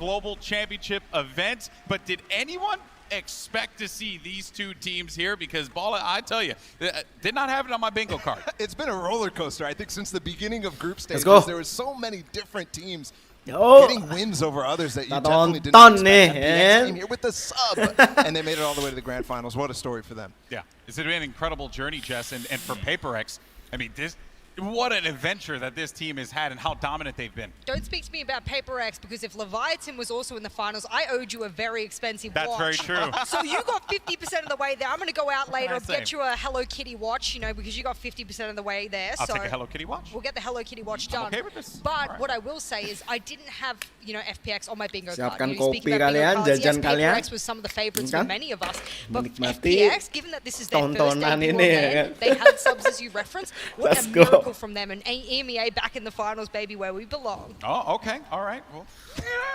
Global Championship event, but did anyone expect to see these two teams here? Because Balla, I tell you, did not have it on my bingo card. It's been a roller coaster. I think since the beginning of group stages, there were so many different teams getting wins over others that you definitely did not expect. FPX came here with the sub, and they made it all the way to the grand finals. What a story for them. Yeah, it's been an incredible journey, Jess, and for PRX, I mean, what an adventure that this team has had and how dominant they've been. Don't speak to me about PRX, because if Leviathan was also in the finals, I owed you a very expensive watch. That's very true. So you got 50% of the way there. I'm going to go out later and get you a Hello Kitty watch, you know, because you got 50% of the way there. I'll take a Hello Kitty watch. We'll get the Hello Kitty watch done. I'm okay with this. But what I will say is I didn't have, you know, FPX on my bingo card. Siapkan Speaking kopi about bingo kalian, cards, yes, jajan kalian. PRX was some of the favorites for many of us. But Menikmati FPX, given that this is their first tontonan debut on ini, there, ya. they had subs as you referenced. What Let's a go. miracle from them. And EMEA back in the finals, baby, where we belong. Oh, okay. All right. Well,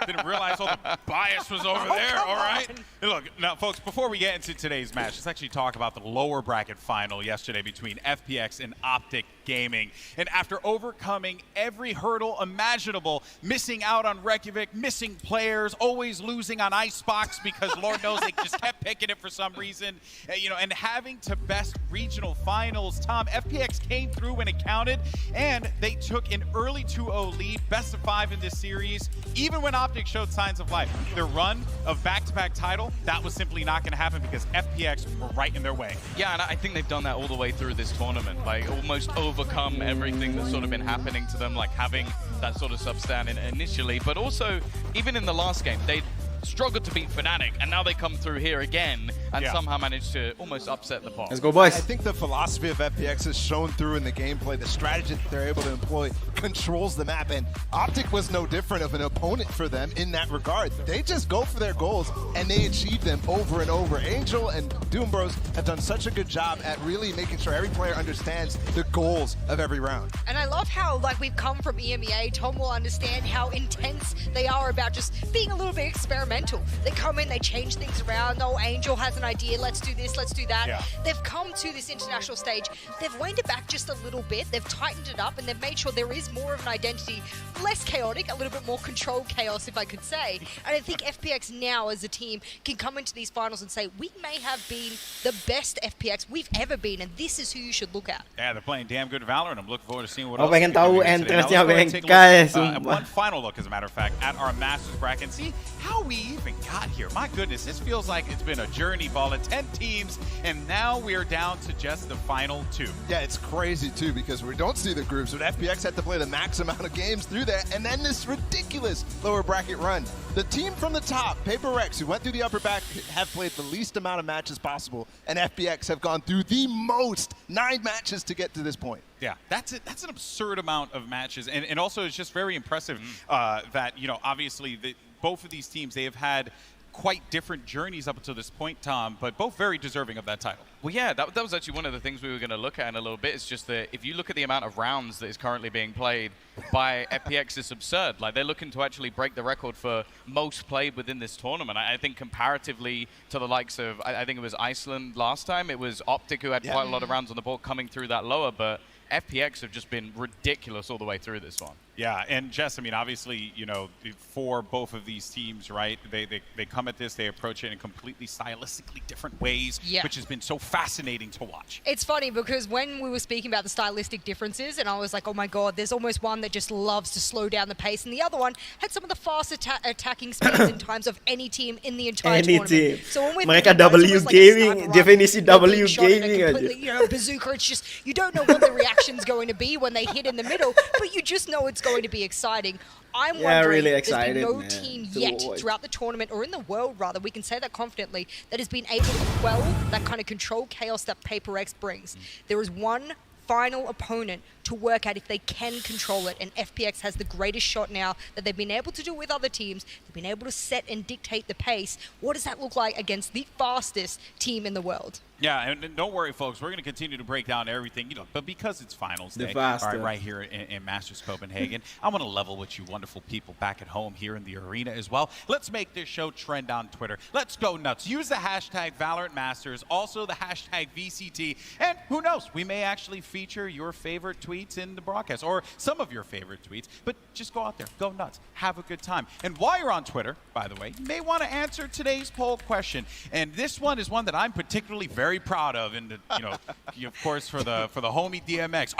didn't realize all the bias was over there. All right. Hey, look, now, folks, before we get into today's match, let's actually talk about the lower bracket final yesterday between FPX and Optic Gaming. And after overcoming every hurdle imaginable, missing out on Reykjavik, missing players, always losing on Icebox because Lord knows they just kept picking it for some reason, you know, and having to best regional finals, Tom, FPX came through when it counted, and they took an early 2-0 lead, best of 5 in this series, even when Optic showed signs of life. Their run of back-to-back title, that was simply not going to happen because FPX were right in their way. Yeah, and I think they've done that all the way through this tournament, like almost overcome everything that's sort of been happening to them, like having that sort of substand initially, but also even in the last game, they struggled to beat Fnatic, and now they come through here again and somehow managed to almost upset the pot. Let's go, boys. I think the philosophy of FPX is shown through in the gameplay. The strategy that they're able to employ controls the map, and Optic was no different of an opponent for them in that regard. They just go for their goals, and they achieve them over and over. Angel and Doom Bros have done such a good job at really making sure every player understands the goals of every round. And I love how, like, we've come from EMEA. Tom will understand how intense they are about just being a little bit experimental. They come in, they change things around. Oh, Angel has an idea. Let's do this, let's do that. Yeah. They've come to this international stage. They've waned it back just a little bit. They've tightened it up, and they've made sure there is more of an identity, less chaotic, a little bit more controlled chaos, if I could say. And I think FPX now, as a team, can come into these finals and say, we may have been the best FPX we've ever been, and this is who you should look at. Yeah, they're playing damn good Valorant. I'm looking forward to seeing what Oh, else pengen they're tahu doing today. Now, entrance-nya let's go ahead and take a Kai, look at one final look, as a matter of fact, at our Masters bracket and see how we even got here. My goodness, this feels like it's been a journey, Balla. 10 teams, and now we are down to just the final 2. Yeah, it's crazy too, because we don't see the groups, but FPX had to play the max amount of games through that, and then this ridiculous lower bracket run. The team from the top, PRX, who went through the upper bracket, have played the least amount of matches possible, and FPX have gone through the most, 9 matches to get to this point. Yeah, that's an absurd amount of matches, and also it's just very impressive that, you know, obviously both of these teams, they have had quite different journeys up until this point, Tom, but both very deserving of that title. Well, yeah, that was actually one of the things we were going to look at in a little bit. It's just that if you look at the amount of rounds that is currently being played by FPX, it's absurd. Like, they're looking to actually break the record for most played within this tournament. I think comparatively to the likes of, I think it was Iceland last time, it was Optic who had quite a lot of rounds on the board coming through that lower, but FPX have just been ridiculous all the way through this one. Yeah, and Jess, I mean, obviously, you know, for both of these teams, right, they come at this, they approach it in completely stylistically different ways, which has been so fascinating to watch. It's funny because when we were speaking about the stylistic differences, and I was like, oh my god, there's almost one that just loves to slow down the pace, and the other one had some of the fastest attacking speeds and times of any team in the entire tournament. Team. So when we're Mereka thinking, W gaming, definisi W gaming aja. You know, bazooka, it's just, you don't know what the reaction's going to be when they hit in the middle, but you just know it's going to be exciting. I'm wondering, really there's been excited, no man, team to yet watch. throughout the tournament, or in the world rather, we can say that confidently, that has been able to quell that kind of control chaos that PRX brings. There is one final opponent to work at if they can control it, and FPX has the greatest shot now that they've been able to do with other teams. They've been able to set and dictate the pace. What does that look like against the fastest team in the world? Yeah, and don't worry, folks. We're going to continue to break down everything, but because it's finals day, right here in Masters Copenhagen, I want to level with you wonderful people back at home here in the arena as well. Let's make this show trend on Twitter. Let's go nuts. Use the hashtag Valorant Masters, also the hashtag VCT, and who knows, we may actually feature your favorite tweets in the broadcast, or some of your favorite tweets, but just go out there, go nuts, have a good time. And while you're on Twitter, by the way, you may want to answer today's poll question, and this one is one that I'm particularly very proud of, and of course for the homie DMX.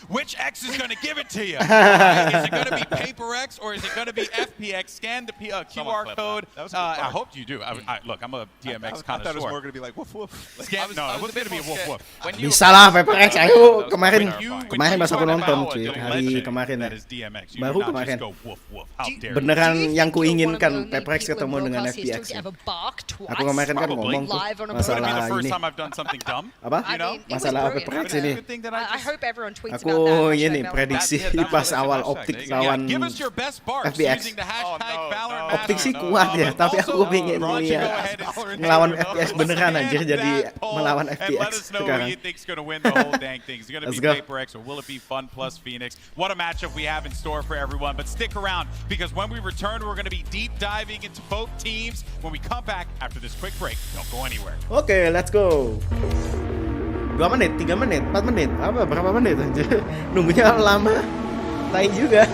Which X is going to give it to you? Is it going to be PRX or is it going to be FPX? Scan the QR code. I hope you do. Look, I'm a DMX connoisseur. I thought it was more going to be like woof woof. No, it wasn't going to be a woof woof. Bisa lah PRX, ayo. Kemarin pas aku nonton cuy, hari kemarin ya. Baru kemarin. Beneran yang kuinginkan PRX ketemu dengan FPX. Aku kemarin kan ngomong tuh masalah ini. Apa? Masalah PRX ini. Aku ini prediksi pas awal Optik lawan FPX. Optik sih kuat ya, tapi aku pengen lihat ngelawan FPX beneran aja jadi melawan FPX sekarang. Let's go. What a matchup we have in store for everyone. But stick around because when we return, we're going to be deep diving into both teams. When we come back after this quick break, don't go anywhere. Oke, let's go. 2 menit, 3 menit, 4 menit, berapa menit aja? Nunggunya lama, tai juga.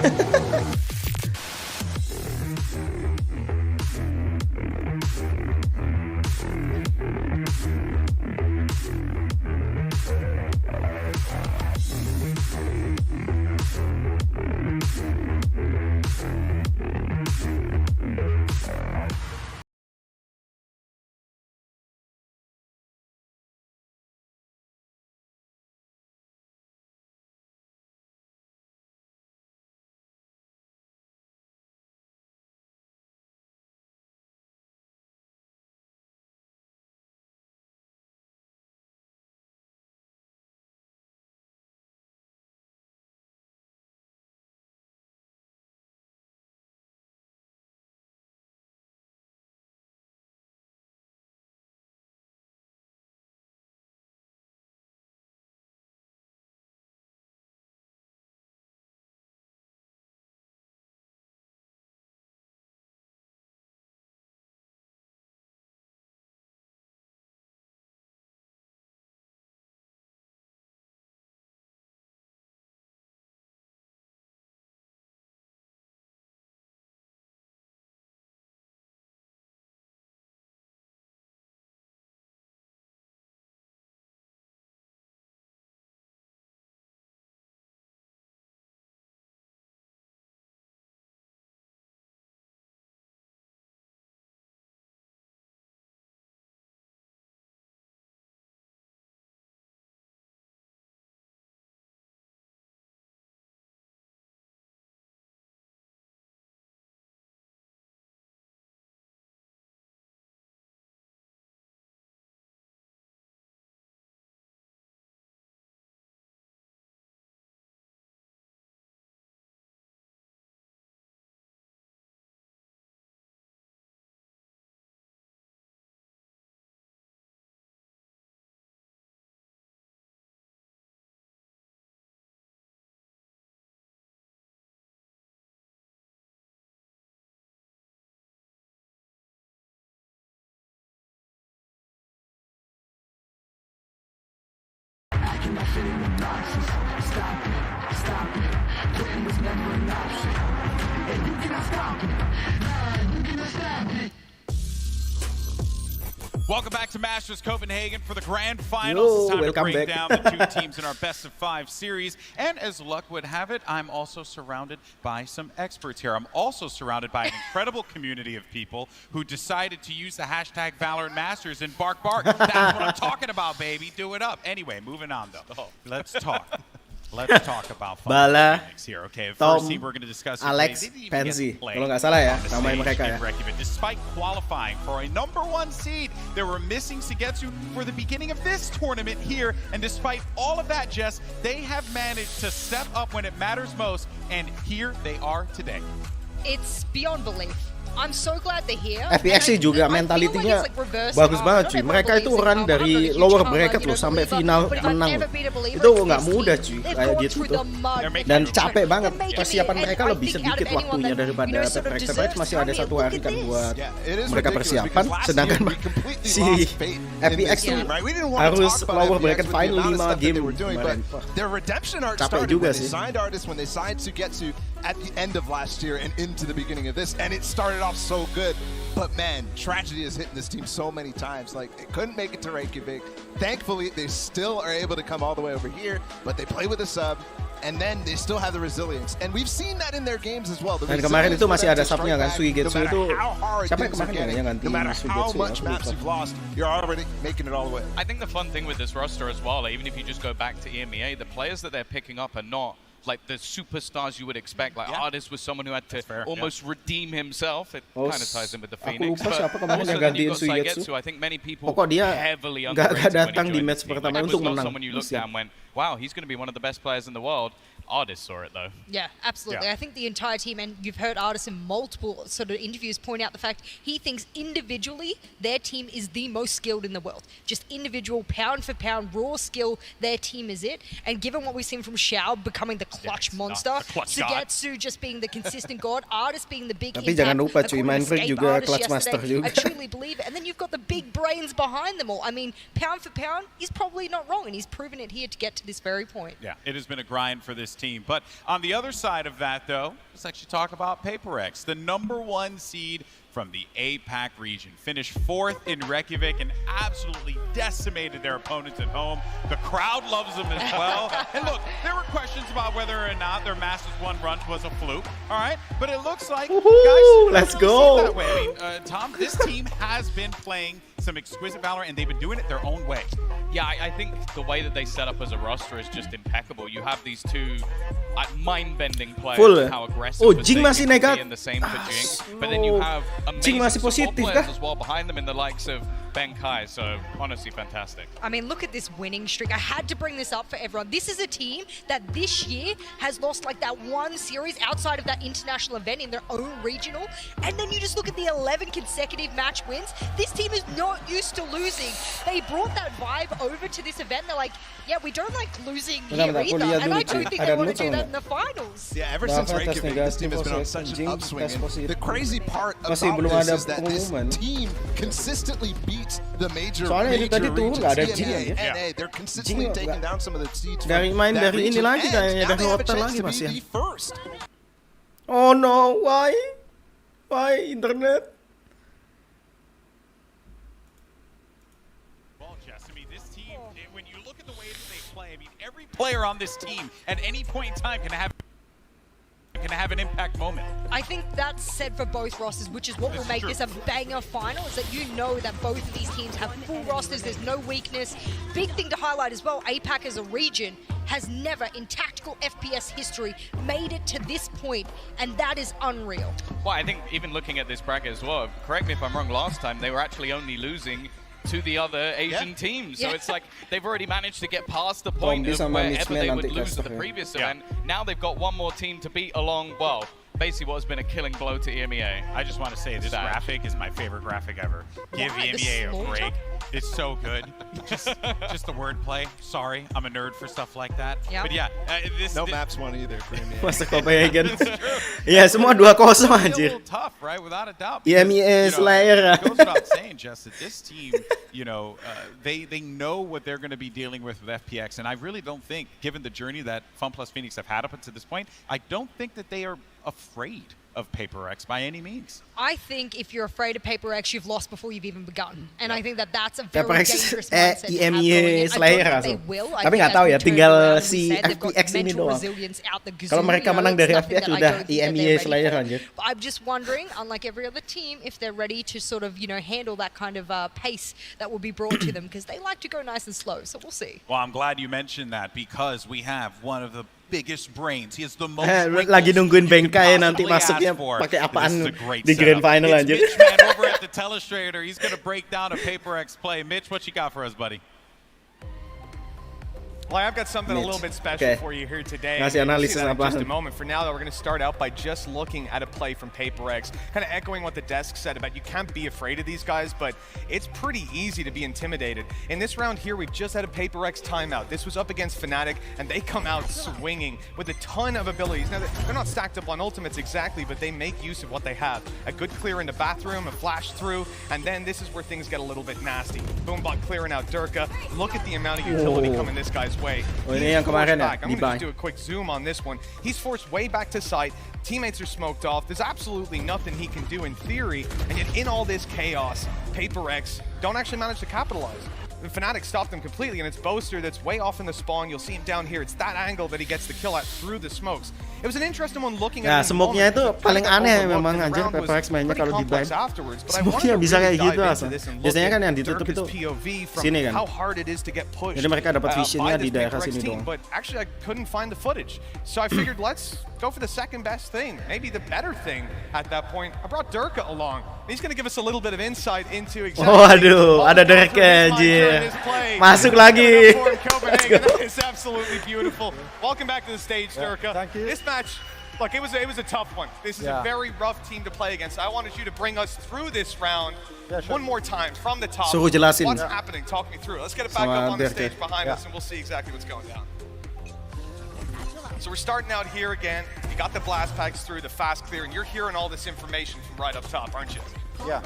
Welcome back to Masters Copenhagen for the grand finals. It's time to break down the two teams in our best of 5 series. And as luck would have it, I'm also surrounded by some experts here. I'm also surrounded by an incredible community of people who decided to use the hashtag Valorant Masters and bark. That's what I'm talking about, baby. Do it up. Anyway, moving on though. Let's talk. Let's talk about Bala, here. Okay, first team we're going to discuss Alex, Penzi. Kalau nggak salah ya, namanya mereka ya. Despite qualifying for a #1 seed, they were missing Sugetsu for the beginning of this tournament here. And despite all of that, Jess, they have managed to step up when it matters most. And here they are today. It's beyond belief. I'm so glad they're here. FPX sih juga mentalitinya bagus banget cuy. Mereka itu run dari lower bracket loh sampai final menang. Itu nggak mudah cuy kayak gitu tuh. Dan capek banget. Persiapan mereka lebih sedikit waktunya daripada PRX. PRX masih ada 1 hari kan buat mereka persiapan. Sedangkan si FPX tuh harus lower bracket final 5 game kemarin. Capek juga sih. At the end of last year and into the beginning of this, and it started off so good, but man, tragedy has hit this team so many times. Like, they couldn't make it to Reykjavik. Thankfully, they still are able to come all the way over here, but they play with a sub, and then they still have the resilience. And we've seen that in their games as well. Dan kemarin itu masih ada subnya kan, Suigetsu itu. Siapa yang kemarin yang ganti no matter how Suigetsu? much maps you've lost, you're already making it all the way. I think the fun thing with this roster as well, even if you just go back to EMEA, the players that they're picking up are not like the superstars you would expect. Like Artist was someone who had to almost redeem himself. It kind of ties in with the Phoenix. But also then you've got Saigetsu. I think many people heavily underrated datang di when match he joined. pertama It untuk was not menang. someone you looked at and went, wow, he's going to be one of the best players in the world. Artist saw it though. Yeah, absolutely. I think the entire team, and you've heard Artist in multiple sort of interviews point out the fact he thinks individually their team is the most skilled in the world. Just individual, pound for pound, raw skill, their team is it. And given what we've seen from Xiao becoming the clutch monster, Suigetsu just being the consistent god, Artist being the big Tapi jangan lupa cuy, Manfred juga clutch master juga. I truly believe it. And then you've got the big brains behind them all. I mean, pound for pound, he's probably not wrong, and he's proven it here to get to this very point. Yeah, it has been a grind for this team. But on the other side of that, though, let's actually talk about PRX, the #1 seed from the APAC region. Finished 4th in Reykjavik and absolutely decimated their opponents at home. The crowd loves them as well. And look, there were questions about whether or not their Masters 1 run was a fluke, all right? But it looks like, guys, let's really go. that way. I mean, Tom, this team has been playing some exquisite valor, and they've been doing it their own way. Yeah, I think the way that they set up as a roster is just impeccable. You have these two mind-bending players, how aggressive Jing masih negatif. in the same for Jing, but then you have Jing masih amazing support positif players kah? as well behind them in the likes of Ben Kai. So honestly, fantastic. I mean, look at this winning streak. I had to bring this up for everyone. This is a team that this year has lost like that one series outside of that international event in their own regional. And then you just look at the 11 consecutive match wins. This team is not used to losing. They brought that vibe over to this event. They're like, yeah, we don't like losing here either. And I don't think they want to do that in the finals. Yeah, ever since Reykjavik, this team has been on such an upswing. And the crazy part about this is that this team consistently beats the major regions, EMEA, NA. They're consistently taking down some of the seeds from that region. And now they have a chance to be the first. Oh no, why? Why internet? Well, Jess, I mean, this team, when you look at the way that they play, I mean, every player on this team at any point in time can have an impact moment. I think that's said for both rosters, which is what will make this a banger final, is that you know that both of these teams have full rosters, there's no weakness. Big thing to highlight as well, APAC as a region has never in tactical FPS history made it to this point, and that is unreal. Well, I think even looking at this bracket as well, correct me if I'm wrong, last time they were actually only losing to the other Asian teams. So it's like they've already managed to get past the point of wherever they would lose at the previous event. Now they've got one more team to beat along, well, basically what has been a killing blow to EMEA. I just want to say this graphic is my favorite graphic ever. Give EMEA a break. It's so good. Just the wordplay. Sorry, I'm a nerd for stuff like that. But yeah, no maps won either for EMEA. Masuk Copenhagen. Iya, semua 2-0 anjir. A little tough, right? Without a doubt. EMEA Slayer. It goes without saying, Jess, that this team, you know, they know what they're going to be dealing with FPX, and I really don't think, given the journey that FunPlus Phoenix have had up until this point, I don't think that they are afraid of PRX by any means. I think if you're afraid of PRX, you've lost before you've even begun. And I think that that's a very dangerous mindset to have going in. I don't think they will. Tapi nggak tahu ya, tinggal si FPX ini doang. Kalau mereka menang dari FPX udah EMEA Slayer anjir. But I'm just wondering, unlike every other team, if they're ready to sort of, you know, handle that kind of pace that will be brought to them, because they like to go nice and slow. So we'll see. Well, I'm glad you mentioned that, because we have one of the biggest brains. He has the most lagi nungguin Bengkai nanti masuknya pakai apaan di grand final anjir. Mitch, man, over at the telestrator, he's going to break down a PRX play. Mitch, what you got for us, buddy? Well, I've got something a little bit special for you here today. We'll see that in just a moment. For now, though, we're going to start out by just looking at a play from PRX, kind of echoing what the desk said about you can't be afraid of these guys, but it's pretty easy to be intimidated. In this round here, we've just had a PRX timeout. This was up against Fnatic, and they come out swinging with a ton of abilities. Now, they're not stacked up on ultimates exactly, but they make use of what they have. A good clear in the bathroom, a flash through, and then this is where things get a little bit nasty. Boombot clearing out Durka. Look at the amount of utility coming this guy's way. Ini yang kemarin ya, I'm going to just do a quick zoom on this one. He's forced way back to site. Teammates are smoked off. There's absolutely nothing he can do in theory, and yet in all this chaos, PRX don't actually manage to capitalize. And Fnatic stopped them completely, and it's Boaster that's way off in the spawn. You'll see him down here. It's that angle that he gets the kill at through the smokes. It was an interesting one looking at smoke-nya itu paling aneh memang anjir PRX mainnya kalau di blind. Smoke-nya bisa kayak gitu asal. Biasanya kan yang ditutup itu sini kan. Jadi mereka dapat visionnya di daerah sini doang. But actually I couldn't find the footage. So I figured let's go for the second best thing, maybe the better thing at that point. I brought Durka along. He's going to give us a little bit of insight into exactly. Waduh, ada Durka anjir. Masuk lagi. It's absolutely beautiful. Welcome back to the stage, Durka. Thank you. This match, look, it was a tough one. This is a very rough team to play against. I wanted you to bring us through this round one more time from the top. Suruh jelasin. What's happening? Talk me through it. Let's get it back up on the stage behind us, and we'll see exactly what's going down. So we're starting out here again. You got the blast packs through, the fast clear, and you're hearing all this information from right up top, aren't you? Yeah.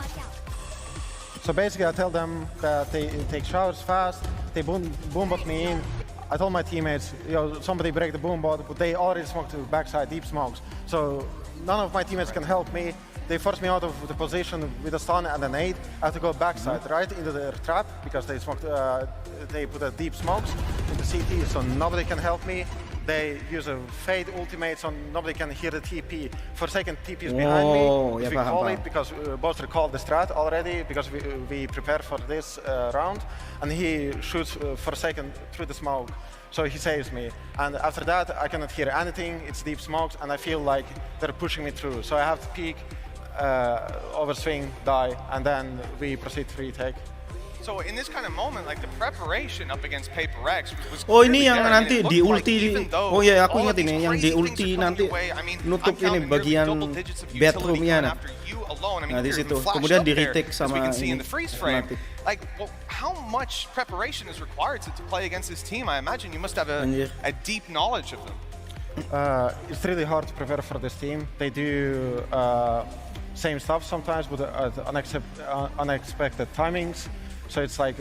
So basically, I tell them that they take showers fast. They boombot me in. I told my teammates, somebody break the boombot, but they already smoked to the backside, deep smokes. So none of my teammates can help me. They forced me out of the position with a stun and a nade. I have to go backside, right into their trap, because they smoked. They put a deep smokes in the CT, so nobody can help me. They use a fade ultimate, so nobody can hear the TP. For a second, TP is behind me. We call it because Boaster called the strat already, because we prepare for this round. And he shoots for a second through the smoke, so he saves me. And after that, I cannot hear anything. It's deep smokes, and I feel like they're pushing me through. So I have to peek, overswing, die, and then we proceed to retake. So in this kind of moment, like the preparation up against PRX was ini yang nanti di ulti. Oh ya, aku ingat ini yang di ulti nanti nutup ini bagian bedroomnya. Nah di situ. Kemudian di retake sama Fnatic. Like, well, how much preparation is required to play against this team? I imagine you must have a deep knowledge of them. It's really hard to prepare for this team. They do same stuff sometimes, but at unexpected timings. So it's like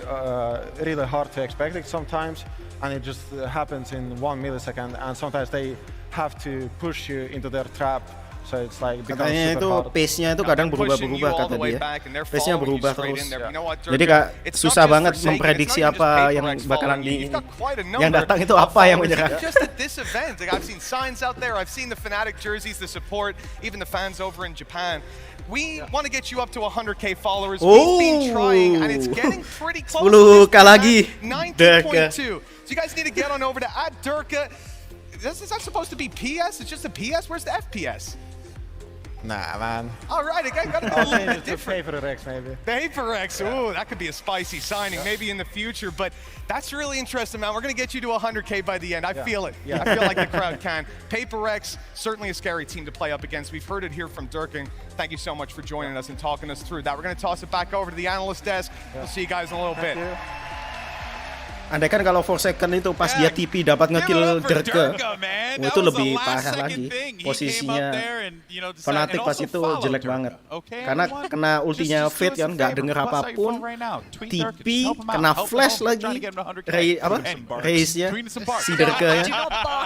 really hard to expect it sometimes, and it just happens in 1 millisecond. And sometimes they have to push you into their trap. So it's like katanya itu pace-nya itu kadang berubah-berubah kata dia. Pace-nya berubah terus. Jadi Kak, susah banget memprediksi apa yang bakalan yang datang itu apa yang menyerang. Just at this event, like I've seen signs out there, I've seen the Fnatic jerseys, the support, even the fans over in Japan. We want to get you up to 100K followers. We've been trying, and it's getting pretty close. 10K lagi. 19.2. So you guys need to get on over to @Durka. Is that supposed to be PS? It's just a PS? Where's the FPS? Nah, man. All right, I got to go a little bit different. PRX, maybe. PRX, ooh, that could be a spicy signing, maybe in the future, but that's really interesting, man. We're going to get you to 100K by the end. I feel it. I feel like the crowd can. PRX, certainly a scary team to play up against. We've heard it here from Durkin. Thank you so much for joining us and talking us through that. We're going to toss it back over to the analyst desk. We'll see you guys in a little bit. Andai kan kalau 4 second itu pas dia TP dapat ngekill Durka, itu lebih parah lagi. Posisinya Fnatic pas itu jelek banget. Karena kena ultinya Fate kan, nggak denger apapun. TP, kena flash lagi. Raise-nya, si Durka-nya.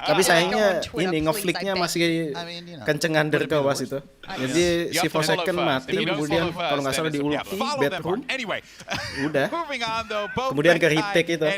Tapi sayangnya ini ngeflick-nya masih kencengan Durka pas itu. Jadi si 4 second mati, kemudian kalau nggak salah di ulti, bedroom. Udah. Kemudian ke retake itu.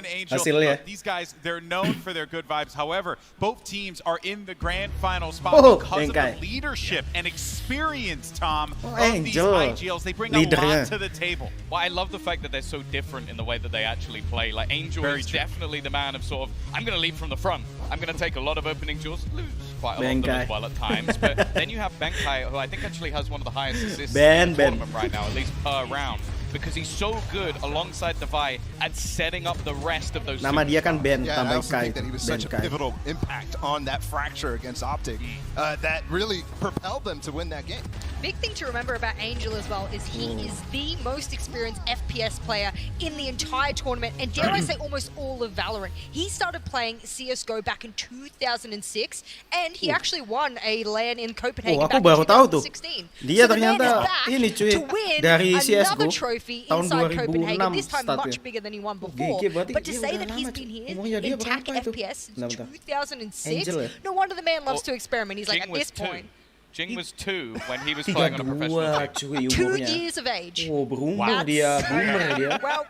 These guys, they're known for their good vibes. However, both teams are in the grand final spot because of the leadership and experience, Tom, of these IGLs. They bring a lot to the table. Well, I love the fact that they're so different in the way that they actually play. Like Angel is definitely the man of sort of, I'm going to lead from the front. I'm going to take a lot of opening duels, lose quite a lot of them as well at times. But then you have Bankai, who I think actually has one of the highest assists in the tournament right now, at least per round. because he's so good alongside Devi at setting up the rest of those. Nama dia kan Ben, yeah, I tambah also Kai. think that he was such a pivotal impact on that fracture against Optic that really propelled them to win that game. Big thing to remember about Angel as well is he is the most experienced FPS player in the entire tournament, and dare I say almost all of Valorant. He started playing CSGO back in 2006, and he actually won a LAN in Copenhagen back in 2016. Dia so ternyata ini cuy dari CSGO trophy tahun inside 2006 Copenhagen, this time start much ya. bigger than he won before. But to say that he's been here in TAC FPS since 2006, no wonder the man loves to experiment. He's like, at this point. Jing was 2 when he was playing on a professional team. 2 years of age. Oh, berumur dia, boomer dia. Well,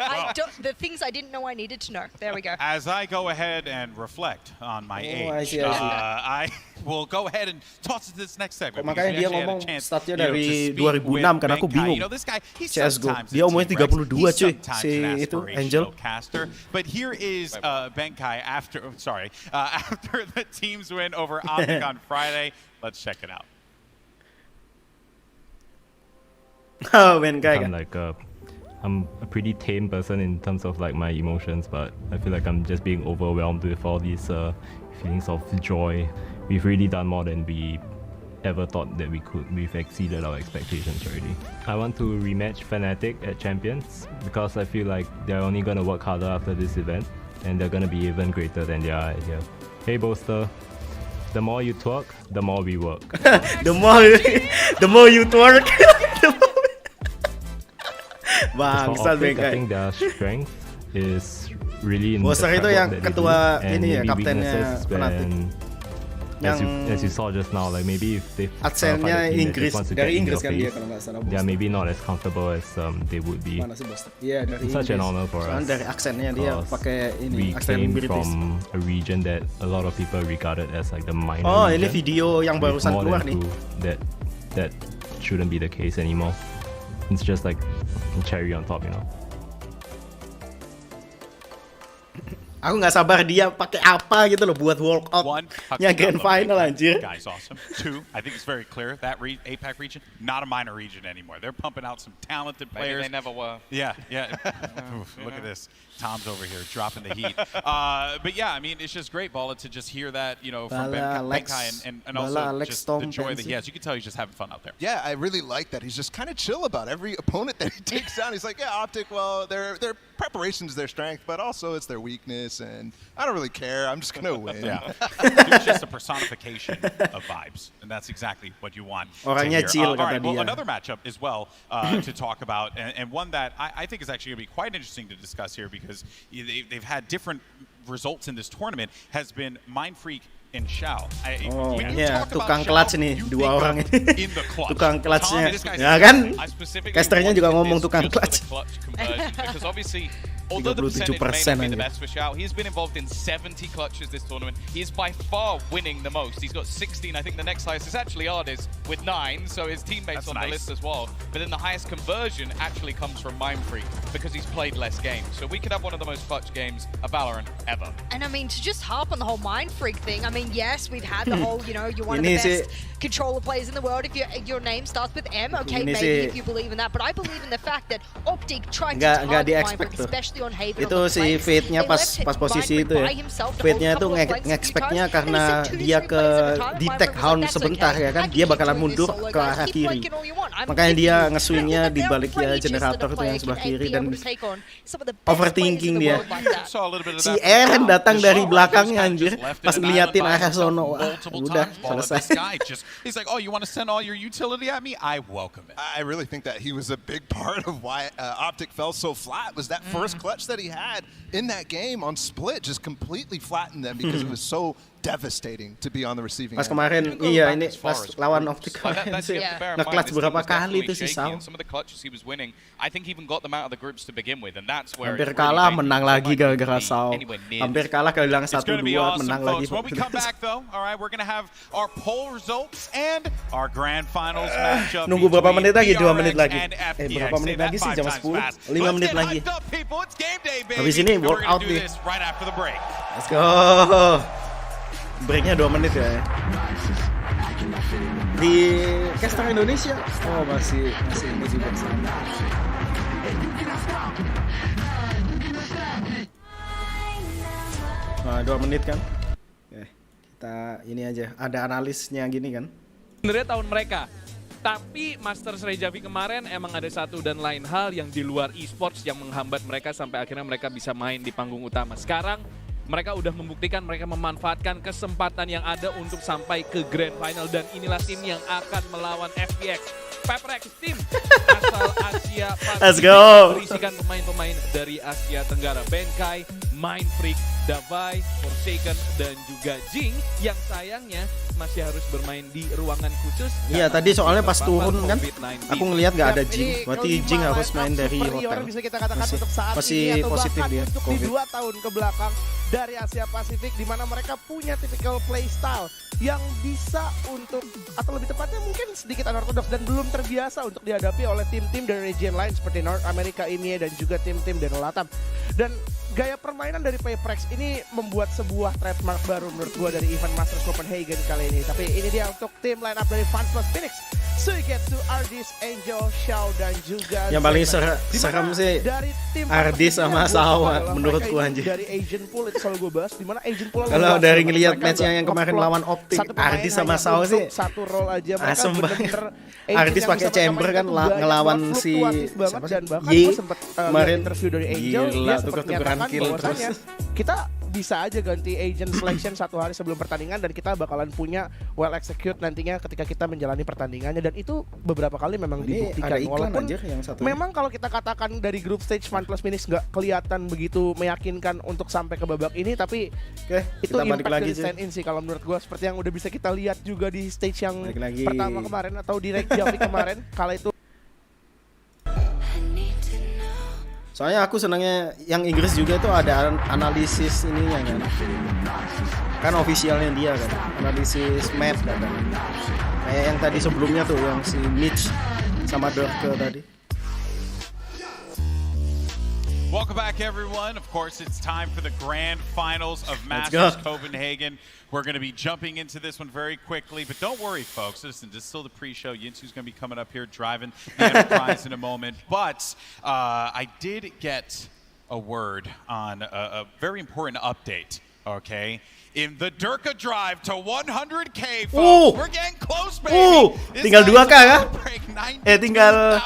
the things I didn't know I needed to know. There we go. As I go ahead and reflect on my age, I will go ahead and toss it to this next segment. Makanya dia ngomong startnya dari 2006 karena aku bingung. CSGO. Dia umurnya 32 cuy. Si itu Angel. But here is Benkai after the team's win over Optic on Friday. Let's check it out. I'm a pretty tame person in terms of like my emotions, but I feel like I'm just being overwhelmed with all these feelings of joy. We've really done more than we ever thought that we could. We've exceeded our expectations already. I want to rematch Fnatic at Champions because I feel like they're only going to work harder after this event, and they're going to be even greater than they are here. Hey Boaster, the more you twerk, the more we work. the more you twerk. Bangsat I think their strength is really in Boaster itu yang ketua ini ya, kaptennya Fnatic. As you saw just now, like maybe if they aksennya Inggris, dari Inggris kan dia kalau nggak salah. They are maybe not as comfortable as they would be. Mana sih Boaster? Iya, dari Such an honor for us. Dari aksennya dia pakai ini aksen aksen British. We came from a region that a lot of people regarded as like the minor region. Ini video yang barusan keluar nih. That shouldn't be the case anymore. It's just like cherry on top, you know. Aku nggak sabar dia pakai apa gitu loh buat walkout-nya grand final anjir. Guy's awesome. 2, I think it's very clear that APAC region, not a minor region anymore. They're pumping out some talented players. Maybe they never were. Yeah. Look at this. Tom's over here dropping the heat. But yeah, I mean, it's just great, Bala, to just hear that, you know, from Benkai and also just the joy that he has. You can tell he's just having fun out there. Yeah, I really like that. He's just kind of chill about every opponent that he takes down. He's like, yeah, Optic, well, their preparation's their strength, but also it's their weakness, and I don't really care. I'm just going to win. Yeah. It's just a personification of vibes, and that's exactly what you want to hear. All right, well, another matchup as well to talk about, and one that I think is actually going to be quite interesting to discuss here because they've had different results in this tournament, has been Mindfreak and Xiao. Tukang clutch nih, dua orang ini. Tukang clutchnya, ya kan? Casternya juga ngomong tukang clutch. Because obviously, although the percentage may not be the best for Xiao, he's been involved in 70 clutches this tournament. He is by far winning the most. He's got 16. I think the next highest is actually Ardis with 9, so his teammates on the list as well. But then the highest conversion actually comes from Mindfreak because he's played less games. So we could have one of the most clutch games of Valorant ever. And I mean, to just harp on the whole Mindfreak thing, I mean, yes, we've had the whole, you know, you're one of the best controller players in the world. If your name starts with M, okay, maybe if you believe in that. But I believe in the fact that Optic tried to target Mindfreak, especially on Haven. Itu si Fate-nya pas posisi itu ya. Fate-nya tuh nge-expect-nya karena dia ke detect Hound sebentar ya kan, dia bakalan mundur ke arah kiri. Makanya dia nge-swing-nya di balik ya generator itu yang sebelah kiri dan overthinking dia. Si Eren datang dari belakangnya anjir, pas ngeliatin arah sono. Udah selesai. He's like, oh, you want to send all your utility at me? I welcome it. I really think that he was a big part of why Optic fell so flat was that first clutch that he had in that game on Split, just completely flattened them because it was so devastating to be on the receiving end. Pas kemarin, ini pas lawan Optic kemarin sih nge-clutch berapa kali itu sih Sao. Some of the clutches he was winning, I think he even got them out of the groups to begin with, and that's where hampir kalah menang lagi gara-gara Sao. Hampir kalah kehilangan 1-2 menang lagi. When we come back though, all right, we're going to have our poll results and our grand finals matchup. Nunggu berapa menit lagi? 2 menit lagi. Berapa menit lagi sih? Jam 10? 5 menit lagi. Habis ini workout nih. Let's go. Breaknya 2 menit ya. Di caster Indonesia. Oh masih ini juga. Nah, 2 menit kan? Kita ini aja, ada analisnya gini kan? Sebenarnya tahun mereka, tapi Masters Reykjavik kemarin emang ada satu dan lain hal yang di luar e-sports yang menghambat mereka sampai akhirnya mereka bisa main di panggung utama. Sekarang mereka udah membuktikan mereka memanfaatkan kesempatan yang ada untuk sampai ke Grand Final dan inilah tim yang akan melawan FPX. PRX tim asal Asia Pasifik. Let's go. Berisikan pemain-pemain dari Asia Tenggara. Benkai, Mind Freak, Davai, Forsaken, dan juga Jing yang sayangnya masih harus bermain di ruangan khusus. Iya, tadi soalnya pas turun kan, aku ngelihat nggak ada Jing. Berarti Jing harus main dari hotel. Bisa kita katakan untuk saat masih ini, atau positif dia, untuk COVID. di 2 tahun ke belakang dari Asia Pasifik, di mana mereka punya typical playstyle yang bisa untuk, atau lebih tepatnya mungkin sedikit unorthodox dan belum terbiasa untuk dihadapi oleh tim-tim dari region lain seperti North America, EMEA, dan juga tim-tim dari Latam. Dan gaya permainan dari PRX ini membuat sebuah trademark baru menurut gue dari event Masters Copenhagen kali ini. Tapi ini dia untuk tim line up dari Fun Plus Phoenix. Suigetsu, Ardis, Angel, Xiao, dan juga yang paling serem sih Ardis sama Sawa menurutku anjir. Dari Asian Pool itu selalu gue bahas, dimana Asian Pool kalau dari ngelihat matchnya yang kemarin lawan Optik, Ardis sama Sawa sih satu role aja, asem banget. Ardis pakai chamber kan ngelawan si siapa sih? Kemarin interview dari Angel, gila, dia sempat tuker-tukeran kill terus. Kita bisa aja ganti agent selection 1 hari sebelum pertandingan dan kita bakalan punya well execute nantinya ketika kita menjalani pertandingannya, dan itu beberapa kali memang dibuktikan. Walaupun yang memang kalau kita katakan dari group stage Fun Plus Phoenix nggak kelihatan begitu meyakinkan untuk sampai ke babak ini, tapi itu impact dari stand-in sih kalau menurut gue, seperti yang udah bisa kita lihat juga di stage yang pertama kemarin atau di Reykjavik kemarin. Kala itu soalnya aku senangnya yang Inggris juga itu ada analisis ininya kan officialnya dia kan, analisis map kan, kayak yang tadi sebelumnya tuh yang si Mitch sama Dorke tadi. Welcome back, everyone. Of course, it's time for the grand finals of Masters Copenhagen. We're going to be jumping into this one very quickly, but don't worry, folks. Listen, this is still the pre-show. Yinsu's going to be coming up here driving the Enterprise in a moment. But I did get a word on a very important update, okay? In the Durka drive to 100K, folks. We're getting close, baby. Tinggal 2K kan? Tinggal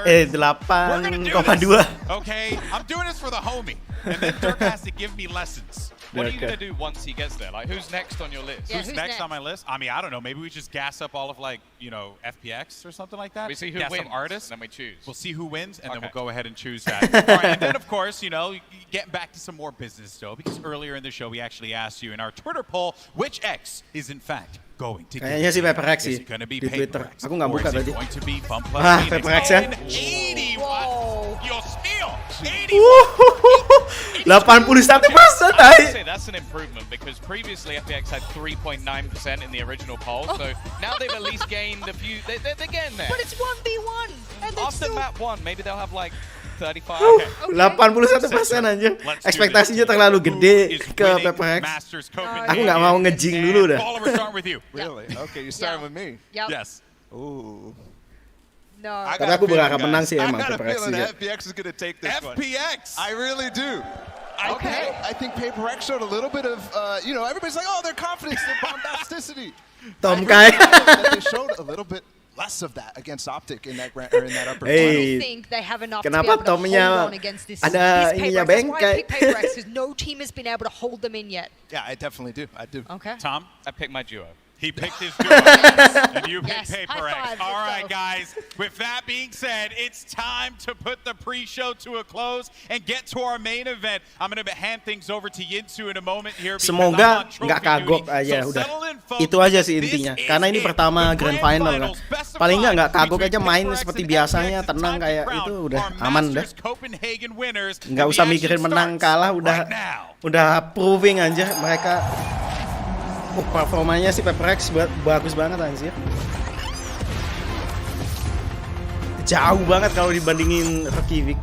8,2. Okay, I'm doing this for the homie. And then Durka has to give me lessons. What are you going to do once he gets there? Like, who's next on your list? Yeah, who's next on my list? I mean, I don't know. Maybe we just gas up all of, like, you know, FPX or something like that. We see who gas wins, some artists. and then we choose. We'll see who wins, and then we'll go ahead and choose that. All right, and then, of course, you know, getting back to some more business, though, because earlier in the show, we actually asked you in our Twitter poll, which X is, in fact, going to get? Kayaknya sih PRX sih di Twitter. PRX, Aku nggak buka tadi. PRX ya. 81% tadi. That's an improvement because previously FPX had 3.9% in the original poll, so now they've at least gained a few. They're getting there. But it's 1v1. After map 1, maybe they'll have like 35. 81% aja. Ekspektasinya terlalu gede ke PRX. Aku nggak mau ngejing dulu dah. Really? Okay, you starting with me? Yes. Ooh. No. Tapi aku berharap menang sih emang PRX juga. FPX is going to take this one. FPX! I really do. Okay. I think PRX showed a little bit of, you know, everybody's like, oh, their confidence, their bombasticity. Tom Kai. They showed a little bit less of that against Optic in that upper final. I think they have enough to be able to hold on against this ininya PRX. That's why I Benkai. picked PRX, because no team has been able to hold them in yet. Yeah, I definitely do. I do. Okay. Tom? I picked my duo. He picked his duo, and you picked Yes. PRX. High five, All let's right, go. guys. With that being said, it's time to put the pre-show to a close and get to our main event. I'm going to hand things over to Yinsu in a moment here. Semoga nggak kagok aja udah. Itu aja sih intinya. Karena ini pertama grand final kan. Paling nggak kagok aja, main seperti biasanya, tenang kayak itu udah aman dah. Nggak usah mikirin menang kalah, udah proving aja mereka. Performanya sih PRX bagus banget anjir. Jauh banget kalau dibandingin Reykjavik.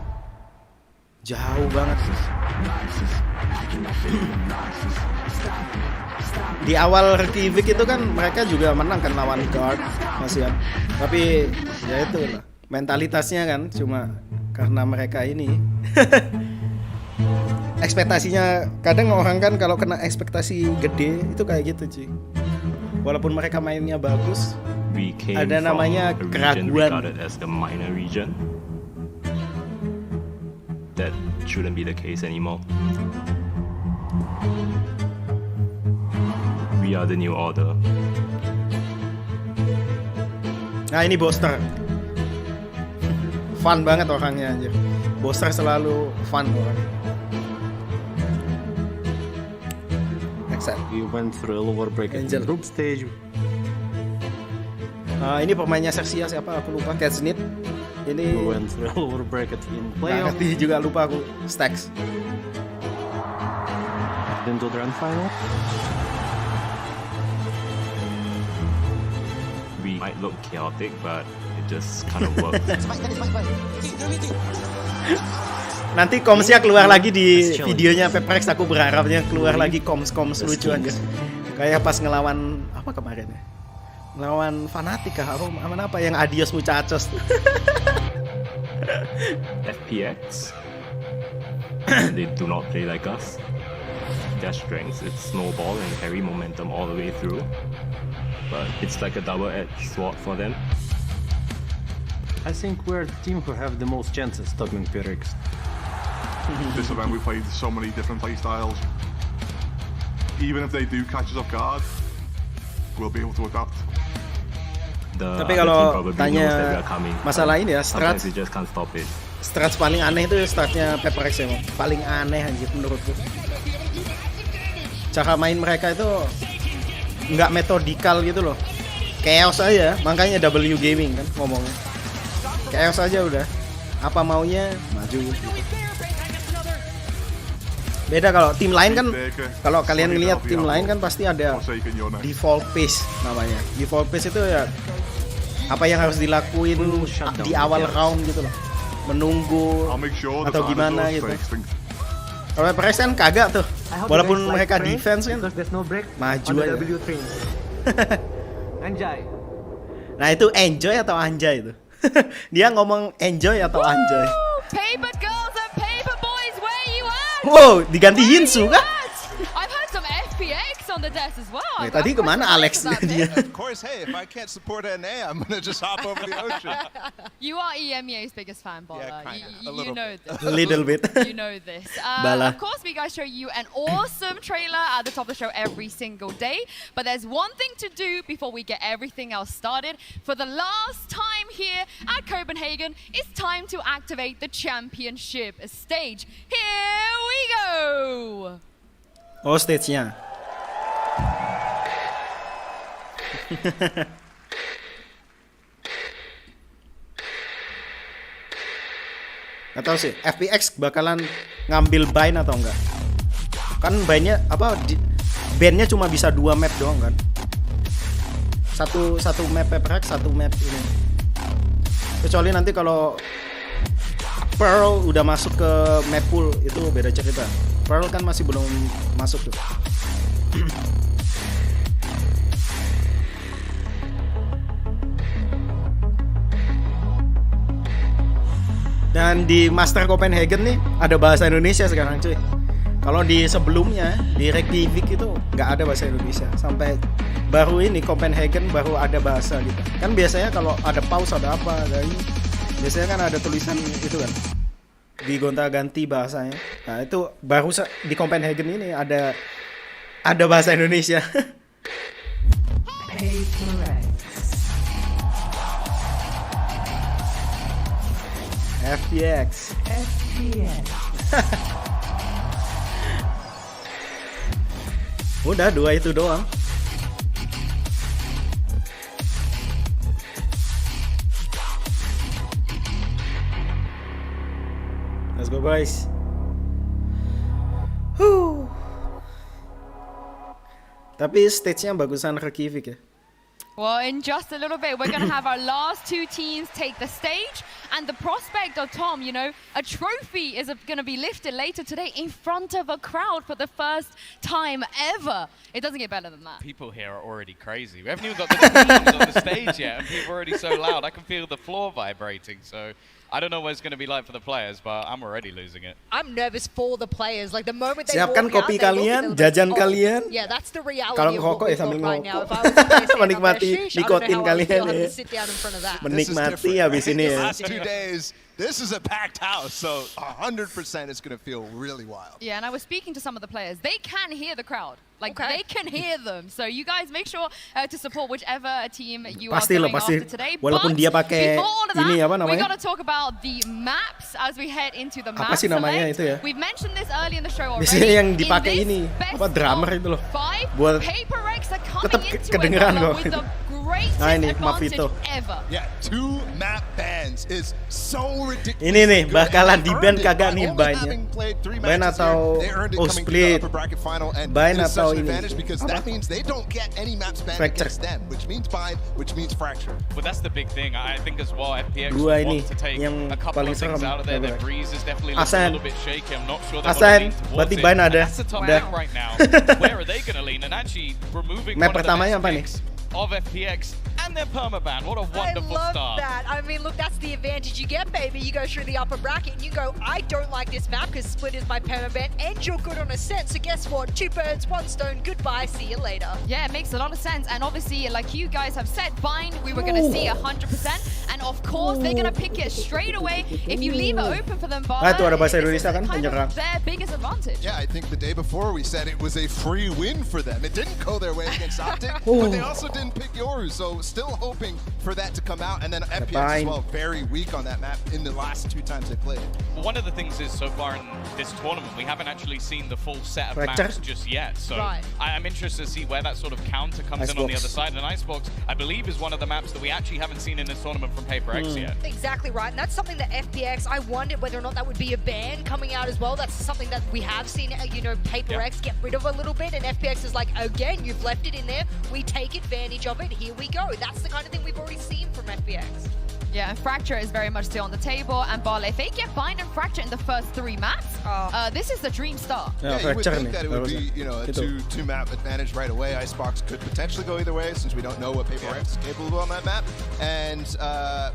Jauh banget. Di awal Reykjavik itu kan mereka juga menang kan lawan guard masih kan. Tapi ya itu lah. Mentalitasnya kan cuma karena mereka ini ekspektasinya, kadang orang kan kalau kena ekspektasi gede itu kayak gitu cuy. Walaupun mereka mainnya bagus, ada namanya keraguan. As the minor region. That shouldn't be the case anymore. We are the new order. Nah ini Boster, fun banget orangnya anjir. Boster selalu fun orangnya. We went through a lower bracket in group stage. Ini pemainnya Xerxia siapa? Aku lupa. Catchnit. Ini we went through a lower bracket in playoff. Ngerti juga lupa aku. Stacks. Into the grand final. We might look chaotic, but it just kind of works. Nanti komsnya keluar lagi di videonya PRX, aku berharapnya keluar lagi koms lucu aja. Kayak pas ngelawan apa kemarin ya? Ngelawan Fanatic kah? Apa yang adios muchachos. FPX. They do not play like us. Their strength is snowball and carry momentum all the way through. But it's like a double-edged sword for them. I think we're the team who have the most chances stopping PRX. This event we played so many different play styles. Even if they do catch us off guard, we'll be able to adapt. Tapi kalau tanya masalah ini ya, strats paling aneh itu stratsnya PRX emang paling aneh anjir menurutku. Cara main mereka itu nggak metodikal gitu loh, chaos aja, makanya W Gaming kan ngomongnya. Chaos aja udah, apa maunya maju gitu. Beda kalau tim lain kan, kalau kalian ngelihat tim lain kan pasti ada default pace namanya. Default pace itu ya apa yang harus dilakuin di awal round gitu loh, menunggu atau gimana gitu. Kalau PRX kan kagak tuh, walaupun mereka defense kan maju aja. Nah itu enjoy atau anjay itu? Dia ngomong enjoy atau anjay? Wow, diganti Yinsu kah? I've heard some FPX on the desk as well. Wait, tadi kemana Alex dia? Of course, hey, if I can't support NA, I'm gonna just hop over the ocean. You are EMEA's biggest fan, Bala. Yeah, you know this. A little bit. You know this. Of course, we guys show you an awesome trailer at the top of the show every single day. But there's one thing to do before we get everything else started. For the last time here at Copenhagen, it's time to activate the championship stage. Here we go. Oh, stage-nya. Gak tau sih, FPX bakalan ngambil bind atau enggak? Kan bindnya apa? Bandnya cuma bisa 2 map doang kan? Satu map PRX, satu map ini. Kecuali nanti kalau Pearl udah masuk ke map pool itu beda cerita. Pearl kan masih belum masuk tuh. Dan di Master Copenhagen nih ada bahasa Indonesia sekarang cuy. Kalau di sebelumnya di Reykjavik itu nggak ada bahasa Indonesia. Sampai baru ini Copenhagen baru ada bahasa gitu. Kan biasanya kalau ada pause ada apa ada ini, biasanya kan ada tulisan itu kan. Digonta-ganti bahasanya. Nah itu baru di Copenhagen ini ada bahasa Indonesia. FPX. Udah 2 itu doang. Let's go guys. Tapi stage-nya bagusan Reykjavik ya. Well, in just a little bit, we're going to have our last 2 teams take the stage. And the prospect of Tom, you know, a trophy is going to be lifted later today in front of a crowd for the first time ever. It doesn't get better than that. People here are already crazy. We haven't even got the teams on the stage yet, and people are already so loud. I can feel the floor vibrating. So I don't know what it's going to be like for the players, but I'm already losing it. I'm nervous for the players. Like the moment they siapkan walk kopi out, kalian, jajan kalian. Yeah, that's the reality. Kalau ngerokok ya sambil ngerokok. Menikmati nikotin kalian ya. Menikmati habis ini ya. Last 2 days, this is a packed house, so 100% it's going to feel really wild. Yeah, and I was speaking to some of the players. They can hear the crowd. Like, they can hear them. So you guys make sure to support whichever team you are going after today. Walaupun dia pakai ini apa namanya? We got to talk about the maps as we head into the map apa sih namanya itu ya? We've mentioned this early in the show already. Biasanya yang dipakai ini apa drummer itu loh. Buat tetap kedengeran kok. Nah ini map itu. Yeah, 2 map bans is so ridiculous. Ini nih bakalan di ban kagak nih banyak. Ban atau split. Ban atau ini. Because that means they don't get any maps banned against them, which means bind, which means fracture. But that's the big thing. I think as well, FPX wants to take a couple of things out of there. Their breeze is definitely looking a little bit shaky. I'm not sure they're going to lean towards it. And that's the top map right now. Where are they going to lean? And actually removing one of the best picks of FPX and their permaban. What a wonderful start. I love that. I mean, look, that's the advantage you get, baby. You go through the upper bracket and you go, I don't like this map because Split is my permaban and you're good on a set. So guess what? 2 birds, 1 stone. Goodbye. See you later. Yeah, it makes a lot of sense. And obviously, like you guys have said, Bind, we were going to see 100%. And of course, they're going to pick it straight away. If you leave it open for them, itu ada bahasa Indonesia kan, penyerang. Their biggest advantage. Yeah, I think the day before we said it was a free win for them. It didn't go their way against Optic, but they also didn't pick Yoru. So still hoping for that to come out. And then FPX as well, very weak on that map in the last 2 times they played. Well, one of the things is so far in this tournament, we haven't actually seen the full set of maps just yet. So I'm interested to see where that sort of counter comes in on the other side. And Icebox, I believe, is one of the maps that we actually haven't seen in this tournament from PRX yet. Exactly right. And that's something that FPX, I wondered whether or not that would be a ban coming out as well. That's something that we have seen, you know, PRX get rid of a little bit. And FPX is like, again, you've left it in there. We take advantage of it. Here we go. That's the kind of thing we've already seen from FPX. Yeah, and Fracture is very much still on the table. And Barley, if they get Bind and Fracture in the first 3 maps, this is the dream start. Yeah, you would think that it would be, you know, a two map advantage right away. Icebox could potentially go either way since we don't know what PRX is capable of on that map. And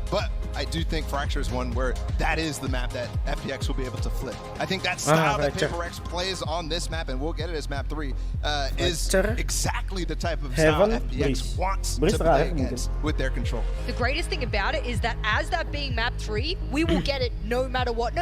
but I do think Fracture is one where that is the map that FPX will be able to flip. I think that style that PRX plays on this map, and we'll get it as map 3, is exactly the type of style FPX wants to play against with their control. The greatest thing about it is that as that being map 3, we will get it no matter what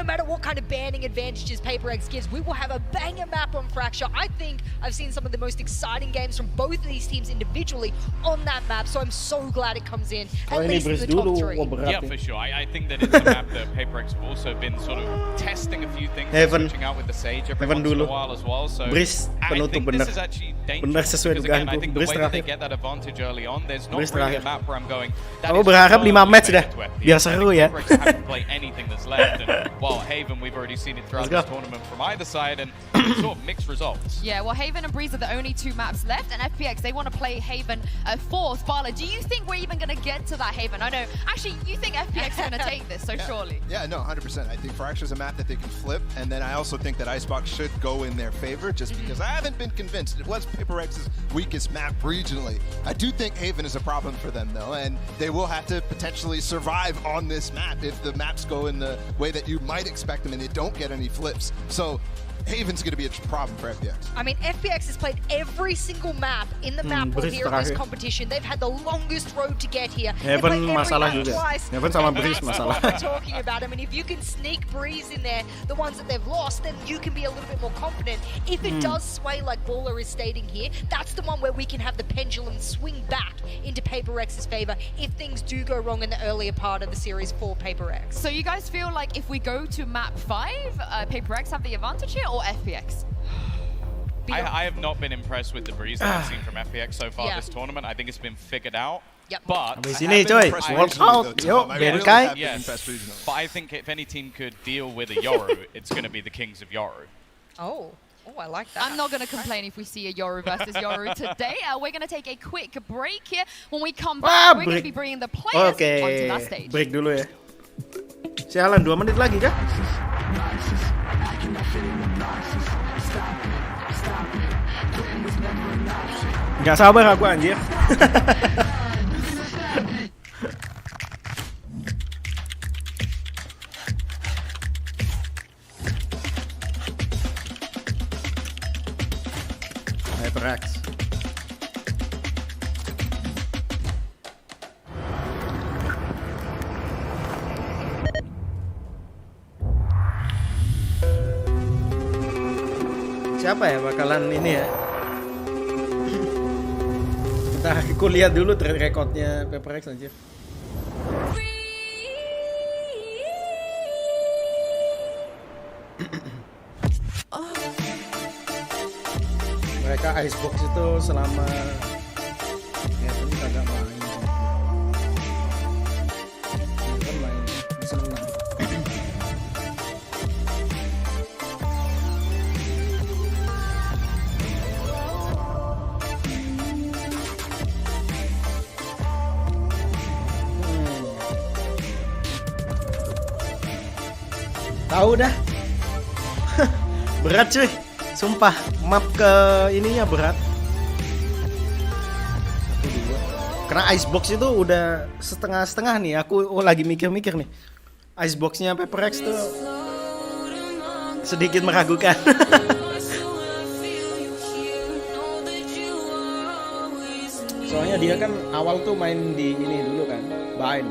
kind of banning advantages PRX gives. We will have a banger map on Fracture. I think I've seen some of the most exciting games from both of these teams individually on that map, so I'm so glad it comes in at least in the top 3. Yeah, for sure. I think that it's a map that PRX have also been sort of testing a few things, switching out with the Sage every once in a while as well. So I think this is actually dangerous because again, I think the way that they get that advantage early on, there's not really a map where I'm going. Aku berharap 5 match dah, biar seru ya. Haven't played anything that's left, and while Haven, we've already seen it throughout this tournament from either side, and sort of mixed results. Yeah, well, Haven and Breeze are the only 2 maps left, and FPX, they want to play Haven 4th. Bala, do you think we're even going to get to that Haven? I know, actually, you think FPX is going to take this, so surely. Yeah, no, 100%. I think Fracture is a map that they can flip, and then I also think that Icebox should go in their favor, just because I haven't been convinced. It was PRX's weakest map regionally. I do think Haven is a problem for them, though, and they will have to potentially survive on this map if the maps go in the way that you might expect them and they don't get any flips. So Haven's going to be a problem for FPX. I mean, FPX has played every single map in the map pool here in this competition. They've had the longest road to get here. Haven masalah juga. Haven sama Breeze masalah. We're talking about them, and if you can sneak Breeze in there, the ones that they've lost, then you can be a little bit more confident. If it does sway like Baller is stating here, that's the one where we can have the pendulum swing back into PRX's favor if things do go wrong in the earlier part of the series for PRX. So you guys feel like if we go to map 5, PRX have the advantage here, or FPX? I have not been impressed with the Breeze that I've seen from FPX so far this tournament. I think it's been figured out. Yep. But Habis ini coy, walk out, yuk, biar Kai. But I think if any team could deal with a Yoru, it's going to be the Kings of Yoru. Oh, I like that. I'm not going to complain if we see a Yoru versus Yoru today. We're going to take a quick break here. When we come back, we're going to be bringing the players onto that stage. Break dulu ya. Sialan, 2 menit lagi kah? Gak sabar aku anjir. PRX. Siapa ya bakalan ini ya? Aku lihat dulu track recordnya PRX anjir. Mereka icebox itu selama ya ini kagak main. Ini kan main bisa menang. Tahu dah. Berat cuy. Sumpah, map ke ininya berat. 1, 2. Karena icebox itu udah setengah-setengah nih. Aku lagi mikir-mikir nih. Iceboxnya PRX tuh sedikit meragukan. Soalnya dia kan awal tuh main di ini dulu kan, Bind.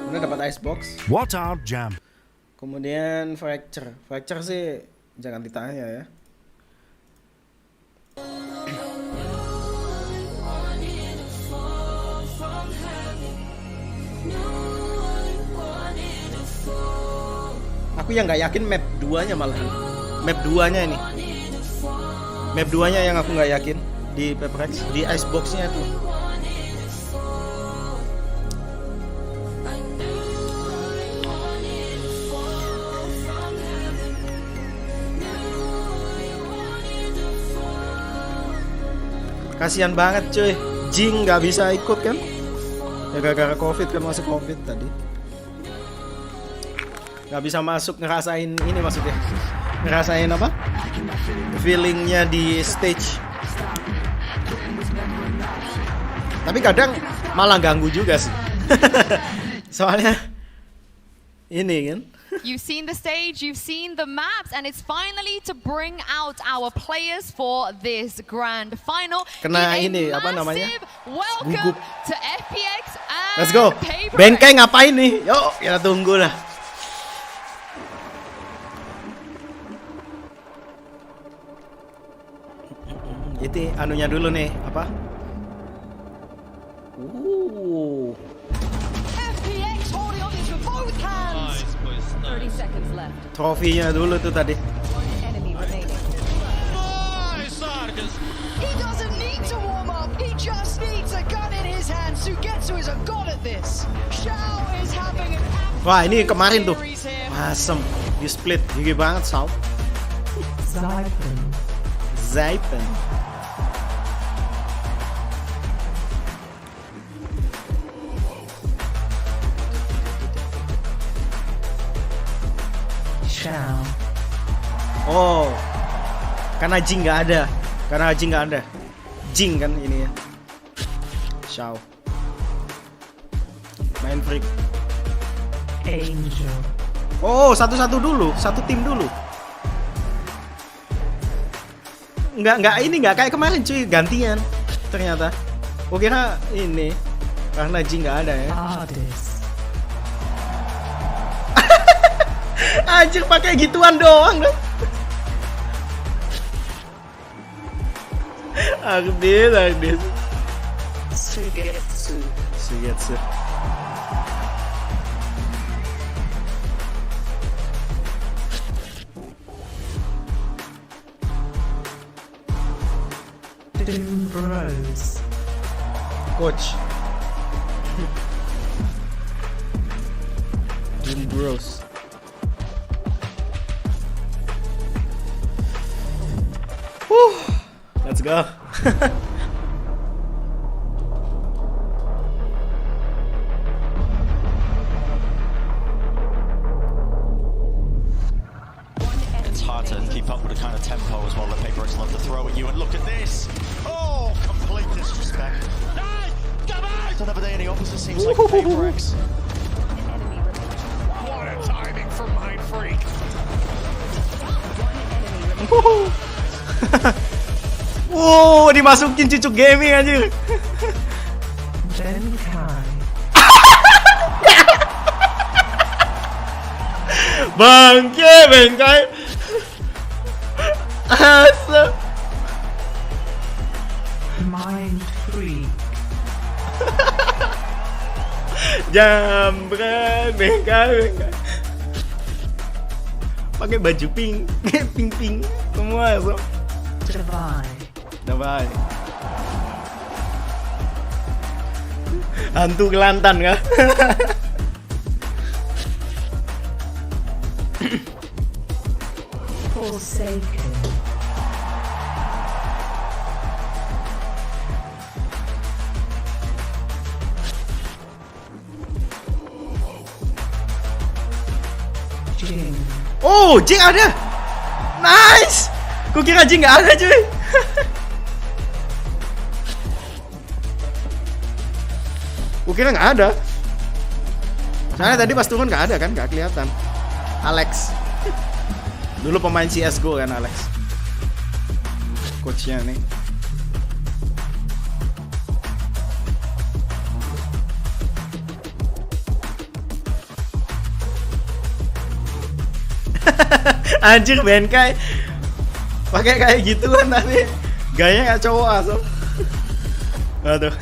Kemudian dapat icebox. Watch out jam. Kemudian fracture sih jangan ditanya ya. Aku yang nggak yakin map 2-nya malahan. Map 2-nya ini. Map 2-nya yang aku nggak yakin di PRX, di icebox-nya tuh. Kasian banget cuy, Jing nggak bisa ikut kan? Ya gara-gara covid kan, masuk covid tadi. Nggak bisa masuk ngerasain ini maksudnya. Ngerasain apa? Feelingnya di stage. Tapi kadang malah ganggu juga sih. Soalnya ini kan. You've seen the stage, you've seen the maps, and it's finally to bring out our players for this grand final. Kena ini apa namanya? Welcome to FPX and Let's go. PRX. Bengkai ngapain nih? Yuk, kita tunggu lah. Itu anunya dulu nih, apa? FPX holding on to both hands. 30 seconds left. Trofinya dulu tuh tadi. Enemy remaining. He doesn't need to warm up. He just needs a gun in his hands. Sugetsu is a god at this. Shao is having an Wah, ini kemarin tuh. Asem. Di split. Gigi banget, Sao. Zaipen. Oh, karena Jing nggak ada. Jing kan ini ya. Shao. Main freak. Angel. Oh, satu-satu dulu, satu tim dulu. Nggak kayak kemarin cuy, gantian. Ternyata. Oh kira ini karena Jing nggak ada ya. Anjir pakai gituan doang dong. Agdes. Sugetsu. Bros. Coach. Jim Bros. Let's go. It's hard to keep up with the kind of tempo as well that PRX love to throw at you. And look at this. Oh, complete disrespect. So another day in the opposite seems like PRX. What a timing for Mind Freak. Dimasukin cucuk gaming anjir. Then Kai. Bangke, bengkai. Asa. Mind free. Jambret, bengkai. Pakai baju pink, pink semua so. Davai. Hantu Kelantan kah? Forsaken. Jing. Oh, Jing ada. Nice. Ku kira Jing nggak ada cuy. Ku kira nggak ada. Soalnya tadi pas turun nggak ada kan, nggak kelihatan. Alex. Dulu pemain CSGO kan Alex. Coachnya nih. Anjir Benkai pakai kayak gituan tapi gayanya nggak cowok asal. Aduh.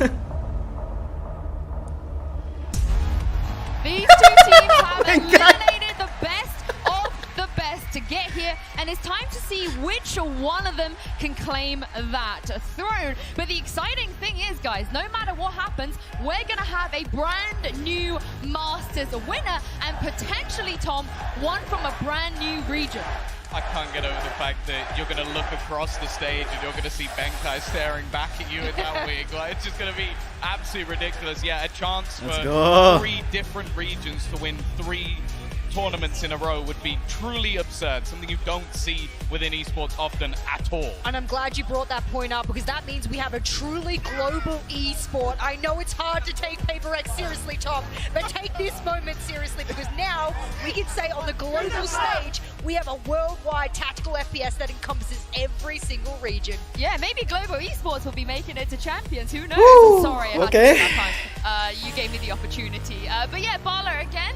These two teams have eliminated the best of the best to get here, and it's time to see which one of them can claim that throne. But the exciting thing is, guys, no matter what happens, we're gonna have a brand new Masters winner, and potentially, Tom, one from a brand new region. I can't get over the fact that you're going to look across the stage and you're going to see Benkai staring back at you in that wig. Like, it's just going to be absolutely ridiculous. Yeah, a chance for 3 different regions to win 3 tournaments in a row would be truly absurd, something you don't see within esports often at all. And I'm glad you brought that point up, because that means we have a truly global esport. I know it's hard to take PRX seriously, Tom, but take this moment seriously, because now we can say on the global stage we have a worldwide tactical FPS that encompasses every single region. Yeah, maybe global esports will be making it to champions. Who knows? Woo! Sorry, I had to say that time. You gave me the opportunity. But yeah, Bala again.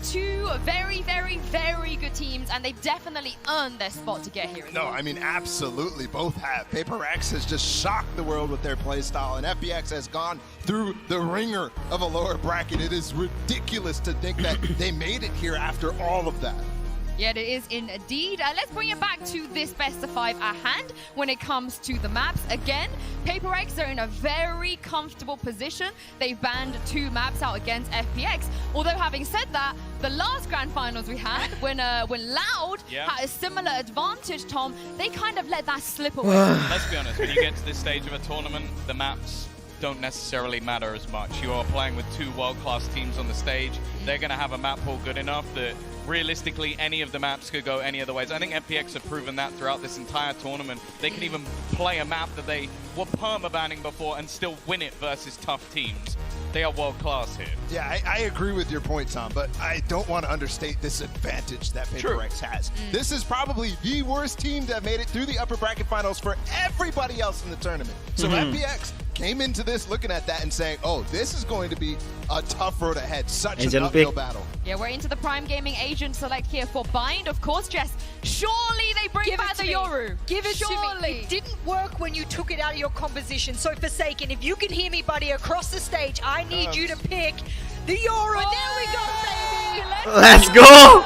2 very, very, very good teams, and they definitely earned their spot to get here. No, I mean, absolutely, both have. PRX has just shocked the world with their play style, and FPX has gone through the ringer of a lower bracket. It is ridiculous to think that they made it here after all of that. Yeah, it is indeed. Let's bring it back to this best of 5 at hand when it comes to the maps. Again, PRX are in a very comfortable position. They've banned 2 maps out against FPX. Although, having said that, the last grand finals we had, when Loud had a similar advantage, Tom, they kind of let that slip away. Let's be honest, when you get to this stage of a tournament, the maps don't necessarily matter as much. You are playing with 2 world-class teams on the stage. They're going to have a map pool good enough that realistically any of the maps could go any other ways. I think FPX have proven that throughout this entire tournament. They can even play a map that they were perma-banning before and still win it versus tough teams. They are world-class here. Yeah, I agree with your point, Tom, but I don't want to understate this advantage that PRX has. This is probably the worst team that made it through the upper bracket finals for everybody else in the tournament. So FPX came into this looking at that and saying, oh, this is going to be a tough road ahead. Such an uphill battle. Yeah, we're into the Prime Gaming agent select here for Bind. Of course, Jess, surely they bring back the Yoru. Give it to me. It didn't work when you took it out of your composition. So Forsaken, if you can hear me, buddy, across the stage, I need you to pick the Yoru. Oh, there we go, baby. Let's go.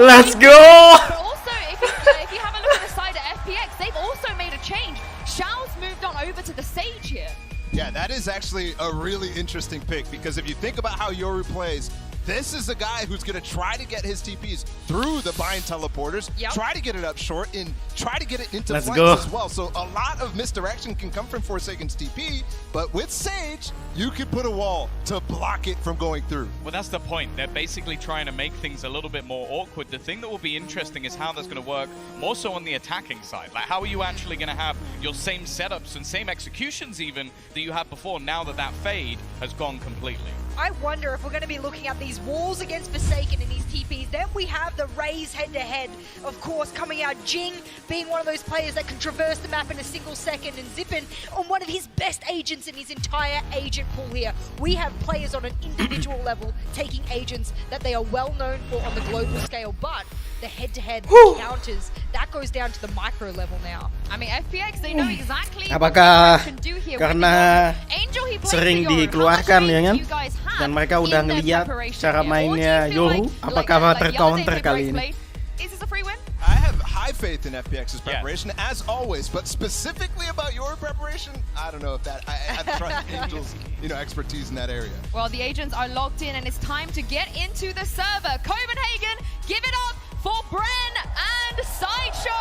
Let's go. But also, if you have a look at the side of FPX, they've also made a change. Shao's moved on over to the stage here. Yeah, that is actually a really interesting pick, because if you think about how Yoru plays, this is a guy who's going to try to get his TPs through the bind teleporters, try to get it up short, and try to get it into flanks as well. So a lot of misdirection can come from Forsaken's TP, but with Sage, you can put a wall to block it from going through. Well, that's the point. They're basically trying to make things a little bit more awkward. The thing that will be interesting is how that's going to work more so on the attacking side. Like, how are you actually going to have your same setups and same executions even that you had before, now that that fade has gone completely? I wonder if we're going to be looking at these walls against Forsaken and these TPs. Then we have the Raze head-to-head, of course, coming out. Jing being one of those players that can traverse the map in a single second, and Zippin on one of his best agents in his entire agent pool here. We have players on an individual level taking agents that they are well known for on the global scale, but the head-to-head counters, that goes down to the micro level now. I mean, FPX, they know exactly Apakah what they can do here. karena Angel, he plays sering for Yoru. dikeluarkan How ya kan, much faith do you guys have dan mereka udah in their ngeliat preparation cara here? Or do you mainnya feel Yoru, apakah like tercounter Yonde kali ini? played? Is this a free win? I have high faith in FPX's preparation, as always, but specifically about your preparation, I don't know if that, I'm trying Angel's expertise in that area. Well, the agents are locked in, and it's time to get into the server. Copenhagen, give it up for Bren and Sideshow!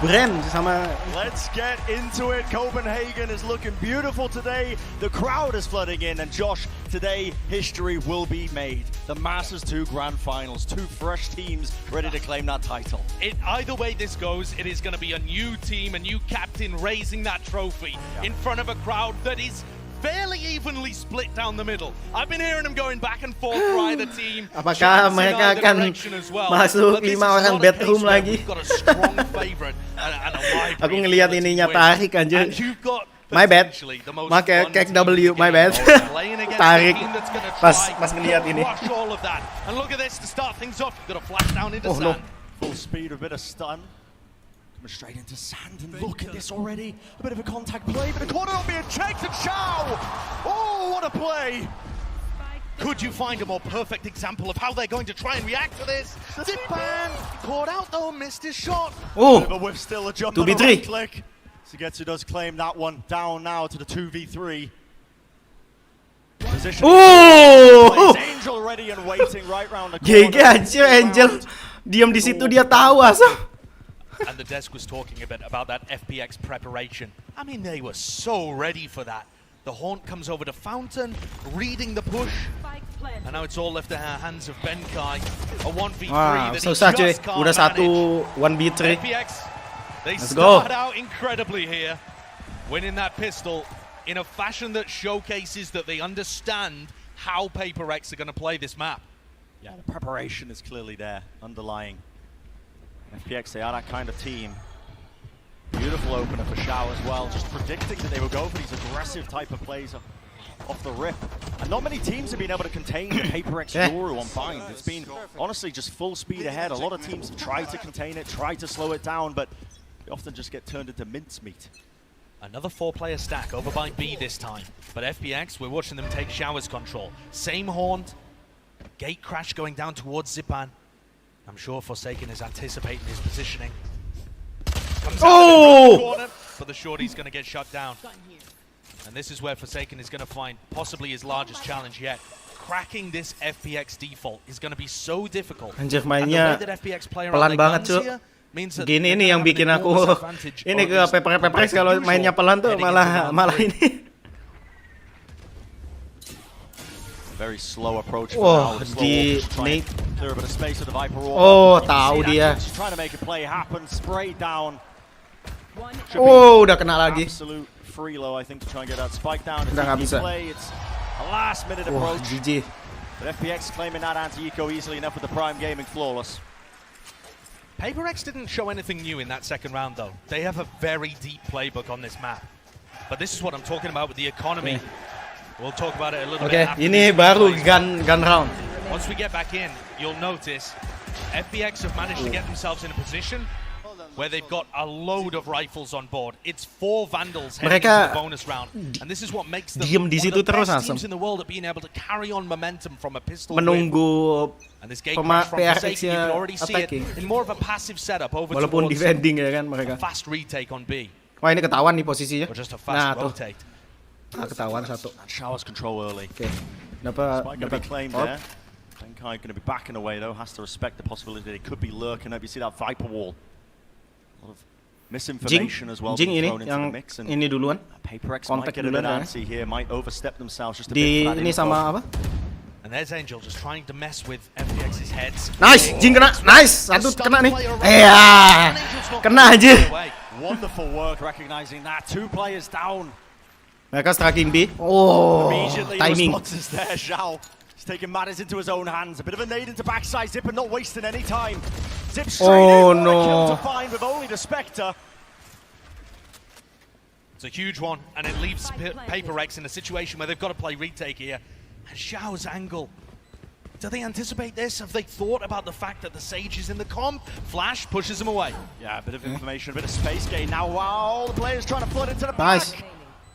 Bren sama. Let's get into it. Copenhagen is looking beautiful today. The crowd is flooding in, and Josh, today history will be made. The Masters 2 Grand Finals, two fresh teams ready to claim that title. Either way this goes, it is going to be a new team, a new captain raising that trophy in front of a crowd that is fairly evenly split down the middle. I've been hearing them going back and forth for either team. Apakah mereka akan masuk 5 orang bedroom lagi? Aku ngelihat ininya tarik anjir. My bad. Make kek W, my bad. Tarik pas ngelihat ini. And look at this to start things off. You've got a flash down into no. sand. Full speed, a bit of stun. Straight into sand, and look at this already. A bit of a contact play, but the corner not being checked, and Shao! Oh, what a play! Could you find a more perfect example of how they're going to try and react to this? Zipan caught out though, missed his shot. Oh, but with still a jump on the 2v3. right click. Sugetsu does claim that one down now to the 2v3. Position. Angel ready and waiting right round the corner. GG anjir, Angel diam di situ, dia tahu asal. And the desk was talking a bit about that FPX preparation. I mean, they were so ready for that. The Haunt comes over to Fountain, reading the push. And now it's all left in the hands of Benkai. A 1v3 that he susah cuy, just can't udah satu manage. 1v3. FPX, they Let's go. start out incredibly here, winning that pistol in a fashion that showcases that they understand how PRX are going to play this map. Yeah, the preparation is clearly there, underlying. FPX, they are that kind of team. Beautiful opener for Shao as well, just predicting that they will go for these aggressive type of plays off the rip. And not many teams have been able to contain the PRX Yoru on Bind. It's been honestly just full speed ahead. A lot of teams have tried to contain it, tried to slow it down, but they often just get turned into mincemeat. Another 4-player stack over by B this time. But FPX, we're watching them take Shower's control. Same Haunt, gate crash going down towards Zipan. I'm sure Forsaken is anticipating his positioning. Comes out in the corner, but the shorty's going to get shut down. And this is where Forsaken is going to find possibly his largest challenge yet. Cracking this FPX default is going to be so difficult. Anjir, mainnya pelan banget cuy. Gini ini yang bikin aku ini ke PRX kalau mainnya pelan tuh malah ini. Very slow approach. Oh, di Nate. Clear a bit of space with the Viper. Oh, tahu dia. She's trying to make a play happen. Spray down. Oh, udah kena lagi. Absolute free low, I think, to try and get that spike down. Udah nggak bisa. It's a last minute approach. GG. But FPX claiming that anti-eco easily enough with the Prime Gaming flawless. PRX didn't show anything new in that second round, though. They have a very deep playbook on this map. But this is what I'm talking about with the economy. We'll talk about it a little bit after ini baru gun round. Once we get back in, you'll notice FPX have managed to get themselves in a position where they've got a load of rifles on board. It's 4 Vandals heading into the bonus round. And this is what makes them diem di situ terus best teams in the world at being able to carry on momentum from a pistol menunggu and this game from Forsaken, you can already see it in more of a passive setup over walaupun defending ya kan mereka. Fast retake on B. Wah, ini ketahuan nih posisinya. Nah, tuh. Ketahuan satu. Showers control early. Okay. Dapat claim there. Benkai going to be backing away though. Has to respect the possibility that it could be lurking up. You see that Viper wall. A lot of misinformation as well. Jing ini yang ini duluan. PRX might get an anti here. Might overstep themselves just a bit. Di ini sama apa? And there's Angel just trying to mess with FPX's heads. Nice, Jing kena. Nice, satu kena nih. Kena aja. Wonderful work recognizing that. 2 players down. Mereka striking B. Oh, Immediately timing. the response is there. Xiao is taking matters into his own hands. A bit of a nade into backside. Zipper not wasting any time. Zip straight in. What a kill to find with only the Spectre. It's a huge one, and it leaves PRX in a situation where they've got to play retake here. And Xiao's angle. Do they anticipate this? Have they thought about the fact that the Sage is in the comp? Flash pushes him away. Yeah, a bit of information, a bit of space gain. Now, wow, the players trying to flood into the back. Nice.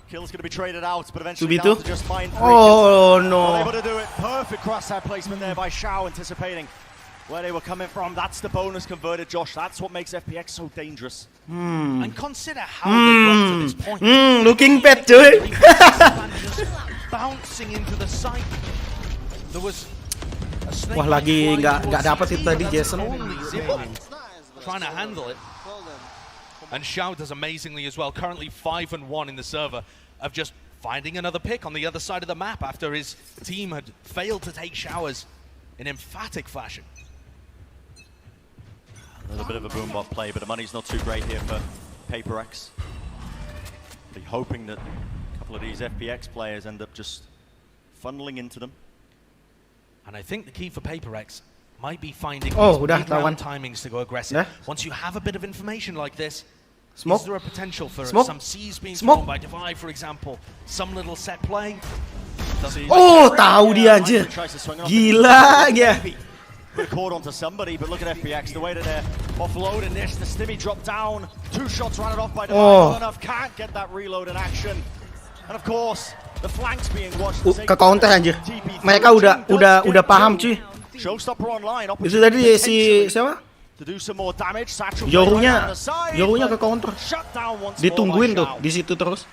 Kill's going to be traded out, but eventually 2v2. down to just find 3 Oh, kills. no. Well, able to do it. Perfect crosshair placement there by Xiao, anticipating where they were coming from. That's the bonus converted, Josh. That's what makes FPX so dangerous. And consider how they got to this point. Looking bad, cuy. Just bouncing into the site. There was a snake. Wah, lagi nggak dapat itu tadi Jason. Trying to handle it. And Xiao does amazingly as well. Currently 5-1 in the server of just finding another pick on the other side of the map after his team had failed to take showers in emphatic fashion. A little bit of a boombot play, but the money's not too great here for PRX. Be hoping that a couple of these FPX players end up just funneling into them. And I think the key for PRX might be finding udah tawan. timings to go aggressive. Once you have a bit of information like this, Smoke. is there a potential for Smoke. some C's being Smoke. thrown by Divide, for example? Some little set play? Oh, tahu dia anjir. Gila ya. Could have caught onto somebody, but look at FPX, the way that they're offloading this. The Stimmy dropped down. 2 shots ran it off by Divide. Enough can't get that reload in action. And of course, the flanks being watched. Ke counter anjir. Mereka udah paham cuy. Showstopper online. Itu tadi si siapa? To do some more damage. Yorunya ke counter. Ditungguin tuh di situ terus.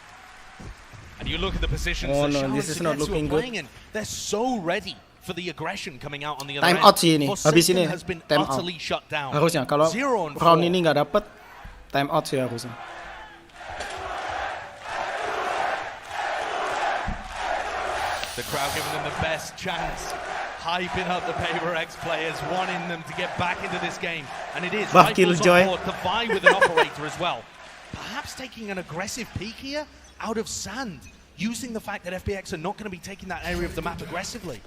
And you look at the positions Oh that no, Xiao this is and not Sugetsu looking are good. playing in. They're so ready for the aggression coming out on the other Time end. out sih ini. Habis Forsaken ini has been time out. utterly shut down. Harusnya kalau 0-4. round ini nggak dapet time out sih harusnya. The crowd giving them the best chance, hyping up the PRX players, wanting them to get back into this game. And it is Rifles on board to vie with an operator as well. Perhaps taking an aggressive peek here out of sand, using the fact that FPX are not going to be taking that area of the map aggressively.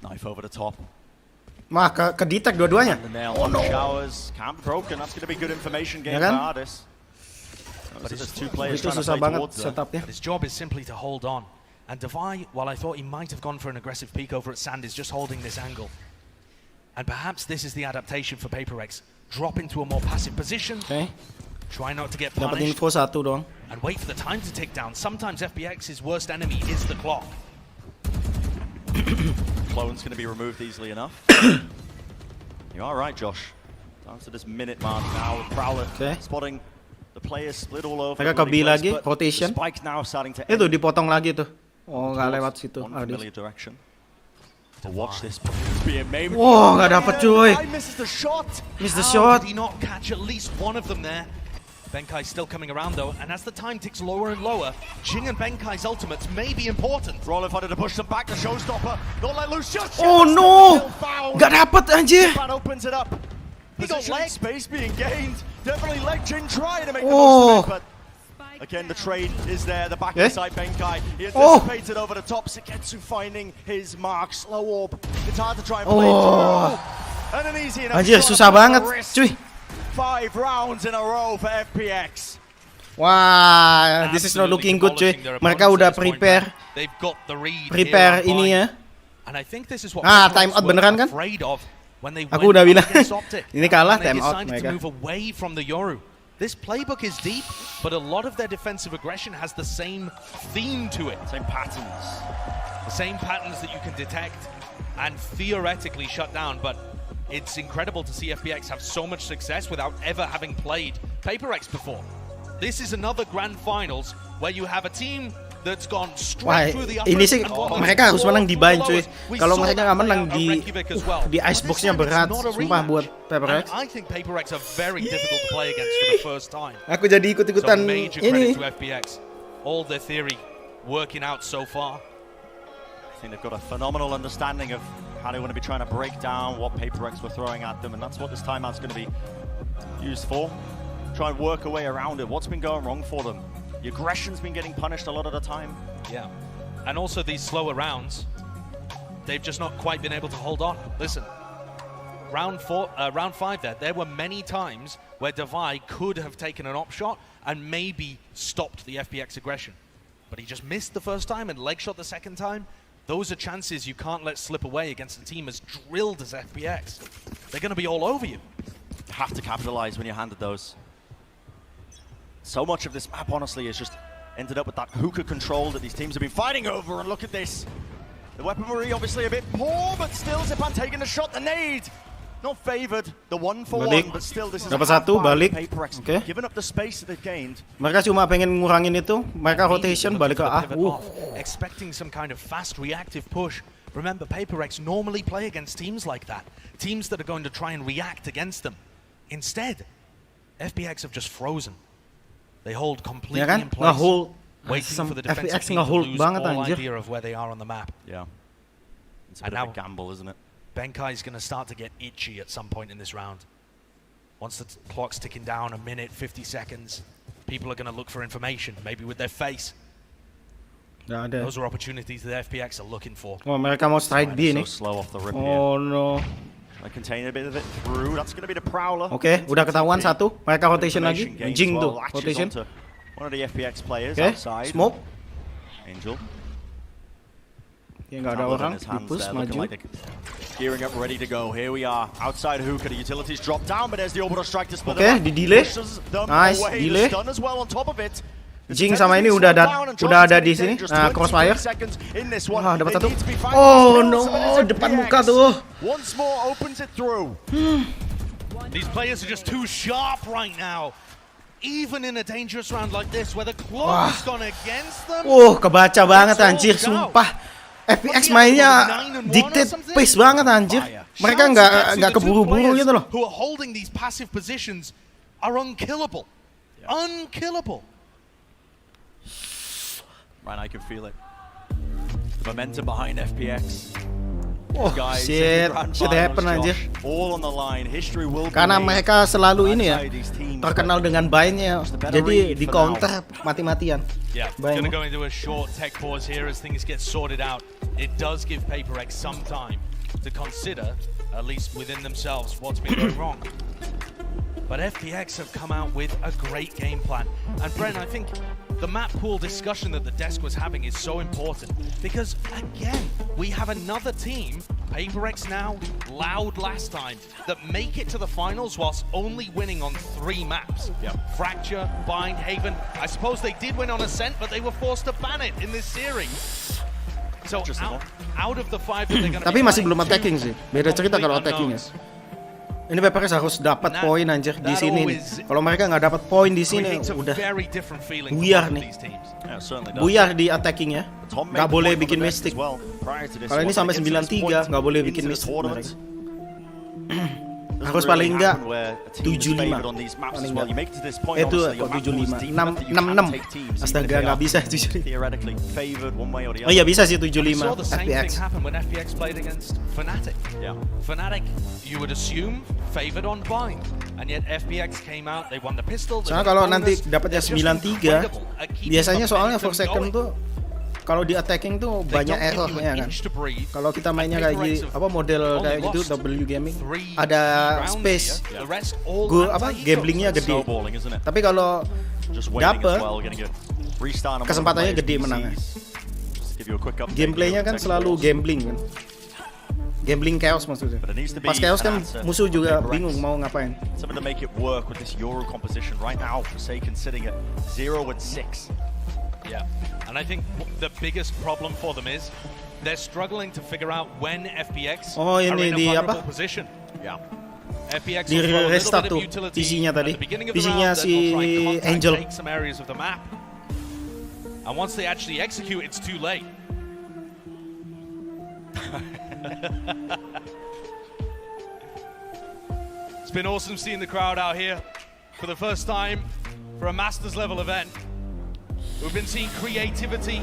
Knife over the top. Wah, ke detect dua-duanya. Oh no. Showers can't be broken. That's going to be good information game for Ardis. But there's 2 players trying to play towards them. But his job is simply to hold on. And Divide, while I thought he might have gone for an aggressive peek over at Sand, is just holding this angle. And perhaps this is the adaptation for PRX. Drop into a more passive position. Try not to get Dapat punished. info 1 doang. And wait for the time to tick down. Sometimes FPX's worst enemy is the clock. Clone's going to be removed easily enough. You are right, Josh. Down to this minute mark now with Prowler spotting the players split all over. Mereka ke B lagi, rotation. Spike now starting to Itu dipotong lagi tuh. Oh, nggak lewat situ. Direction. To watch this being made. Wow, nggak dapat cuy. Misses the shot. Missed the How shot. did he not catch at least one of them there? Benkai's still coming around though, and as the time ticks lower and lower, Jing and Benkai's ultimates may be important. Roller wanted to push them back, the showstopper. Don't let loose. Oh no! Nggak dapat anjir. Fan opens it up. He got leg space being gained. Definitely leg Jing trying to make the most of it, but again, the trade is there. The back inside Benkai. He anticipated over the top. Seketsu finding his mark. Slow orb. It's hard to try and play through. And an easy enough Anjir, shot susah banget, cuy. 5 rounds in a row for FPX. Wah, this is not looking good cuy. Mereka udah prepare ini ya. And I think this is what time out beneran kan? Aku udah bilang ini kalah, time out mereka. This playbook is deep, but a lot of their defensive aggression has the same theme to it. Same patterns. The same patterns that you can detect and theoretically shut down, but it's incredible to see FPX have so much success without ever having played PRX before. This is another grand finals where you have a team that's gone straight through the upper. Ini sih mereka harus menang di bind cuy. Kalau mereka nggak menang di iceboxnya berat, sumpah buat PRX. I think PRX are very difficult to play against for the first time. Aku jadi ikut-ikutan ini. To FPX. All their theory working out so far. I think they've got a phenomenal understanding of how they want to be trying to break down what PRX were throwing at them, and that's what this timeout's going to be used for. Try and work a way around it. What's been going wrong for them? The aggression's been getting punished a lot of the time. Yeah. And also these slower rounds, they've just not quite been able to hold on. Listen, round 5 there were many times where Divide could have taken an op shot and maybe stopped the FPX aggression. But he just missed the first time and leg shot the second time. Those are chances you can't let slip away against a team as drilled as FPX. They're going to be all over you. You have to capitalize when you're handed those. So much of this map, honestly, is just ended up with that hookah control that these teams have been fighting over. And look at this. The weaponry obviously a bit poor, but still Zipan taking the shot. The nade. Not favored. The 1-for-1, but still this is dapat satu, balik. Okay. Given up the space that they've gained. Mereka cuma pengen ngurangin itu. Mereka rotation balik ke A. Expecting some kind of fast reactive push. Remember, PRX normally play against teams like that. Teams that are going to try and react against them. Instead, FPX have just frozen. They hold completely in place, waiting for the defensive team to lose all idea of where they are on the map. Yeah. It's a bit of a gamble, isn't it? Benkai's going to start to get itchy at some point in this round. Once the clock's ticking down, a minute, 50 seconds, people are going to look for information, maybe with their face. Those are opportunities that FPX are looking for. Oh, mereka mau strike B nih. So slow off the rip oh no. I contain a bit of it through. That's going to be the prowler. Oke, udah ketahuan satu. Mereka rotation lagi. Jing tuh, rotation. One of the FPX players okay. Outside. Smoke. Angel. Ya nggak ada orang. Dipus maju. Gearing up, ready to go. Here we are. Outside hookah. The utilities drop down, but there's the orbital strike to split. Oke, di delay. Nice, delay. Jing sama ini udah ada di sini. Nah, crossfire. Wah, dapat satu. Oh no, depan muka tuh. Once more opens it through. These players are just too sharp right now. Even in a dangerous round like this, where the clock has gone against them. Kebaca banget anjir, sumpah. FPX mainnya dictate pace banget anjir. Mereka nggak keburu-buru gitu loh. Who are holding these passive positions are unkillable. Unkillable. Right, I can feel it. The momentum behind FPX. Oh shit happen anjir. All on the line. History will be karena mereka selalu ini ya terkenal dengan buy-nya, jadi di counter mati-matian. Yeah, gonna go into a short tech pause here as things get sorted out. It does give PRX some time to consider, at least within themselves, what's been going wrong. But FPX have come out with a great game plan. And Brent, I think the map pool discussion that the desk was having is so important because, again, we have another team, PRX now, Loud last time, that make it to the finals whilst only winning on 3 maps. Yep. Fracture, Bind, Haven. I suppose they did win on Ascent, but they were forced to ban it in this series. So out of the 5 that they're going to tapi masih belum attacking sih. Beda cerita kalau attacking ya. Ini PRX harus dapat poin anjir di sini. Kalau mereka nggak dapat poin di sini, udah buyar nih. Buyar di attacking ya. Nggak boleh bikin mystic. Kalau ini sampai 93, nggak boleh bikin mystic. Harus paling enggak 75 paling enggak. Itu kok 75 66. Astaga, nggak bisa 75. Oh iya bisa sih 75 FPX. Fnatic, you would assume favored on bind, and yet FPX came out, they won the pistol. Soalnya kalau nanti dapatnya 93, biasanya soalnya for second tuh kalau di attacking tuh banyak errornya kan. Kalau kita mainnya kayak gitu, model kayak gitu W gaming, ada space, gamblingnya gede. Tapi kalau dapet, kesempatannya gede menangnya. Gameplaynya kan selalu gambling kan. Gambling chaos maksudnya. Pas chaos kan musuh juga bingung mau ngapain. Something to make it work with this Euro composition right now. Forsaken sitting at 0 and 6. Yeah, and I think the biggest problem for them is they're struggling to figure out when FPX are in a vulnerable position. Yeah. FPX di restart tuh visinya tadi. Visinya si Angel. Take some areas of the map. And once they actually execute, it's too late. It's been awesome seeing the crowd out here for the first time for a Masters level event. We've been seeing creativity.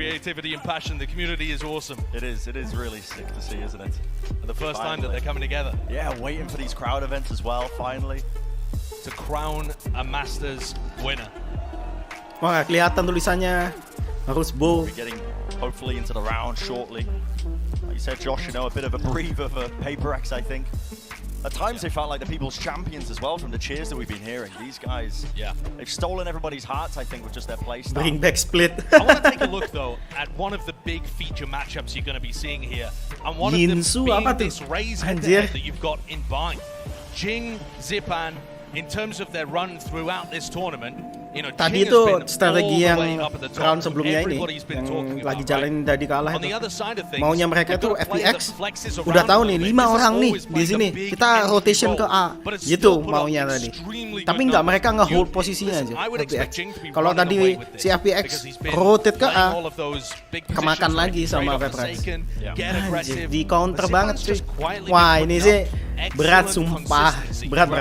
creativity and passion. The community is awesome. It is really sick to see, isn't it? And the first time that they're coming together. Yeah, waiting for these crowd events as well, finally. To crown a Masters winner. Wah, kelihatan tulisannya harus bow. We're getting hopefully into the round shortly. Like you said, Josh, you know, a bit of a breather for PRX, I think. At times they felt like the people's champions as well from the cheers that we've been hearing. These guys, they've stolen everybody's hearts, I think, with just their play style. Bring back split. I want to take a look, though, at one of the big feature matchups you're going to be seeing here. And one of them being this Raze head-to-head that you've got in Bind. Jing, Zipan, in terms of their run throughout this tournament, you know, tadi itu strategi yang round sebelumnya ini yang lagi jalanin tadi kalah itu. Maunya mereka tuh FPX udah tahu nih 5 orang nih di sini. Kita rotation ke A. Gitu maunya tadi. Tapi nggak, mereka nge-hold posisinya aja FPX. Kalau tadi si FPX rotate ke A, kemakan lagi sama PRX. Anjir, di counter banget cuy. Wah, ini sih berat sumpah. Berat.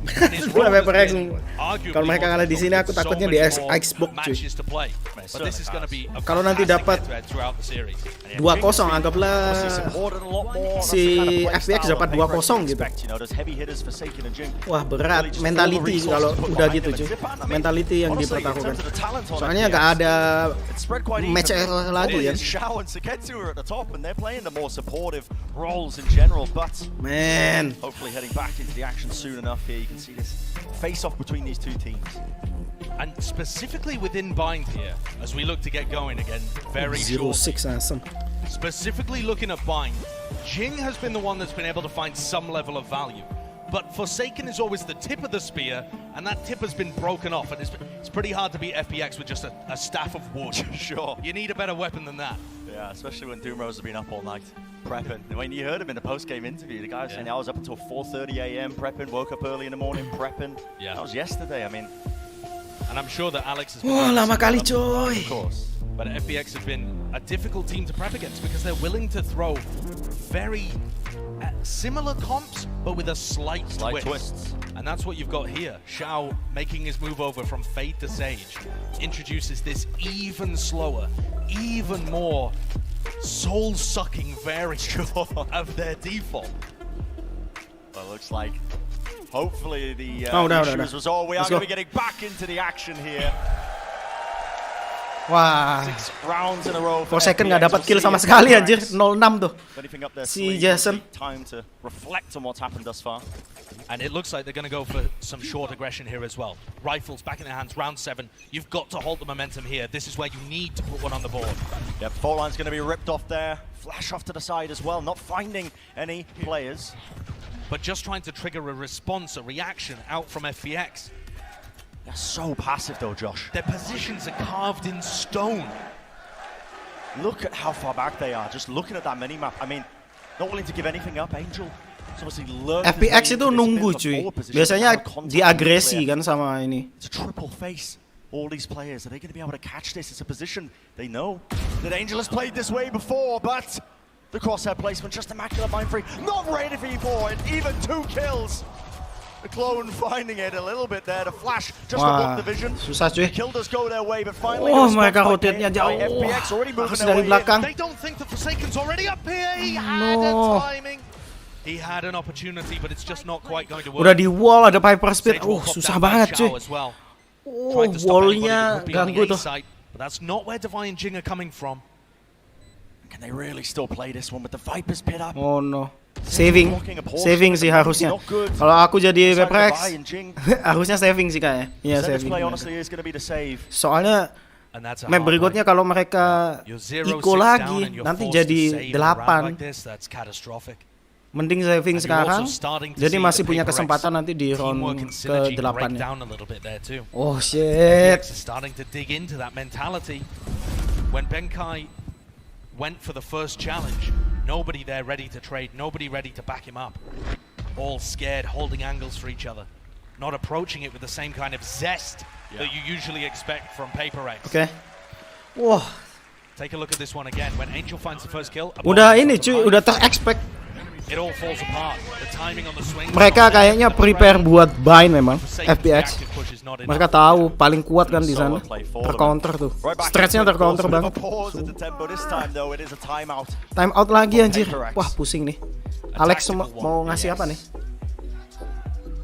PRX kalau mereka kalah di sini, aku takutnya di Xbox cuy. Kalau nanti dapat 2-0, anggaplah si FPX dapat 2-0 gitu. Wah, berat mentality kalau udah gitu cuy. Mentality yang dipertaruhkan. Soalnya nggak ada match error lagi ya. Man. Hopefully heading back into the action soon enough here. You can see this face-off between these two teams. And specifically within Bind here, as we look to get going again very shortly. 0-6 awesome. Specifically looking at Bind, Jing has been the one that's been able to find some level of value. But Forsaken is always the tip of the spear, and that tip has been broken off, and it's pretty hard to beat FPX with just a staff of wood. Sure. You need a better weapon than that. Yeah, especially when Doomrose has been up all night prepping. When you heard him in the post-game interview, the guy was saying I was up until 4:30 a.m. prepping, woke up early in the morning prepping. Yeah. That was yesterday, I mean. And I'm sure that Alex has been lama kali coy. Of course. But FPX has been a difficult team to prep against because they're willing to throw very similar comps, but with a slight twist. And that's what you've got here. Xiao making his move over from Fade to Sage introduces this even slower, even more soul-sucking variant of their default. Well, it looks like hopefully the issues was all. We are going to be getting back into the action here. Wah, 6 rounds in a row. Forsaken nggak dapat kill sama sekali anjir, 0-6 tuh. Si Jason. Time to reflect on what's happened thus far. And it looks like they're going to go for some short aggression here as well. Rifles back in their hands, round 7. You've got to hold the momentum here. This is where you need to put one on the board. Yep, fault line's going to be ripped off there. Flash off to the side as well, not finding any players. But just trying to trigger a response, a reaction out from FPX. They're so passive though, Josh. Their positions are carved in stone. Look at how far back they are, just looking at that mini-map. I mean, not willing to give anything up, Angel. FPX itu nunggu cuy. Biasanya diagresi kan sama ini. It's a triple face. All these players, are they going to be able to catch this? It's a position they know that Angel has played this way before, but the crosshair placement, just immaculate mind free. Not ready for E4, and even 2 kills. The clone finding it a little bit there. The flash just to block the vision. Susah cuy. Kill does go their way, but finally mereka rotate-nya jauh. FPX already moving dari belakang. They don't think the Forsaken's already up here. He had a timing. He had an opportunity, but it's just not quite going to work. Udah di wall, ada Piper Speed. Susah banget cuy. Wallnya ganggu tuh. But that's not where Divine Jing are coming from. Can they really still play this one with the Viper's pit up? Oh no. Saving sih harusnya. Kalau aku jadi PRX, harusnya saving sih kayaknya. Iya, saving. Soalnya map berikutnya kalau mereka eco lagi, nanti jadi 8. Mending saving sekarang, jadi masih punya kesempatan nanti di round ke-8-nya. Oh shit. When Benkai went for the first challenge, nobody there ready to trade, nobody ready to back him up. All scared, holding angles for each other. Not approaching it with the same kind of zest that you usually expect from PRX. Okay. Wah. Take a look at this one again. When Angel finds the first kill. Udah ini cuy, udah ter-expect. it all falls apart. The timing on the swing. Mereka kayaknya prepare buat bind memang FPX. Mereka tahu paling kuat kan di sana. Tercounter tuh. Stretchnya tercounter banget. Time out lagi anjir. Wah, pusing nih. Alex mau ngasih apa nih?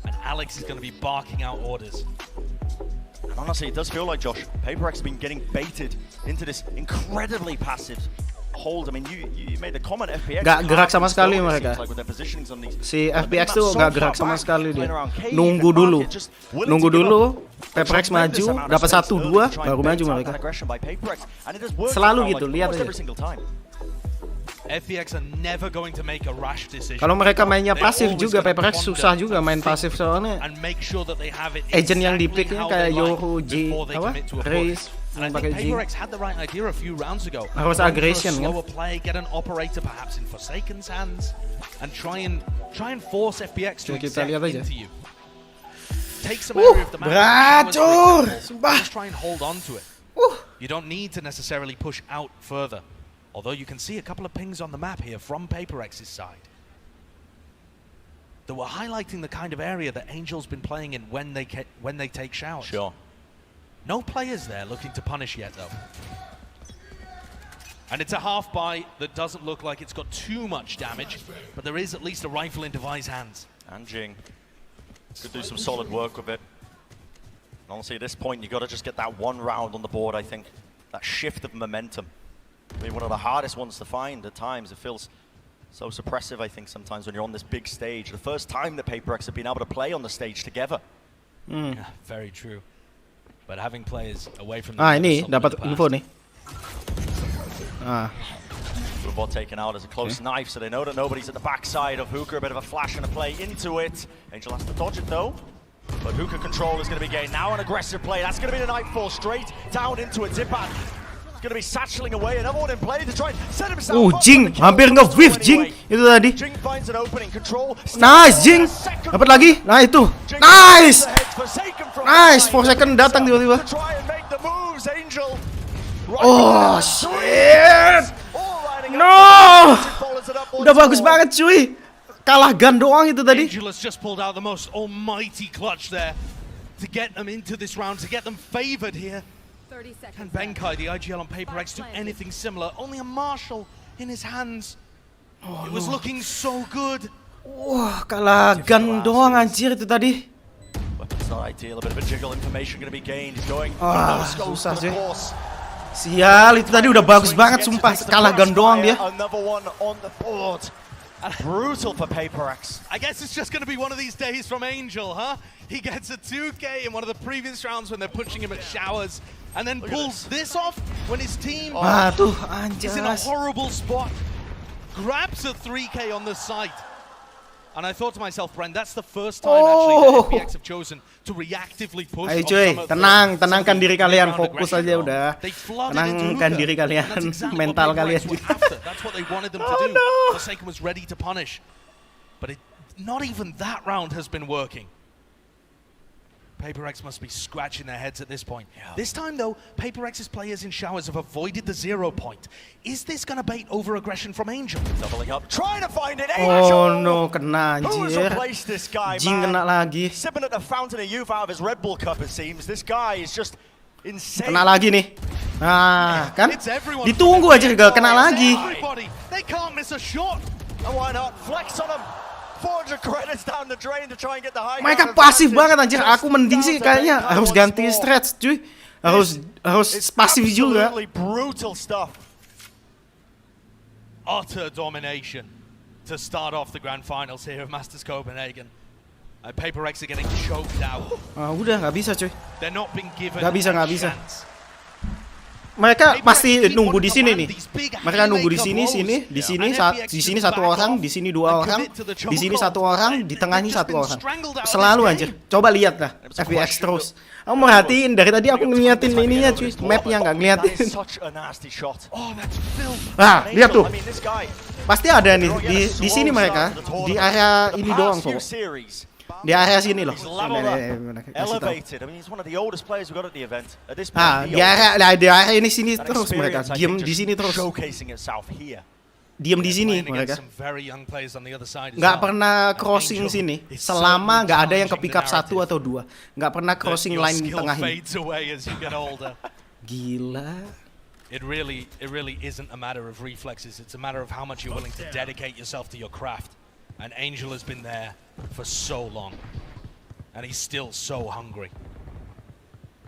And Alex is going to be barking out orders. And honestly, it does feel like, Josh, PRX has been getting baited into this incredibly passive hold. I mean, you made the comment, FPX. Gak gerak sama sekali mereka. Si FPX tuh gak gerak sama sekali dia. Nunggu dulu. PRX maju, dapat 1-2, baru maju mereka. Selalu gitu, lihat aja. FPX are never going to make a rash decision. Kalau mereka mainnya pasif juga, PRX susah juga main pasif soalnya. Agent yang dipiknya kayak Yoru, J, apa? Race, pakai J. Harus aggression kan? Get an operator perhaps in Forsaken's hands and try and force FPX to accept into you. Take some area of the map. Beracur, sumpah. Just try and hold on to it. You don't need to necessarily push out further. Although you can see a couple of pings on the map here from PRX's side that were highlighting the kind of area that Angel's been playing in when they take showers. Sure. No players there looking to punish yet though. And it's a half buy that doesn't look like it's got too much damage, but there is at least a rifle in Devi's hands. And Jing could do some solid work with it. And honestly, at this point, you got to just get that one round on the board, I think. That shift of momentum. I mean, one of the hardest ones to find at times. It feels so suppressive, I think, sometimes when you're on this big stage. The first time that PRX have been able to play on the stage together. Yeah, very true. But having players away from ini dapat info nih. Bot taken out as a close knife, so they know that nobody's at the backside of Hookah. A bit of a flash and a play into it. Angel has to dodge it though. But Hookah control is going to be gained. Now an aggressive play. That's going to be the Nightfall straight down into it. Zipan going to be satcheling away, another one in play to try and set himself up. Jing, hampir nge-whiff Jing itu tadi. Jing finds an opening, control. Nice Jing, dapat lagi. Nah itu, nice, nice. 4 second datang tiba-tiba. Oh shit, no, udah bagus banget cuy. Kalah gun doang itu tadi. Angel has just pulled out the most almighty clutch there to get them into this round, to get them favored here. Can Benkai, the IGL on PRX, do anything similar? Only a Marshall in his hands. It was looking so good. Wah, kalah gun doang anjir itu tadi. Susah sih. Sial, itu tadi udah bagus banget sumpah. Kalah gun doang dia. Brutal for PRX. I guess it's just going to be one of these days from Angel, huh? He gets a 2K in one of the previous rounds when they're pushing him at showers, and then pulls this off when his team is in a horrible spot. Grabs a 3K on the site. And I thought to myself, Brent, that's the first time actually that FPX have chosen to reactively push. Ayo cuy, tenangkan diri kalian, fokus aja udah. Tenangkan diri kalian, mental kalian. That's what they wanted them to do. Forsaken was ready to punish. But not even that round has been working. PRX must be scratching their heads at this point. Yeah. This time though, PRX's players in showers have avoided the 0 point. Is this gonna bait over aggression from Angel? Doubling up, trying to find it. Angel! Oh no, kena Who's anjir. replaced this guy, Jing kena lagi. Sipping at the fountain of youth out of his Red Bull cup, it seems. This guy is just insane. Kena lagi nih. Nah, kan? Ditunggu aja gak kena lagi. They can't miss a shot. And why not? Flex on him. 400 credits down the drain to try and get the high. Mereka pasif banget anjir. Aku mending sih kayaknya harus ganti stretch, cuy. Harus pasif juga. Brutal stuff. Utter domination to start off the grand finals here of Masters Copenhagen. PRX are getting choked out. Udah nggak bisa, cuy. They're not being given. Nggak bisa. Mereka pasti nunggu di sini nih. Mereka nunggu di sini, di sini satu orang, di sini 2 orang, di sini 1 orang, di tengah ini 1 orang. Selalu anjir. Coba lihat lah, FPX terus. Aku merhatiin dari tadi aku ngeliatin ininya cuy, mapnya nggak ngeliatin. Nah, lihat tuh. Pasti ada nih di sini mereka, di area ini doang kok. Di area sini loh. Di area ini sini terus mereka. Diam di sini terus. Diam di sini mereka. Nggak pernah crossing sini. Selama nggak ada yang ke pick up 1 atau 2. Nggak pernah crossing line tengah ini. Gila. It really isn't a matter of reflexes. It's a matter of how much you're willing to dedicate yourself to your craft. And Angel has been there for so long. And he's still so hungry.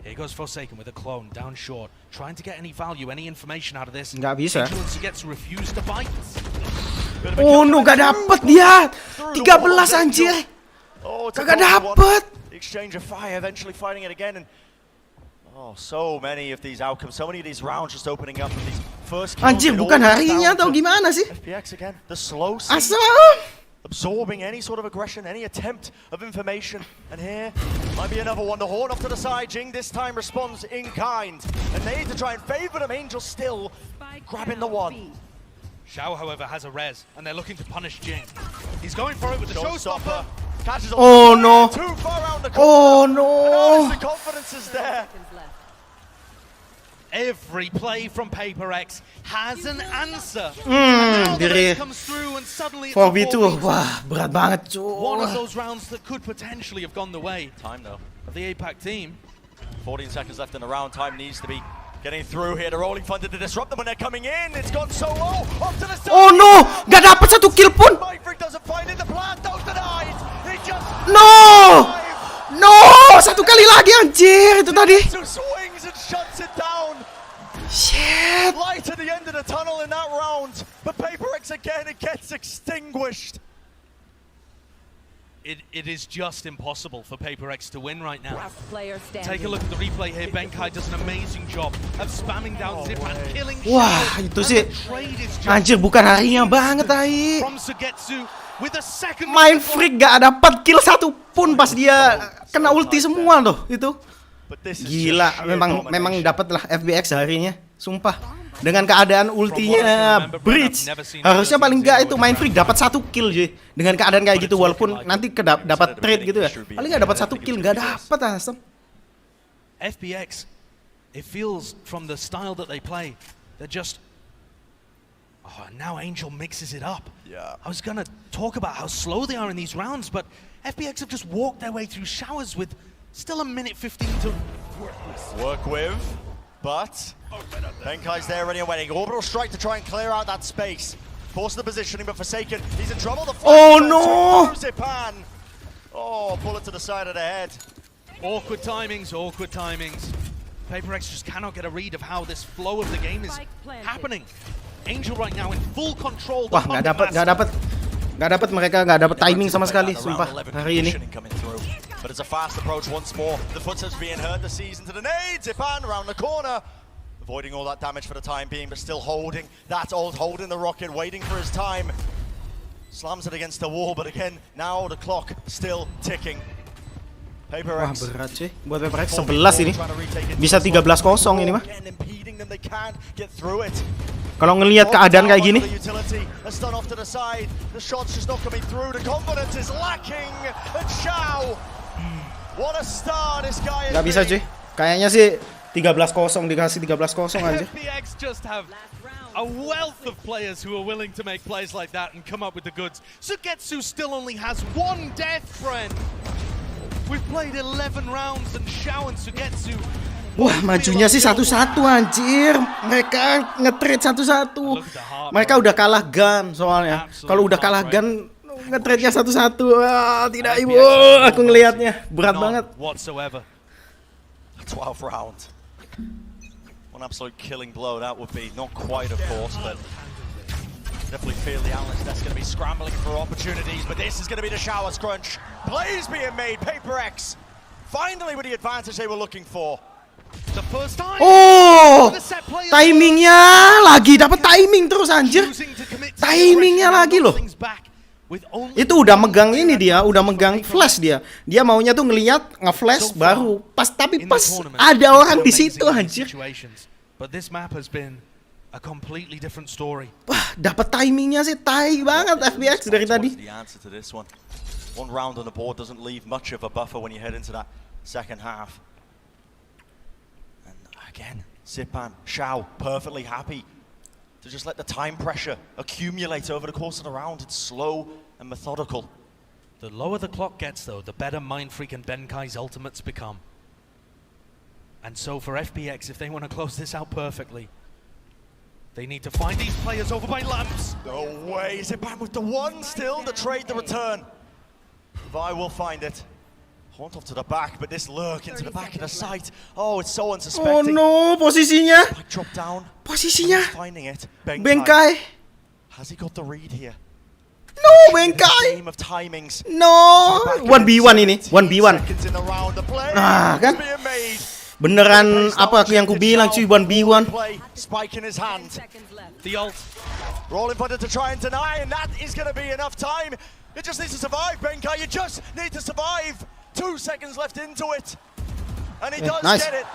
Here goes Forsaken with a clone down short, trying to get any value, any information out of this. Nggak bisa. Gets refused to bite. Oh no, gak dapet dia. 13 anjir. Kagak dapet. Exchange of fire, eventually fighting it again, and so many of these outcomes, so many of these rounds just opening up from these first kills. Anjir, bukan harinya atau gimana sih? FPX again, the slow Asal. Absorbing any sort of aggression, any attempt of information. And here might be another one. The horn off to the side. Jing this time responds in kind. And they need to try and favor them. Angel still grabbing the one. Shao, however, has a res, and they're looking to punish Jing. He's going for it with the showstopper. Oh no. Too far around the Oh corner. no. The confidence is there. Every play from PRX has an answer. Dari 4v2, wah berat banget cuy. One of those rounds that could potentially have gone the way. Time though. Of the APAC team. 14 seconds left in the round. Time needs to be getting through here. The rolling thunder to disrupt them when they're coming in. It's gone so low. Off to the side. Oh no, gak dapet 1 kill pun. Mike doesn't find it. The plan don't deny it. It just No. 1 kali lagi anjir itu tadi. Swings and shuts it down. Shit. Light at the end of the tunnel in that round, but PRX again, it gets extinguished. It is just impossible for PRX to win right now. Take a look at the replay here. Benkai does an amazing job of spamming down Zipan, killing. Wah, itu sih anjir bukan harinya banget tai. Main freak gak dapat kill 1 pun pas dia kena ulti semua tuh itu. Gila, memang dapat lah FPX harinya, sumpah. Dengan keadaan ultinya Bridge, harusnya paling enggak itu main freak dapat 1 kill cuy. Dengan keadaan kayak gitu, walaupun nanti dapat trade gitu ya, paling nggak dapat 1 kill, nggak dapat asem. FPX, it feels from the style that they play, they're just. Oh, now Angel mixes it up. Yeah. I was gonna talk about how slow they are in these rounds, but FPX have just walked their way through showers with still a minute 15 to work with, but Benkai's there ready and waiting. Orbital strike to try and clear out that space. Force the positioning, but Forsaken, he's in trouble. The oh no! Zipan. Oh, bullet to the side of the head. Awkward timings. PRX just cannot get a read of how this flow of the game is happening. Angel right now in full control. Wah, nggak dapat mereka nggak dapat timing sama sekali, sumpah hari ini. But it's a fast approach once more. The footsteps being heard, the season to the nade. Zipan around the corner, avoiding all that damage for the time being, but still holding that ult, holding the rocket, waiting for his time. Slams it against the wall, but again, now the clock still ticking. Wah berat sih, buat PRX 11 ini. Bisa 13-0 ini mah. Kalau ngelihat keadaan kayak gini. Gak bisa cuy. Kayaknya sih 13-0 dikasih 13-0 aja. A wealth of players who are willing to make plays like that and come up with the goods. Sugetsu still only has 1 death, friend. We've played 11 rounds and Shao and Sugetsu. Wah, majunya sih 1-1 anjir. Mereka nge-trade 1-1. Mereka udah kalah gun soalnya. Kalau udah kalah gun nge-trade-nya 1-1. Wah, tidak ibu. Aku ngelihatnya berat banget. Whatsoever. 12 round. One absolute killing blow that would be. Not quite, of course, but definitely feel the analyst that's going to be scrambling for opportunities, but this is going to be the showers crunch. Plays being made, PRX finally with the advantage they were looking for. The first time. Oh, timingnya lagi dapat timing terus anjir. Timingnya lagi loh. Itu udah megang ini dia, udah megang flash dia. Dia maunya tuh ngelihat nge-flash baru pas ada orang di situ anjir. But this map has been a completely different story. Wah, dapat timingnya sih tai banget FPX dari tadi. One round on the board doesn't leave much of a buffer when you head into that second half. And again, Zipan, Shao, perfectly happy to just let the time pressure accumulate over the course of the round. It's slow and methodical. The lower the clock gets, though, the better Mindfreak and Benkai's ultimates become. And so for FPX, if they want to close this out perfectly, they need to find these players over by lamps. No way, Zipan with the one still to trade the return. Vi will find it. Haunt off to the back, but this lurk into the back of the site. Oh, it's so unsuspecting. Oh no, posisinya. Drop down. Posisinya. Finding it. Benkai. Has he got the read here? No, Benkai. Game of timings. No. 1v1 ini. 1v1. Nah, kan? Beneran apa yang ku bilang cuy, 1v1. Spike in his hand. The ult. Rolling punter to try and deny, and that is going to be enough time. You just need to survive, Benkai. You just need to survive. 2 seconds left into it. And he does get it.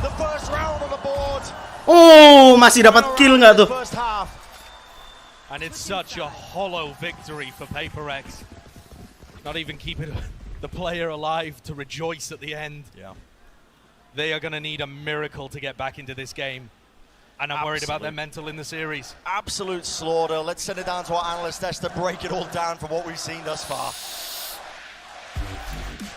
The first round on the board. Oh, masih dapat kill nggak tuh? First half. And it's such a hollow victory for PRX. Not even keeping the player alive to rejoice at the end. Yeah. They are going to need a miracle to get back into this game. And I'm worried about their mental in the series. Absolute slaughter. Let's send it down to our analyst desk to break it all down from what we've seen thus far.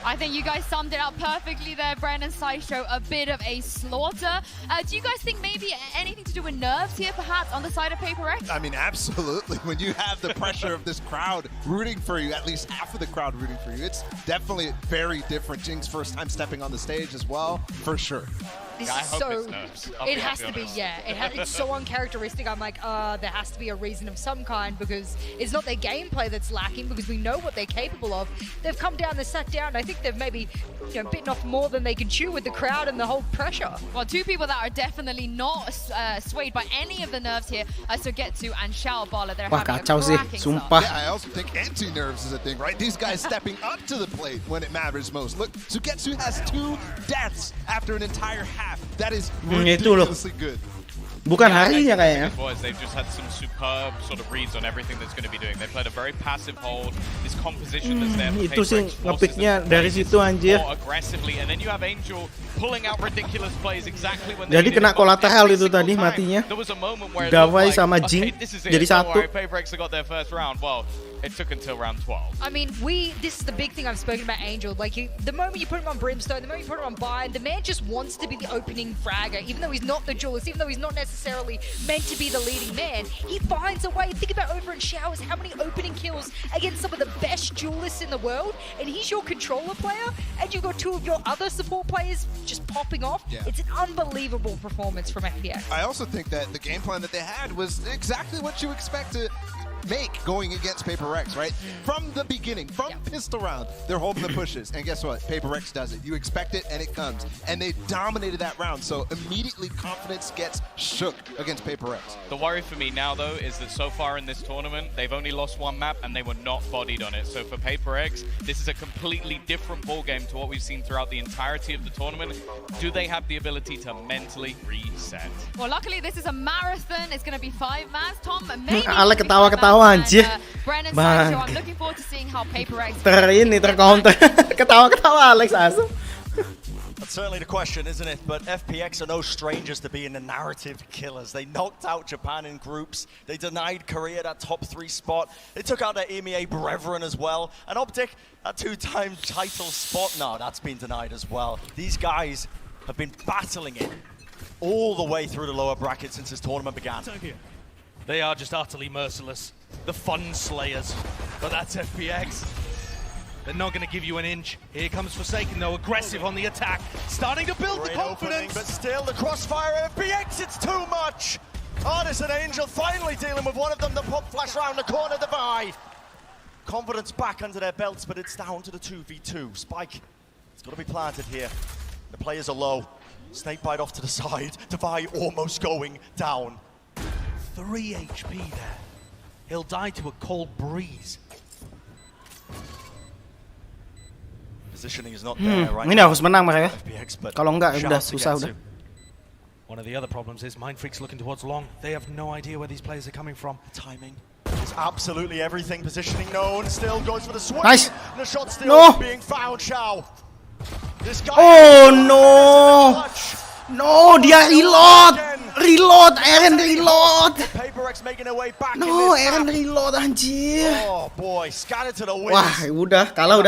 I think you guys summed it up perfectly there, Brandon Sideshow. A bit of a slaughter. Do you guys think maybe anything to do with nerves here, perhaps, on the side of PRX? I mean, absolutely. When you have the pressure of this crowd rooting for you, at least half of the crowd rooting for you, it's definitely very different. Jing's first time stepping on the stage as well, for sure. This is so. It has to be, yeah. It's so uncharacteristic. I'm like, there has to be a reason of some kind because it's not their gameplay that's lacking because we know what they're capable of. They've come down, they sat down. I think they've maybe bitten off more than they can chew with the crowd and the whole pressure. Well, two people that are definitely not swayed by any of the nerves here are Sugetsu and Xiao Bala. They're having a cracking start. Yeah, I also think anti-nerves is a thing, right? These guys stepping up to the plate when it matters most. Look, Sugetsu has 2 deaths after an entire half. That is ridiculously good. Bukan harinya kayaknya. Boys, they've just had some superb sort of reads on everything that's going to be doing. They played a very passive hold. This composition that's there. Itu sih ngepicknya dari situ anjir. More aggressively, and then you have Angel pulling out ridiculous plays exactly when. Jadi kena kolateral itu tadi matinya. Gawai sama Jing jadi satu. PRX got their first round. Well, it took until round 12. I mean, this is the big thing I've spoken about Angel. Like, the moment you put him on Brimstone, the moment you put him on Bayern, the man just wants to be the opening fragger. Even though he's not the duelist, even though he's not necessarily meant to be the leading man, he finds a way. Think about over in Showers, how many opening kills against some of the best duelists in the world, and he's your controller player, and you've got 2 of your other support players just popping off. Yeah. It's an unbelievable performance from FPX. I also think that the game plan that they had was exactly what you expect to make going against PRX, right? From the beginning, from pistol round, they're holding the pushes, and guess what? PRX does it. You expect it, and it comes. And they dominated that round, so immediately confidence gets shook against PRX. The worry for me now, though, is that so far in this tournament, they've only lost 1 map, and they were not bodied on it. So for PRX, this is a completely different ballgame to what we've seen throughout the entirety of the tournament. Do they have the ability to mentally reset? Well, luckily, this is a marathon. It's going to be 5 maps. Tom, maybe Alek ketawa-ketawa anjir. Bang. I'm looking forward to seeing how PRX tercounter. Ketawa-ketawa Alex asu. That's certainly the question, isn't it? But FPX are no strangers to being the narrative killers. They knocked out Japan in groups. They denied Korea that top 3 spot. They took out their EMEA brethren as well. And Optic, that 2-time title spot, no, that's been denied as well. These guys have been battling it all the way through the lower bracket since this tournament began. They are just utterly merciless. The fun slayers. But that's FPX. They're not going to give you an inch. Here comes Forsaken, though, aggressive on the attack. Starting to build the confidence. But still, the crossfire FPX, it's too much. Artis and Angel finally dealing with one of them. The pop flash round the corner, the Vi. Confidence back under their belts, but it's down to the 2v2. Spike, it's got to be planted here. The players are low. Snakebite off to the side. Devi almost going down. 3 HP there. He'll die to a cold breeze. Positioning is not there right Ini harus menang makanya. Kalau enggak udah susah udah. One of the other problems is Mindfreak's looking towards long. They have no idea where these players are coming from. Timing is absolutely everything. Positioning known. Still goes for the swing. Nice. And the shot still being found. Xiao. This guy. Oh no. No, dia reload. Reload, Eren reload. PRX making their way back No, in this Eren map. reload anjir. Oh boy, scattered to the winds. Wah, udah kalah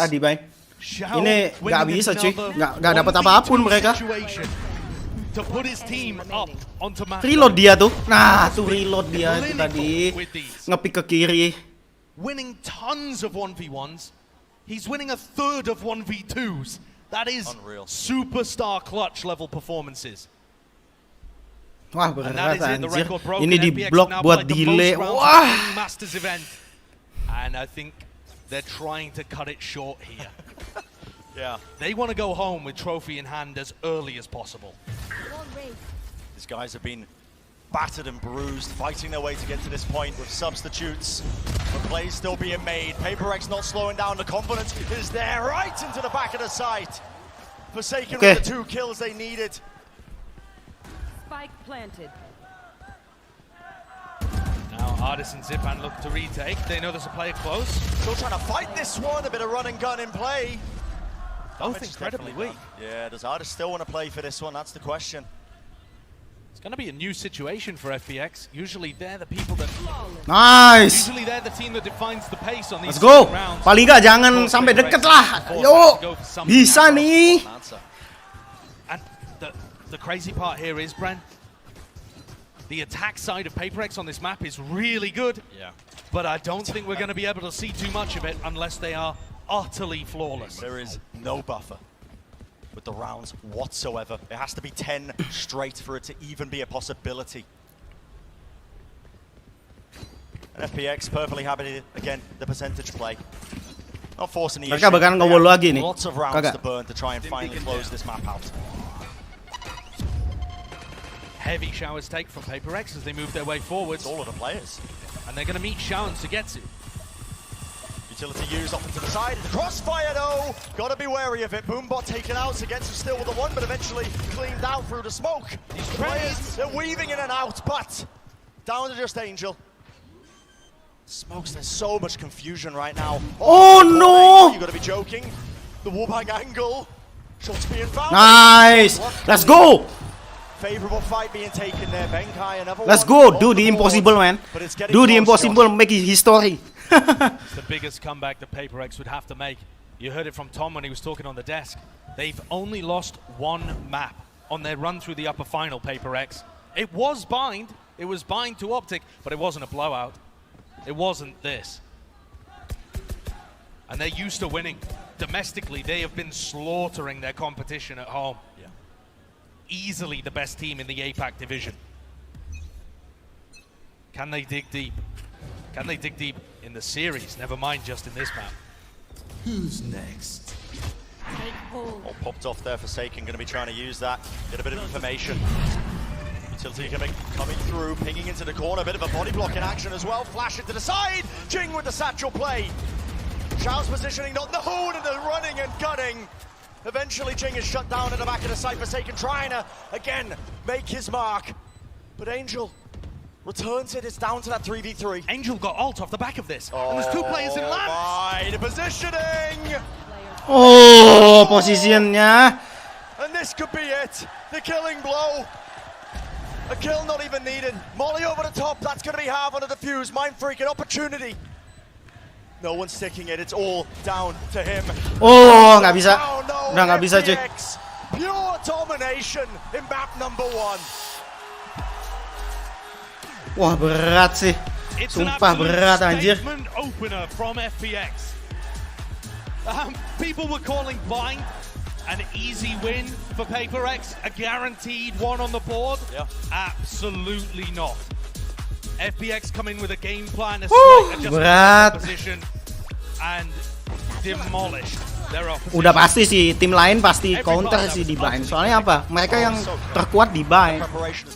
di buy. Ini nggak bisa cuy, nggak dapat apapun mereka. To put his team up onto map. Reload dia tuh, nah tuh reload dia itu tadi ngepick ke kiri. Winning tons of 1v1s, he's winning a third of 1v2s. That is unreal. Superstar clutch level performances. Wah berat anjir. Ini di block buat delay. Wah. Masters event. And I think they're trying to cut it short here. Yeah. They want to go home with trophy in hand as early as possible. These guys have been battered and bruised, fighting their way to get to this point with substitutes. The plays still being made. PRX not slowing down. The confidence is there, right into the back of the site. Forsaken with the 2 kills they needed. Spike planted. Now Artis and Zipan look to retake. They know there's a player close. Still trying to fight this one. A bit of run and gun in play. Both incredibly weak. Yeah, does Artis still want to play for this one? That's the question. It's going to be a new situation for FPX. Usually they're the people that... Nice. Usually they're the team that defines the pace on these Let's go. rounds. Paling nggak jangan sampai deket lah. Yo, bisa nih. And the crazy part here is, Bren, the attack side of PRX on this map is really good. Yeah. But I don't think we're going to be able to see too much of it unless they are utterly flawless. There is no buffer with the rounds whatsoever. It has to be 10 straight for it to even be a possibility. And FPX perfectly happy again, the percentage play. Not forcing the Mereka bahkan nge-wall lagi nih. Lots of rounds to burn to try and finally close this map out. Heavy showers take from PRX as they move their way forwards. All of the players. And they're going to meet Showens to get to. Utility used off into the side. The crossfire though! Gotta be wary of it. Boombot taken out. Against still with the one, but eventually cleaned out through the smoke. These players, they're weaving in and out, but down to just Angel. Smokes, there's so much confusion right now. Oh no! You gotta be joking. The wallbang angle. Shots being found. Nice! Let's go! Favorable fight being taken there. Benkai, another Let's one. go! Do the impossible, man. Do the impossible, make it history. It's the biggest comeback that PRX would have to make. You heard it from Tom when he was talking on the desk. They've only lost 1 map on their run through the upper final, PRX. It was bind. It was bind to Optic, but it wasn't a blowout. It wasn't this. And they're used to winning. Domestically, they have been slaughtering their competition at home. Yeah. Easily the best team in the APAC division. Can they dig deep? Can they dig deep in the series? Never mind just in this map. Who's next? Oh, popped off there. Forsaken going to be trying to use that. Get a bit of information. Utility coming through, pinging into the corner. A bit of a body block in action as well. Flash it to the side. Jing with the satchel play. Shao's positioning, not the hold, and the running and gunning. Eventually, Jing is shut down at the back of the site. Forsaken trying to, again, make his mark. But Angel returns it. It's down to that 3v3. Angel got ult off the back of this. And there's 2 players in lamps. Right, the positioning. Oh, posisinya. And this could be it. The killing blow. A kill not even needed. Molly over the top. That's going to be half on the defuse. Mind freaking opportunity. No one's sticking it. It's all down to him. Oh, nggak bisa. Udah nggak bisa cuy. Pure domination in map number 1. Wah berat sih. Sumpah berat anjir. Opener from FPX. People were calling bind an easy win for PRX, a guaranteed one on the board. Yeah. Absolutely not. FPX come in with a game plan, a slight adjustment position, and demolished their opposition. Udah pasti sih, tim lain pasti counter sih di bind. Soalnya apa? Mereka yang terkuat di bind.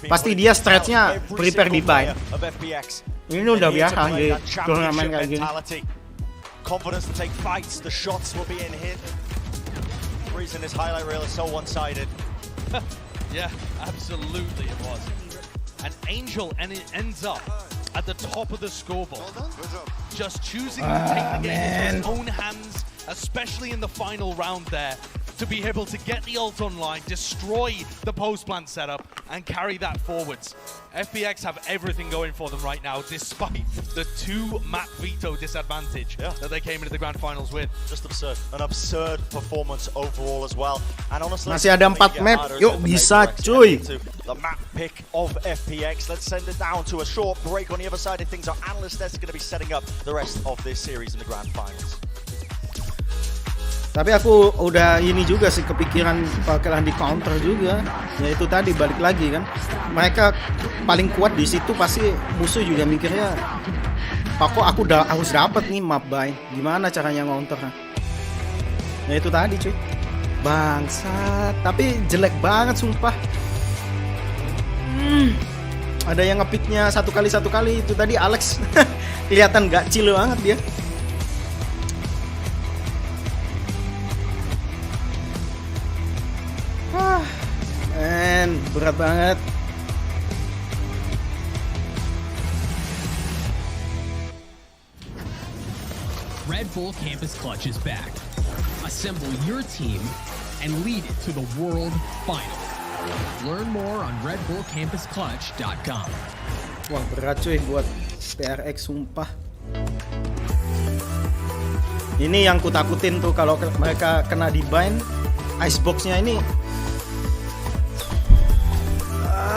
Pasti dia stretchnya prepare di bind. Ini udah biasa di turnamen kayak gini. Confidence to take fights, the shots were being hit. The reason this highlight reel is so one-sided. Yeah, absolutely it was. And Angel ends up at the top of the scoreboard. Just choosing to take the game into his own hands, especially in the final round there. to be able to get the ult online, destroy the post plant setup, and carry that forwards. FPX have everything going for them right now, despite the 2 map veto disadvantage that they came into the grand finals with. Just absurd. An absurd performance overall as well. And honestly, masih ada 4 map. Yuk bisa cuy. The map pick of FPX. Let's send it down to a short break. On the other side of things, our analyst desk is going to be setting up the rest of this series in the grand finals. Tapi aku udah ini juga sih kepikiran bakalan di counter juga. Ya itu tadi balik lagi kan. Mereka paling kuat di situ pasti musuh juga mikirnya, "Kok aku harus dapat nih map buy. Gimana caranya counter?" Ya itu tadi cuy. Bangsat, tapi jelek banget sumpah. Ada yang ngepicknya satu kali itu tadi Alex. Kelihatan gak chill banget dia. Berat banget. Red Bull Campus Clutch is back. Assemble your team and lead it to the World Final. Learn more on redbullcampusclutch.com. Wah, berat cuy buat PRX sumpah. Ini yang kutakutin tuh kalau mereka kena di bind, icebox-nya ini.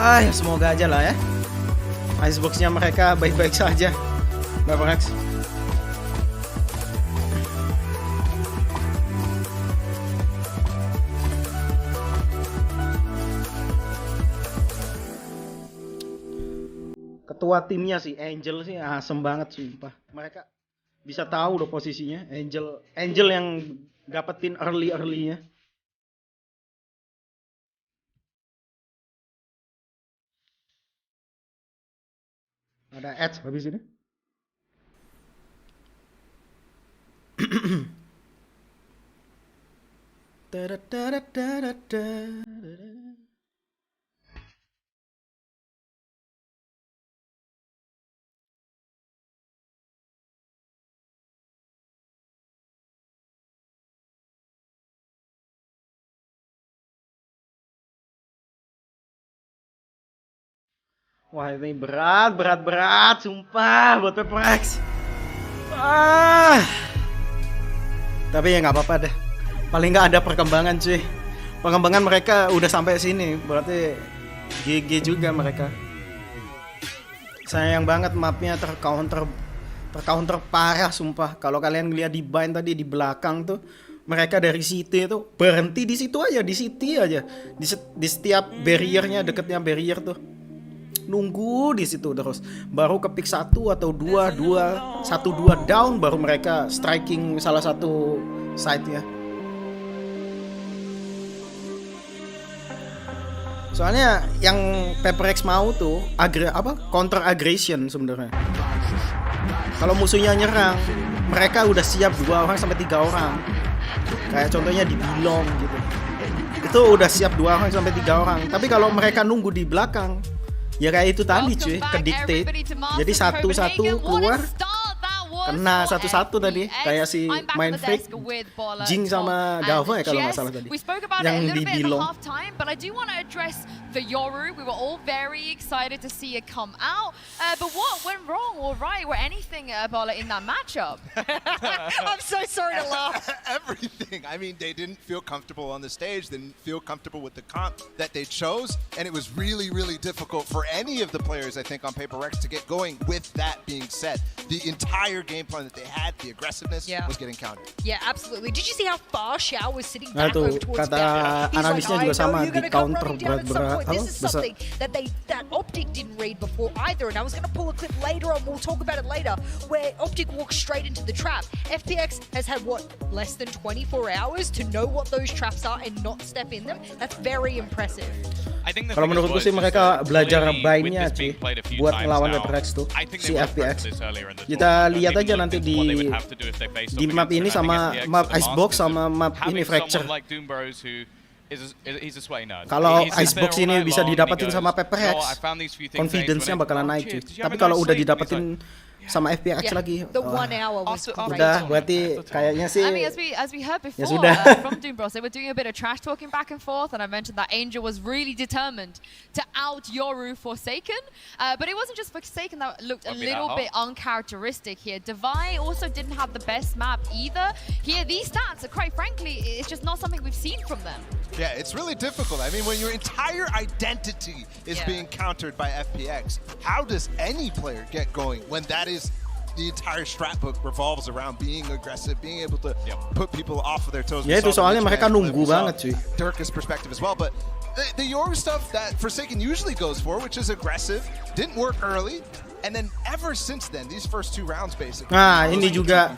Ya semoga aja lah ya. Icebox-nya mereka baik-baik saja. PRX. Ketua timnya sih Angel sih asem banget sumpah. Mereka bisa tahu loh posisinya. Angel yang dapetin early-nya. Ada ads habis ini. Wah ini berat sumpah buat PRX. Tapi ya nggak apa-apa deh. Paling nggak ada perkembangan cuy. Perkembangan mereka udah sampai sini, berarti GG juga mereka. Sayang banget mapnya tercounter parah sumpah. Kalau kalian lihat di bind tadi di belakang tuh, mereka dari CT itu berhenti di situ aja, di CT aja, di setiap barriernya, deketnya barrier tuh. Nunggu di situ terus, baru ke pick 1 atau 2 down baru mereka striking salah satu side-nya. Soalnya yang PRX mau tuh counter aggression sebenarnya. Kalau musuhnya nyerang, mereka udah siap 2 orang sampai 3 orang. Kayak contohnya di Bilong gitu. Itu udah siap 2 orang sampai 3 orang. Tapi kalau mereka nunggu di belakang, ya kayak itu tadi cuy, kedictate. Jadi satu-satu keluar, kena satu-satu tadi. Kayak si main freak, Jing sama Galva ya kalau nggak salah tadi. Yang dibilong. But I do want to address the Yoru. We were all very excited to see it come out. But what went wrong or right or anything, Bola, in that matchup? I'm so sorry to laugh. Everything. I mean, they didn't feel comfortable on the stage. They didn't feel comfortable with the comp that they chose. And it was really, really difficult for any of the players, I think, on PRX to get going. With that being said, the entire game plan that they had, the aggressiveness, was getting countered. Yeah, absolutely. Did you see how far Xiao was sitting back over towards kata analisnya juga sama, di counter berat-berat. This is something that Optic didn't read before either, and I was going to pull a clip later on, we'll talk about it later, where Optic walked straight into the trap. FPX has had, less than 24 hours to know what those traps are and not step in them. That's very impressive. Kalau menurutku sih mereka belajar buy-nya sih buat ngelawan PRX tuh, si FPX. Kita lihat aja nanti di map ini sama map Icebox sama map ini Fracture. Kalau Icebox ini bisa didapetin sama PRX, confidence-nya bakalan naik cuy. Tapi kalau udah didapetin sama FPX lagi. The 1 hour was great. Udah, berarti kayaknya sih. I mean, as we heard before from Doom Bros, they were doing a bit of trash talking back and forth, and I mentioned that Angel was really determined to out Yoru Forsaken, but it wasn't just Forsaken that looked a little bit uncharacteristic here. Divide also didn't have the best map either. Here, these stats are quite frankly, it's just not something we've seen from them. Yeah, it's really difficult. I mean, when your entire identity is being countered by FPX, how does any player get going when that is the entire strat book revolves around being aggressive, being able to put people off of their toes. Ya itu soalnya mereka nunggu banget cuy. Dirk's perspective as well, but the Yoru stuff that Forsaken usually goes for, which is aggressive, didn't work early. And then ever since then, these first 2 rounds basically. Nah, ini juga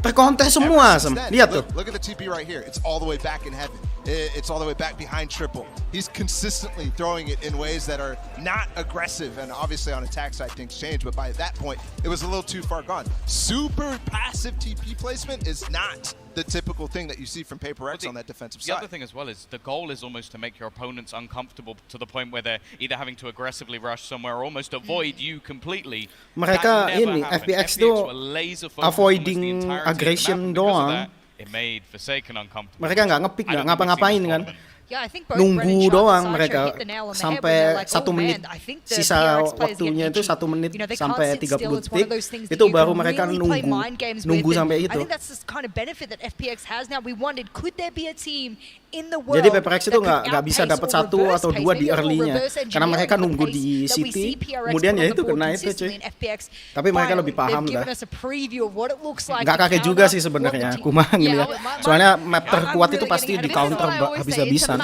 terkontes semua, lihat tuh. Look at the TP right here. It's all the way back in heaven. It's all the way back behind triple. He's consistently throwing it in ways that are not aggressive, and obviously on attack side things change, but by that point, it was a little too far gone. Super passive TP placement is not the typical thing that you see from PRX on that defensive side. The other thing as well is the goal is almost to make your opponents uncomfortable to the point where they're either having to aggressively rush somewhere or almost avoid you completely. Mereka ini FPX tuh avoiding aggression doang. It made Forsaken uncomfortable. Mereka nggak nge-pick, nggak ngapa-ngapain kan. Yeah, I think both nunggu doang Sancho mereka hit the nail on the sampai head when they're like, 1 menit sisa waktunya itu 1 menit sampai 30 detik itu baru mereka nunggu sampai itu. I think that's the kind of benefit that FPX has now. We wondered, could there be a team in the world? Jadi PRX itu nggak bisa dapat 1 atau 2 di early-nya karena mereka nunggu di City, kemudian ya itu kena itu cuy. Tapi mereka lebih paham lah. Nggak kaget juga sih sebenarnya, Kumaha ngeliat. Soalnya map terkuat itu pasti di counter habis-habisan.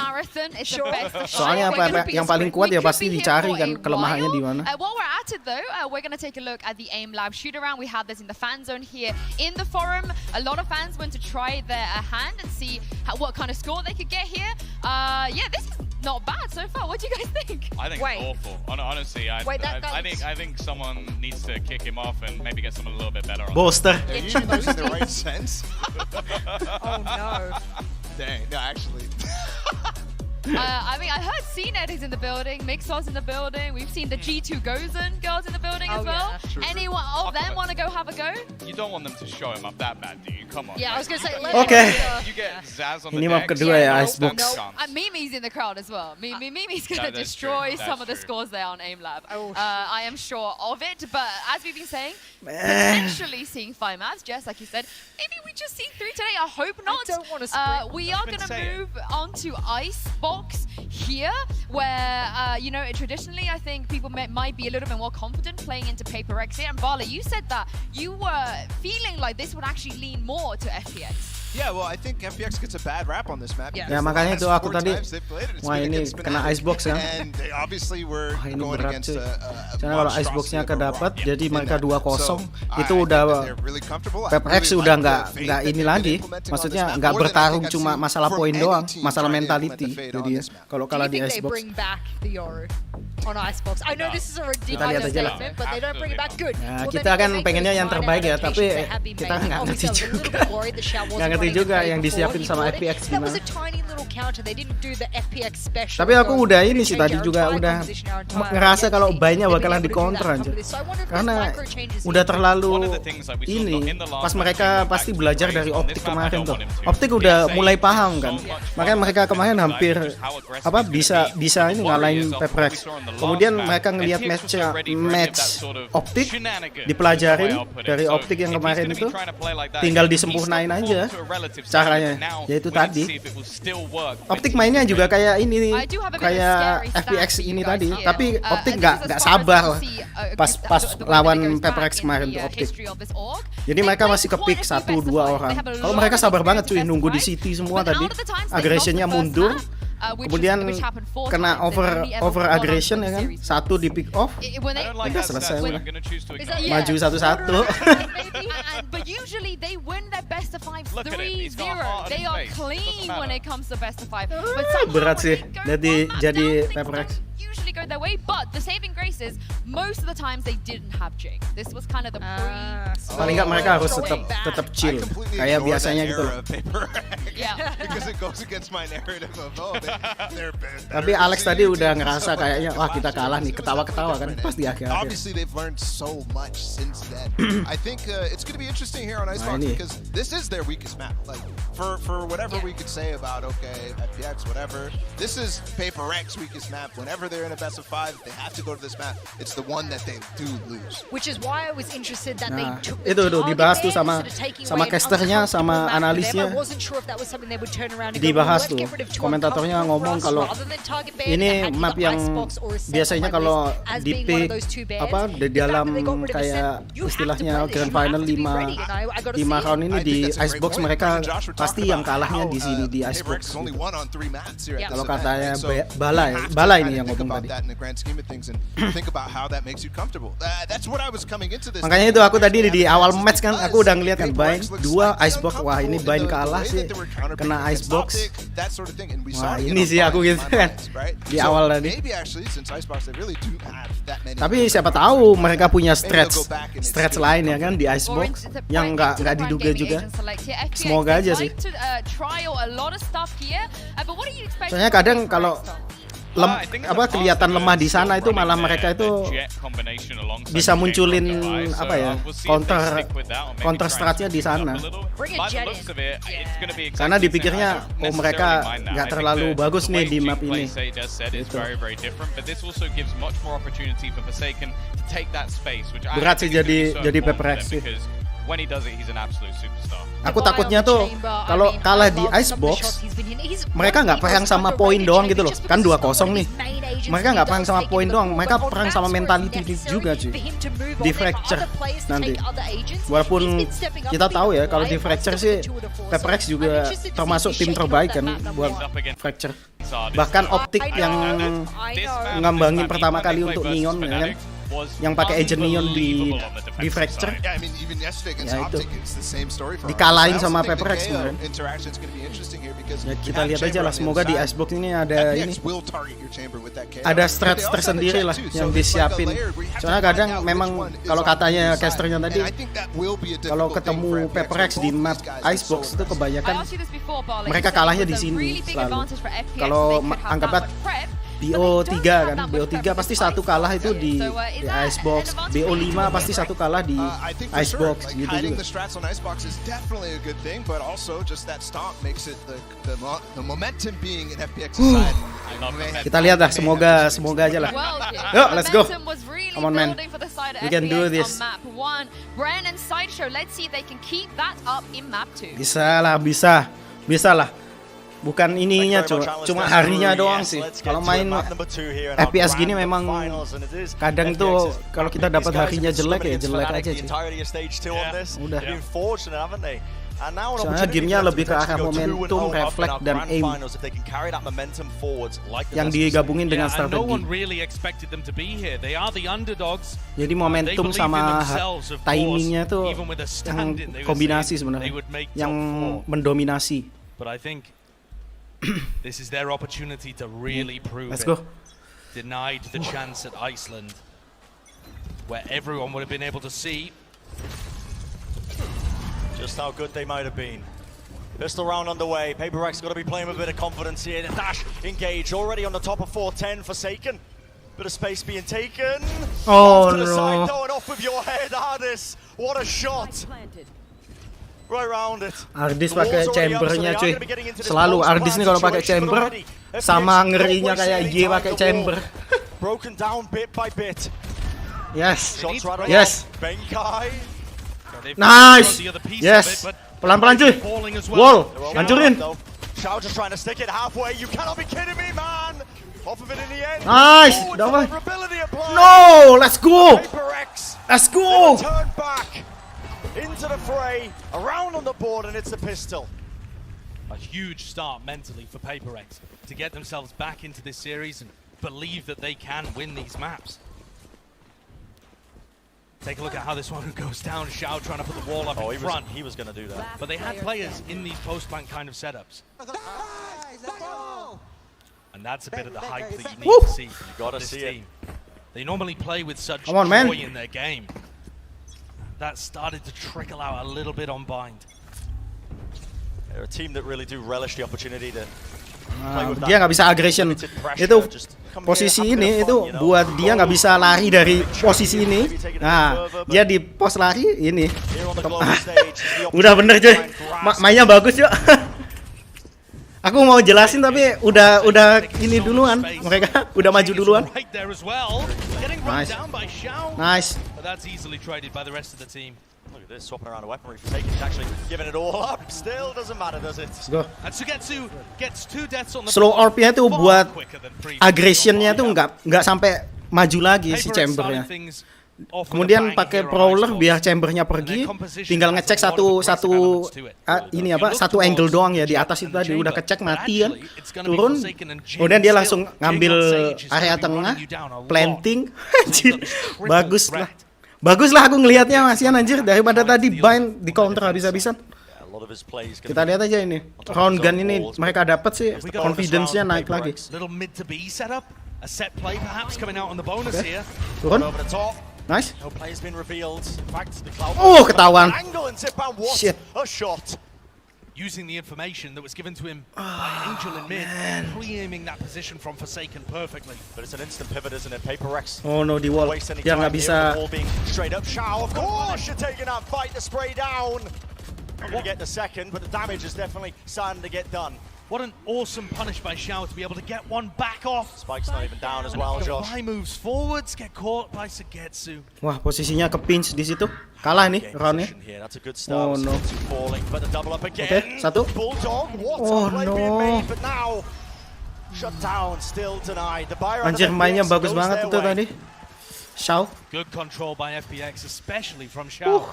Soalnya yang paling kuat ya pasti dicari kan kelemahannya di mana. While we're at it though, we're going to take a look at the aim lab shoot around. We have this in the fan zone here in the forum. A lot of fans went to try their hand and see what kind of score they could get here. Yeah, this is not bad so far. What do you guys think? I think it's awful. Honestly, I think someone needs to kick him off and maybe get someone a little bit better. Boaster. Are you using the right sense? Oh no. Dang, no, actually. I mean, I heard CNET is in the building, Mixos in the building. We've seen the G2 Gozen girls in the building as well. Yeah. Anyone of them want to go have a go? You don't want them to show him up that bad, do you? Come on. Yeah, I was going to say. Okay. You get Zaz on the Ini map deck. kedua ya, Icebox. Mimi's in the crowd as well. Mimi's going to destroy some of the scores there on Aim Lab. I am sure of it. But as we've been saying, potentially seeing 5 maps, Jess, like you said, maybe we just see 3 today. I hope not. I don't want to sprint. We are going to move on to Icebox here, where you know, traditionally I think people might be a little bit more confident playing into PRX here. And Bala, you said that you were feeling like this would actually lean more to FPX. Yeah, well, I think FPX gets a bad rap on this map. Yeah. Ya makanya itu aku tadi, wah ini kena Icebox kan. And they obviously were ini going berat against cuy. a Karena kalau Iceboxnya kedapat, jadi mereka 2-0, itu udah PRX udah nggak ini lagi. Maksudnya nggak bertarung cuma masalah poin doang, masalah mentality. Jadi kalau kalah di Icebox. On Icebox. I know this is a ridiculous statement, but they don't bring it back. Good. Nah, kita kan pengennya yang terbaik ya, tapi kita nggak ngerti juga. Nggak ngerti juga yang disiapin sama FPX gimana. Tapi aku udah ini sih tadi juga udah ngerasa kalau banyak bakalan di counter aja. Karena udah terlalu ini. Pas mereka pasti belajar dari Optik kemarin tuh. Optik udah mulai paham kan. Makanya mereka kemarin hampir bisa ini ngalahin PRX. Kemudian mereka ngelihat match Optik, dipelajarin dari Optik yang kemarin itu, tinggal disempurnain aja caranya. Yaitu tadi Optik mainnya juga kayak ini, kayak FPX ini tadi, tapi Optik nggak sabar pas lawan PRX kemarin tuh Optik. Jadi mereka masih kepick 1-2 orang. Kalau mereka sabar banget cuy, nunggu di City semua tadi, aggressionnya mundur. Kemudian kena over aggression ya kan, 1 di pick off, udah selesai udah. Maju 1-1. But usually they win their best of 5 3-0. They are clean when it comes to best of 5. Berat sih jadi PRX. go their way, but the saving grace is most of the times they didn't have Jake. This was kind of the Paling nggak mereka harus tetap chill, kayak biasanya gitu. Yeah. Because it goes against my narrative of they're Tapi Alex tadi udah ngerasa kayaknya wah kita kalah nih, ketawa-ketawa kan pas di akhir. Obviously they've learned so much since then. I think it's going to be interesting here on Icebox because this is their weakest map. Like for whatever we could say about FPX, whatever, this is PRX weakest map. Whenever they're in a best of 5, they have to go to this map. It's the one that they do lose. Which is why I was interested that they took itu dibahas tuh sama casternya, sama analisnya. Dibahas tuh, komentatornya ngomong kalau ini map yang biasanya kalau di pick apa di dalam kayak istilahnya grand final 5 round ini di Icebox mereka pasti yang kalahnya di sini di Icebox. Gitu. Kalau katanya Bala ini yang ngomong tadi. Makanya itu aku tadi di awal match kan aku udah ngeliat kan Bind 2 Icebox, wah ini Bind kalah sih kena Icebox. Wah ini sih aku gitu kan di awal tadi. Tapi siapa tahu mereka punya stretch lain ya kan di Icebox yang nggak diduga juga. Semoga aja sih. Soalnya kadang kalau kelihatan lemah di sana itu malah mereka itu bisa munculin apa ya counter stratnya di sana. Karena dipikirnya mereka nggak terlalu bagus nih di map ini. Gitu. Berat sih jadi PRX sih. Aku takutnya tuh kalau kalah di Icebox mereka nggak perang sama poin doang gitu loh, kan 2-0 nih. Mereka nggak perang sama poin doang, mereka perang sama mentality juga cuy. Di Fracture nanti. Walaupun kita tahu ya kalau di Fracture sih PRX juga termasuk tim terbaik kan buat Fracture. Bahkan Optic yang ngambangin pertama kali untuk Neon ya kan. Yang pakai agent Neon di Fracture ya itu dikalahin sama PRX kemarin. Ya kita lihat aja lah, semoga di Icebox ini ada strat tersendiri lah yang disiapin. Soalnya kadang memang kalau katanya casternya tadi kalau ketemu PRX di map Icebox itu kebanyakan mereka kalahnya di sini selalu. Kalau anggaplah BO3 kan, BO3 pasti satu kalah itu di Icebox, BO5 pasti satu kalah di Icebox gitu juga. Kita lihat lah, semoga aja lah. Yuk, let's go. Come on man, we can do this. Bisa lah. Bukan ininya cuma harinya doang sih. Kalau main FPX gini memang kadang tuh kalau kita dapat harinya jelek ya jelek aja sih. Udah. Soalnya gamenya lebih ke arah momentum, refleks, dan aim yang digabungin dengan strategi. Jadi momentum sama timingnya tuh yang kombinasi sebenarnya, yang mendominasi. This is their opportunity to really prove Let's go. Denied the chance at Iceland, where everyone would have been able to see just how good they might have been. Pistol round underway. PRX got to be playing with a bit of confidence here. The dash engaged already on the top of 410. Forsaken. Bit of space being taken. Oh to the no! side, though, and off with your head, Ardis. What a shot! Right round it. Ardis pakai chambernya cuy. Selalu Ardis nih kalau pakai chamber sama ngerinya kayak Y pakai chamber. Broken down bit by bit. Yes. Yes. Nice. Yes. Pelan-pelan cuy. Wall. Hancurin. Shao just trying to stick it halfway. You cannot be kidding me, man. Off of it in the end. Nice. No, let's go. Let's go. Turn back. Into the fray, around on the board, and it's a pistol. A huge start mentally for PRX to get themselves back into this series and believe that they can win these maps. Take a look at how this one goes down. Xiao trying to put the wall up in front. He was going to do that. But they had players in these post-plant kind of setups. And that's a bit of the hype that you need to see from this team. They normally play with such joy in their game. That started to trickle out a little bit on Bind. They're a team that really do relish the opportunity to dia nggak bisa aggression. Itu posisi ini itu buat dia nggak bisa lari dari posisi ini. Nah, dia di pos lari ini. Udah bener cuy. Mainnya bagus yuk. Aku mau jelasin tapi udah ini duluan. Mereka udah maju duluan. Nice. Nice. Look at this, swapping around a weaponry for Taken. He's actually giving it all up. Still doesn't matter, does it? Let's go. And Sugetsu gets 2 deaths on the slow ARP-nya tuh buat aggression-nya tuh nggak sampai maju lagi si chambernya. Kemudian pakai prowler biar chambernya pergi, tinggal ngecek satu angle doang ya di atas itu tadi udah kecek mati kan, turun, kemudian dia langsung ngambil area tengah, planting, bagus lah aku ngelihatnya Masian anjir daripada tadi bind di counter habis-habisan. Kita lihat aja ini round gun ini mereka dapat sih confidence-nya naik lagi. Turun. Nice. Oh, ketahuan. Shit. Using the information that was given to him by Angel in mid, pre-aiming that position from Forsaken perfectly. But it's an instant pivot, isn't it? PRX. Oh no, di wall. Dia nggak bisa. Straight up, Shao. Of course, you're taking that fight to spray down. Not gonna get the second, but the damage is definitely starting to get done. What an awesome punish by Shao to be able to get one back off. Spike's not even down as well, Josh. He moves forwards, get caught by Sugetsu. Wah, posisinya ke pinch di situ. Kalah nih roundnya. Oh no. Oke, satu. Oh no. Anjir, mainnya bagus banget itu tadi. Shao. Good control by FPX, especially from Shao.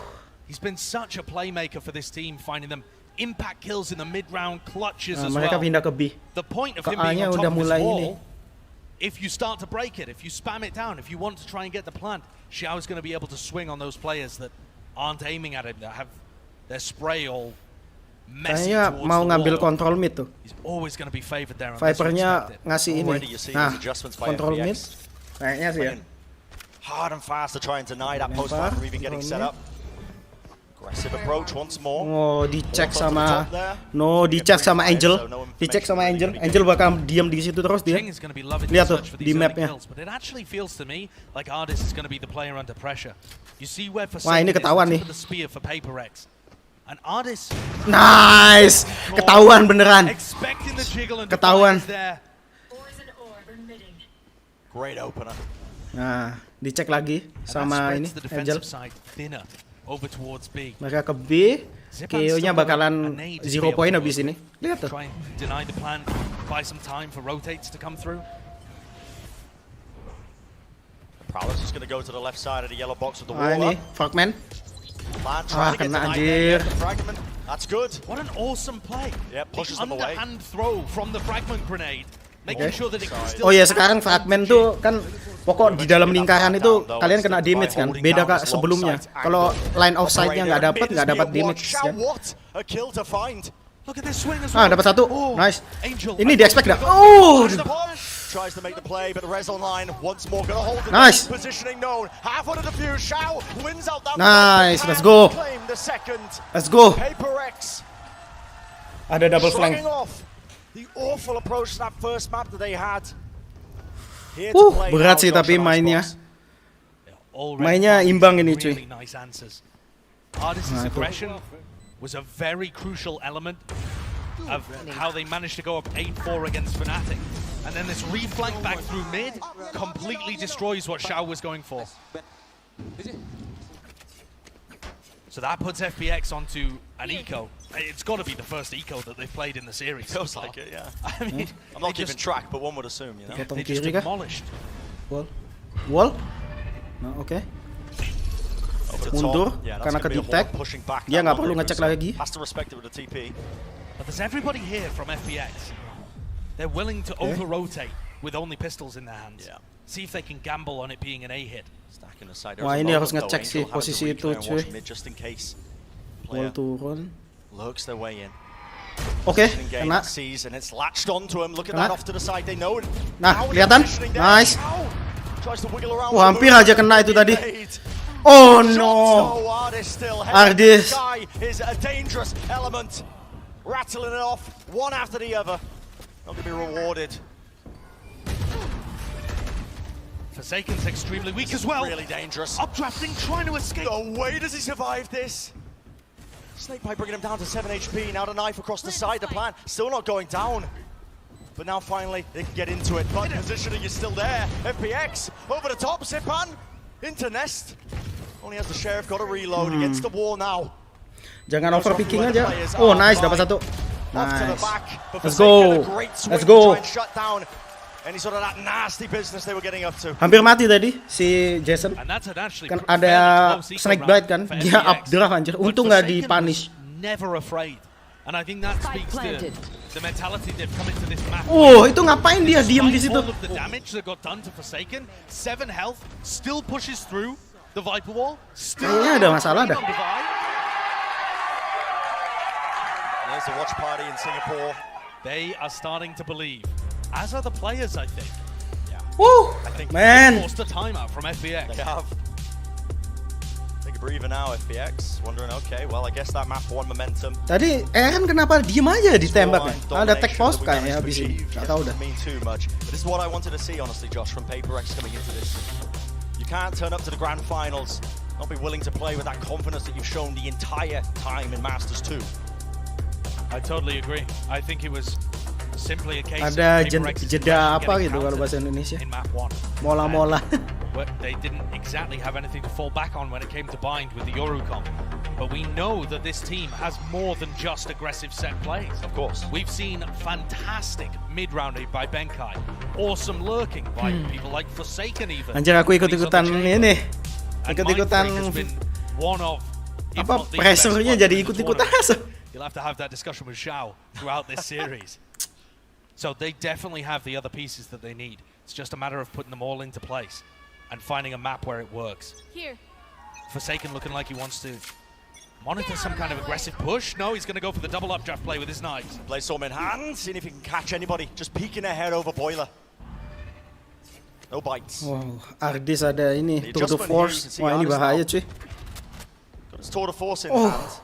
He's been such a playmaker for this team, finding them impact kills in the mid-round clutches as well. Mereka pindah ke B. The point of him being on top of this wall, if you start to break it, if you spam it down, if you want to try and get the plant, Xiao is going to be able to swing on those players that aren't aiming at him, that have their spray all messy towards the mau ngambil wall. control mid tuh. He's always going to be favored there. Vipernya ngasih ini. Nah, control mid. Kayaknya sih ya. Hard and fast to try and deny that post fire even getting set up. Aggressive approach once more. Oh, dicek sama Angel. Dicek sama Angel. Angel bakal diam di situ terus dia. Lihat tuh di mapnya. Wah, ini ketahuan nih. Nice. Ketahuan beneran. Ketahuan. Great opener. Nah, dicek lagi sama ini Angel. Mereka ke B, KO-nya bakalan 0 point habis ini. Lihat tuh. Ini fragment. Kena anjir. That's good. What an awesome play. Yeah, pushes them away. Underhand throw from the fragment grenade. Oh ya, sekarang fragment tuh kan pokok di dalam lingkaran itu kalian kena damage kan, beda kak sebelumnya. Kalau line of sight-nya nggak dapat damage kan. Ah, dapat satu, nice. Ini di expect nggak? Oh, nice. Nice, let's go. Let's go. Ada double flank. The awful approach to that first map that they had. Berat sih tapi mainnya. Mainnya imbang ini cuy. Artist's aggression was a very crucial element of how they managed to go up 8-4 against Fnatic. And then this reflank back through mid completely destroys what Xiao was going for. So that puts FPX onto an eco. It's got to be the first eco that they've played in the series. Feels like it, yeah. I mean, I'm not keeping track, but one would assume, you know. They just demolished. Wall? No, oke. Mundur karena ke detect. Dia nggak perlu ngecek lagi. But there's everybody here from FPX. They're willing to over-rotate with only pistols in their hands. See if they can gamble on it being an A hit. Wah, ini harus ngecek sih posisi itu cuy. Wall turun. Lurks their way in. Oke, kena. Nah, kelihatan? Nice. Wah, hampir aja kena itu tadi. Oh no. Ardis. Rattling it off one after the other. Not going to be rewarded. Forsaken's extremely weak as well. Really dangerous. Updrafting, trying to escape. No way does he survive this. Snakebite bringing him down to 7 HP. Now the knife across the side. The plan still not going down. But now finally they can get into it. But positioning is still there. FPX over the top. Zipan into nest. Only has the sheriff got to reload against the wall now. Jangan overpicking aja. Oh nice, dapat satu. Nice. Let's go. Let's go. Hampir mati tadi si Jason. Kan ada snakebite kan, dia updraft anjir. Untung nggak di punish. Never afraid. And I think that speaks to the mentality they've come into this map. Oh, itu ngapain dia diem di situ? All of the damage that got done to Forsaken, 7 health, still pushes through the Viper wall. Kayaknya ada masalah dah. There's a watch party in Singapore. They are starting to believe, as are the players, I think. Yeah. Woo! I think Man. they forced a timeout from FPX. They have. Take a breather now, FPX. Wondering, okay, well, I guess that map won momentum. Tadi Eren kenapa diem aja ditembak ya? Ada tech pause kayaknya habis ini. Gak tau dah. Mean too much. But this is what I wanted to see, honestly, Josh, from PRX coming into this. You can't turn up to the grand finals, not be willing to play with that confidence that you've shown the entire time in Masters 2. I totally agree. I think it was simply a case ada jeda apa gitu kalau bahasa Indonesia. Mola-mola. They didn't exactly have anything to fall back on when it came to bind with the Yorucom. But we know that this team has more than just aggressive set plays. Of course. We've seen fantastic mid-round by Benkai. Awesome lurking by people like Forsaken even. Anjir aku ikut-ikutan ini. Ikut-ikutan apa pressure-nya jadi ikut-ikutan. You'll have to have that discussion with Xiao throughout this series. So they definitely have the other pieces that they need. It's just a matter of putting them all into place and finding a map where it works. Here. Forsaken looking like he wants to monitor some kind of aggressive push. No, he's going to go for the double updraft play with his knives. Play some in hand, seeing if he can catch anybody. Just peeking ahead over Boiler. No bites. Wow, Ardis ada ini, Tour de Force. Wah, ini bahaya cuy. Got his Tour de Force in hand.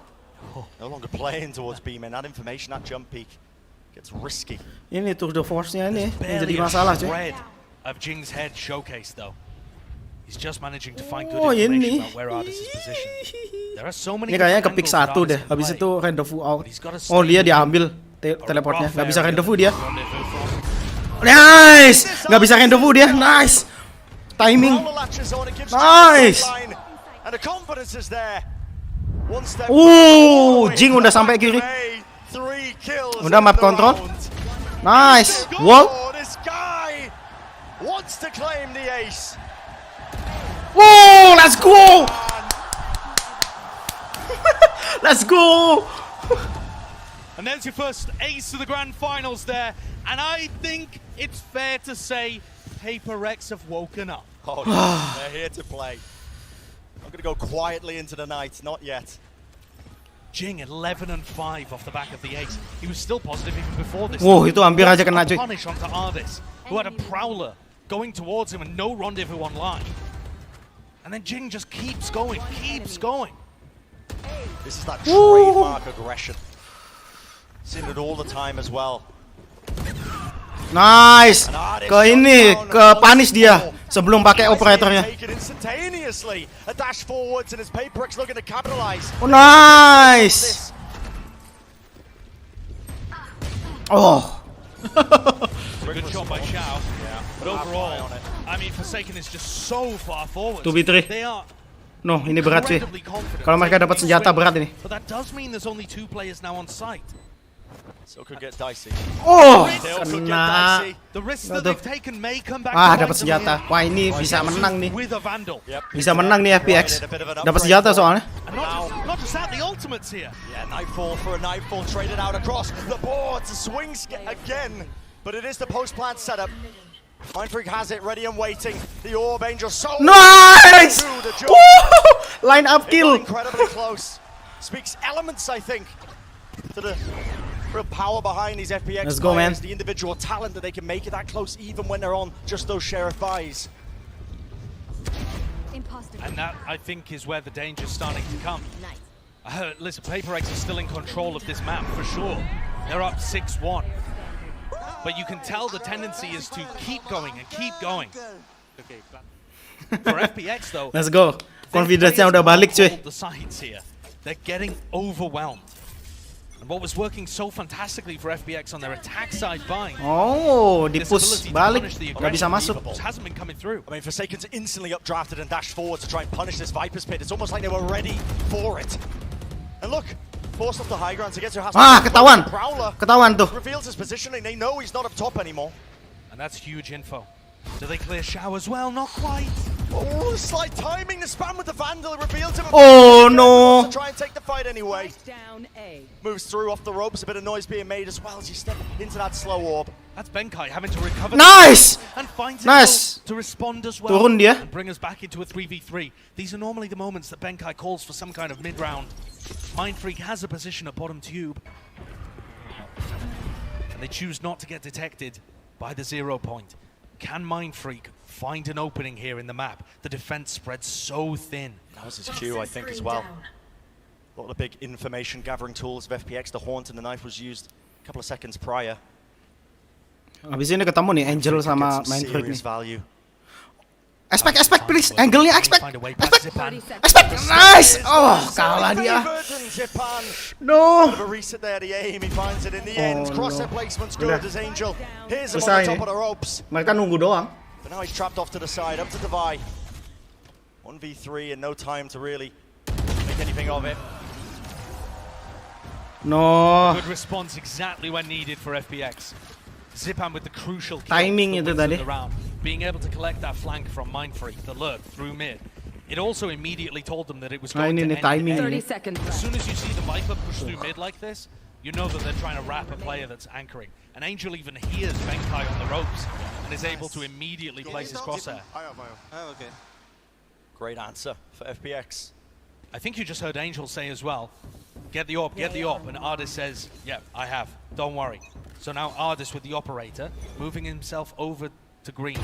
No longer playing towards B-men. That information, that jump peak gets risky. Ini Tour de Force-nya ini yang jadi masalah cuy. Of Jing's head showcase though. He's just managing to find good information about where Ardis is positioned. There are so many. Ini kayaknya ke pick 1 deh. Habis itu rendezvous out. Oh, dia diambil teleportnya. Gak bisa rendezvous dia. Nice! Gak bisa rendezvous dia. Nice! Timing. Nice! And the confidence is there. Jing udah sampai kiri. Udah map control. Nice. Wall. Whoa, let's go. Let's go. And there's your first ace of the grand finals there. And I think it's fair to say PRX have woken up. Oh, they're here to play. I'm going to go quietly into the night, not yet. Jing 11-5 off the back of the ace. He was still positive even before this. Wow, itu hampir aja kena cuy. Punish onto Ardis, who had a prowler going towards him and no rendezvous online. And then Jing just keeps going, keeps going. This is that trademark aggression. Seen it all the time as well. Nice. Ke ini, ke punish dia sebelum pakai operatornya. Oh, nice. Oh. Good shot by Xiao. But overall, I mean, Forsaken is just so far forward. 2v3. They are No, ini berat sih. Kalau mereka dapat senjata berat ini. But that does mean there's only 2 players now on site. So could get dicey. Oh, kena. The risk that they've taken may come back. Dapat senjata. Wah, ini bisa menang nih. Bisa menang nih FPX. Dapat senjata soalnya. Not just that, the ultimates here. Yeah, nightfall for a nightfall traded out across the board to swing again. But it is the post-plant setup. Mindfreak has it ready and waiting. The Orb Angel so nice! Line up kill. Incredibly close. Speaks elements, I think, to the Real power behind these FPX Let's go, players, man. the individual talent that they can make it that close even when they're on just those Sheriff buys. And that, I think, is where the danger's starting to come. Listen, PRX is still in control of this map, for sure. They're up 6-1. But you can tell the tendency is to keep going and keep going. For FPX, though, Let's go. Confidence-nya udah balik, cuy. the sides here. They're getting overwhelmed. And what was working so fantastically for FPX on their attack side buying. Oh, di-push balik. Nggak bisa masuk. Hasn't been coming through. I mean, Forsaken's instantly updrafted and dashed forward to try and punish this Viper's Pit. It's almost like they were ready for it. And look, forced off the high ground to get to ketahuan. Ketahuan tuh. Reveals his positioning. They know he's not up top anymore. And that's huge info. Do they clear Shao as well? Not quite. Oh, slight timing. The spam with the Vandal reveals him. Oh, no. To try and take the fight anyway. Moves through off the ropes. A bit of noise being made as well as you step into that slow orb. That's Benkai having to recover. Nice. And finds Nice. to respond as well. Turun dia. And bring us back into a 3v3. These are normally the moments that Benkai calls for some kind of mid-round. Mindfreak has a position at bottom tube. And they choose not to get detected by the 0 point. Can Mindfreak find an opening here in the map? The defense spreads so thin. That was his cue, I think, as well. A lot of the big information gathering tools of FPX. The Haunt and the Knife was used a couple of seconds prior. Habis ini ketemu nih Angel sama Mindfreak nih. Value. Aspect, please. Angle-nya Aspect. Aspect. Nice. Oh, kalah dia. No. A reset there, the aim, he finds it in the end. Crosshair placement's good as Angel. Here's him on the top of the ropes. Mereka nunggu doang. But now he's trapped off to the side, up to Divide. 1v3 and no time to really make anything of it. No. Good response exactly when needed for FPX. Zipan with the crucial timing itu tadi. Being able to collect that flank from Mindfreak, the lurk through mid. It also immediately told them that it was going to end. Timing. 30 seconds. As soon as you see the Viper push through mid like this, you know that they're trying to wrap a player that's anchoring. And Angel even hears Benkai on the ropes and is able to immediately place his crosshair. Okay. Great answer for FPX. I think you just heard Angel say as well, get the AWP, get the AWP, and Ardis says, yeah, I have, don't worry. So now Ardis with the operator, moving himself over to green.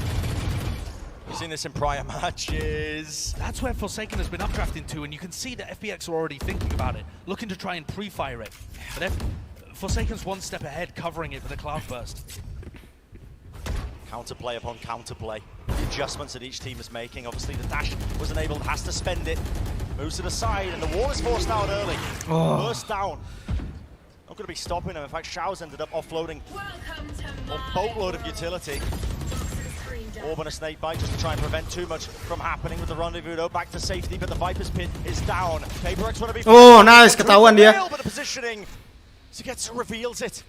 We've seen this in prior matches. That's where Forsaken has been updrafted to, and you can see that FPX are already thinking about it, looking to try and pre-fire it. But Forsaken's one step ahead, covering it with a Cloudburst. Counterplay upon counterplay. The adjustments that each team is making. Obviously the dash was enabled, has to spend it. Moves to the side, and the wall is forced out early. Burst down. Not going to be stopping him. In fact, Shao's ended up offloading a boatload of utility. Orb and a snake bite just to try and prevent too much from happening with the rendezvous. Though back to safety, but the Viper's Pit is down. PRX want to be. Oh, nice, ketahuan dia. But the positioning, Sugetsu reveals it.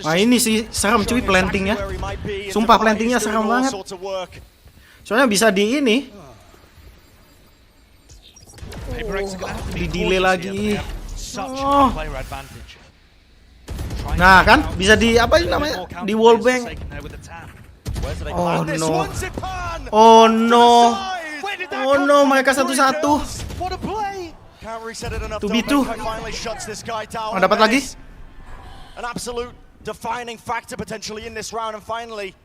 Wah, ini sih serem cuy plantingnya. Sumpah plantingnya serem banget. Soalnya bisa di ini. Di delay lagi. Oh. Nah kan bisa di apa ini namanya? Di wallbang. Oh no. Oh no. Oh no, mereka satu-satu. 2v2. Oh, dapat lagi? An absolute defining factor potentially in this round, and finally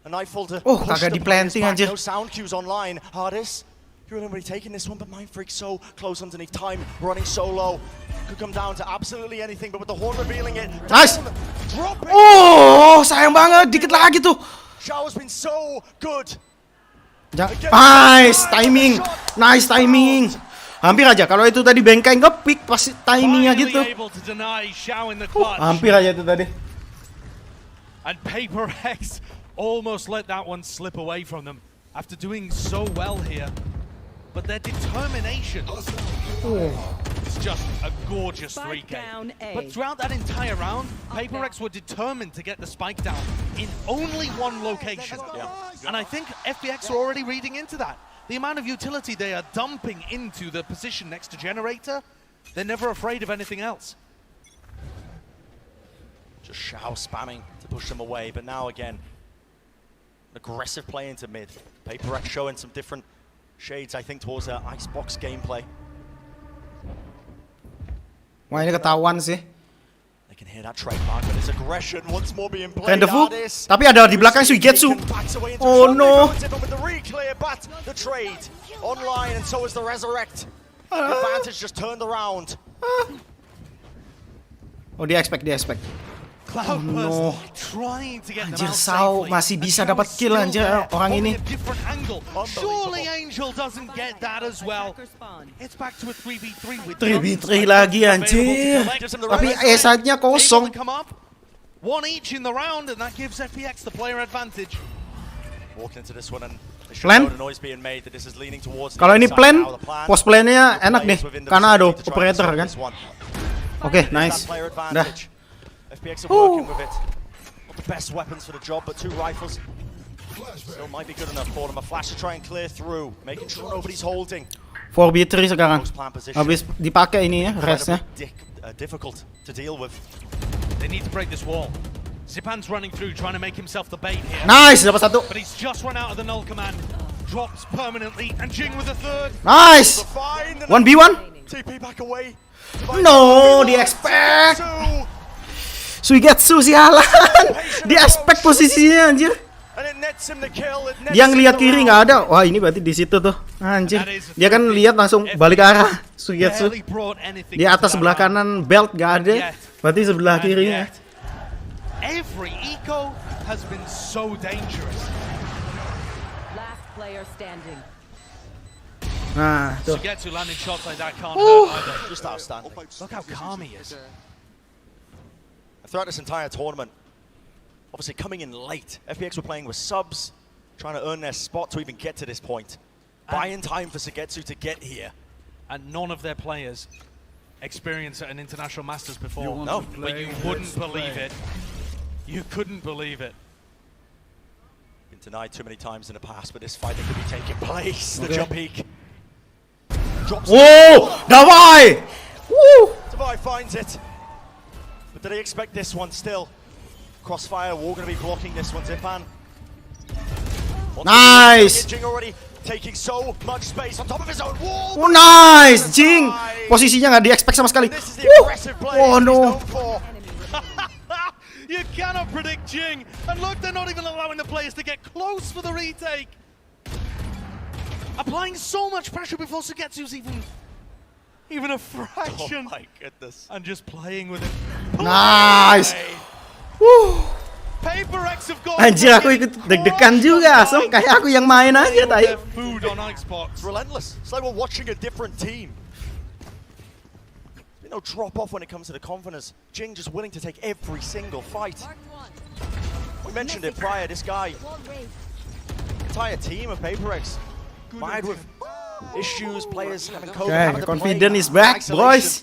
a knifeful to kagak di planting anjir. No sound cues online. Ardis, you're only taking this one, but Mindfreak so close underneath. Time running so low. Could come down to absolutely anything, but with the Horn revealing it. Nice. Oh, sayang banget, dikit lagi tuh. Shao's been so good. Nice timing. Nice timing. Hampir aja kalau itu tadi Benkai nge-pick pas timingnya gitu. Hampir aja itu tadi. And PRX almost let that one slip away from them after doing so well here. But their determination is just a gorgeous 3K. But throughout that entire round, PRX were determined to get the spike down in only one location. And I think FPX are already reading into that. The amount of utility they are dumping into the position next to Generator, they're never afraid of anything else. Just Shao spamming to push them away, but now again, aggressive play into mid. PRX showing some different shades, I think, towards their Icebox gameplay. Wah, ini ketahuan sih. Rendezvous, tapi ada di belakang Suigetsu. Oh no. Oh, dia expect. Oh no. Anjir, Sao masih bisa dapat kill anjir orang ini. Surely Angel doesn't get that as well. It's back to a 3v3 with 3v3 lagi anjir. Tapi E-side-nya kosong. One each in the round and that gives FPX the player advantage. Plan? Kalau ini plan, post plan-nya enak deh karena ada operator kan. Oke, nice. Dah. FPX are working with it. Not the best weapons for the job, but 2 rifles still might be good enough for them. A flash to try and clear through, making sure nobody's holding. 4v3 sekarang. Habis dipakai ini ya, restnya. Difficult to deal with. They need to break this wall. Zipan's running through, trying to make himself the bait here. Nice, dapat satu. But he's just run out of the null command. Drops permanently, and Jing with a third. Nice. 1v1. TP back away. No, di expect. Suigetsu sialan. Di expect posisinya anjir. Dia ngelihat kiri nggak ada. Wah, ini berarti di situ tuh. Anjir. Dia kan lihat langsung balik arah Suigetsu. Di atas sebelah kanan belt nggak ada. Berarti sebelah kirinya. Every eco has been so dangerous. Last player standing. Nah, tuh. Suigetsu landing shots like that can't hurt either. Just outstanding. Look how calm he is. Throughout this entire tournament, obviously coming in late, FPX were playing with subs, trying to earn their spot to even get to this point. Buying time for Suigetsu to get here. And none of their players experienced at an international masters before. No, but you wouldn't believe it. You couldn't believe it. Been denied too many times in the past, but this fight that could be taking place. The jump peak. Whoa! Davai! Woo! Davai finds it. But do they expect this one still? Crossfire, we're going to be blocking this one, Zipan. Nice! Jing already taking so much space on top of his own wall. Oh, nice! Jing! Posisinya nggak di-expect sama sekali. Oh no! You cannot predict Jing. And look, they're not even allowing the players to get close for the retake. Applying so much pressure before Suigetsu's even a fraction. Oh my goodness. And just playing with it. Nice. Woo. PRX have got. Anjir, aku ikut deg-degan juga. So kayak aku yang main aja tadi. Food on Xbox. Relentless. It's like we're watching a different team. There's no drop off when it comes to the confidence. Jing just willing to take every single fight. We mentioned it prior. This guy, entire team of PRX, mired with issues, players having COVID. Confident is back, boys.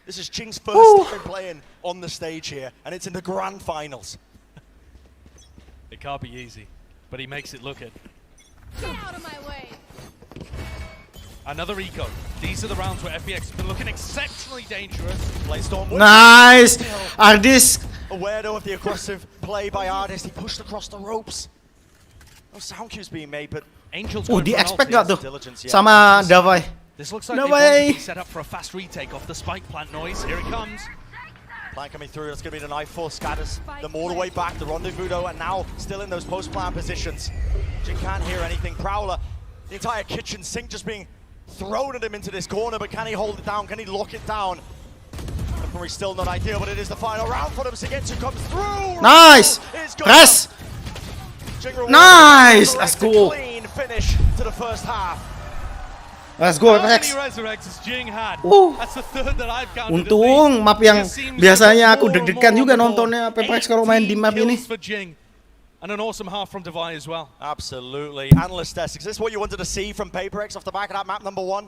This is Jing's first time playing on the stage here, and it's in the grand finals. It can't be easy, but he makes it look it. Get out of my way. Another eco. These are the rounds where FPX has been looking exceptionally dangerous. Nice! Ardis! Aware though of the aggressive play by Ardis, he pushed across the ropes. No sound cues being made, but Angel's di expect gak tuh sama Davai. This looks like they set up for a fast retake off the spike plant noise. Here it comes. Plan coming through, that's going to be the Nightfall, scatters them all the way back. The rendezvous though, and now still in those post-plan positions. Jing can't hear anything. Prowler, the entire kitchen sink just being thrown at him into this corner, but can he hold it down? Can he lock it down? Referee still not ideal, but it is the final round for them. Suigetsu comes through. Nice! Press! Nice! Let's go! Clean finish to the first half. Let's go, FPX. Untung map yang biasanya aku deg-degan juga nontonnya FPX kalau main di map ini. And an awesome half from Davai as well. Absolutely. Analyst desk, is this what you wanted to see from PRX off the back of that map number 1?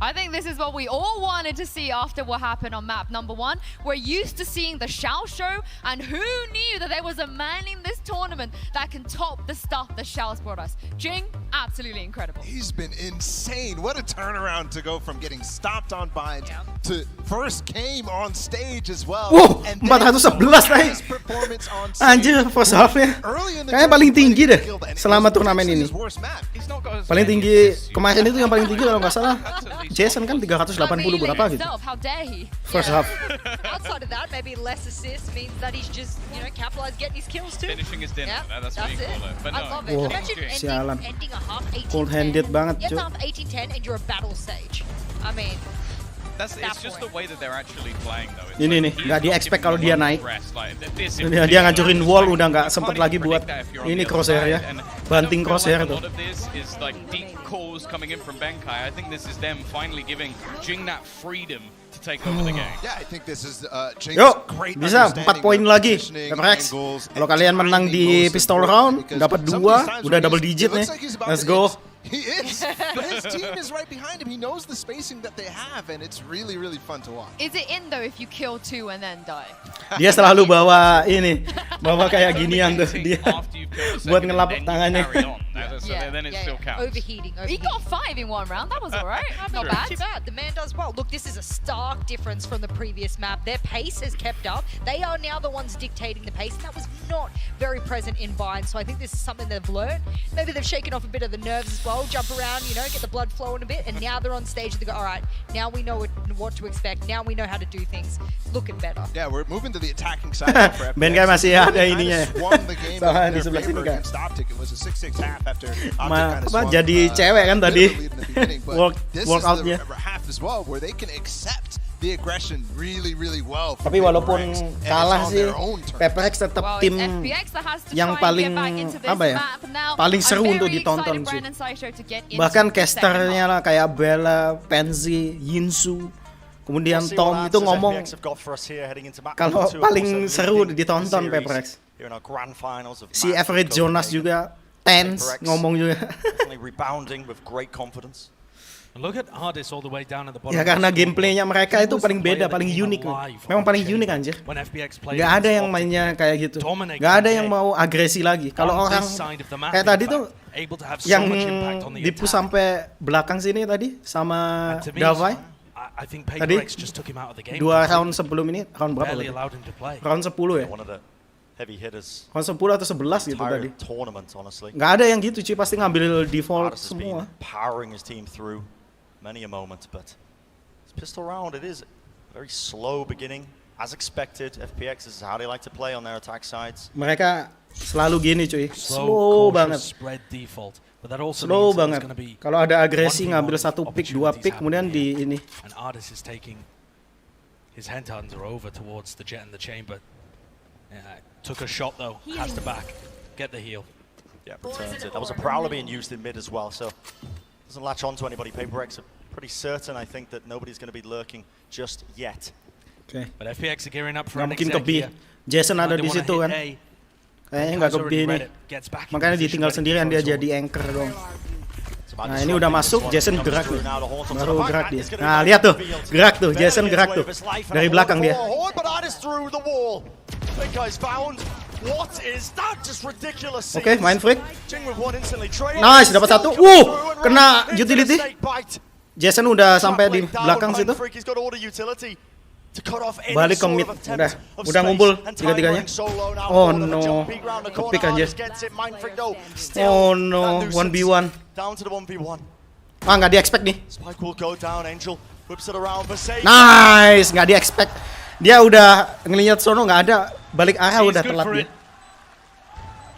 I think this is what we all wanted to see after what happened on map number 1. We're used to seeing the Xiao show, and who knew that there was a man in this tournament that can top the stuff that Xiao's brought us. Jing, absolutely incredible. He's been insane. What a turnaround to go from getting stopped on binds to first came on stage as well. Wow, 411 naik. Anjir, first half-nya kayaknya paling tinggi deh selama turnamen ini. Paling tinggi kemarin itu yang paling tinggi kalau nggak salah Jason kan 380 berapa gitu. How dare he? First half. Outside of that, maybe less assists means that he's just, capitalized getting his kills too. Finishing his dinner. Yeah, That's what you call it. But I no. love it. Wah, Imagine sialan. ending a half 18-10. Cold-handed banget, You cuy. end half 18-10 and you're a battle stage. I mean, It's just the way that they're actually playing though. It's Ini nih, he's nggak not di-expect giving kalau them dia a lot naik. of rest. Like, this Dia ngancurin wall udah nggak you sempet can't lagi even buat predict that if you're on ini the other crosshair ya. side. And Banting I don't feel crosshair like tuh. a lot of this is like deep calls coming in from Benkai. I think this is them finally giving Jing that freedom to take over the game. Yeah, I think this is Jing's Yuk, great bisa 4 poin lagi. FPX. Kalau kalian menang di pistol round, dapat 2, udah double digit nih. Let's go. He is, but his team is right behind him. He knows the spacing that they have, and it's really, really fun to watch. Is it in though if you kill 2 and then die? Dia selalu bawa ini, bawa kayak ginian tuh dia buat ngelap tangannya. Then it still counts. Overheating. He got 5 in 1 round. That was alright. Not bad. Too bad. The man does well. Look, this is a stark difference from the previous map. Their pace has kept up. They are now the ones dictating the pace. That was not very present in Bind, so I think this is something they've learned. Maybe they've shaken off a bit of the nerves as well, jump around, get the blood flowing a bit, and now they're on stage. They go, all right, now we know what to expect. Now we know how to do things. Looking better. Yeah, we're moving to the attacking side for FPX. Ben kayak masih ada ininya. Won the game Sama in di their sebelah sini favor kan. against Optic. It was a 6-6 half after Optic kind of swung, jadi cewek kan tadi. This is the half as well where they can accept the aggression really, really well. Tapi walaupun kalah sih, PRX tetap tim yang paling paling seru untuk ditonton sih. Bahkan casternya lah kayak Bella, Penzi, Yinsu, kemudian Tom itu ngomong kalau paling seru ditonton PRX. Si Everett Jonas juga tense ngomong juga. Look at Hardis all the way down at the bottom. Ya karena gameplaynya mereka itu paling beda, paling unik. Memang paling unik anjir. Gak ada yang mainnya kayak gitu. Gak ada yang mau agresi lagi. Kalau orang kayak tadi tuh yang dipush sampai belakang sini tadi sama Davai. Tadi 2 round sebelum ini, round berapa tadi? Round 10 ya? Round 10 atau 11 gitu tadi. Gak ada yang gitu cuy, pasti ngambil default semua. Many a moment, but this pistol round, it is a very slow beginning. As expected, FPX is how they like to play on their attack sides. Mereka selalu gini cuy, slow banget. Slow banget. Kalau ada agresi ngambil 1 pick, 2 pick, kemudian di ini. And Ardis is taking his headhunter over towards the Jet in the chamber. Took a shot though, has to back, get the heal. Yeah, returns it. That was a Prowler being used in mid as well, so doesn't latch on to anybody. PRX are pretty certain, I think, that nobody's going to be lurking just yet. Okay. But FPX are gearing up for nggak mungkin ke B. Jason ada di situ kan. Kayaknya nggak ke B nih. Makanya ditinggal sendirian dia jadi anchor dong. Nah ini udah masuk, Jason gerak nih. Baru gerak dia. Nah lihat tuh, gerak tuh, Jason gerak tuh. Dari belakang dia. Oke, main freak. Nice, dapat 1. Kena utility. Jason udah sampai di belakang situ. Balik ke mid, udah ngumpul tiga-tiganya. Oh no, kepick aja. Oh no, 1v1. Ah, nggak di-expect nih. Nice, nggak di-expect. Dia udah ngelihat sono, nggak ada. Balik arah udah telat dia.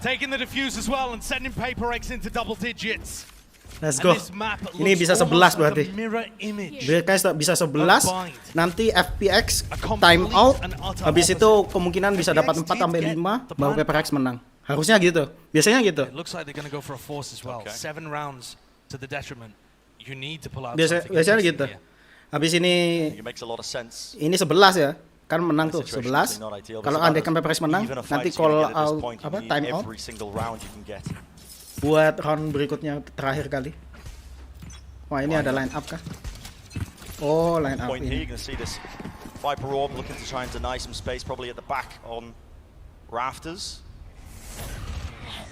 Taking the defuse as well and sending PRX into double digits. Let's go. Ini bisa 11 berarti. Mereka bisa 11. Nanti FPX time out. Habis itu kemungkinan bisa dapat 4 sampai 5 baru PRX menang. Harusnya gitu. Biasanya gitu. Biasanya gitu. Habis ini 11 ya. Kan menang tuh 11. Kalau andaikan PRX menang, nanti call out time out. Buat round berikutnya terakhir kali. Wah ini ada line up kah? Oh line up ini. Viper Orb looking to try and deny some space, probably at the back on rafters.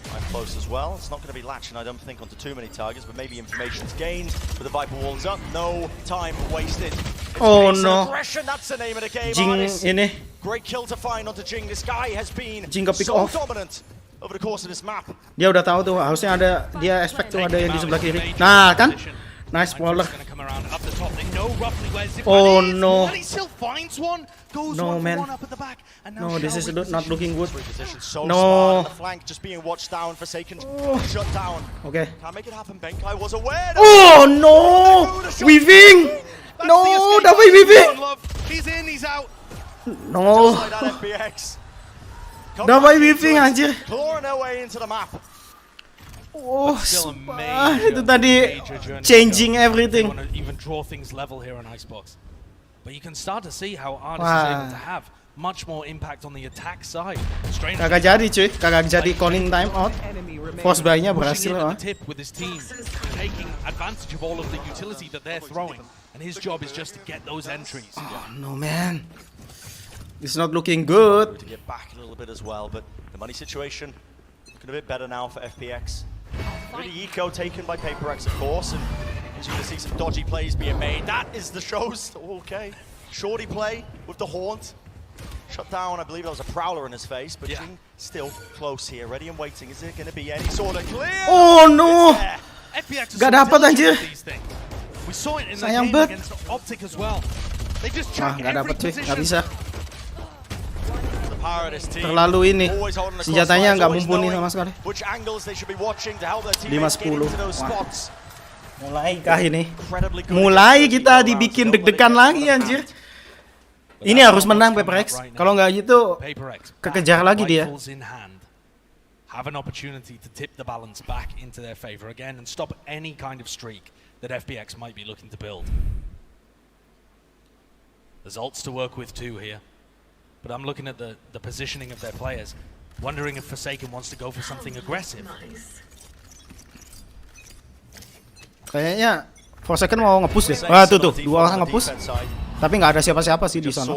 Quite close as well. It's not going to be latching, I don't think, onto too many targets, but maybe information's gained. But the Viper Wall's up, no time wasted. Oh no. That's the name of the game. Jing ini. Great kill to find onto Jing. This guy has been so dominant over the course of this map. Dia udah tahu tuh, harusnya ada, dia expect tuh ada yang di sebelah kiri. Nah kan, Nice spoiler. Gonna come around up the top. They know roughly where Zipan Oh is. no. And he still finds one. Goes No, one man. for one up at the back. And now No, this is not looking good. So No. smart on the flank, just being watched down. Forsaken shut down. Okay. Can't make it happen. Benkai was aware. Oh no! Weaving! No, dapat weaving! He's in, he's out. No. Just like that, FPX. Dapat weaving anjir. Clawing their way into the map. Oh, itu tadi changing everything. Want to even draw things level here on Icebox, but you can start to see how Artis is able to have much more impact on the attack side. Kagak jadi cuy, kagak jadi calling time out. Force buy-nya berhasil at the tip with his team, taking advantage of all of the utility that they're throwing, and his job is just to get those entries. Oh no man, it's not looking good. To get back a little bit as well, but the money situation looking a bit better now for FPX. Really eco taken by PRX, of course, and as you're going to see some dodgy plays being made. That is the shows. Okay. Shorty play with the haunt. Shut down, I believe that was a prowler in his face, but Jing still close here, ready and waiting. Is there going to be any sort of clear? Oh no! FPX Gak dapat anjir. We saw it in the Sayang game banget. against Optic as well. They just Wah, check gak every dapat cuy, position. gak bisa. Power of this team. Terlalu ini, Always holding the senjatanya crossfires, nggak always mumpuni knowing sama sekali. Which angles they should be watching to help their teammates get 5-10. into those Wah. spots. Mulai kah ini? Mulai kita dibikin deg-degan lagi anjir. Ini harus menang PRX. Kalau nggak gitu, kekejar lagi dia. Rifles in hand, have an opportunity to tip the balance back into their favor again and stop any kind of streak that FPX might be looking to build. There's ults to work with too here, but I'm looking at the positioning of their players, wondering if Forsaken wants to go for something aggressive. Kayaknya Forsaken mau nge-push deh. Wah tuh, dua orang nge-push. Tapi nggak ada siapa-siapa sih di sana.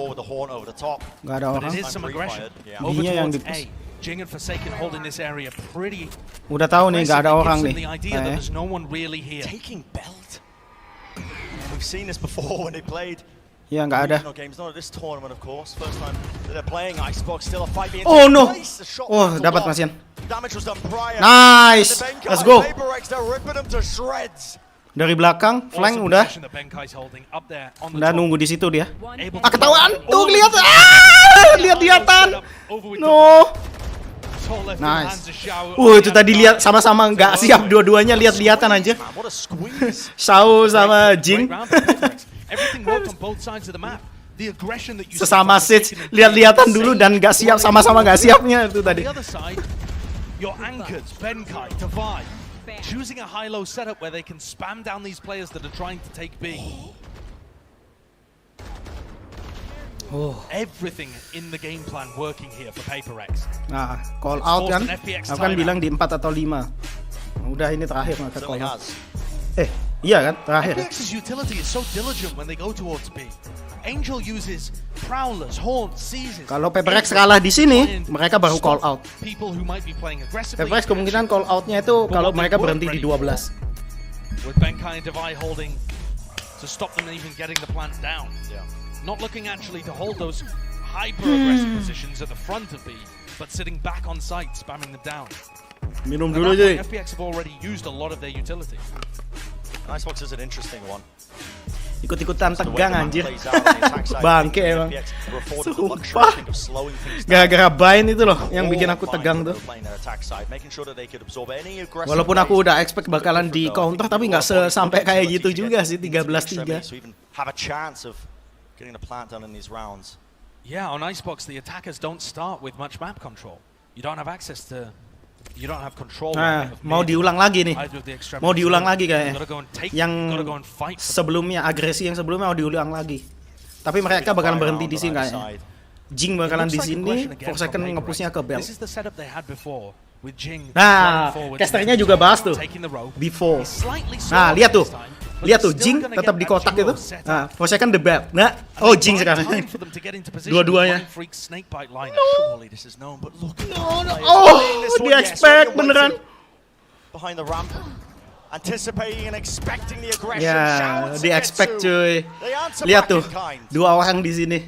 Nggak ada orang. Dia yang di-push. Jing and Forsaken holding this area pretty. Udah tahu nih nggak ada orang nih. No one really here. Taking belt. We've seen this before when they played. Ya nggak ada. Games, not at this tournament, of course. First time they're playing Icebox, still a fight being Oh no! Oh dapat Masian. Damage was done prior. Nice. Let's go. PRX, they're ripping them to shreds. Dari belakang, flank udah. Udah nunggu di situ dia. Ketahuan. Tuh lihat. Lihat-lihatan. No. Nice. Itu tadi lihat sama-sama nggak siap dua-duanya lihat-lihatan aja. Shao sama Jing. Sesama Sage lihat-lihatan dulu dan nggak siap, sama-sama nggak siapnya itu tadi. Your anchors, Benkai, Divide, choosing a high-low setup where they can spam down these players that are trying to take B. Everything in the game plan working here for PRX. Nah, call out kan? Aku kan bilang di 4 atau 5. Udah ini terakhir maka call out. Iya kan? Terakhir. FPX's utility is so diligent when they go towards B. Angel uses prowlers, haunts, seizes. Kalau PRX kalah di sini, mereka baru call out. PRX kemungkinan call outnya itu kalau mereka berhenti di 12. With Benkai and Divide holding to stop them even getting the plant down. Not looking actually to hold those hyper-aggressive positions at the front of B, but sitting back on site, spamming them down. Minum dulu aja. FPX have already used a lot of their utility. Icebox is an interesting one. Ikut-ikutan tegang anjir. Bangke emang. Sumpah. Gara-gara Bind itu loh yang bikin aku tegang tuh. Walaupun aku udah expect bakalan di counter, tapi nggak sampai kayak gitu juga sih 13-3. Getting the plant done in these rounds. Yeah, on Icebox the attackers don't start with much map control. You don't have access to, you don't have control. Mau diulang lagi nih. Mau diulang lagi kayaknya. Yang sebelumnya agresi yang sebelumnya mau diulang lagi. Tapi mereka bakalan berhenti di sini kayaknya. Jing bakalan di sini, Forsaken nge-pushnya ke belt. Nah, casternya juga bahas tuh. Before. Nah, lihat tuh. Lihat tuh, Jing tetap di kotak itu. Nah, Forsaken the belt. Nah, Jing sekarang. Dua-duanya. Dia expect beneran. Ya, di expect cuy. Lihat tuh, dua orang di sini.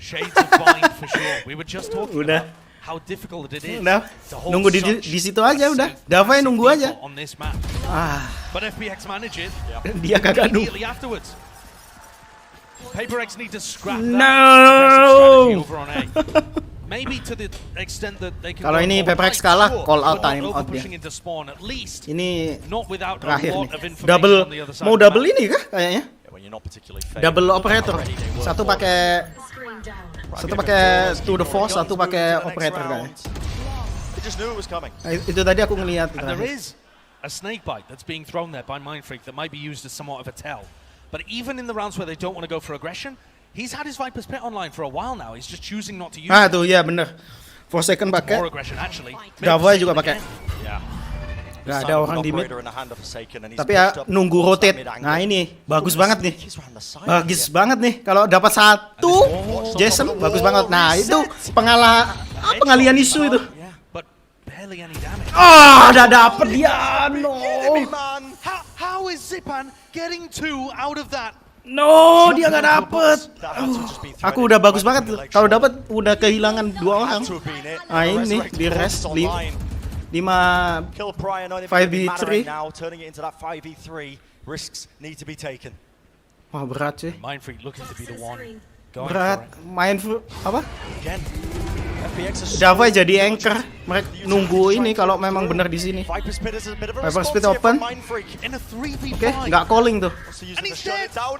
Shades of Bind for sure. We were just talking Udah. about how difficult it is. Udah, to hold nunggu such di situ aja udah. Davai nunggu aja. on this map. Ah, But FPX manage it. dia kagak nunggu. Immediately afterwards. PRX need to scrap that No! aggressive strategy over on A. Maybe to the extent that they can. Kalau ini PRX kalah, call out time out dia. Into spawn, at least. Ini Not without terakhir a lot nih. of information Double, on the other side mau of the double map. ini kah kayaknya? Double operator. Satu pakai to the force, satu pakai operator kayaknya. Itu tadi aku ngelihat. And there is a snake bite that's being thrown there by Mindfreak that might be used as somewhat of a tell. But even in the rounds where they don't want to go for aggression, he's had his Viper's Pit online for a while now. He's just choosing not to use it. Tuh ya bener. 4 second pakai. More aggression actually. Davai juga pakai. Gak ada orang di mid. Tapi ya nunggu rotate. Nah ini bagus banget nih. Bagus banget nih. Kalau dapat satu Jason bagus banget. Nah itu pengalian isu itu. Udah dapet dia. No. How is Zipan getting 2 out of that? No, dia nggak dapet. Aku udah bagus banget. Kalau dapet udah kehilangan 2 orang. Nah ini di rest 5 5v3. Wah berat sih. Berat. Main apa? Davai jadi anchor. Mereka nunggu ini kalau memang benar di sini. Viper Speed open. Oke, nggak calling tuh.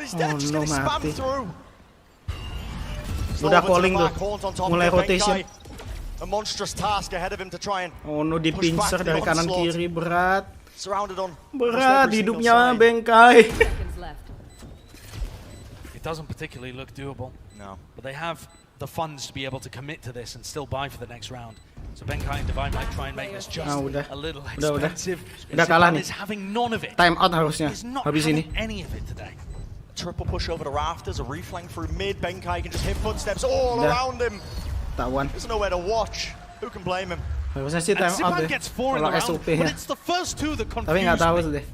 Oh no, mati. Udah calling tuh. Mulai rotation. Oh no, dipincer dari kanan kiri. Berat. Berat hidupnya Bengkai. It doesn't particularly look doable. No. But they have the funds to be able to commit to this and still buy for the next round. So Benkai and Divine might try and make this just a little expensive. Udah kalah nih. Having none of it. Time out harusnya. Habis ini. Any of it today. Triple push over the rafters, a reflank through mid. Benkai can just hit footsteps all around him. Tawan. There's nowhere to watch. Who can blame him? Harusnya sih time out deh. Kalau SOP ya. Tapi nggak tahu deh.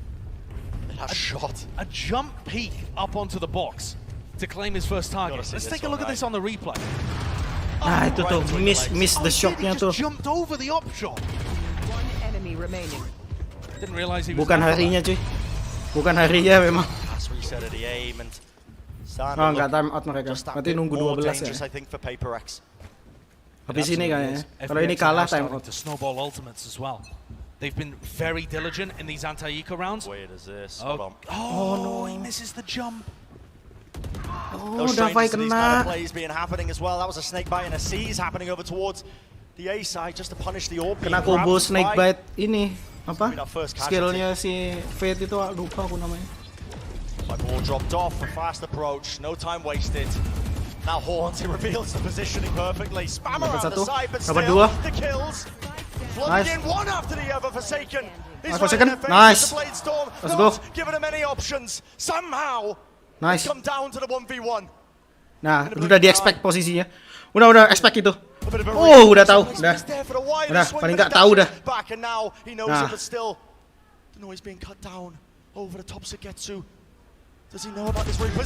A jump peek up onto the box to claim his first target. Let's take a look at this on the replay. Nah itu tuh miss the shotnya tuh. Jumped over the op shot. Didn't realize he was. Bukan harinya cuy. Bukan harinya memang. Oh nggak time out mereka. Berarti nunggu 12 ya. Habis ini kayaknya. Kalau ini kalah time out. Snowball ultimates as well. They've been very diligent in these anti-eco rounds. Oh no, he misses the jump. Oh, Davai kena. Plays being happening as well. That was a snake bite and a seize happening over towards the A side just to punish the orb. Kena combo snake bite ini apa? Skillnya si Fate itu lupa aku namanya. My ball dropped off, a fast approach, no time wasted. Now Horns, he reveals the positioning perfectly. Spammer on the side, but still the kills. Flooding in one after the other, Forsaken. He's right in their faces, the Blade Storm. Let's go. Giving him any options. Somehow, nice. Come down to the 1v1. Nah, udah di-expect posisinya. Udah expect itu. Oh, udah tahu. Udah, paling nggak tahu dah. Nah.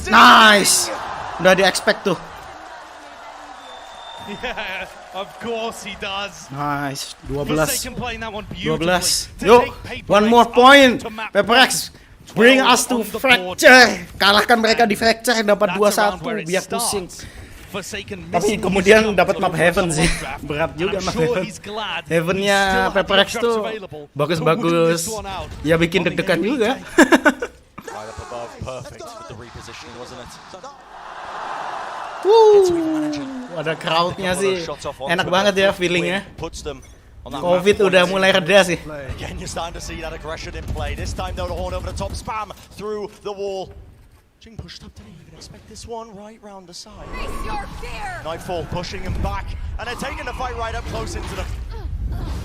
Nice. Udah di-expect tuh. Yeah, of course he does. Nice. 12. Yuk, one more point. PRX, bring us to fracture. Kalahkan mereka di fracture, dapat 2-1 biar pusing. Tapi kemudian dapat map Heaven sih. Berat juga map Heaven. Heavennya PRX tuh bagus-bagus. Ya bikin deg-degan juga. Ada crowdnya sih, enak banget ya feelingnya. Covid udah mulai reda sih. Again, you're starting to see that aggression in play. This time, though, the Horn over the top, spam through the wall. Jing pushed up today. You can expect this one right round the side. Nightfall pushing him back, and they're taking the fight right up close into them.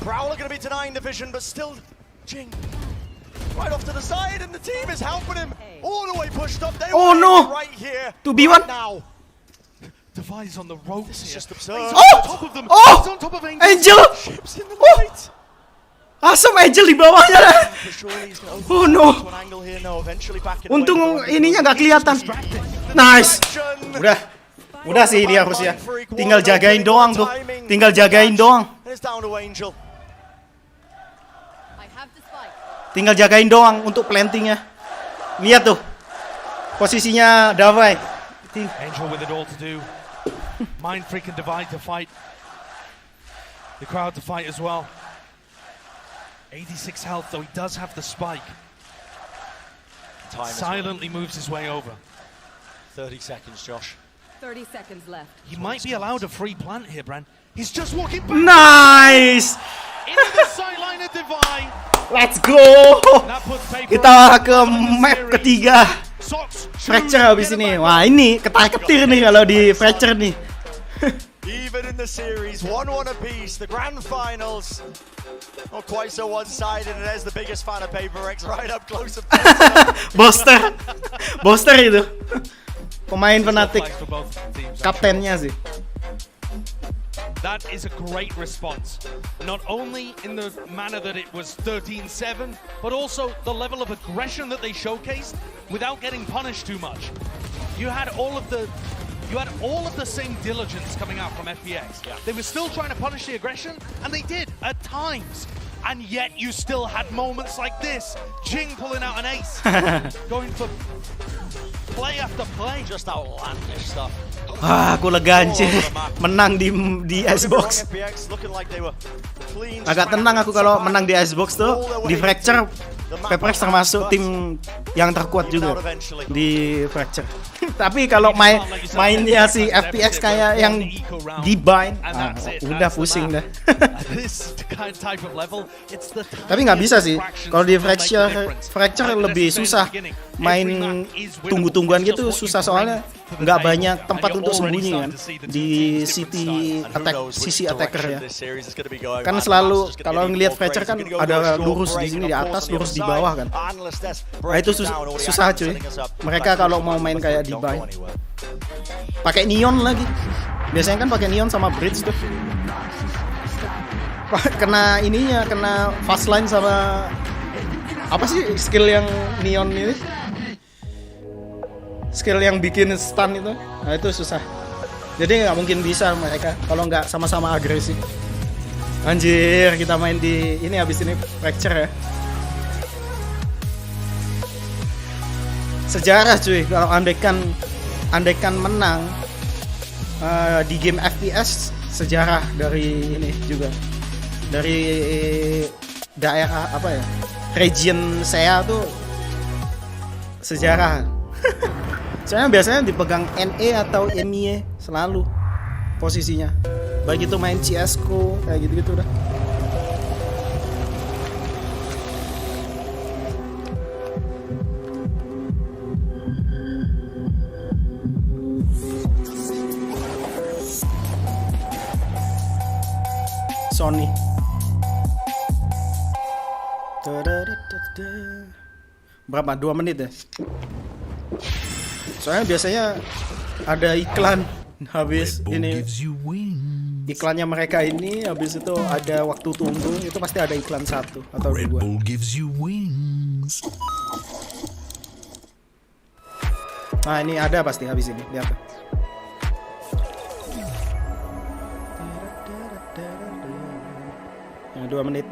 Prowler going to be denying the vision, but still, Jing right off to the side, and the team is helping him all the way pushed up. They right here, 2v1 right now. Device on the ropes. This is just absurd. Angel! Asam Angel di bawahnya. Oh no. Untung ininya nggak kelihatan. Nice. Udah sih dia harusnya. Tinggal jagain doang tuh. Tinggal jagain doang. is down to Angel. Tinggal jagain doang untuk plantingnya. Lihat tuh posisinya Davai. Angel with it all to do. Mind Freak and Divide to fight. The crowd to fight as well. 86 health, though he does have the spike. Silently moves his way over. 30 seconds, Josh. 30 seconds left. He might be allowed a free plant here, Bran. He's just walking back. Nice! Into the sideline of Divide. Let's go! Kita ke map ketiga. Fracture habis ini. Wah, ini ketar-ketir nih kalau di Fracture nih. Even in the series, 1-1 apiece, the grand finals. Not quite so one-sided, and there's the biggest fan of PRX right up close. Boster itu. Pemain fanatik. Kaptennya sih. That is a great response. Not only in the manner that it was 13-7, but also the level of aggression that they showcased without getting punished too much. You had all of the same diligence coming out from FPX. Yeah. They were still trying to punish the aggression, and they did at times. And yet you still had moments like this. Jing pulling out an ace, going for play after play. Just outlandish stuff. Aku lega anjir. Menang di Icebox. Agak tenang aku kalau menang di Icebox tuh. Di Fracture PRX termasuk tim yang terkuat juga di Fracture. Tapi kalau mainnya si FPX kayak yang di bind, udah pusing dah. Tapi nggak bisa sih. Kalau di Fracture lebih susah. Main tunggu-tungguan gitu susah soalnya nggak banyak tempat untuk sembunyi kan di sisi attacker ya. Kan selalu kalau ngelihat Fracture kan ada lurus di sini di atas, lurus di bawah kan. Nah itu susah cuy. Mereka kalau mau main kayak di buy pakai neon lagi. Biasanya kan pakai neon sama bridge tuh. Kena ininya, kena fast line sama apa sih skill yang neon ini? Skill yang bikin stun itu. Nah itu susah. Jadi nggak mungkin bisa mereka kalau nggak sama-sama agresif. Anjir, kita main di ini habis ini Fracture ya. Sejarah cuy, kalau andaikan menang di game FPS, sejarah dari ini juga. Dari daerah apa ya? Region saya tuh sejarah. Soalnya biasanya dipegang NE atau MIE selalu posisinya. Baik itu main CS:GO kayak gitu-gitu dah. Sony. Berapa? 2 menit ya? Soalnya biasanya ada iklan habis ini. Iklannya mereka ini habis itu ada waktu tunggu, itu pasti ada iklan 1 atau 2. Red Bull gives you wings. Nah, ini ada pasti habis ini. Lihat tuh. Yang 2 menit.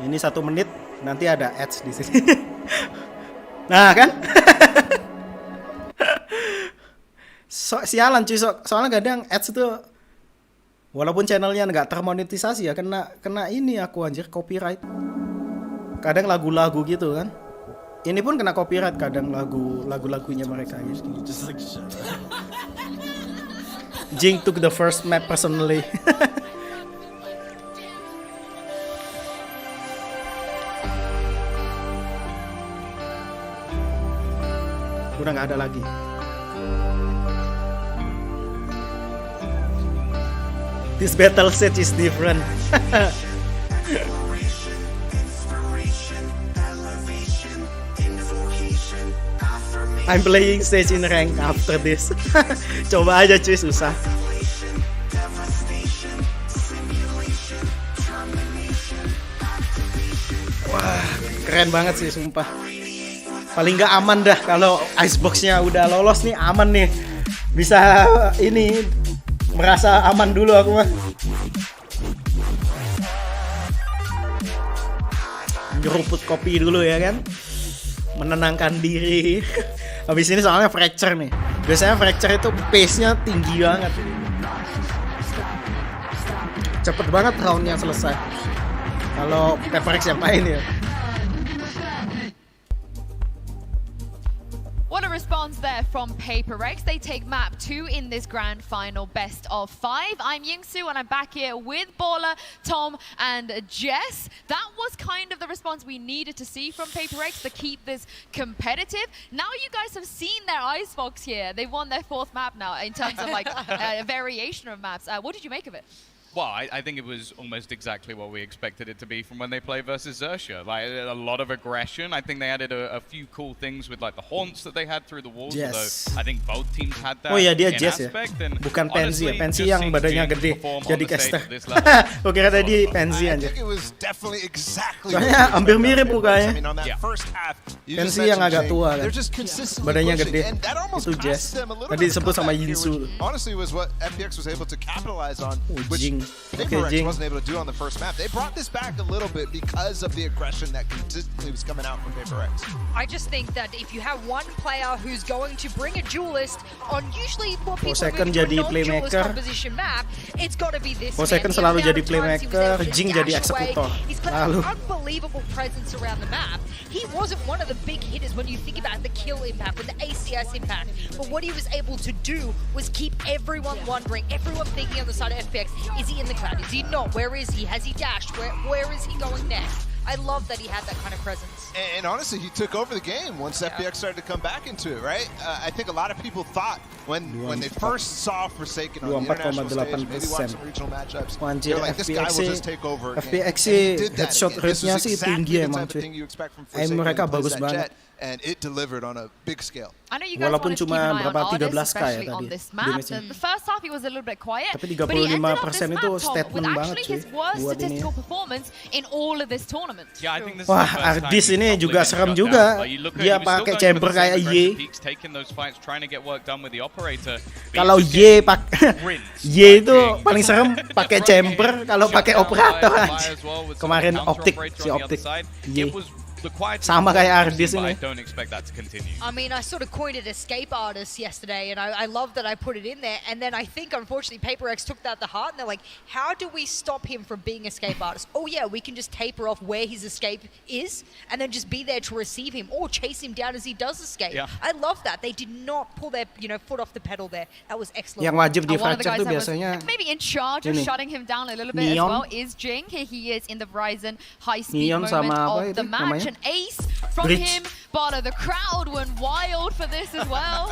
Ini 1 menit, nanti ada ads di sini. Nah kan? Sialan cuy, soalnya kadang ads itu walaupun channelnya nggak termonetisasi ya kena ini aku anjir copyright. Kadang lagu-lagu gitu kan. Ini pun kena copyright kadang lagu-lagunya mereka gitu. Jing took the first map personally. Udah nggak ada lagi. This battle stage is different. I'm playing stage in rank after this. Coba aja cuy, susah. Wah, keren banget sih sumpah. Paling nggak aman dah kalau iceboxnya udah lolos nih, aman nih. Bisa ini merasa aman dulu aku mah. ngeruput kopi dulu ya kan, menenangkan diri. Habis ini soalnya fracture nih. Biasanya fracture itu pace-nya tinggi banget. Cepet banget roundnya selesai. Kalau PRX yang main ya. What a response there from PRX. They take map 2 in this grand final best of 5. I'm Yingsu and I'm back here with Baller, Tom and Jess. That was kind of the response we needed to see from PRX to keep this competitive. Now you guys have seen their icebox here. They won their 4th map now in terms of like a variation of maps. What did you make of it? Well, I think it was almost exactly what we expected it to be from when they play versus Xerxia. Like, a lot of aggression. I think they added a few cool things with like the haunts that they had through the walls. Yes. Although I think both teams had that. Oh iya dia in Jess ya, aspect. And bukan Pansy ya. honestly, Pansy just yang seeing badannya Jing gede perform jadi on the caster. stage at this level. Gue kira tadi Pansy I aja. think it was definitely exactly. Soalnya hampir mirip mukanya. I mean, on that first half, you just Pansy yang agak mentioned tua kan. they're just consistently Badannya pushing, gede. and that almost Itu Jess. cost them a little Tadi bit of disebut sama comeback here, Yinsu. which honestly was what FPX was able to capitalize on, which Jing. PRX Jing. wasn't able to do on the first map. They brought this back a little bit because of the aggression that consistently was coming out from PRX. I just think that if you have one player who's going to bring a duelist on usually what people Second move to a jadi non-duelist playmaker. composition map, it's got to be this man. Second The selalu amount jadi of times he was playmaker, able to Jing dash jadi away, eksekutor. He's got Lalu. an unbelievable presence around the map. He wasn't one of the big hitters when you think about the kill impact, with the ACS impact, but what he was able to do was keep everyone wondering, everyone thinking on the side of FPX, is he in the cloud? Is he not? Where is he? Has he dashed? Where is he going next? I love that he had that kind of presence. And honestly, he took over the game once FPX started to come back into it, right? I think a lot of people thought when they first saw Forsaken on the international stage, maybe watch some regional matchups, they were like, this guy will just take over. FPX sih headshot rate-nya sih tinggi emang cuy. Mereka bagus banget. And it delivered on a big scale. I know you guys Walaupun wanted to keep an eye on cuma Artis, 13k ya especially tadi on this map. The first half he was a little bit quiet, Tapi but he ended up this 35% map, itu Tom, statement with banget actually cuy. his worst Buat ini. statistical performance in all of this tournament. Yeah, I think this Wah, is the first time Ardis he's ini probably juga been serem shut juga. down. Like, you look at- Dia he was still pakai going chamber for the same kayak aggressive Y. peaks, taking those fights, trying to get work done with the operator. Kalau Y Y itu paling serem pakai chamber, kalau pakai operator aja. Kemarin optik si optik Y. Sama kayak Ardis ini. I mean, I sort of coined it escape artist yesterday, and I love that I put it in there. And then I think, unfortunately, PRX took that to heart, and they're like, how do we stop him from being escape artist? Oh yeah, we can just taper off where his escape is, and then just be there to receive him, or chase him down as he does escape. Yeah. I love that. They did not pull their foot off the pedal there. That was excellent. Yang wajib di One of the fracture guys tuh that was biasanya maybe in charge of ini. shutting him down a little bit as Neon. well is Jing. Here he is in the Verizon high-speed Neon moment sama apa of itu the match. namanya? An ace from Bridge. him, but the crowd went wild for this as well.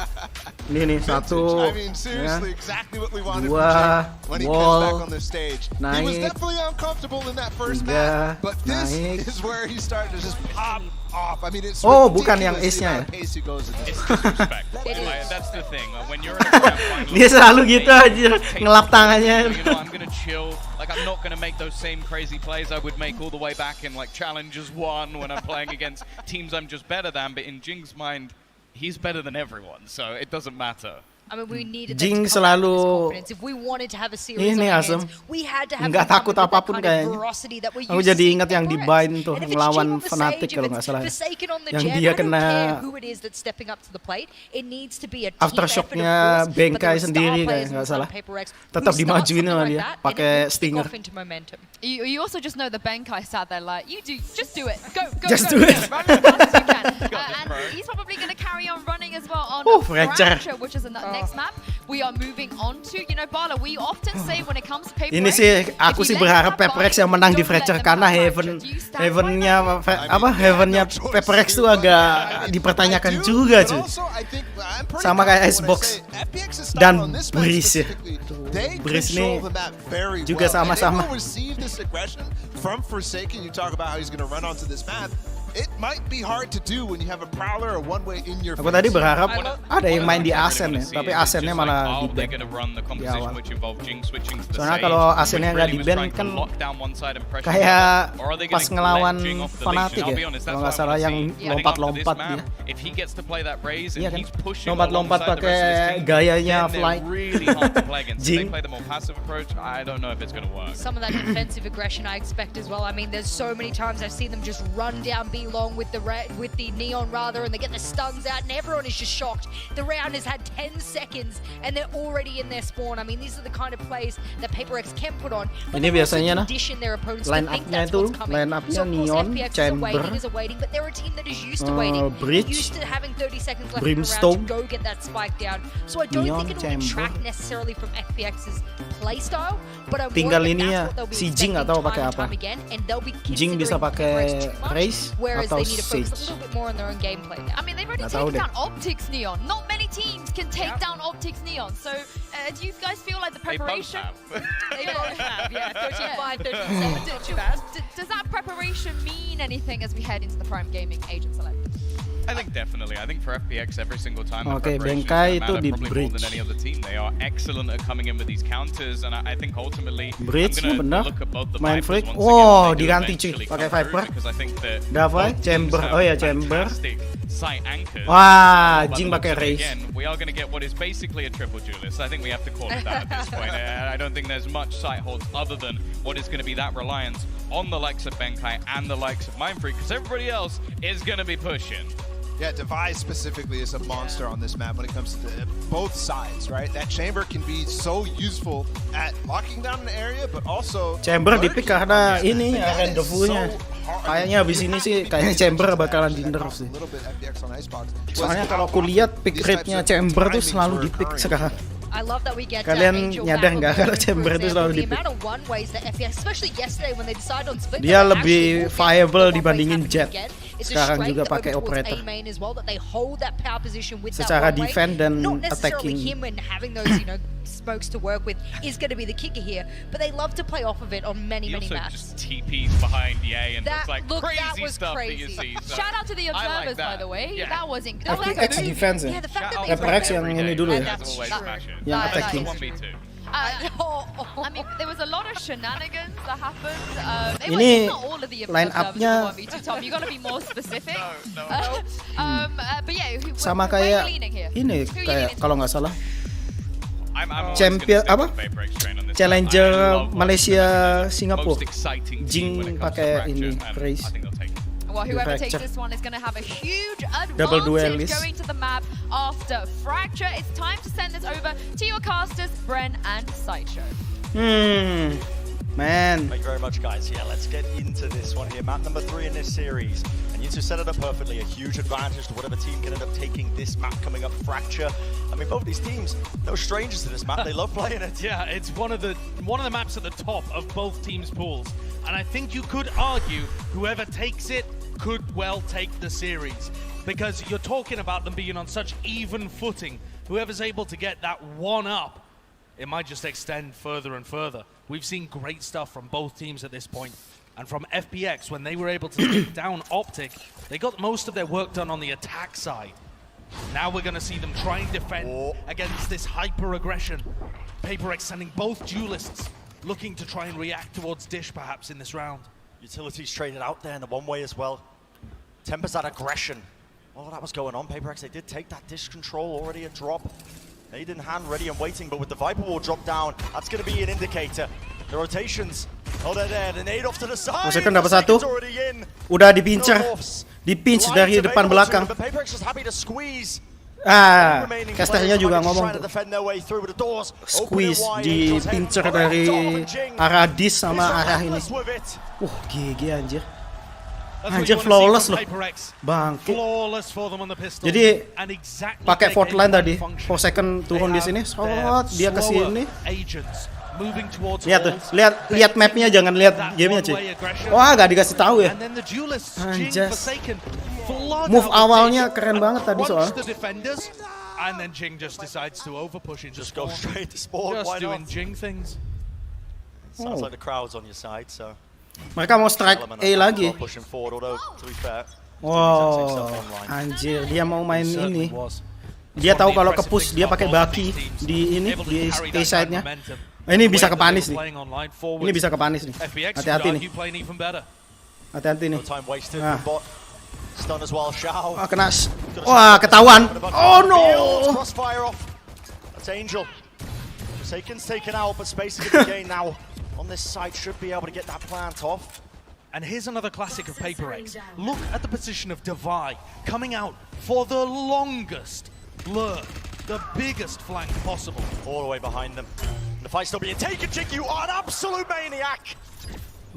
Ini nih satu, I mean, seriously, exactly what we wanted dua, from Jing when he comes back wall, on the stage. He was naik, definitely uncomfortable in that first tiga, map, but this naik. is where he started to just pop off. I mean, it's Oh, bukan yang ridiculous the ace-nya amount ya? of pace he goes at this. Like, that's the thing. When you're in a grand final, Dia selalu gitu aja ngelap tangannya. you know, I'm gonna chill. Like, I'm not gonna make those same crazy plays I would make all the way back in like Challengers 1 when I'm playing against teams I'm just better than. But in Jing's mind, he's better than everyone, so it doesn't matter. I mean, we needed Jing them to come out with this selalu confidence. If we wanted to have a series ini on our asem. hands, we had to have Nggak them come takut with that apapun kind of kayaknya. ferocity that we're Aku used to jadi seeing ingat from yang di PRX. Bind tuh And if it's ngelawan Jing on the Fnatic stage, kalau if nggak it's salah. Forsaken on the Yang jet, dia I don't kena care who it is that's stepping up to the plate. It needs to be a team aftershotnya effort, of course, but Bengkai there are star sendiri players kayak in nggak front salah. of PRX who Tetap start dimajuin something sama like dia that, and it pakai will kick stinger. off into momentum. You also just know the Benkai sat there like, just do it. Go, Just go, do go. it. Run as fast as you can. And he's probably going to carry on running as well on fracture. Fracture, which is the next map. We are moving on to, Bala, we often say when it comes to PRX, Ini sih aku sih berharap PRX yang menang di fracture karena Heaven-nya PRX tuh agak dipertanyakan juga cuy. Sama kayak Icebox dan Breeze ya. Breeze nih juga sama-sama. From Forsaken, you talk about how he's going to run onto this map. it might be hard to do when you have a prowler or one way in your Aku tadi berharap ada yang main di Ascent ya, tapi Ascentnya malah di ban di awal. Soalnya kalau Ascentnya nggak di ban kan kayak pas ngelawan Fnatic ya, kalau nggak salah yang lompat-lompat dia. Iya kan, lompat-lompat pakai gayanya Flight. Jing. Some of that defensive aggression I expect as well. I mean, there's so many times I've seen them just run down B long with the Neon rather, and they get the stuns out, and everyone is just shocked. The round has had 10 seconds, and they're already in their spawn. I mean, these are the kind of plays that PRX can put on. Ini biasanya condition their opponents line to think up-nya that's itu, what's coming. line up-nya So of course, Neon, FPX Chamber, is a waiting, but they're a team that is used to waiting. Bridge, used to having 30 seconds left Brimstone, in the round to go get that spike down. So I don't Neon, think it'll Chamber. detract necessarily from FPX's playstyle, but I'm Tinggal worried ini that ya, that's what they'll be si Jing expecting atau time pakai and apa? time again, and they'll be Jing bisa pakai Raze whereas atau they need to focus a Sage. little bit more on their own gameplay now. I mean, they've already taken down Optics Neon. Not many teams can take down Optics Neon. So, do you guys feel like the preparation? They both have, yeah. 35, 37, not too bad. Does that preparation mean anything as we head into the Prime Gaming Agent Select? I think definitely. I think for FPX, every single time Oke, the preparation Bengkai matter itu di probably more than bridge. any other team. They are excellent at coming in with these counters, and I think ultimately Bridge-nya I'm benar. gonna look at both the Main Vipers freak. once Wow, again. diganti cuy, pakai Viper. Because I think that Dava, both teams Chamber. have Oh ya, Chamber. fantastic site anchors. Wah, But Jing looks pakai like, Raze. again, we are going to get what is basically a triple duelist. I think we have to call it that at this point. I don't think there's much site holds other than what is going to be that reliance on the likes of Benkai and the likes of Mindfreak, because everybody else is going to be pushing. Yeah, Device specifically is a monster on this map when it comes to both sides, right? That chamber can be so useful at locking down an area, but also Chamber di-pick karena ini ya rendezvous-nya. Kayaknya abis ini sih kayaknya Chamber bakalan di-nerf sih. Soalnya kalau aku lihat pick rate-nya Chamber tuh selalu di-pick sekarang. I love that we get Kalian nyadar nggak kalau Chamber itu selalu the di-pick? amount of one ways that FPX, especially yesterday when they decided on split, Dia they lebih actually viable walked in dibandingin one way Jet. again. It's a Sekarang strength juga over pakai towards operator. A main as well, that they hold that power position with that Secara one way. defend dan Not necessarily attacking. him and having those, you know, smokes to work with is going to be the kicker here, but they love to play off of it on many Also maps. just TPs behind EA and That- looks like look, that crazy was stuff crazy. that you see. So Shout out to the I like observers, by that. the way. Yeah. That was FPX defense ya. Yeah, the fact that they FPX yang ini dulu ya. That's always smashing. Yang That's attacking. the 1v2. I mean, there was a lot of shenanigans that happened. Ini it's not all of the line observers up-nya who 1v2 Tom. You got to be more specific. But yeah, Sama where are kayak you leaning here? ini Who are you kayak leaning kalau nggak salah I'm always champion gonna stick apa with Vaporx train on this challenger one. I love Malaysia most Singapura exciting team when Jing it comes to pakai Fracture, ini and Raze. I think they'll take it. Well, whoever takes Fracture. this one is going to have a huge Double advantage duelist. going to the map after Fracture. It's time to send this over to your casters, Bren and Sideshow. Man. Thank you very much, guys. Yeah, let's get into this one here. Map number 3 in this series. And you two set it up perfectly. A huge advantage to whatever team can end up taking this map coming up, Fracture. I mean, both these teams, no strangers to this map. They love playing it. Yeah, it's one of the maps at the top of both teams' pools. And I think you could argue whoever takes it could well take the series. Because you're talking about them being on such even footing. Whoever's able to get that one up, it might just extend further and further. We've seen great stuff from both teams at this point. And from FPX, when they were able to take down Optic, they got most of their work done on the attack side. Now we're going to see them try and defend against this hyper-aggression. PRX sending both duelists, looking to try and react towards Dish perhaps in this round. Utilities traded out there in the one-way as well. Tempers that aggression. Oh, that was going on. PRX, they did take that Dish control, already a drop. Made in hand, ready and waiting, but with the Viper Wall drop down, that's going to be an indicator. The rotations, oh, they're there. The nade off to the side. Second dapat satu. Udah dipincer. Dipinch dari depan belakang. Casternya juga ngomong tuh. Squeeze dipincer dari arah dis sama arah ini. GG anjir. Anjir flawless loh. Bangke. Jadi pakai fourth line tadi. 4 second turun di sini. Dia ke sini. Lihat tuh, lihat mapnya, jangan lihat gamenya cuy. Wah, gak dikasih tahu ya. Anjas. Move awalnya keren banget tadi soal. And then Jing just decides to overpush into just go straight to spawn. Just doing Jing things. Sounds like the crowd's on your side, so. Mereka mau strike A lagi. Pushing forward, although to be fair, Wow, anjir, dia mau main ini. Dia tahu kalau ke push dia pakai baki di ini di A side-nya. Ini bisa ke panis nih. Ini bisa ke panis nih. Hati-hati nih. Hati-hati nih. Nah. Kena. Wah, ketahuan. Oh no. That's Angel. Forsaken's taken out, but space is going to gain now. On this side, should be able to get that plant off. And here's another classic of PRX. Look at the position of Devi coming out for the longest lurk, the biggest flank possible. All the way behind them. The fight's still being taken, Jing. You are an absolute maniac.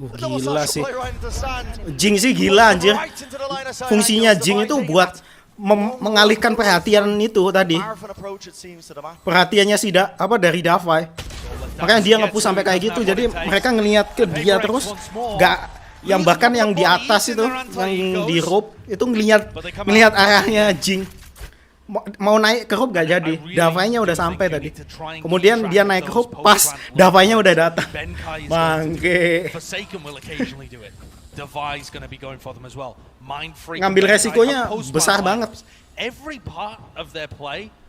Gila sih. Jing sih gila anjir. Fungsinya Jing itu buat mengalihkan perhatian itu tadi. Perhatiannya sih dari Davai. Makanya dia nge-push sampai kayak gitu. Jadi mereka ngelihat ke dia terus, yang bahkan yang di atas itu, yang di rope itu ngelihat arahnya Jing. Mau naik ke rope gak jadi. Davai-nya udah sampai tadi. Kemudian dia naik ke rope pas Davai-nya udah datang. Bangke. Ngambil resikonya besar banget.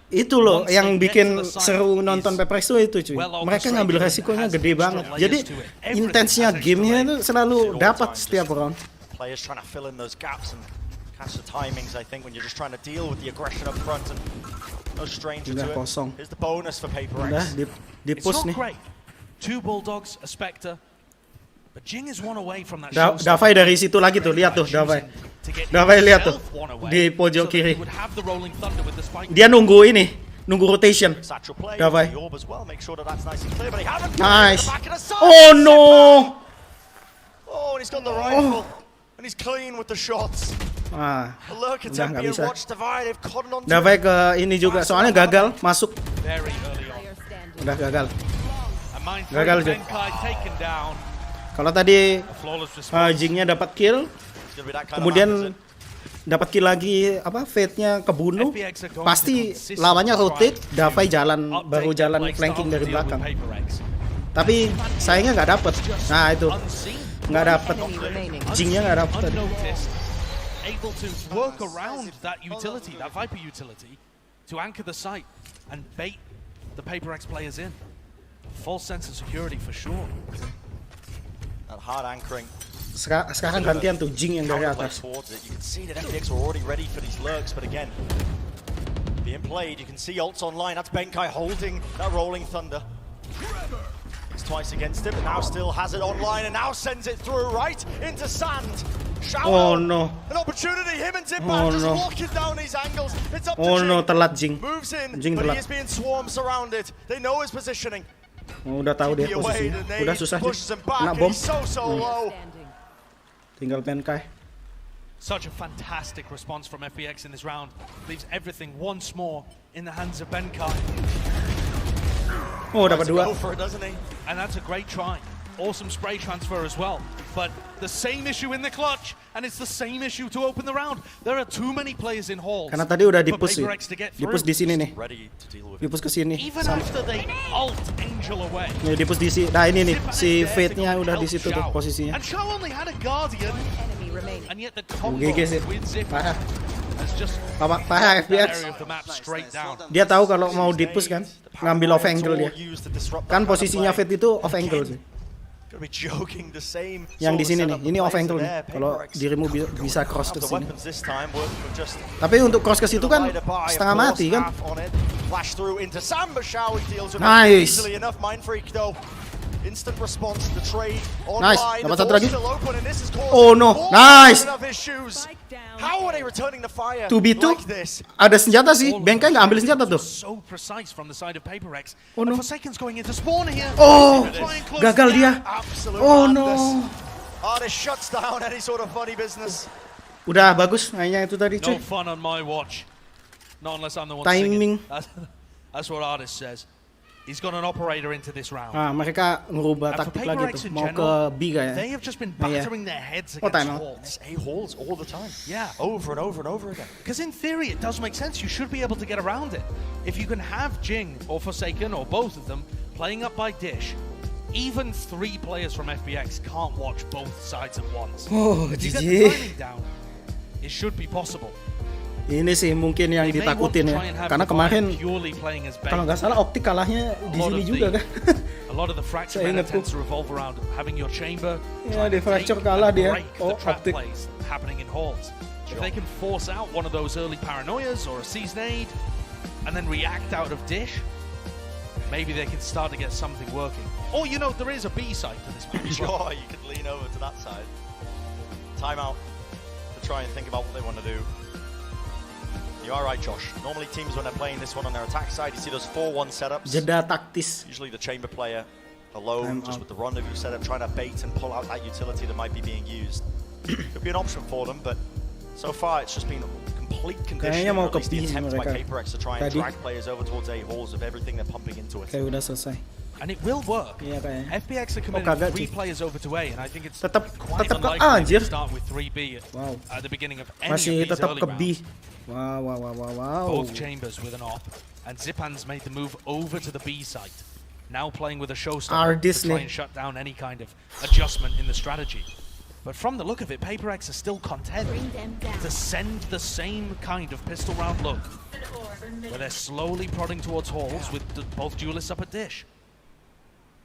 Itu loh yang bikin seru nonton PRX itu cuy. Mereka ngambil resikonya gede banget. Jadi intensnya gamenya itu selalu dapat setiap round. Catch the timings, I think, when you're just trying to deal with the aggression up front and no stranger to it. Here's the bonus for PRX. Udah di push nih. Two Bulldogs, a Spectre, but Jing is one away from that. Davai dari situ lagi tuh, lihat tuh Davai. Davai lihat tuh di pojok kiri. Dia nunggu rotation. Davai. Nice. Oh no. Oh, and he's got the rifle. And he's clean with the shots. Udah nggak bisa. Davai ke ini juga, soalnya gagal masuk. Udah gagal. Gagal juga. Kalau tadi Jingnya dapat kill, kemudian dapat kill lagi, Fate-nya kebunuh, pasti lawannya rotate, Davai baru jalan flanking dari belakang. Tapi sayangnya nggak dapet. Nah itu. Nggak dapet, Jingnya nggak dapet. Able to work around that utility, that Viper utility, to anchor the site and bait the PRX players in. False sense of security for sure. That hard anchoring. Sekarang gantian tuh Jing yang dari atas. You can see that FPX are already ready for these lurks, but again, being played. You can see ults online. That's Benkai holding that rolling thunder. It's twice against him, but now still has it online and now sends it through right into sand. Oh no. An opportunity, him and Zipan just locking down these angles. It's up to Jing. No, telat Jing. Moves in, Jing but telat. he is being swarmed, surrounded. They know his positioning. Udah tahu dia posisinya. Udah susah sih. Kena bom. Tinggal Benkai. Such a fantastic response from FPX in this round. Leaves everything once more in the hands of Benkai. Oh, dapat dua. And that's a great try. Awesome spray transfer as well. But the same issue in the clutch, and it's the same issue to open the round. There are too many players in halls. Karena tadi udah di-push sih. Di-push di sini nih. Di-push ke sini. Even after they ult Angel away. Nih di-push di sini. Nah ini nih, si Fate-nya udah di situ tuh posisinya. And Shao only had a Guardian. And yet the combo sih. with Zipan. Parah FPX. Dia tahu kalau mau di-push kan, ngambil off angle dia. Kan posisinya Fate itu off angle sih. Yang di sini nih, ini off angle nih. Kalau dirimu bisa cross ke sini. Tapi untuk cross ke situ kan setengah mati kan. Nice. Instant response to the trade nice, online. dapat satu lagi. Oh no, nice. How are they returning the fire? 2v2. Ada senjata sih. Benkai nggak ambil senjata tuh. Oh no. Oh, gagal dia. Oh no. Udah bagus mainnya itu tadi cuy. Timing. That's what artist says. He's got an operator into this round. Mereka ngerubah taktik lagi tuh. Mau ke B kayaknya. They have just been battering their heads against halls. A-halls all the time. Yeah. Over and over and over again. Because in theory, it does make sense. You should be able to get around it. If you can have Jing or Forsaken or both of them playing up by Dish, even 3 players from FPX can't watch both sides at once. Oh, if you get the timing down, It should be possible. Ini sih mungkin yang ditakutin ya. Karena kemarin kalau nggak salah Optik kalahnya di sini juga kan. A lot of the fracture meta tends to revolve around having your chamber. Ya, di fracture kalah dia. Oh, Optik. Happening in halls. If they can force out one of those early paranoias or a season aid and then react out of dish, maybe they can start to get something working. Or, you know, there is a B side to this match. Sure, you could lean over to that side. Timeout to try and think about what they want to do. You are right, Josh. Normally teams, when they're playing this one on their attack side, you see those 4-1 setups. Jeda taktis. Usually the chamber player alone, just with the rendezvous setup, trying to bait and pull out that utility that might be being used. Could be an option for them, but so far it's just been complete conditioning, or at least the attempt by PRX to try and drag players over towards A halls of everything they're pumping into it. Kayak udah selesai. And it will work. Iya kayaknya. FPX are committing 3 players over to A, and I think it's quite tetap unlikely to start with 3B at the beginning of any Masih of these tetap early ke B. Wow. Both chambers with an op, and Zipan's made the move over to the B site. Now playing with a showstopper to try and shut down any kind of adjustment in the strategy. But from the look of it, PRX are still content to send the same kind of pistol round look, where they're slowly prodding towards halls with both duelists up at dish.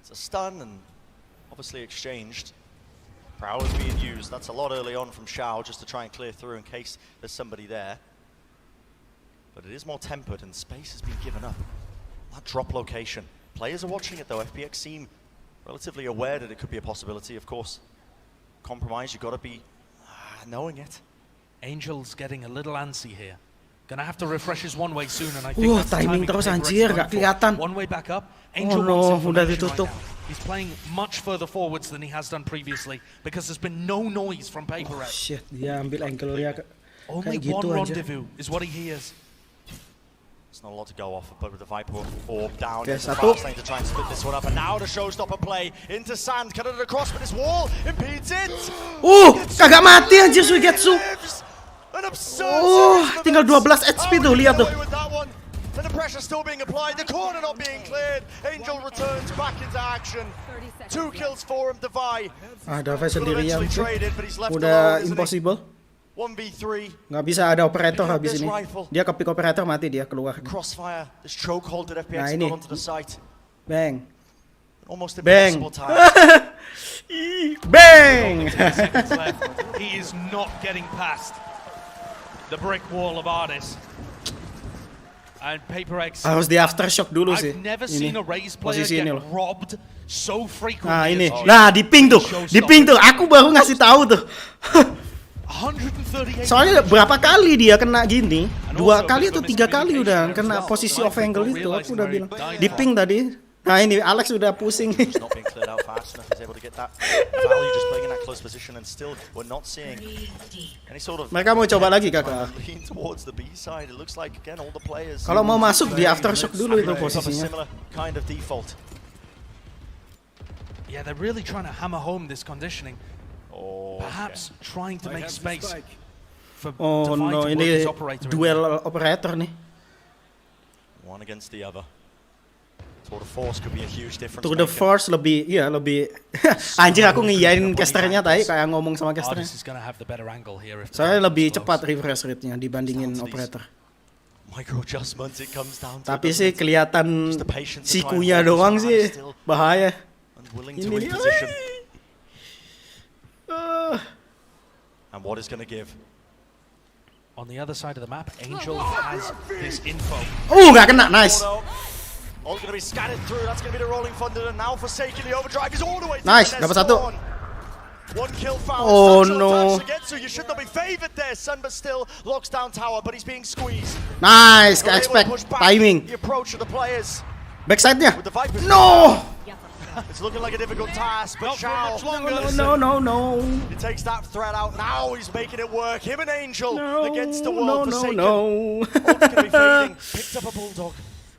It's a stun and obviously exchanged. Prowler's being used. That's a lot early on from Xiao just to try and clear through in case there's somebody there. But it is more tempered and space has been given up. That drop location. Players are watching it though. FPX seem relatively aware that it could be a possibility. Of course, compromise, you've got to be knowing it. Angel's getting a little antsy here. Gonna have to refresh his one way soon, and I think that's the timing terus anjir, gak kelihatan. One way back up. Angel udah ditutup. He's playing much further forwards than he has done previously because there's been no noise from PRX. Shit, dia ambil angle-nya Only kayak gitu one aja. rendezvous is what he hears. It's not a lot to go off, but with the Viper orb down, Okay, into fast lane to try and split this one up, and now the showstopper play into sand, cut it across, but this wall impedes it. Kagak mati anjir Suigetsu. Tinggal 12 HP tuh, lihat tuh. And the pressure still being applied, the corner not being cleared. Angel returns back into action. 2 kills for him, Divai. Davai sendirian tuh. Udah impossible. 1v3. Nggak bisa ada operator habis ini. Dia ke-pick operator mati dia keluar. Crossfire, this chokehold that FPX ini. got onto the site. Bang. Almost Bang. impossible time. Bang. He is not getting past the brick wall of Ardis. And PRX harus di aftershock dulu sih. I've never seen a Raze player posisi get ini loh. robbed so frequently. Nah ini, nah di ping tuh, aku baru ngasih tahu tuh. Soalnya berapa kali dia kena gini, 2 kali atau 3 kali udah kena posisi off angle itu, aku udah bilang di ping tadi. Nah ini Alex udah pusing. Mereka mau coba lagi kakak. Kalau mau masuk di aftershock dulu itu posisinya. Yeah, they're really trying to hammer home this conditioning. Perhaps trying to make space for Divine to work ini his operator. Duel operator nih. One against the other. Tour de Force could be a huge difference. Tour de Force lebih anjir aku ngiyain casternya tadi kayak ngomong sama casternya. Soalnya lebih cepat refresh rate-nya dibandingin operator. Tapi sih kelihatan sikunya doang sih bahaya. Ini dia. And what is going to give? On the other side of the map, Angel has this info. Nggak kena, nice. All going to be scattered through. That's going to be the rolling thunder, and now Forsaken the overdrive is all the way to nice, the dapat 1. 1 kill found. Oh no. You should not be favored there, Sun, but still locks down tower, but he's being squeezed. Nice, expect timing. The approach of the players. Backside-nya. No. It's looking like a difficult task, but Xiao. No. He takes that threat out. Now he's making it work. Him and Angel against the world. Forsaken. No. Ult's going to be fading. Picked up a Bulldog.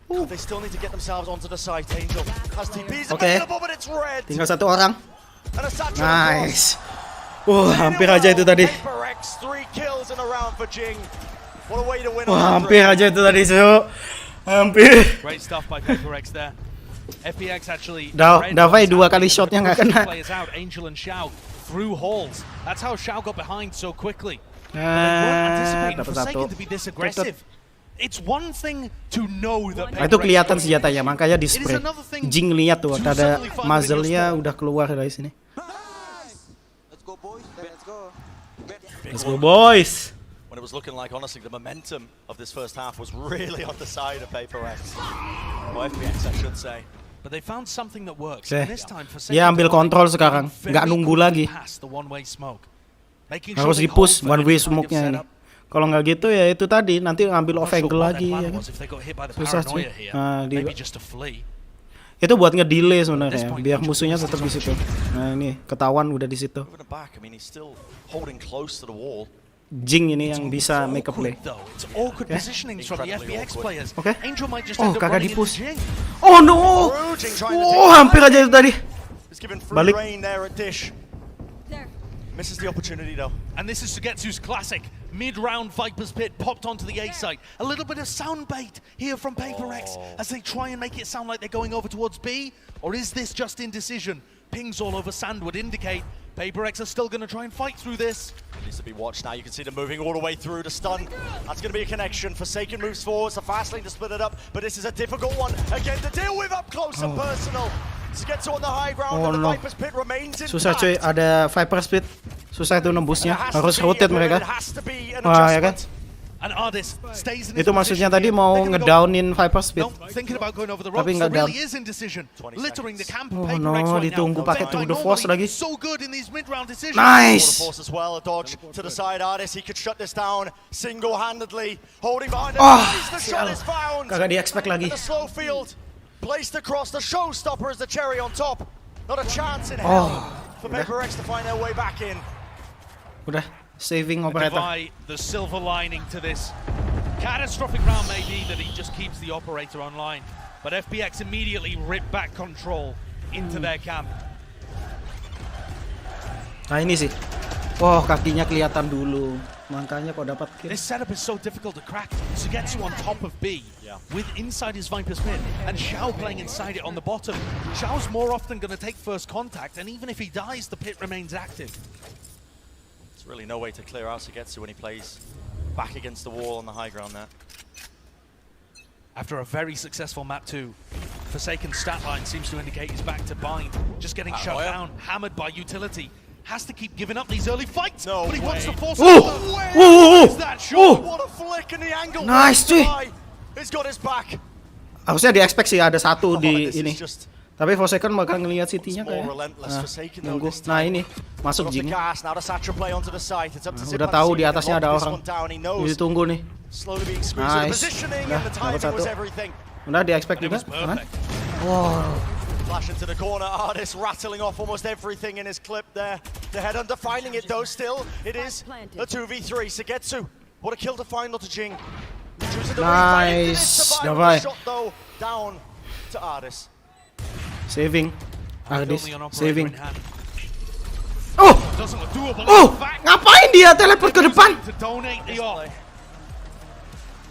They still need to get themselves onto the site. Angel has TPs available, but it's red. Tinggal 1 orang. Nice. Hampir aja itu tadi. PRX 3 kills in a round for Jing. What a way to win. Hampir aja itu tadi, so. Hampir. Great stuff by PRX there. FPX actually Davai 2 kali shotnya nggak kena. Players out, Angel and Xiao through halls. That's how Xiao got behind so quickly. anticipating dapat satu. Forsaken to be this aggressive. It's one thing to know that Nah, itu kelihatan senjatanya, makanya di spray. Jing lihat tuh, ada muzzle-nya udah keluar dari sini. Let's go, boys. When it was looking like, honestly, the momentum of this first half was really on the side of PRX. Or FPX, I should say. But they found something that works. Okay. And this time Forsaken Dia ambil kontrol sekarang, nggak nunggu lagi. Harus di-push one way smoke-nya ini. Kalau nggak gitu ya itu tadi, nanti ngambil off angle lagi ya kan. Susah cuy. Nah, itu buat nge-delay sebenarnya, biar musuhnya tetap di situ. Nah ini ketahuan udah di situ. Jing ini yang bisa make a play. Oke. Oh, kagak di-push. Oh no. Oh, hampir aja itu tadi. Balik. Misses the opportunity though. And this is Sugetsu's classic. Mid-round Viper's Pit popped onto the A site. A little bit of sound bait here from PRX as they try and make it sound like they're going over towards B. Or is this just indecision? Pings all over sand would indicate PRX are still going to try and fight through this. Needs to be watched now. You can see them moving all the way through to stun. That's going to be a connection. Forsaken moves forward. It's a fast lane to split it up. But this is a difficult one again to deal with up close and personal. On the high ground, and the Viper's Pit remains intact. Susah cuy, ada Viper's Pit. Susah itu nembusnya, harus rotate mereka. Wah ya kan? Itu maksudnya tadi mau ngedownin Viper's Pit, tapi nggak down. Oh no, ditunggu pakai tour de force lagi. Nice. Oh, kagak di-expect lagi. Placed across the showstopper as the cherry on top. Not a chance in hell for PRX to find their way back in. Udah saving operator. The silver lining to this catastrophic round may be that he just keeps the operator online, but FPX immediately rip back control into their camp. Nah ini sih. Oh, kakinya kelihatan dulu. Makanya kok dapat kill. This setup is so difficult to crack. Sugetsu on top of B, with inside his Viper's Pit, and Xiao playing inside it on the bottom. Xiao's more often going to take first contact, and even if he dies, the pit remains active. There's really no way to clear out Sugetsu when he plays back against the wall on the high ground there. After a very successful map 2, Forsaken's stat line seems to indicate he's back to bind, just getting shut down, hammered by utility. Has to keep giving up these early fights, but he wants to force it. Is that shot? What a flick in the angle. Nice cuy. He's got his back. Harusnya di-expect sih ada satu di ini. Tapi Forsaken bakal ngelihat City-nya kayak. Nunggu. Nah ini masuk Jing. Udah tahu di atasnya ada orang. Jadi tunggu nih. Nice. Udah dapat satu. Udah di-expect juga. Wow. Flash into the corner, Artist rattling off almost everything in his clip there. The headhunter finding it though still. It is a 2v3. Sugetsu, what a kill to final to Jing. Nice. Damai. Shot though down to Artist. Saving. Artist saving. Oh! Oh! Ngapain dia teleport ke depan?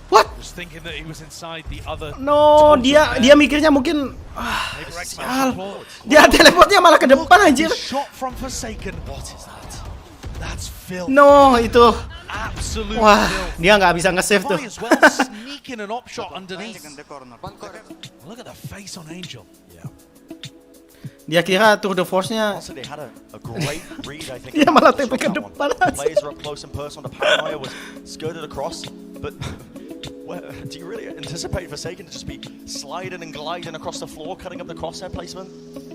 What? No, dia mikirnya mungkin dia teleportnya malah ke depan anjir. No, itu. Wah, dia nggak bisa nge-save tuh. Dia kira tour de force-nya. Dia malah TP ke depan. Do you really anticipate Forsaken to just be sliding and gliding across the floor, cutting up the crosshair placement,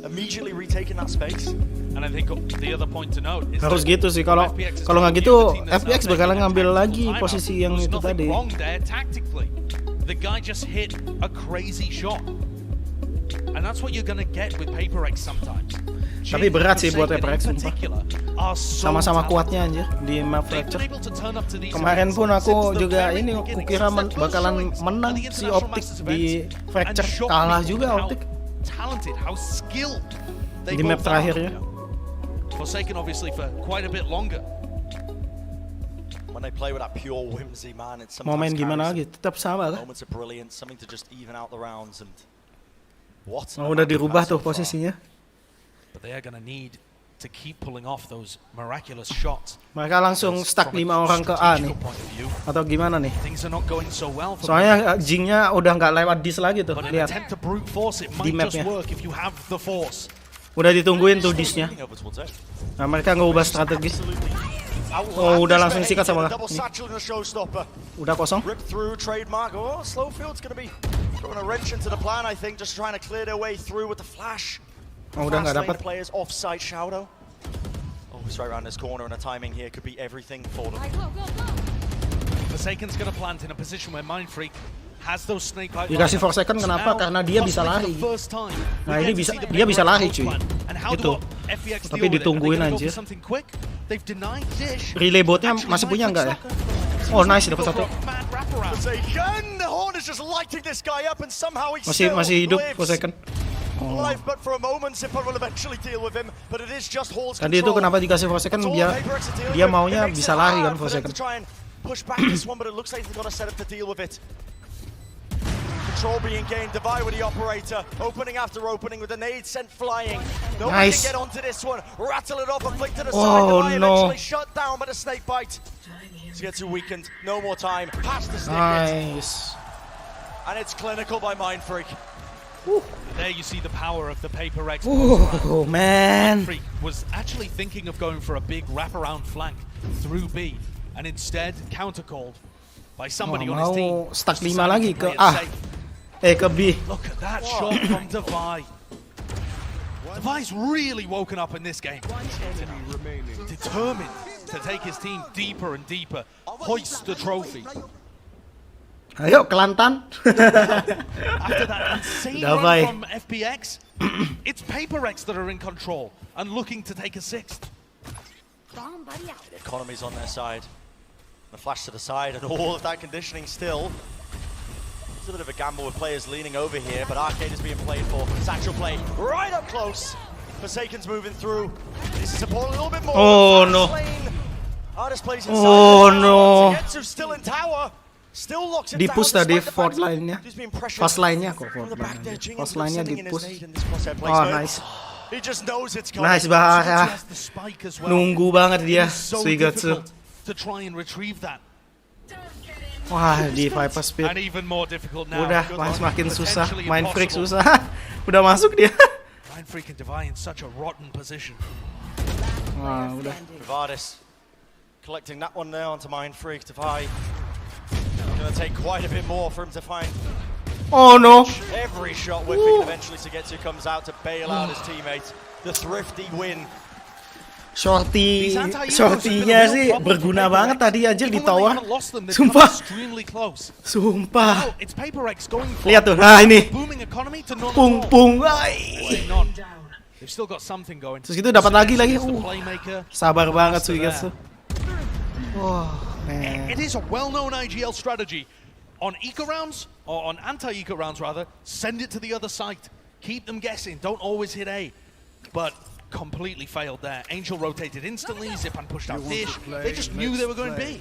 immediately retaking that space? And I think the other point to note is harus gitu sih, kalau nggak gitu FPX bakalan ngambil lagi posisi yang itu tadi. The guy just hit a crazy shot. And that's what you're gonna get with PRX sometimes. Tapi berat sih buat FPX, sama-sama kuatnya anjir di map fracture. Kemarin pun aku juga ini kukira bakalan menang si Optic di fracture, kalah juga Optic di map terakhirnya. Forsaken obviously for quite a bit longer. When they play with that pure whimsy, man, it's mau main gimana lagi, tetap sama kan? Moments of brilliance, something to just even out the rounds and what? Udah dirubah tuh posisinya. But they are going to need to keep pulling off those miraculous shots. Mereka langsung stuck 5 orang ke A nih. Atau gimana nih? Things are not going so well for Soalnya Jingnya udah nggak lewat dis lagi tuh, but an lihat. attempt to brute force it Di might just mapnya. work if you have the force. Udah ditungguin tuh disnya. Nah, mereka ngubah strategi. Oh, udah langsung sikat sama ini. Udah kosong. Rip through trademark. Oh, Slowfield's going to be throwing a wrench into the plan, I think, just trying to clear their way through with the flash. Oh, udah nggak dapat. Players offside Shaudo. Oh, he's right around this corner, and the timing here could be everything for them. Forsaken's going to plant in a position where Mind Freak has those snake bite. Dikasih 4 second kenapa? Karena dia bisa lari. Nah, ini bisa dia bisa lari cuy. Itu. Tapi ditungguin anjir. Relay botnya masih punya enggak ya? Oh nice, dapat satu. Masih hidup Forsaken. Oh. Tadi itu kenapa dikasih Forsaken? Dia maunya bisa lari kan Forsaken. Control being gained, divide with the operator, opening after opening with the nade sent flying. Nobody Nice. can get onto this one, rattle it off and flick to the Oh, side. Divide no. eventually shut down by the snake bite. To get too weakened, no more time, past the snake hit. Nice. And it's clinical by Mind Freak. There you see the power of the PRX. Oh man. Freak was actually thinking of going for a big wraparound flank through B, and instead countercalled by somebody on his team. Mau stuck 5 lagi ke A. Ke B. Look at that shot from Devi. Devi's really woken up in this game. Determined to take his team deeper and deeper, hoist the trophy. Ayo Kelantan. After that insane run from FPX, it's PRX that are in control and looking to take a 6th. The economy's on their side. The flash to the side and all of that conditioning still. It's a bit of a gamble with players leaning over here, but Arcade is being played for. Satchel play right up close. Forsaken's moving through. This is support a little bit more. Oh no. Artist plays inside. Oh no. Still in tower. Still locks it Di down. push tadi fourth line-nya. Fast line-nya kok fourth line. Fast line-nya di push. Oh nice. He just knows it's coming. Nice bahaya. Nunggu banget dia Suigatsu. To try and retrieve that. Wah, di Viper Speed. And even more difficult now. Udah makin susah. Mind Freak susah. Udah masuk dia. Mind Freak and Devi in such a rotten position. Wah, udah. Vardis collecting that one there onto Mind Freak. Devi gonna take quite a bit more for him to find. Oh no. Every shot whipping eventually to get to comes out to bail out his teammates. The thrifty win. Shorty-nya sih berguna banget tadi anjir di tower. Sumpah. Sumpah. Lihat tuh, nah ini. Pung. Terus gitu dapat lagi. Sabar banget Suigatsu. It is a well-known IGL strategy. On eco rounds, or on anti-eco rounds rather, send it to the other site. Keep them guessing, don't always hit A. But completely failed there. Angel rotated instantly, Zipan pushed out Dish. They just knew they were going B.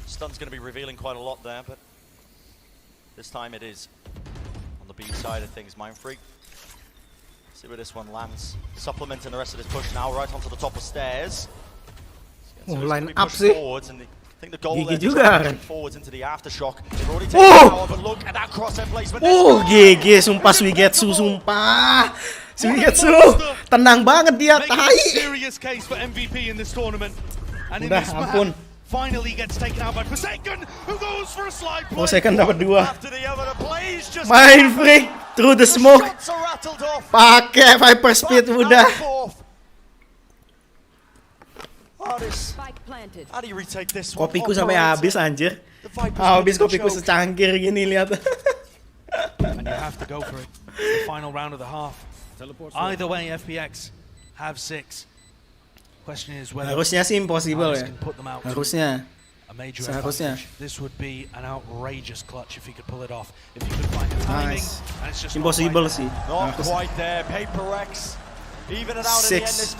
Stun's going to be revealing quite a lot there, but this time it is on the B side of things. Mind Freak. See where this one lands. Supplementing the rest of this push now, right onto the top of stairs. So line up sih. I think the goal GG there juga kan. forwards into the aftershock. They've already taken power, but look at that crosshair placement. GG sumpah Suigatsu sumpah. Suigatsu tenang banget dia, tai. Serious case for MVP in this tournament. And Udah, ampun. Finally gets taken out by Forsaken, who goes for a slide play. Forsaken dapat 2. Mind Freak through the smoke. Pakai Viper Speed udah. Kopiku sampai habis anjir. Habis kopiku secangkir gini lihat. And you have to go for it. The final round of the half. Either way, FPX have 6. Question is whether harusnya sih impossible ya. Harusnya. Seharusnya. This would be an outrageous clutch if he could pull it off. If he could find the timing. Nice. Impossible sih. Not quite there. PRX 6.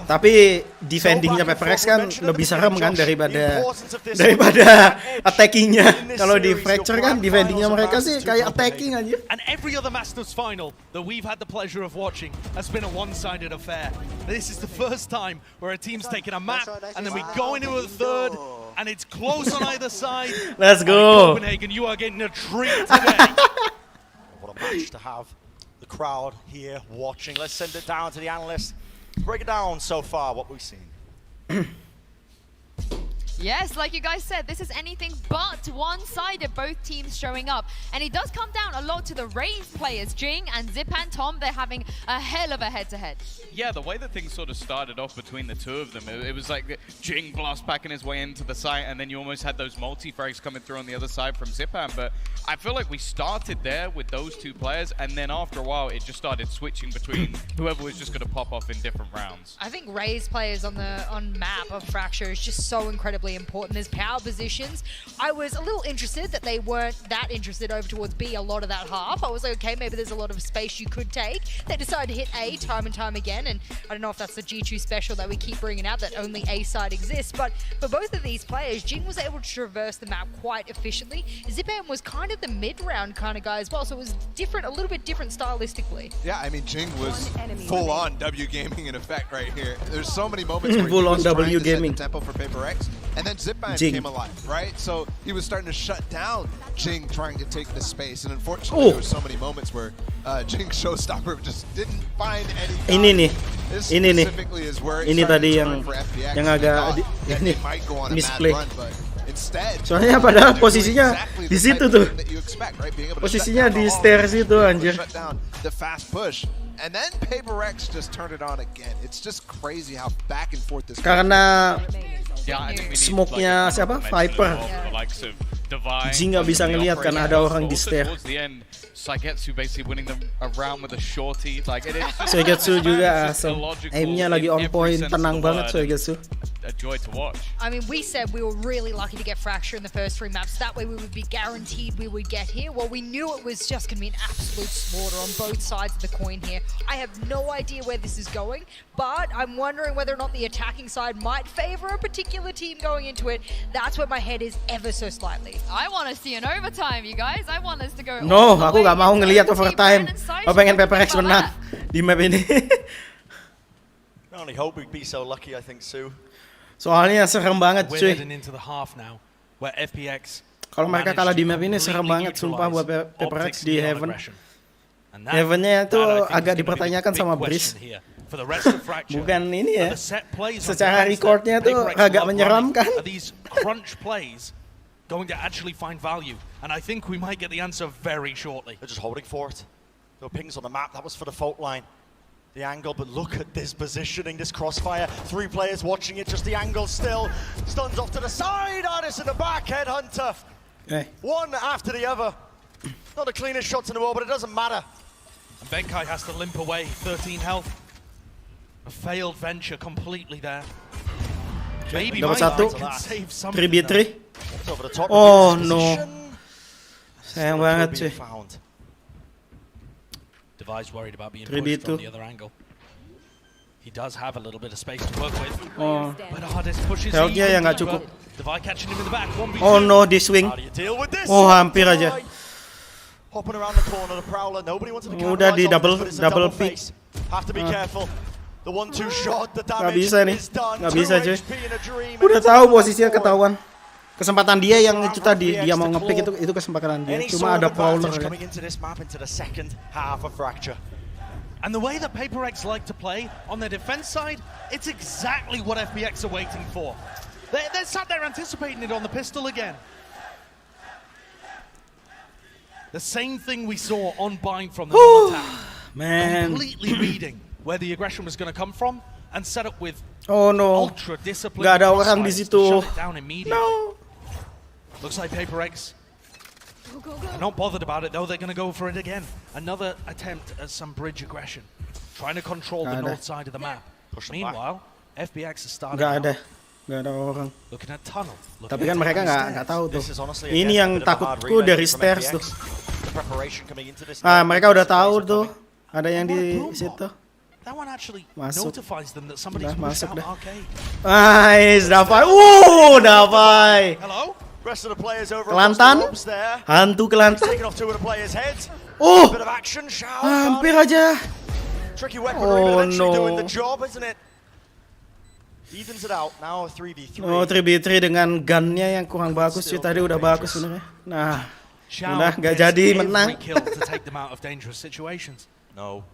Tapi defendingnya PRX kan lebih serem kan daripada attackingnya. Kalau di Fracture kan defendingnya mereka sih kayak attacking aja. And every other Masters final that we've had the pleasure of watching has been a one-sided affair. This is the first time where a team's taken a map and then we go into a third and it's close on either side. Let's go. Copenhagen, you are getting a treat today. What a match to have. The crowd here watching. Let's send it down to the analysts. Break it down so far, what we've seen. Yes, like you guys said, this is anything but one-sided, both teams showing up. And it does come down a lot to the Raze players. Jing and Zipan Tom, they're having a hell of a head-to-head. Yeah, the way that things sort of started off between the two of them, it was like Jing blast packing his way into the site, and then you almost had those multi-frags coming through on the other side from Zipan. But I feel like we started there with those two players, and then after a while, it just started switching between whoever was just going to pop off in different rounds. I think Raze players on map of Fracture is just so incredibly important. There's power positions. I was a little interested that they weren't that interested over towards B a lot of that half. I was like, okay, maybe there's a lot of space you could take. They decided to hit A time and time again, and I don't know if that's the G2 special that we keep bringing out, that only A side exists, but for both of these players, Jing was able to traverse the map quite efficiently. Zipan was kind of the mid-round kind of guy as well, so it was different, a little bit different stylistically. Yeah, I mean, Jing was full-on W gaming in effect right here. There's so many moments where he full-on was trying W to gaming. set the tempo for PRX, and then Zipan came alive, right? So he was starting to shut down Jing trying to take the space, and unfortunately there were so many moments where Jing Showstopper just didn't find any. Ini nih, ini tadi yang agak misplay. Soalnya padahal posisinya di situ tuh, posisinya di stairs itu anjir. And then PRX just turned it on again. It's just crazy how back and forth this. Karena smoke-nya siapa? Viper. Jing nggak bisa ngelihat karena ada orang di stair. Saigetsu basically winning them around with a shorty. Like it is. Saigetsu juga asem. Aimnya lagi on point, tenang banget Saigetsu. A joy to watch. I mean, we said we were really lucky to get Fracture in the first 3 maps. That way we would be guaranteed we would get here. Well, we knew it was just going to be an absolute slaughter on both sides of the coin here. I have no idea where this is going, but I'm wondering whether or not the attacking side might favor a particular team going into it. That's where my head is ever so slightly. I want to see an overtime, you guys. I want us to go. No, aku nggak mau ngelihat overtime. Aku pengen PRX menang di map ini. I only hope we'd be so lucky, I think, Sue. Soalnya serem banget cuy. Kalau mereka kalah di map ini serem banget sumpah buat PRX di Heaven. Heavennya itu agak dipertanyakan sama Breeze. Bukan ini ya. Secara recordnya tuh agak menyeramkan. Going to actually find value, and I think we might get the answer very shortly. They're just holding for it. No pings on the map. That was for the fault line. The angle, but look at this positioning, this crossfire. 3 players watching it, just the angle still. Stuns off to the side, Artist in the back, Headhunter. One after the other. Not the cleanest shots in the world, but it doesn't matter. And Benkai has to limp away, 13 health. A failed venture completely there. Maybe dapat satu, can save some. 3v3. Oh no. Sayang banget cuy. Device worried about being pushed from the other angle. He does have a little bit of space to work with. Oh. But Artist pushes health-nya yang nggak cukup. Device catching him in the back. Oh no, di swing. Oh hampir aja. Hopping around the corner, the Prowler. Nobody wanted to udah di double pick. Have to be careful. The 1-2 shot, the damage nggak bisa nih, nggak bisa cuy. Udah tahu posisinya ketahuan. Kesempatan dia yang itu tadi, dia mau ngepick itu kesempatan dia. Cuma ada Prowler kan. And the way that PRX like to play on their defense side, it's exactly what FPX are waiting for. They're sat there anticipating it on the pistol again. The same thing we saw on Bind from the attack. Man. Completely reading where the aggression was going to come from and set up with ultra discipline. Gak ada orang di situ. No. Looks like PRX are not bothered about it though. They're going to go for it again. Another attempt at some bridge aggression, trying to control the north side of the map. Meanwhile, FPX is starting. Gak ada orang. Looking at tunnel. Tapi kan mereka nggak tahu tuh. Ini yang takutku dari stairs tuh. Mereka udah tahu tuh. Ada yang di situ. That one actually Masuk. notifies them that somebody's Udah, pushed masuk out dah. arcade. Nice, Davai. Davai. Hello? Rest of the players over Kelantan. across the ropes there. Hantu Kelantan. Taking off two of the players' heads. Oh, Bit of action, Shao. hampir aja. Tricky weaponry, but eventually no. doing the job, isn't it? Evens it out. Now a 3v3. Oh, 3v3 dengan gunnya yang kurang bagus sih. Tadi udah bagus sebenarnya. Nah, udah nggak jadi menang. Kill to take them out of dangerous situations. No.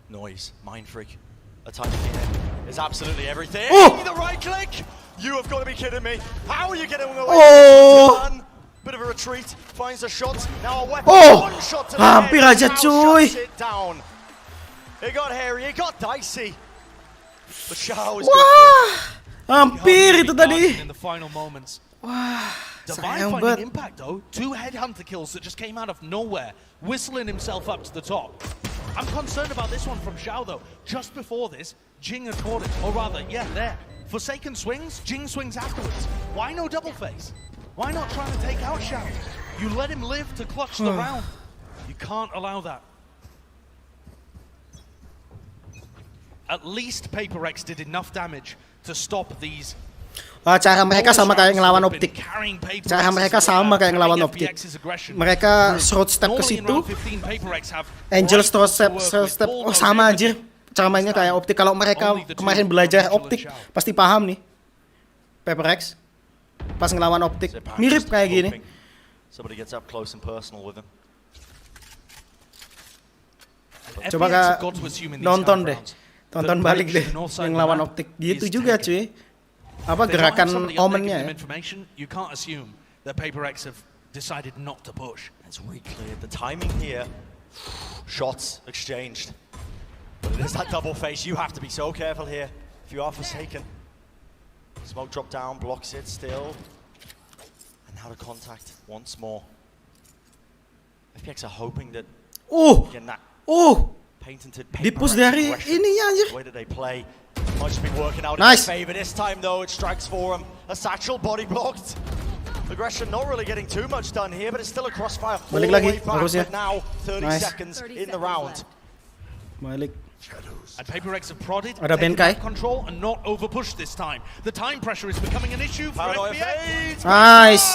Noise. Mind freak. A time here is absolutely everything. Oh! The right click! You have got to be kidding me. How are you getting away? Oh! Bit of a retreat. Finds a shot. Now a weapon. Oh! One shot to the Hampir head. aja, Now cuy. shuts it down. It got hairy. It got dicey. But Shao is Wah, hampir itu tadi. In the final moments. Wah, Divine sayang finding banget. impact though. 2 headhunter kills that just came out of nowhere, whistling himself up to the top. I'm concerned about this one from Xiao though. Just before this, Jing had caught it, or rather, yeah, there. Forsaken swings, Jing swings afterwards. Why no double face? Why not trying to take out Xiao? You let him live to clutch the round. You can't allow that. At least PRX did enough damage to stop these. Cara mereka sama kayak ngelawan optik. Cara mereka sama kayak ngelawan optik. Mereka short step ke situ. Angel short step. Oh, sama aja. Cara mainnya kayak optik. Kalau mereka kemarin belajar optik, pasti paham nih. PRX pas ngelawan optik mirip kayak gini. Coba nonton deh. Tonton balik deh yang ngelawan optik. Gitu juga cuy. Apa gerakan omennya ya? You can't assume that PRX have decided not to push. It's really clear. The timing here. Shots exchanged. But it is that double face. You have to be so careful here if you are Forsaken. Smoke drop down, blocks it still. And now the contact once more. FPX are hoping that again that patented Dipus dari ininya anjir. way that they play might just be working out Nice. in their favor. This time though, it strikes for him. A satchel body blocked. Aggression not really getting too much done here, but it's still a crossfire. Balik lagi, Harusnya. harusnya. Now 30 Nice. seconds in the round. Balik. And PRX have prodded, Ada taken Benkai. back control, and not overpushed this time. The time pressure is becoming an issue for FPX. Nice.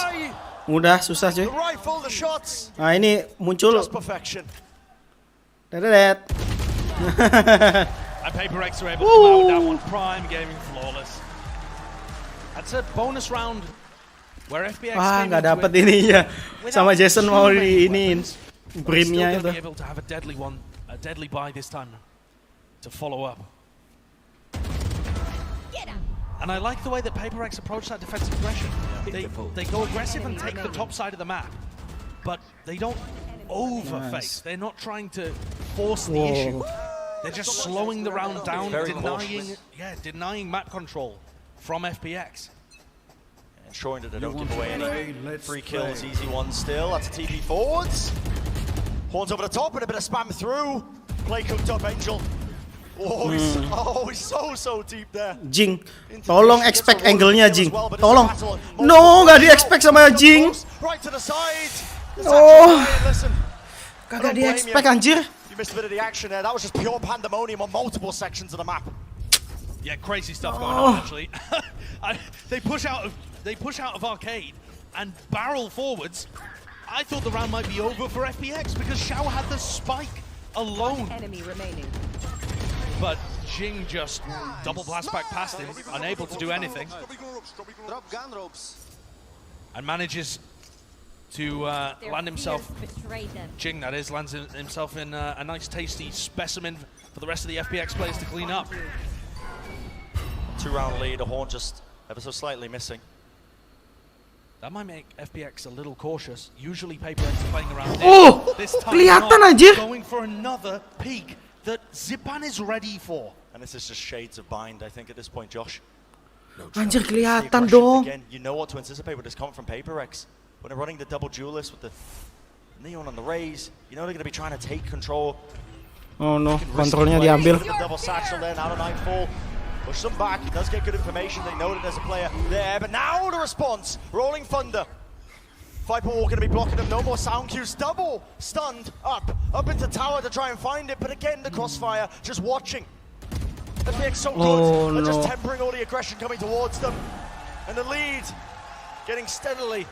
Udah susah cuy. The rifle, the shots. Nah ini muncul. Just perfection. Dedet. And PRX are able to come out with that one. Prime gaming flawless. That's a bonus round where FPX Wah, came nggak into dapet it ininya. Sama without Jason too mau many diiniin. weapons. Brimnya Still itu. gonna be able to have a deadly one, a deadly buy this time to follow up. And I like the way that PRX approach that defensive aggression. They go aggressive and take the top side of the map, but they don't overface. Nice. They're not trying to force the issue. They're just slowing the round down, denying map control from FPX. Ensuring that they don't give away any free kills, easy ones still. That's a TP forwards. Horns over the top and a bit of spam through. Play cooked up, Angel. Oh, he's so deep there. Jing, tolong expect angle-nya Jing. Tolong. No, nggak di-expect sama Jing. Right to the side. Oh, kagak di-expect anjir. You missed a bit of the action there. That was just pure pandemonium on multiple sections of the map. Yeah, crazy stuff going on actually. They push out of arcade and barrel forwards. I thought the round might be over for FPX because Xiao had the spike alone. Enemy remaining. But Jing just double blast back past him, unable to do anything. Drop gun ropes. And manages to land himself, Jing that is, lands himself in a nice tasty specimen for the rest of the FPX players to clean up. 2-round lead, a Horn just ever so slightly missing. That might make FPX a little cautious. Usually PRX are playing around this time kelihatan not, anjir. going for another peak that Zipan is ready for. And this is just shades of bind, I think, at this point, Josh. Anjir kelihatan dong. Again, you know what to anticipate with this coming from PRX. When they're running the double duelist with the Neon on the raise, you know they're going to be trying to take control. Oh no, kontrolnya diambil. The double satchel there, now to Nightfall. Push them back, he does get good information, they know that there's a player there, but now the response, Rolling Thunder. Viper War going to be blocking them, no more sound cues, double stunned up into tower to try and find it, but again the crossfire, just watching. FPX so Oh, good. They're just no. tempering all the aggression coming towards them. And the lead getting steadily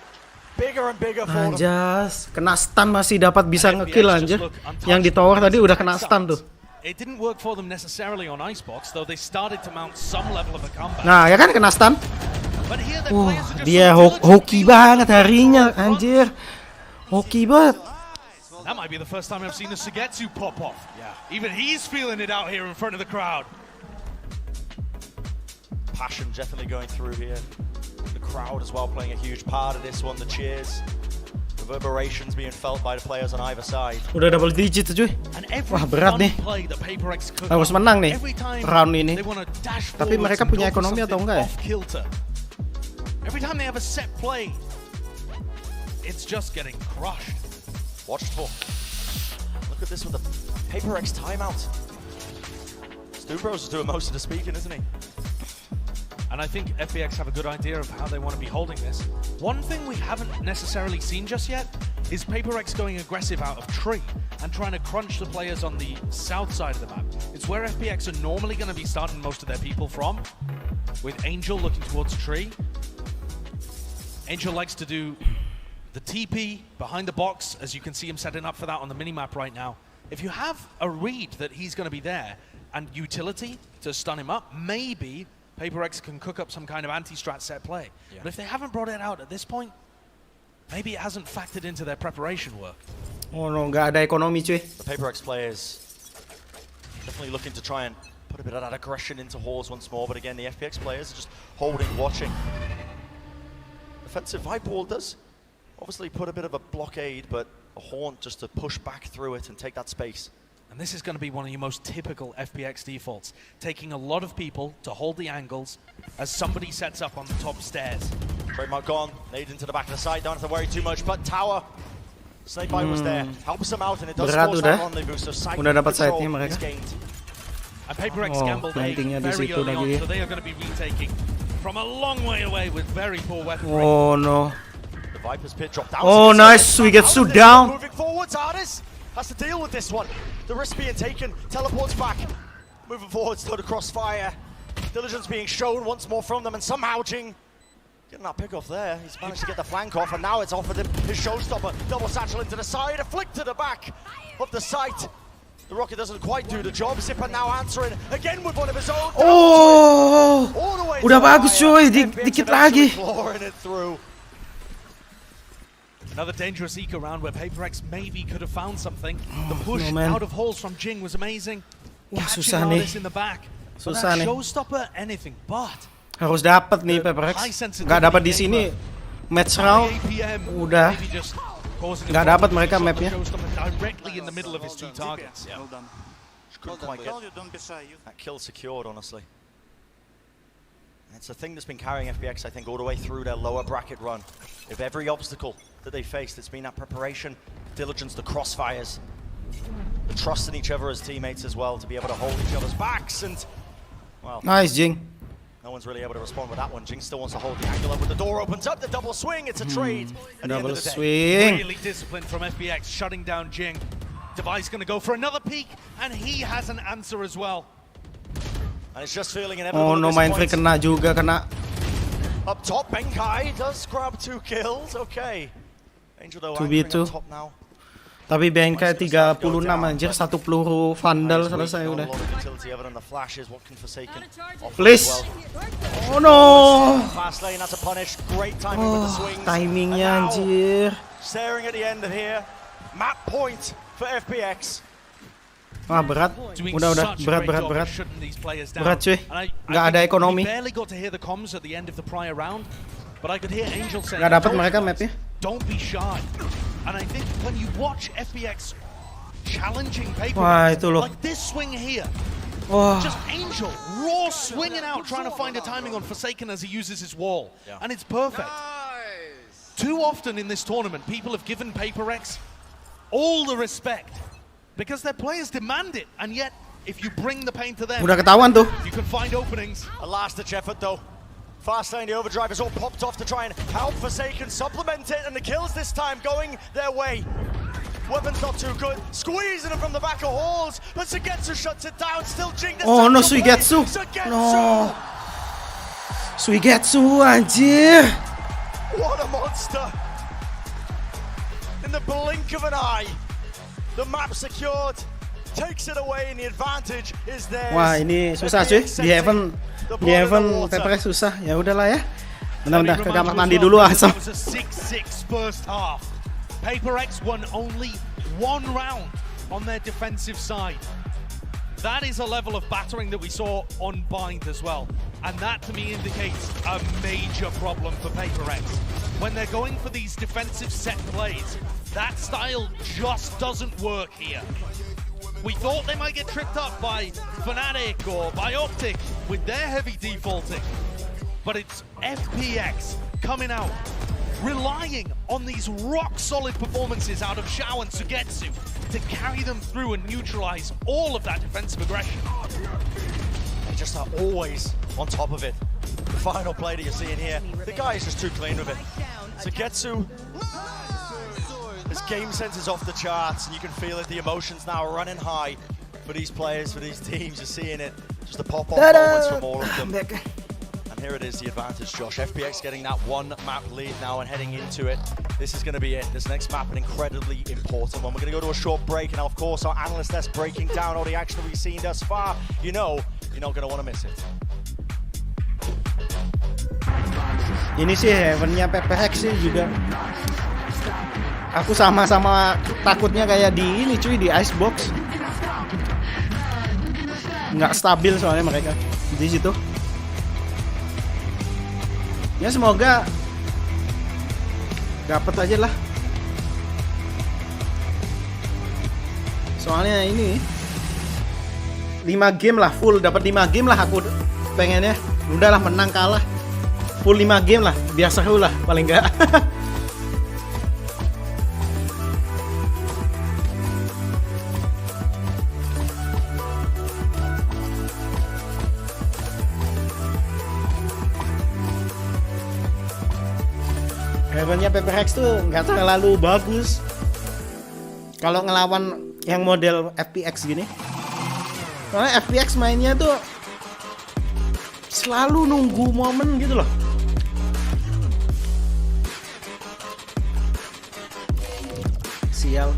bigger and bigger for them. Anjas, kena stun masih dapat bisa ngekill anjir. Yang di tower tadi udah kena stun tuh. It didn't work for them necessarily on Icebox, though they started to mount some level of a comeback. Nah, ya kan kena stun. Dia hoki banget harinya, anjir. Hoki banget. That might be the first time I've seen the Sugetsu pop off. Yeah. Even he's feeling it out here in front of the crowd. Passion definitely going through here. The crowd as well playing a huge part of this one. The cheers, reverberations being felt by the players on either side. Udah double digit cuy. Wah berat nih. Harus menang nih round ini. Tapi mereka punya ekonomi atau enggak ya? Every time they have a set play, it's just getting crushed. Watched for. Look at this with the PRX timeout. Stubros is doing most of the speaking, isn't he? And I think FPX have a good idea of how they want to be holding this. One thing we haven't necessarily seen just yet is PRX going aggressive out of tree and trying to crunch the players on the south side of the map. It's where FPX are normally going to be starting most of their people from, with Angel looking towards tree. Angel likes to do the TP behind the box, as you can see him setting up for that on the minimap right now. If you have a read that he's going to be there and utility to stun him up, maybe PRX can cook up some kind of anti-strat set play. Yeah. But if they haven't brought it out at this point, maybe it hasn't factored into their preparation work. Oh no, nggak ada ekonomi cuy. The PRX players definitely looking to try and put a bit of that aggression into halls once more, but again, the FPX players are just holding, watching. Defensive Vibe Wall does obviously put a bit of a blockade, but a Haunt just to push back through it and take that space. And this is going to be one of your most typical FPX defaults, taking a lot of people to hold the angles as somebody sets up on the top stairs. Trademark gone, nade into the back of the side, don't have to worry too much, but tower, Snakebite was there, helps him out, and it does force that rendezvous, so side control is gained. And PRX gambled A very early on, so they are going to be retaking from a long way away with very poor weaponry. Oh no. The Viper's pit dropped down. Oh nice, we get stood down. Moving forwards, Artis has to deal with this one. The risk being taken, teleports back. Moving forwards to the crossfire. Diligence being shown once more from them, and somehow Jing getting that pick off there. He's managed to get the flank off, and now it's offered him his showstopper. Double satchel into the side, a flick to the back of the site. The rocket doesn't quite do the job. Zipper now answering again with one of his own. Oh, udah bagus cuy, dikit lagi. Another dangerous eco round where PRX maybe could have found something. The push out of halls from Jing was amazing. Wah, susah nih. In the back. Susah nih. Showstopper, anything but. Harus dapat nih PRX. Nggak dapat di sini. Match round udah nggak dapat mereka mapnya. Directly in the middle of his two targets. Yeah. Couldn't quite get that kill secured, honestly. It's a thing that's been carrying FPX, I think, all the way through their lower bracket run. If every obstacle that they faced, it's been that preparation, diligence, the crossfires, the trust in each other as teammates as well, to be able to hold each other's backs, and, well... Nice, Jing. No one's really able to respond with that one. Jing still wants to hold the angle up when the door opens up, the double swing, it's a trade at the end of the day. Really disciplined from FPX, shutting down Jing. Device gonna go for another peek, and he has an answer as well. And it's just feeling inevitable. Oh no, main free kena juga, kena. Up top, Benkai does grab 2 kills. Okay. Angel though anchoring up top now. Tapi Benkai 36 anjir, 1 peluru Vandal selesai udah. Please. Oh no. Oh, timingnya anjir. Staring at the end of here. Map point for FPX. Wah berat, udah berat. Berat cuy, nggak ada ekonomi. Nggak dapat mereka mapnya. Wah itu loh. Wah. Just Angel raw swinging out, trying to find a timing on Forsaken as he uses his wall, and it's perfect. Too often in this tournament, people have given PRX all the respect. Because their players demand it, and yet if you bring the pain to them, udah ketahuan tuh. You can find openings. A last-ditch effort though. Fast lane, the overdrive is all popped off to try and help Forsaken supplement it, and the kills this time going their way. Weapon's not too good. Squeezing him from the back of halls, but Suigetsu shuts it down. Still Jing. Oh no, Suigetsu. No. Suigetsu, anjir. What a monster. In the blink of an eye, the map secured. Takes it away and the advantage is theirs. Wah, ini susah cuy. Di Heaven PRX susah. Ya udahlah ya. Bentar, ke kamar mandi dulu asal. 6-6 first half. PRX won only one round on their defensive side. That is a level of battering that we saw on Bind as well. And that to me indicates a major problem for PRX. When they're going for these defensive set plays, that style just doesn't work here. We thought they might get tripped up by Fnatic or by Optic with their heavy defaulting. But it's FPX coming out, relying on these rock-solid performances out of Xiao and Suigetsu to carry them through and neutralize all of that defensive aggression. They just are always on top of it. The final play that you're seeing here, the guy is just too clean with it. Suigetsu, his game sense is off the charts, and you can feel it. The emotions now are running high for these players, for these teams. You're seeing it, just the pop-off moments from all of them. Here it is, the advantage, Josh. FPX getting that one map lead now and heading into it. This is going to be it. This next map, an incredibly important one. We're going to go to a short break, and now, of course, our analyst desk breaking down all the action that we've seen thus far. You know, you're not going to want to miss it. Ini sih Heaven-nya PRX sih juga. Aku sama-sama takutnya kayak di ini cuy, di Icebox. Nggak stabil soalnya mereka di situ. Ya semoga dapat aja lah. Soalnya ini 5 game lah, full dapat 5 game lah aku pengennya. Udahlah menang kalah. Full 5 game lah, biar seru lah paling enggak. Heaven-nya PRX tuh nggak terlalu bagus kalau ngelawan yang model FPX gini. Soalnya FPX mainnya tuh selalu nunggu momen gitu loh. Sial.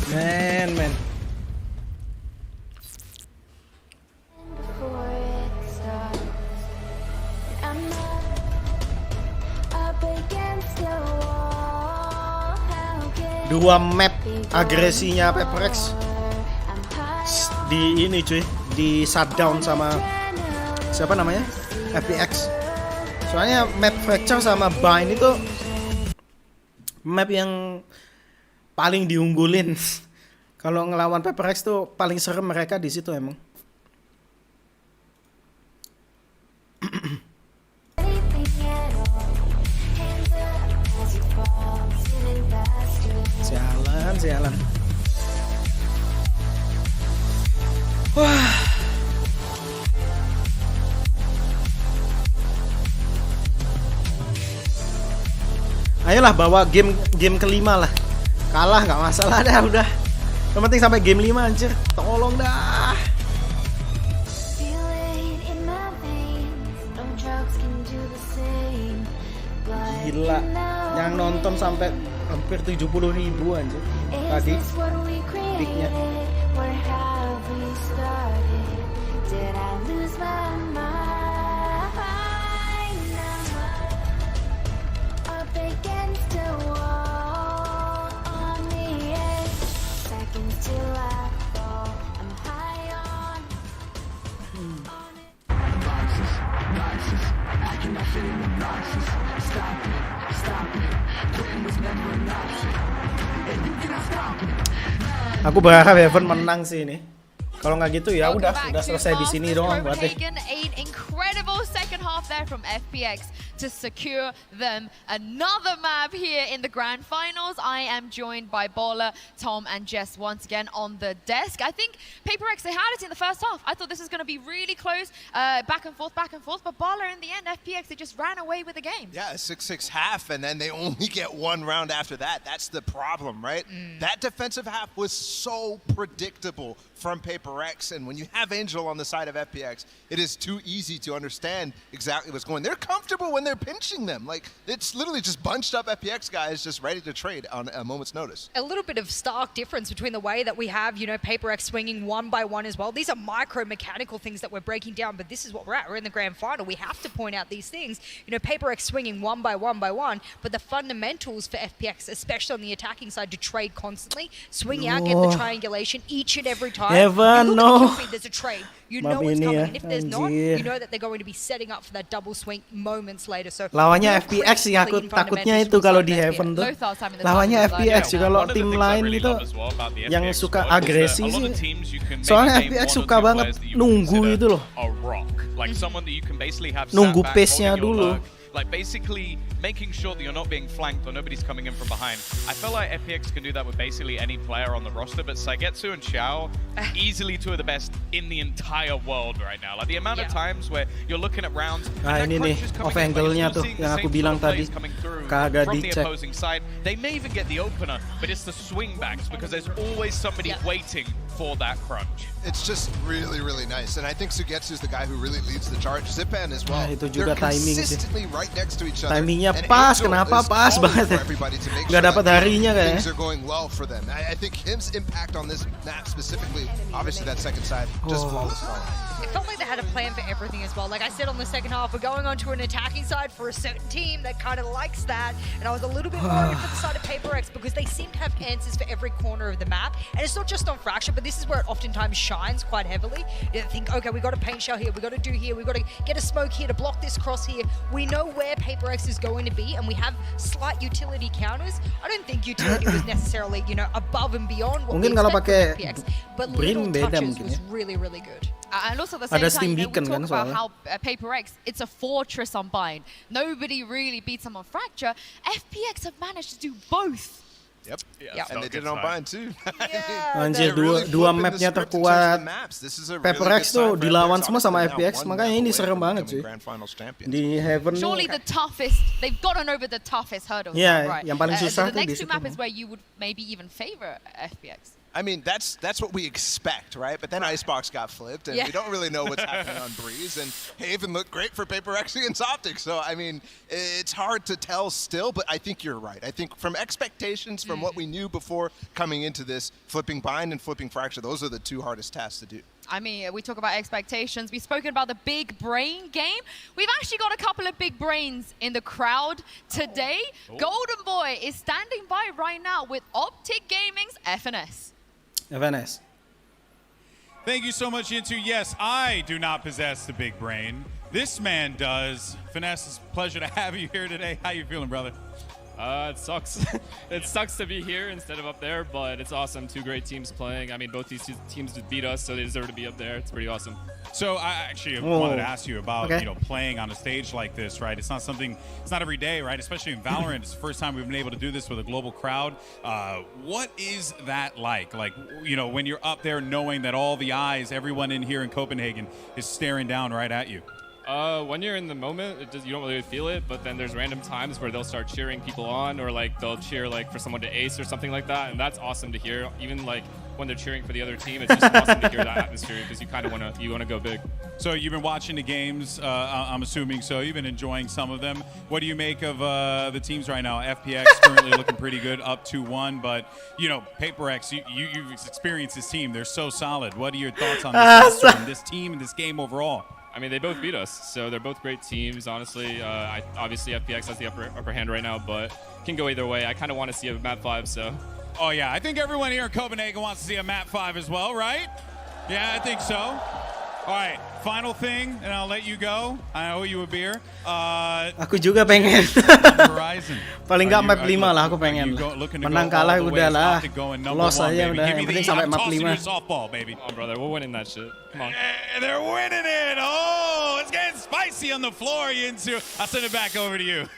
Man. Dua map agresinya PRX di ini cuy, di shutdown sama siapa namanya? FPX. Soalnya map Fracture sama Bind itu map yang paling diunggulin. Kalau ngelawan PRX tuh paling serem mereka di situ emang. Sialan. Wah. Ayolah bawa game kelima lah. Kalah nggak masalah dah udah. Yang penting sampai game 5 anjir. Tolong dah. Gila. Yang nonton sampai hampir 70.000 anjir. Tadi peaknya. Aku berharap Heaven menang sih ini. Kalau nggak gitu ya udah selesai di sini doang buat deh. Copenhagen, an incredible second half there from FPX to secure them another map here in the grand finals. I am joined by Bola, Tom, and Jess once again on the desk. I think PRX, they had it in the first half. I thought this was going to be really close, back and forth, but Bola in the end, FPX, they just ran away with the game. Yeah, a 6-6 half, and then they only get one round after that. That's the problem, right? That defensive half was so predictable from PRX, and when you have Angel on the side of FPX, it is too easy to understand exactly what's going on. They're comfortable when they're pinching them. Like, it's literally just bunched up FPX guys just ready to trade on a moment's notice. A little bit of stark difference between the way that we have, you know, PRX swinging one by one as well. These are micro-mechanical things that we're breaking down, but this is what we're at. We're in the grand final. We have to point out these things. You know, PRX swinging one by one, but the fundamentals for FPX, especially on the attacking side, to trade constantly, swing out, get the triangulation each and every time. Evan, no. There's a trade. You know what's coming, and if there's not, you know that they're going to be setting up for that double swing moments later. So lawannya FPX sih, aku takutnya itu kalau di Heaven tuh. Lawannya FPX juga kalau tim lain gitu yang suka agresi sih. Soalnya FPX suka banget nunggu itu loh. Nunggu pace-nya dulu. Like basically making sure that you're not being flanked or nobody's coming in from behind. I feel like FPX can do that with basically any player on the roster, but Saigetsu and Xiao, easily two of the best in the entire world right now. Like the amount of times where you're looking at rounds. Nah ini nih off angle-nya tuh yang aku bilang tadi kagak dicek. They may even get the opener, but it's the swing backs because there's always somebody waiting for that crunch. It's just really, really nice, and I think Sugetsu is the guy who really leads the charge. Zipan as well. Nah, itu juga timing sih. Right next to each other. Timingnya pas, kenapa pas banget? Gak dapat harinya kayaknya. Things are going well for them. I think his impact on this map specifically, obviously that second side, just flawless. It felt like they had a plan for everything as well. Like I said on the second half, we're going on to an attacking side for a certain team that kind of likes that. And I was a little bit worried for the side of PRX because they seem to have answers for every corner of the map. And it's not just on Fracture, but this is where it oftentimes shines quite heavily. You think, okay, we got a paint shell here, we got to do here, we got to get a smoke here to block this cross here. We know where PRX is going to be, and we have slight utility counters. I don't think utility was necessarily, you know, above and beyond what we expect from FPX. But little touches was really, really good. And also at the same time, we talk about how PRX, it's a fortress on bind. Nobody really beats them on Fracture. FPX have managed to do both. Yep. And they did it on bind too. Anjir, dua mapnya terkuat PRX tuh dilawan semua sama FPX, makanya ini serem banget sih. Di Heaven surely the toughest, they've gotten over the toughest hurdles. Yeah, yang paling susah the tuh di next two situ. map is where you would maybe even favor FPX. I mean, that's what we expect, right? But then Icebox got flipped, and we don't really know what's happening on Breeze. And Haven looked great for PRX against Optics. So, I mean, it's hard to tell still, but I think you're right. I think from expectations, from what we knew before coming into this, flipping Bind and flipping Fracture, those are the two hardest tasks to do. I mean, we talk about expectations. We've spoken about the big brain game. We've actually got a couple of big brains in the crowd today. Golden Boy is standing by right now with Optic Gaming's FNS. FNS. Thank you so much, Yintu. Yes, I do not possess the big brain. This man does. Finesse, it's a pleasure to have you here today. How you feeling, brother? It sucks. It sucks to be here instead of up there, but it's awesome. Two great teams playing. I mean, both these two teams beat us, so they deserve to be up there. It's pretty awesome. So I actually wanted to ask you about you know, playing on a stage like this, right? It's not something, it's not every day, right? Especially in Valorant, it's the first time we've been able to do this with a global crowd. What is that like? Like, you know, when you're up there knowing that all the eyes, everyone in here in Copenhagen is staring down right at you? When you're in the moment, you don't really feel it, but then there's random times where they'll start cheering people on, or like they'll cheer like for someone to ace or something like that, and that's awesome to hear. Even like when they're cheering for the other team, it's just awesome to hear that atmosphere because you kind of want to go big. So you've been watching the games, I'm assuming. So you've been enjoying some of them. What do you make of the teams right now? FPX currently looking pretty good, up 2-1, but you know, PRX, you've experienced this team. They're so solid. What are your thoughts on this roster and this team and this game overall? I mean, they both beat us, so they're both great teams, honestly. Obviously, FPX has the upper hand right now, but can go either way. I kind of want to see a map 5, so. Oh, yeah. I think everyone here in Copenhagen wants to see a map 5 as well, right? Yeah, I think so. All right, final thing, and I'll let you go. I owe you a beer. Aku juga pengen. Paling nggak map 5 lah aku pengen. Menang kalah udah lah. Loss aja udah. Yang penting sampai map 5. Oh, brother, we're winning that shit. Come on. They're winning it. Oh, it's getting spicy on the floor, Yinsu. I'll send it back over to you.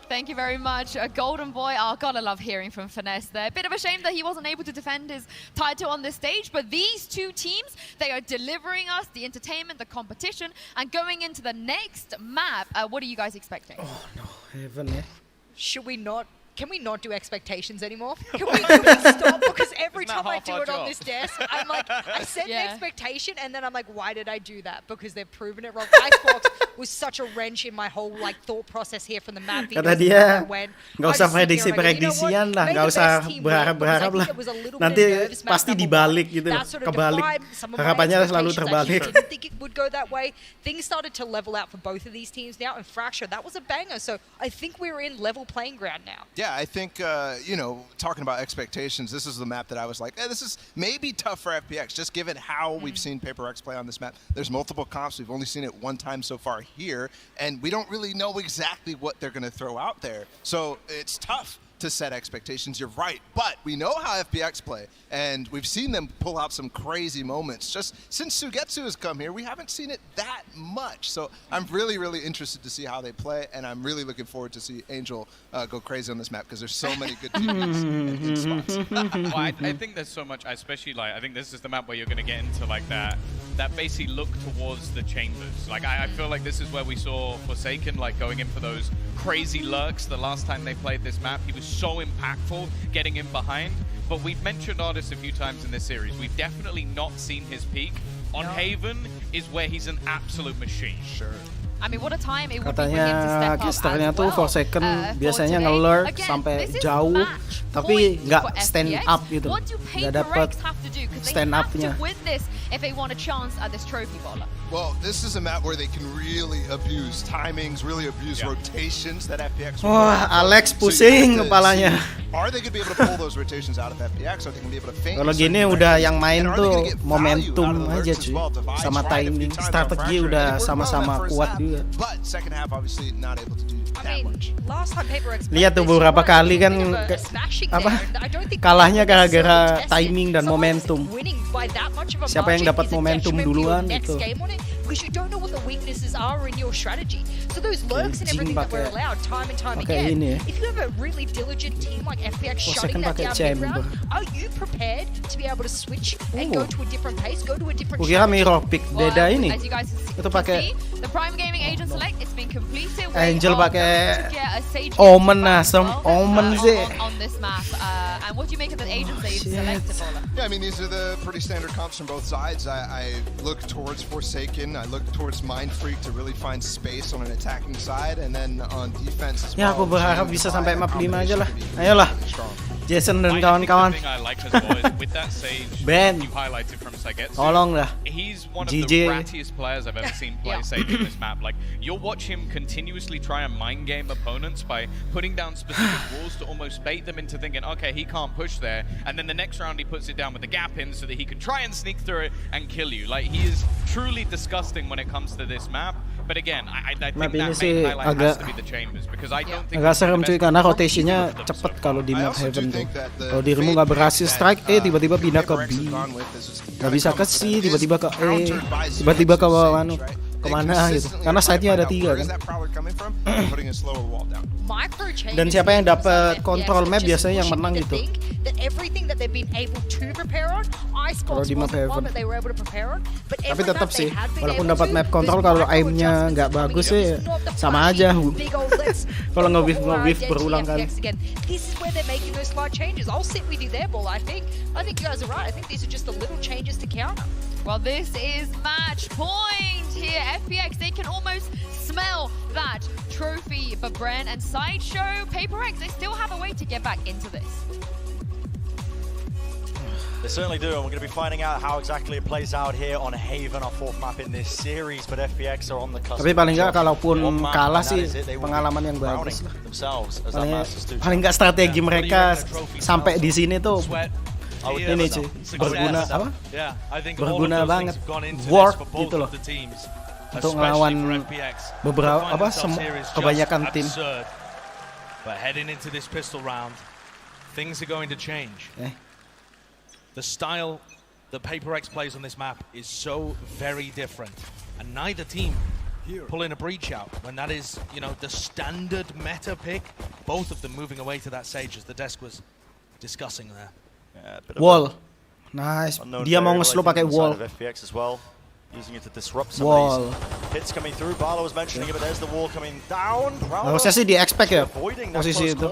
Thank you very much, Golden Boy. Oh, God, I love hearing from Finesse there. Bit of a shame that he wasn't able to defend his title on this stage, but these two teams, they are delivering us the entertainment, the competition, and going into the next map, what are you guys expecting? Oh, no. Heaven, eh? Should we not? Can we not do expectations anymore? Can we stop? Because every time I do it on this desk, I'm like, I set an expectation and then I'm like, why did I do that? Because they've proven it wrong. Icebox was such a wrench in my whole like thought process here from the map. Kata dia, nggak usah prediksi-prediksian lah, nggak usah berharap lah. Nanti pasti dibalik gitu, kebalik. Harapannya selalu terbalik. I didn't think it would go that way. Things started to level out for both of these teams now, and Fracture, that was a banger. So I think we're in level playing ground now. Yeah, I think, talking about expectations, this is the map that I was like, this is maybe tough for FPX, just given how we've seen PRX play on this map. There's multiple comps. We've only seen it one time so far here, and we don't really know exactly what they're going to throw out there. So it's tough to set expectations, you're right, but we know how FPX play, and we've seen them pull out some crazy moments. Just since Sugetsu has come here, we haven't seen it that much, so I'm really, really interested to see how they play, and I'm really looking forward to see Angel go crazy on this map, because there's so many good TVs in spots. Well, I think there's so much, especially like, I think this is the map where you're going to get into like that basically look towards the chambers. Like I feel like this is where we saw Forsaken like going in for those crazy lurks the last time they played this map. He was so impactful getting in behind, but we've mentioned Artist a few times in this series. We've definitely not seen his peak. On Haven is where he's an absolute machine. Sure. I mean, what a time it would be for him to step up Kisternya as tuh well. Forsaken biasanya nge-lurk sampai jauh, tapi nggak stand up gitu, nggak dapat stand up-nya. If they want a chance at this trophy, Bola. Well, this is a map where they can really abuse timings, really abuse rotations that FPX. Wah, Alex pusing kepalanya. Are they going to be able to pull those rotations out of FPX? Are they going to be able to feint? Kalau gini udah yang main tuh momentum aja cuy, sama timing, strategi udah sama-sama kuat juga. But second half obviously not able to do that much. Lihat tuh beberapa kali kan kalahnya gara-gara timing dan momentum. Siapa yang dapat momentum duluan itu. Because you don't know what the weaknesses are in your strategy. So those lurks and everything that we're allowed time and time again, if you have a really diligent team like FPX shutting that down mid-round, are you prepared to be able to switch and go to a different pace, go to a different strategy? Mirror pick beda ini. Itu pakai the Prime Gaming Agent Select, it's been completed. Angel pakai Omen asem, Omen sih. On this map, and what do you make of the agents they've selected? Yeah, I mean these are the pretty standard comps from both sides. I look towards Forsaken. I look towards Mind Freak to really find space on an attacking side, and then on defense as well. Ya, aku berharap bisa sampai map 5 aja lah. Ayolah, Jason dan kawan-kawan. Ben, tolong lah. He's one of the rattiest players I've ever seen play Sage in this map. Like, you'll watch him continuously try and mind game opponents by putting down specific walls to almost bait them into thinking, okay, he can't push there, and then the next round he puts it down with the gap in so that he can try and sneak through it and kill you. Like, he is truly disgusting when it comes to this map. But again, I think that main highlight has to be the chambers, because I don't think agak serem cuy karena rotasinya cepet kalau di map Heaven tuh. Kalau dirimu nggak berhasil strike tiba-tiba pindah ke B, nggak bisa ke C, tiba-tiba ke E, tiba-tiba ke mana gitu, karena side-nya ada 3 kan. Dan siapa yang dapat kontrol map biasanya yang menang gitu. Kalau di map Heaven. Tapi tetap sih, walaupun dapat map kontrol, kalau aimnya nggak bagus sih sama aja. Kalau nge-whiff berulang kali. Well, this is match point here. FPX, they can almost smell that trophy. But Bren and Sideshow, PRX, they still have a way to get back into this. They certainly do, and we're going to be finding out how exactly it plays out here on Haven, our 4th map in this series. But FPX are on the cusp. Tapi paling nggak kalaupun kalah sih pengalaman yang bagus lah. Paling nggak strategi mereka sampai di sini tuh ini cuy, berguna apa? Yeah, I think Berguna all of those banget, things have gone into worth this for both gitu loh, of the teams, untuk especially ngelawan for FPX. beberapa To find apa themselves here is just kebanyakan tim. absurd. But heading into this pistol round, things are going to change. The style that PRX plays on this map is so very different, and neither team pulling a breach out when that is, you know, the standard meta pick. Both of them moving away to that Sage as the desk was discussing there. Wall, nice. Dia mau nge-slow pakai wall. FPX as well, using it to disrupt some Wall. of these hits coming through. Barlow was mentioning it, but there's the wall coming down. Harusnya sih di expect ya posisi itu.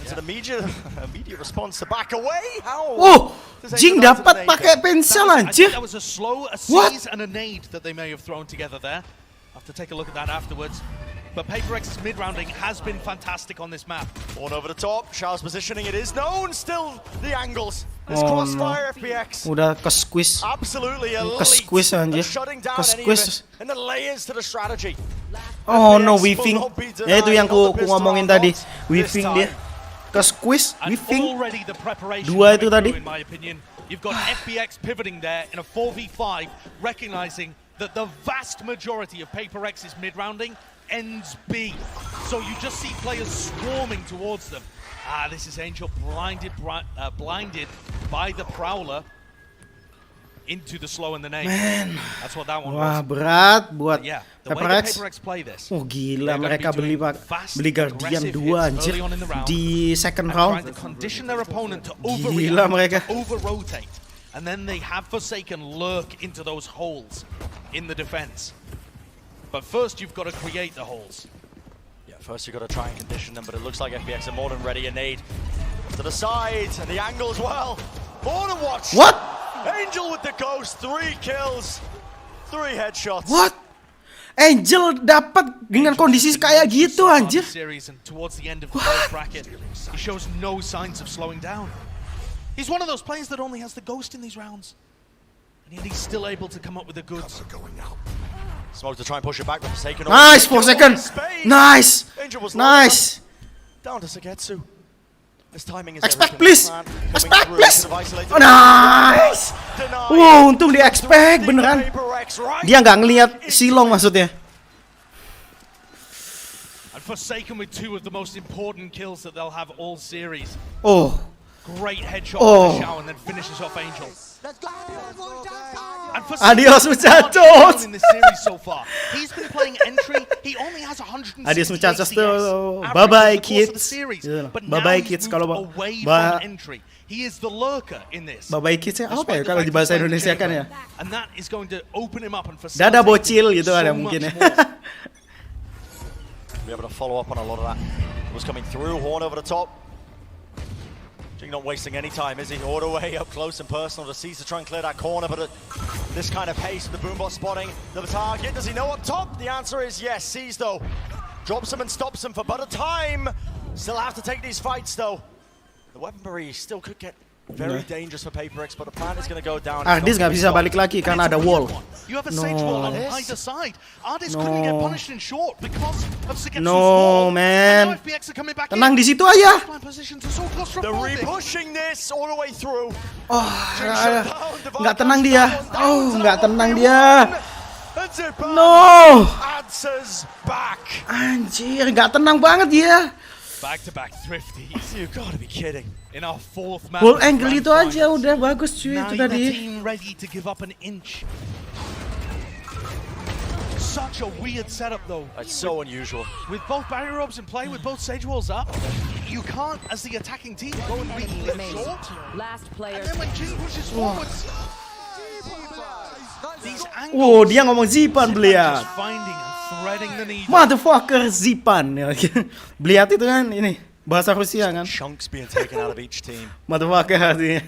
It's an immediate response to back away. How? Oh, Jing dapat pakai pensel anjir. That was a slow, a What? seize, and a nade that they may have thrown together there. I'll have to take a look at that afterwards. But PRX's mid-rounding has been fantastic on this map. One over the top, Shaw's positioning, it is known still the angles. This Oh, crossfire no. FPX. Udah ke-squeeze. Absolutely elite. Ke-squeeze anjir. Shutting down any of Ke-squeeze. it. And the layers to the strategy. Oh no, weaving. Ya itu yang ku ngomongin tadi. Weaving dia. Ke-squeeze, weaving. Dua itu tadi. In my opinion, you've got FPX pivoting there in a 4v5, recognizing that the vast majority of PRX's mid-rounding ends B. So you just see players swarming towards them. This is Angel blinded by the Prowler into the slow and the nade. Man. That's what that one Wah, was. berat buat Yeah, the way that FPX. PRX play this. Oh gila, They're mereka gonna be beli doing fast, Guardian aggressive 2 hits anjir early on in the round di second and round. trying to condition their opponent to Gila overreact, mereka. to over-rotate. And then they have Forsaken lurk into those holes in the defense. But first you've got to create the holes. Yeah, first you've got to try and condition them, but it looks like FPX are more than ready. A nade to the side, and the angle as well. More than watch. What? Angel with the ghost, 3 kills, 3 headshots. What? Angel dapat dengan kondisi kayak gitu anjir. Series and towards the end of the third bracket, he shows no signs of slowing down. He's one of those players that only has the ghost in these rounds, and yet he's still able to come up with the goods. Smoke to try and push it back, but Forsaken. Nice, 4 seconds. Nice. Angel was Nice. down to Sagetsu. This timing is Expect everything. please. Plan Expect coming please. through, isolated. Oh, nice. Wow, untung di expect beneran. Dia nggak ngelihat Silong maksudnya. And Forsaken with 2 of the most important kills that they'll have all series. Oh. Great headshot Oh. on the Shao and then finishes off Angel. And Adios muchachos. in this series so far. He's been playing entry. He only has 160 Adios muchachos CS tuh. average Bye bye over the course of the kids. series. Iya, But bye now bye he's kids moved kalau away ba from entry. He is the lurker in this. bye bye kids ya apa ya Despite the kalau fact di bahasa he's playing Indonesia kan chamber. ya. And that is going to open him up and Dada facilitate bocil gitu so ada much mungkin ya. more. Be able to follow up on a lot of that. Was coming through, Horn over the top. Jing not wasting any time, is he? All the way up close and personal to seize to try and clear that corner, but at this kind of pace, the Boombot spotting the target. Does he know up top? The answer is yes. Sees though, drops him and stops him for but a time. Still have to take these fights though. The weaponry still could get very dangerous for PRX, but the plan is going to go down. Ardis nggak bisa balik lagi karena ada wall. You have a Sage wall on No. either side. Ardis couldn't get punished in short because of Sagetsu's No wall. man. And now FPX are coming back Tenang in. di situ aja. Positions are so They're claustrophobic. re-pushing this all the way through. Oh, nggak tenang dia. Oh, nggak tenang dia. No. Answers back. Anjir, nggak tenang banget dia. Back-to-back thrifties. You gotta be kidding. In our 4th match. Wall angle itu aja udah bagus cuy itu Neither tadi. team ready to give up an inch. Such a weird setup though. It's so unusual. With both barrier robes in play, with both Sage walls up, you can't, as the attacking team, go and re-flip short. Last player. And then when Jing pushes forwards, these angles. Wow, dia ngomong Zipan Bliat. Just finding and threading the needle. Motherfucker Zipan. Bliat itu kan ini bahasa Rusia kan. Chunks being taken out of each team. Motherfucker artinya.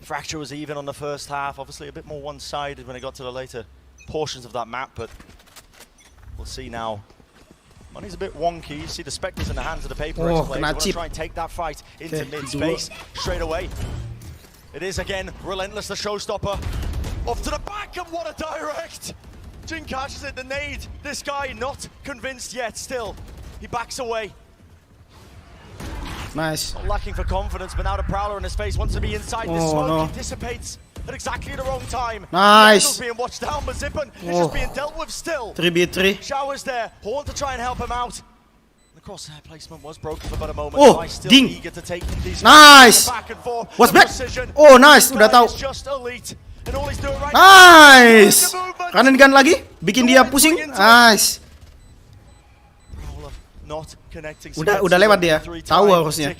Fracture was even on the first half. Obviously a bit more one-sided when it got to the later portions of that map, but we'll see now. Money's a bit wonky. You see the Spectres in the hands of the PRX Oh, players. They kena want to chip. try and take that fight into Okay, mid-space straight away. It is again Relentless, the showstopper. Off to the back, and what a direct! Jing catches it, the nade. This guy not convinced yet. Still, he backs away. Nice. Not lacking for confidence, but now the Prowler in his face wants to be inside the smoke. He dissipates at exactly the wrong time. Nice. Being watched down, but Zipan is just being dealt with still. 3v3. Showers there, Horn to try and help him out. The crosshair placement was broken for about a moment. Still eager to take these nice. Back and forth. What's back? Oh, nice. Udah tahu. Nice. Kanan gun lagi, bikin dia pusing. Nice. Udah lewat dia. Tahu harusnya.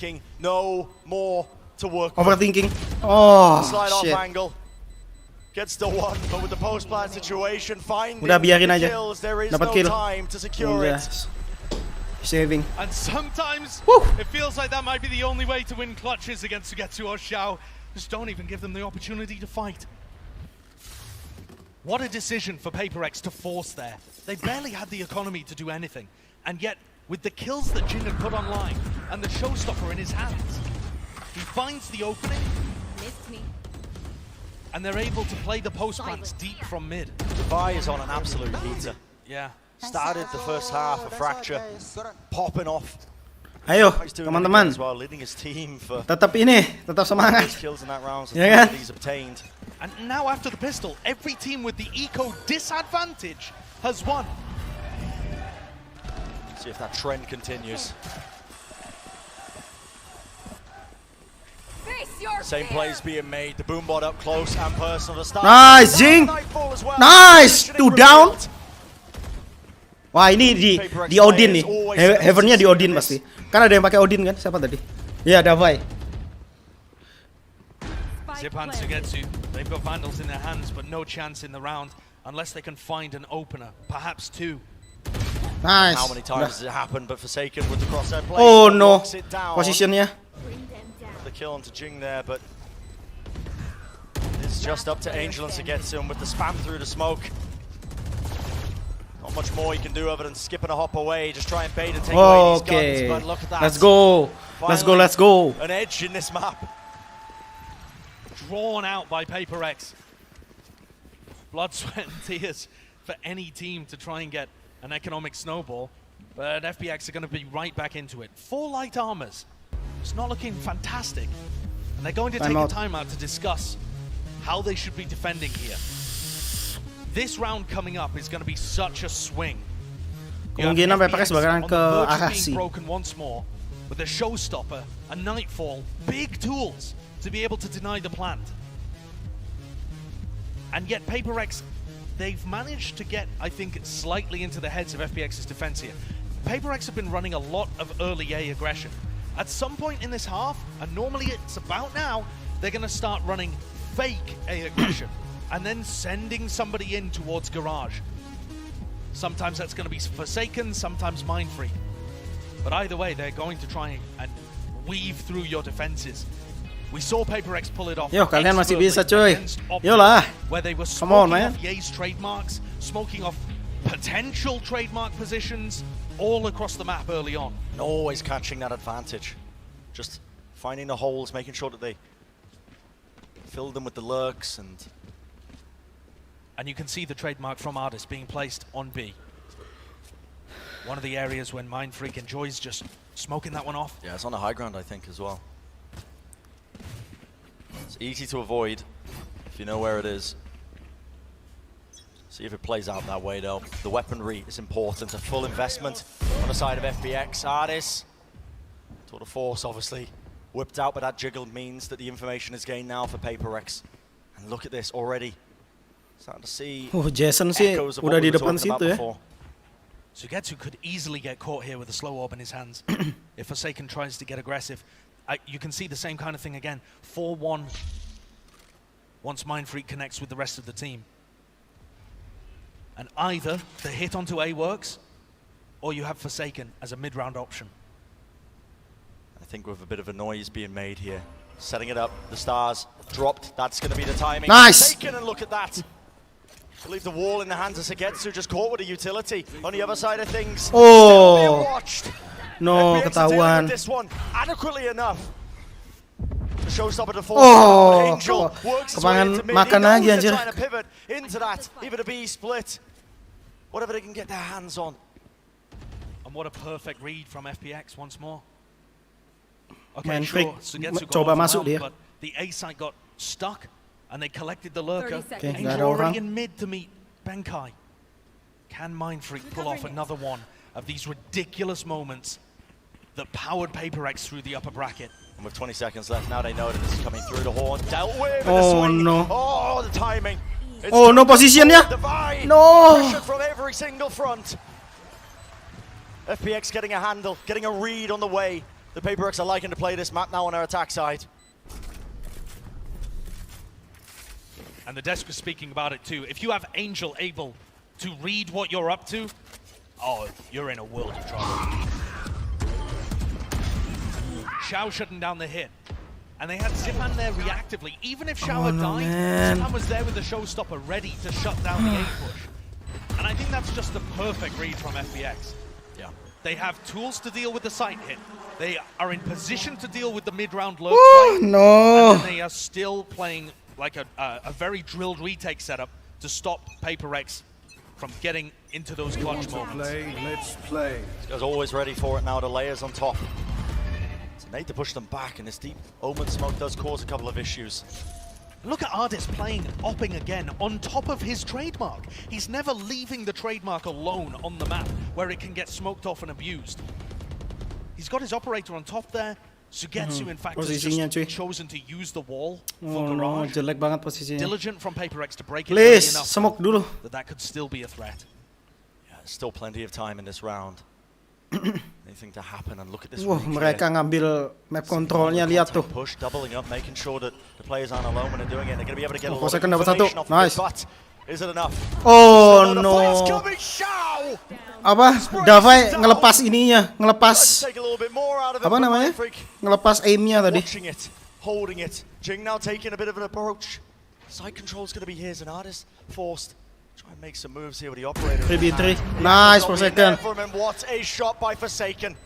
Overthinking. Oh, shit. Udah biarin aja. Dapat kill. Udah. Saving. And sometimes it feels like that might be the only way to win clutches against Sugetsu or Xiao. Just don't even give them the opportunity to fight. What a decision for PRX to force there. They barely had the economy to do anything. And yet, with the kills that Jin had put online and the showstopper in his hands, he finds the opening. Missed me. And they're able to play the post plants deep from mid. Dubai is on an absolute heater. Yeah. Started the first half, a fracture, popping off. Ayo, teman-teman. Tetap ini, tetap semangat. Ya kan? And now after the pistol, every team with the eco disadvantage has won. See if that trend continues. Same plays being made. The boombot up close and personal to start. Nice, Jing. Nice. 2 down. Wah, ini di Odin nih. Heavennya di Odin pasti. Kan ada yang pakai Odin kan? Siapa tadi? Ya, Davai. Zipan Sugetsu, they've got Vandals in their hands, but no chance in the round unless they can find an opener, perhaps 2. Nice. How many times has it happened? But Forsaken with the crosshair play. Oh no. Positionnya. The kill onto Jing there, but it's just up to Angel and Sugetsu with the spam through the smoke. Not much more he can do other than skipping a hop away, just try and bait and take away these guns, but look at that. Let's go. Let's go. An edge in this map. Drawn out by PRX. Blood, sweat and tears for any team to try and get an economic snowball, but FPX are going to be right back into it. 4 light armors. It's not looking fantastic, and they're going to take a timeout to discuss how they should be defending here. This round coming up is going to be such a swing. Kemungkinan PRX bakalan ke arah C. Broken once more with a showstopper, a nightfall, big tools to be able to deny the plant. And yet PRX, they've managed to get, I think, slightly into the heads of FPX's defense here. PRX have been running a lot of early A aggression. At some point in this half, and normally it's about now, they're going to start running fake A aggression and then sending somebody in towards Garage. Sometimes that's going to be Forsaken, sometimes Mindfreak. But either way, they're going to try and weave through your defenses. We saw PRX pull it off. Yo, kalian masih bisa, cuy. Yolah. Where they were Come on, smoking man. off Ye's trademarks, smoking off potential trademark positions all across the map early on. And always catching that advantage. Just finding the holes, making sure that they fill them with the lurks and you can see the trademark from Artist being placed on B. One of the areas when Mindfreak enjoys just smoking that one off. Yeah, it's on the high ground, I think, as well. It's easy to avoid if you know where it is. See if it plays out that way, though. The weaponry is important. A full investment on the side of FPX. Artist, tour de force, obviously, whipped out, but that jiggle means that the information is gained now for PRX. And look at this already. Starting to see Jason sih udah di depan situ ya. Sugetsu could easily get caught here with a slow orb in his hands. If Forsaken tries to get aggressive, you can see the same kind of thing again. 4-1 once Mindfreak connects with the rest of the team. And either the hit onto A works, or you have Forsaken as a mid-round option. I think with a bit of a noise being made here. Setting it up, the stars dropped. That's going to be the timing. Nice! Forsaken, and look at that. Leave the wall in the hands of Sugetsu, just caught with a utility. On the other side of things, still being watched. No, ketahuan. This one adequately enough. The showstopper to fall. Oh, Angel works his way kepangan into mid. makan He knows aja they're anjir. trying to pivot into that, even a B split. Whatever they can get their hands on. And what a perfect read from FPX once more. Okay, Freak sure, Sugetsu got coba masuk overwhelmed, dia. but the A site got stuck, and they collected the lurker. Okay, Angel nggak ada orang. already in mid to meet Benkai. Can Mind Freak pull off another one of these ridiculous moments that powered PRX through the upper bracket? And with 20 seconds left now, they know that this is coming through the horn. Dealt with the Oh swing. no. Oh, the timing. It's Oh no, positionnya. divide. No. Pressure from every single front. FPX getting a handle, getting a read on the way. The PRX are liking to play this map now on our attack side. And the desk was speaking about it too. If you have Angel able to read what you're up to, oh, you're in a world of trouble. Xiao shutting down the hit. And they had Zipan there reactively. Even if Xiao had died, man. Zipan was there with the showstopper ready to shut down the A push. And I think that's just the perfect read from FPX. Yeah. They have tools to deal with the side hit. They are in position to deal with the mid-round lurk Oh, play. no. And then they are still playing like a very drilled retake setup to stop PRX from getting into those clutch moments. Let's play. This guy's always ready for it now. The layers on top. So need to push them back, and this deep omen smoke does cause a couple of issues. Look at Ardis playing Opping again on top of his trademark. He's never leaving the trademark alone on the map where it can get smoked off and abused. He's got his operator on top there. Sugetsu, in fact, has Posisinya, cuy. just chosen to use the wall for Oh no, garage. jelek banget posisinya. Diligent from PRX to break it Please, early enough smoke dulu. that could still be a threat. Yeah, there's still plenty of time in this round. Anything to happen, and look at this. Wah, mereka ngambil map controlnya, lihat tuh. Push, doubling up, making sure that the players aren't alone when they're doing it. They're going to be able to get a lot of Second dapat satu, information off nice. this, but is it enough? Oh Another no. fight's coming, Xiao! Apa? Davai ngelepas ininya, ngelepas Take a little bit more out of it apa from namanya? Mindfreak. Ngelepas aimnya tadi. Watching it, holding it. Jing now taking a bit of an approach. Side control's going to be his, and Ardis forced. Try and make some moves here with the operator. 3v3. Nice for second. And what a shot by Forsaken.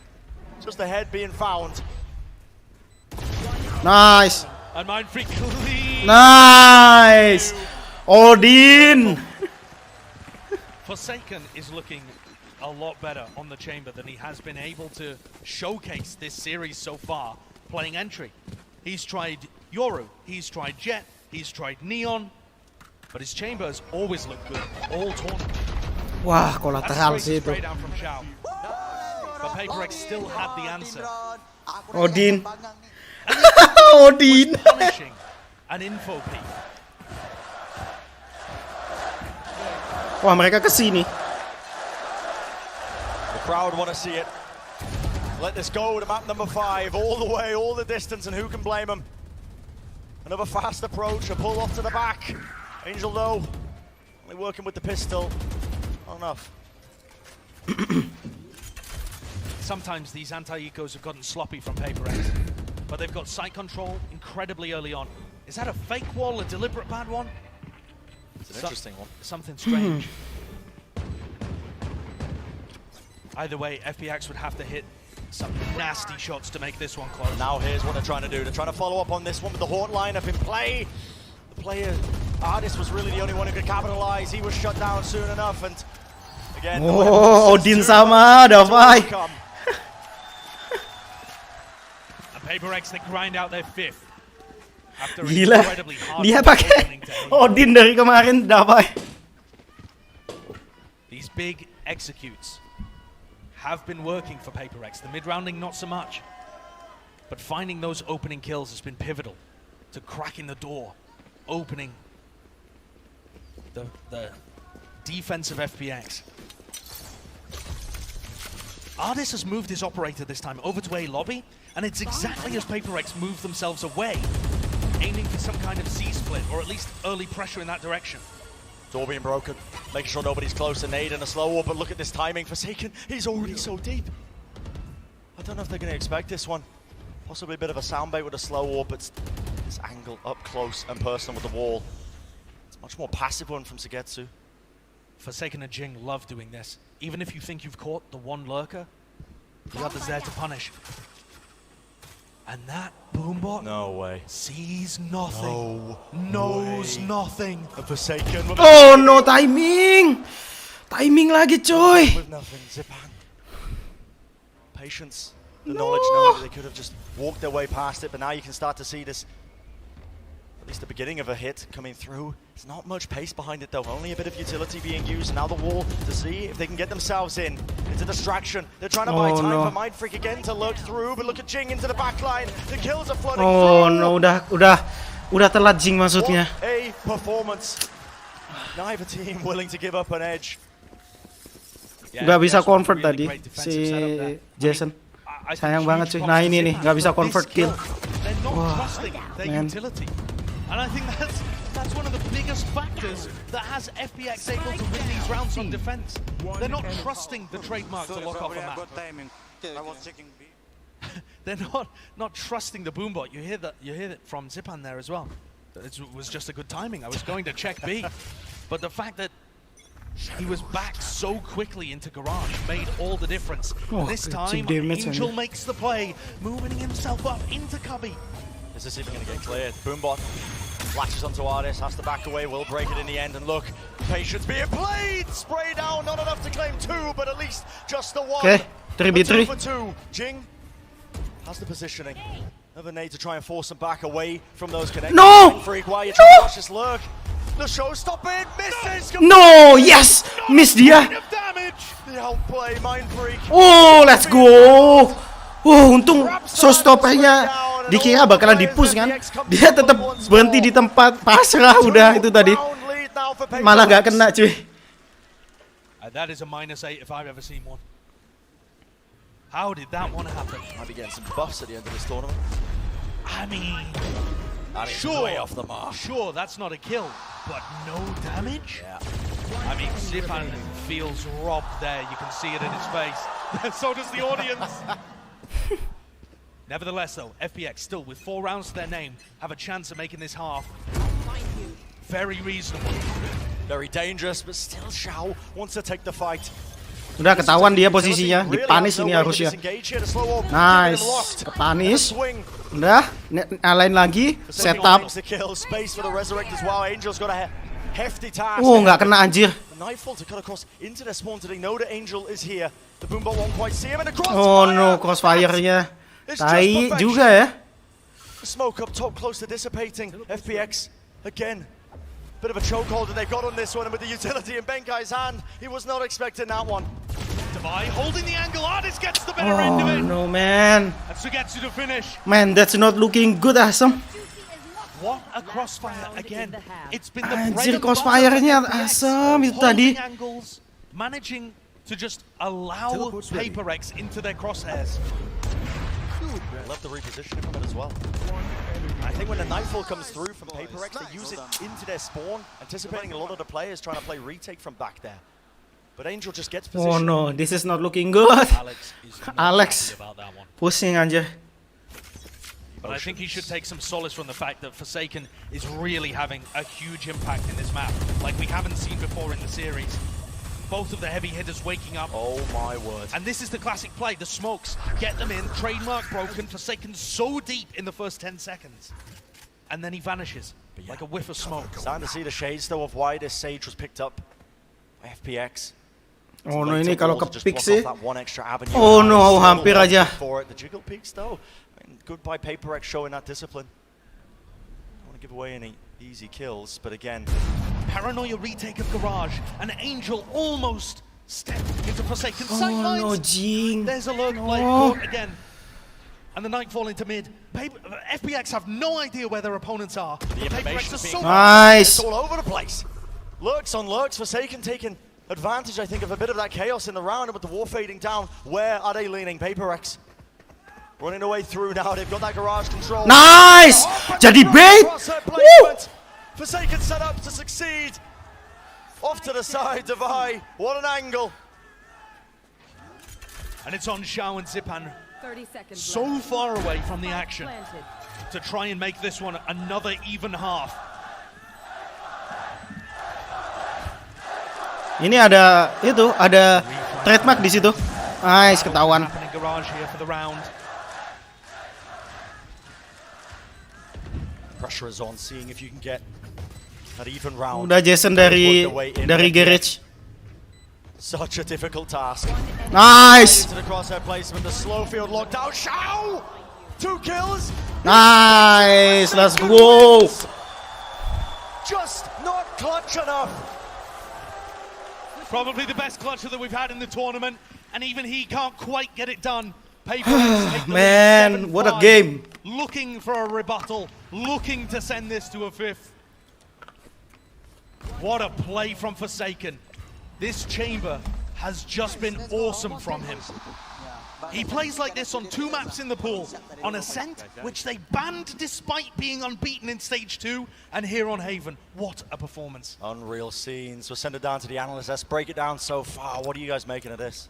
Just the head being found. Nice. And Mindfreak clean. Nice. Odin. Forsaken is looking a lot better on the chamber than he has been able to showcase this series so far, playing entry. He's tried Yoru, he's tried Jet, he's tried Neon, but his chamber has always looked good, all tournament. Wah, kolateral sih itu. Spray down from Xiao. But PRX still had the answer. Odin. Odin. Punishing an info peak. Wah, mereka kesini. The crowd want to see it. Let this go to map number 5, all the way, all the distance, and who can blame them? Another fast approach, a pull off to the back. Angel though, only working with the pistol. Not enough. Sometimes these anti-ecos have gotten sloppy from PRX, but they've got site control incredibly early on. Is that a fake wall, a deliberate bad one? It's an interesting one. Something strange. Either way, FPX would have to hit some nasty shots to make this one close. Now here's what they're trying to do. They're trying to follow up on this one with the Hort lineup in play. The player, Ardis, was really the only one who could capitalize. He was shut down soon enough, and again... Oh, Odin sama Davai. And PRX, they grind out their 5th. After Gila, incredibly hard dia pakai Odin dari kemarin, Davai. These big executes have been working for PRX. The mid-rounding, not so much. But finding those opening kills has been pivotal to cracking the door, opening the defense of FPX. Ardis has moved his operator this time over to A lobby, and it's exactly as PRX move themselves away, aiming for some kind of C-split, or at least early pressure in that direction. Door being broken, making sure nobody's close. A nade and a slow up, but look at this timing. Forsaken, he's already so deep. I don't know if they're going to expect this one. Possibly a bit of a soundbait with a slow warp, but this angle up close and personal with the wall. It's a much more passive one from Sugetsu. Forsaken and Jing love doing this. Even if you think you've caught the one lurker, the other's there to punish. And that Boombot sees nothing, knows nothing. A Forsaken. Oh no, timing! Timing lagi, coy! With nothing, Zipan. Patience. the knowledge knowing that they could have just walked their way past it, but now you can start to see this, at least the beginning of a hit coming through. There's not much pace behind it though, only a bit of utility being used, and now the wall to see if they can get themselves in. It's a distraction. They're trying to buy time for Mindfreak again to lurk through, but look at Jing into the back line. The kills are flooding through. No, udah telat Jing maksudnya. What a performance. Neither team willing to give up an edge. Nggak bisa convert tadi si Jason. Sayang banget cuy. Nah ini nih nggak bisa convert kill. Wah, man. And I think that's one of the biggest factors that has FPX able to win these rounds on defense. They're not trusting the trademark to lock off a map. They're not trusting the boombot. You hear that from Zipan there as well. It was just a good timing. I was going to check B, but the fact that he was back so quickly into Garage made all the difference. This time, Angel makes the play, moving himself up into Cubby. Is this even going to get cleared? Boombot latches onto Artis, has to back away, will break it in the end, and look, patience being played! Spray down, not enough to claim 2, but at least just the 1. Okay, 3v3. 2 for 2. Jing has the positioning. Another nade to try and force them back away from those connections. No! Freak, why are you trying to watch this lurk? The show stop it, misses! No, yes! Miss dia! The outplay, Mindfreak. Oh, let's go! Untung showstoppernya dikira bakalan di-push kan. Dia tetap berhenti di tempat, pasrah udah itu tadi. Malah gak kena cuy. That is a -8 if I've ever seen one. How did that one happen? Might be getting some buffs at the end of this tournament. I mean sure, way off the mark. Sure, that's not a kill, but no damage? Yeah. I mean, Zipan feels robbed there. You can see it in his face. So does the audience. Nevertheless, though, FPX still with 4 rounds to their name have a chance of making this half very reasonable. Very dangerous, but still Xiao wants to take the fight. Udah ketahuan dia posisinya, dipanis ini harusnya. Nice, kepanis. Udah, nyalain lagi, setup. Oh, nggak kena anjir. Oh no, crossfire-nya. Tai juga ya. Smoke up top close to dissipating. FPX again. Bit of a chokehold that they've got on this one, and with the utility in Benkai's hand, he was not expecting that one. Divide holding the angle. Artis gets the better end of it. No, man. And Sugetsu to finish. Man, that's not looking good, Asam. What a crossfire again. It's been the anjir, crossfire-nya Asam itu tadi. Angles, managing to just allow PRX into their crosshairs. I love the repositioning from it as well. I think when the Nightfall comes through from PRX, they use it into their spawn, anticipating a lot of the players trying to play retake from back there. But Angel just gets position. Oh no, this is not looking good. Alex pushing anjir. But I think he should take some solace from the fact that Forsaken is really having a huge impact in this map, like we haven't seen before in the series. Both of the heavy hitters waking up. Oh my word. And this is the classic play. The smokes get them in. Trademark broken. Forsaken so deep in the first 10 seconds. And then he vanishes like a whiff of smoke. Starting to see the shades though of why this Sage was picked up by FPX. Oh no, ini kalau ke-pick sih. Oh no, hampir aja. The jiggle peaks though. Goodbye PRX showing that discipline. Don't want to give away any easy kills, but again, paranoia retake of Garage, and Angel almost stepped into Forsaken sightlines. Oh no, Jing. There's a lurk play caught again. And the Nightfall into mid. FPX have no idea where their opponents are. The PRX are so nice. It's all over the place. Lurks on lurks. Forsaken taking advantage, I think, of a bit of that chaos in the round, and with the war fading down, where are they leaning? PRX running away through now. They've got that Garage control. Nice! Jadi bait! Forsaken set up to succeed. Off to the side, Divide. What an angle. And it's on Xiao and Zipan. 30 seconds so far away from the action to try and make this one another even half. Ini ada trademark di situ. Nice, ketahuan. Garage here for the round. Pressure is on, seeing if you can get that even round. Udah Jason dari garage. Such a difficult task. Nice. Into the crosshair placement, the slow field lockdown. Xiao! 2 kills. Nice. Let's go. Just not clutch enough. Probably the best clutcher that we've had in the tournament, and even he can't quite get it done. Man, what a game. Looking for a rebuttal, looking to send this to a 5th. What a play from Forsaken. This chamber has just been awesome from him. He plays like this on 2 maps in the pool, on Ascent, which they banned despite being unbeaten in Stage 2, and here on Haven. What a performance. Unreal scenes. We'll send it down to the analysts. Let's break it down so far. What are you guys making of this?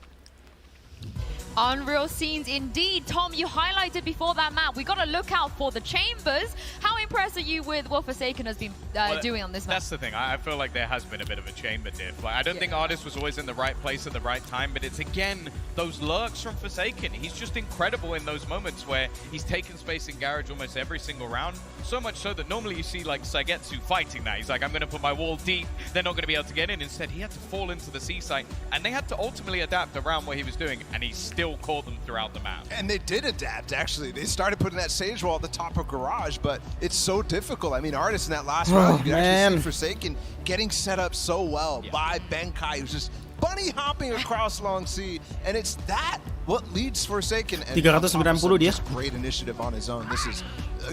Unreal scenes indeed. Tom, you highlighted before that map. We got to look out for the chambers. How impressed are you with what Forsaken has been doing on this map? That's the thing. I feel like there has been a bit of a chamber diff. Like, I don't think Artist was always in the right place at the right time, but it's again those lurks from Forsaken. He's just incredible in those moments where he's taken space in Garage almost every single round. So much so that normally you see like Saigetsu fighting that. He's like, I'm going to put my wall deep. They're not going to be able to get in. Instead, he had to fall into the C site, and they had to ultimately adapt around what he was doing, and he still caught them throughout the map. And they did adapt, actually. They started putting that Sage wall at the top of Garage, but it's so difficult. I mean, Artist in that last round, you could actually see Forsaken getting set up so well by Benkai, who's just bunny hopping across long C, and it's that what leads Forsaken. And 390 dia. Great initiative on his own. This is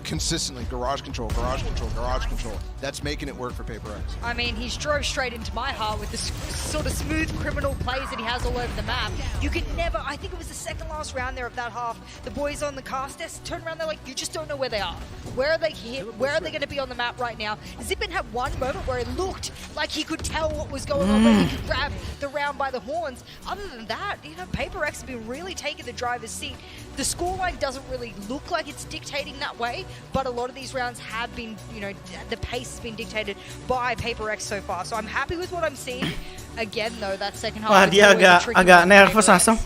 consistently garage control, garage control, garage control. That's making it work for PRX. I mean, he's drove straight into my heart with the sort of smooth criminal plays that he has all over the map. You could never, I think it was the second last round there of that half, the boys on the cast desk turn around, they're like, you just don't know where they are. Where are they here? Where are they going to be on the map right now? Zippin had one moment where it looked like he could tell what was going on, where he could grab the round by the horns. Other than that, you know, PRX has been really taking the driver's seat. The scoreline doesn't really look like it's dictating that way, but a lot of these rounds have been, you know, the pace has been dictated by PRX so far. So I'm happy with what I'm seeing. Again, though, that second half. Wah, dia agak nervous langsung.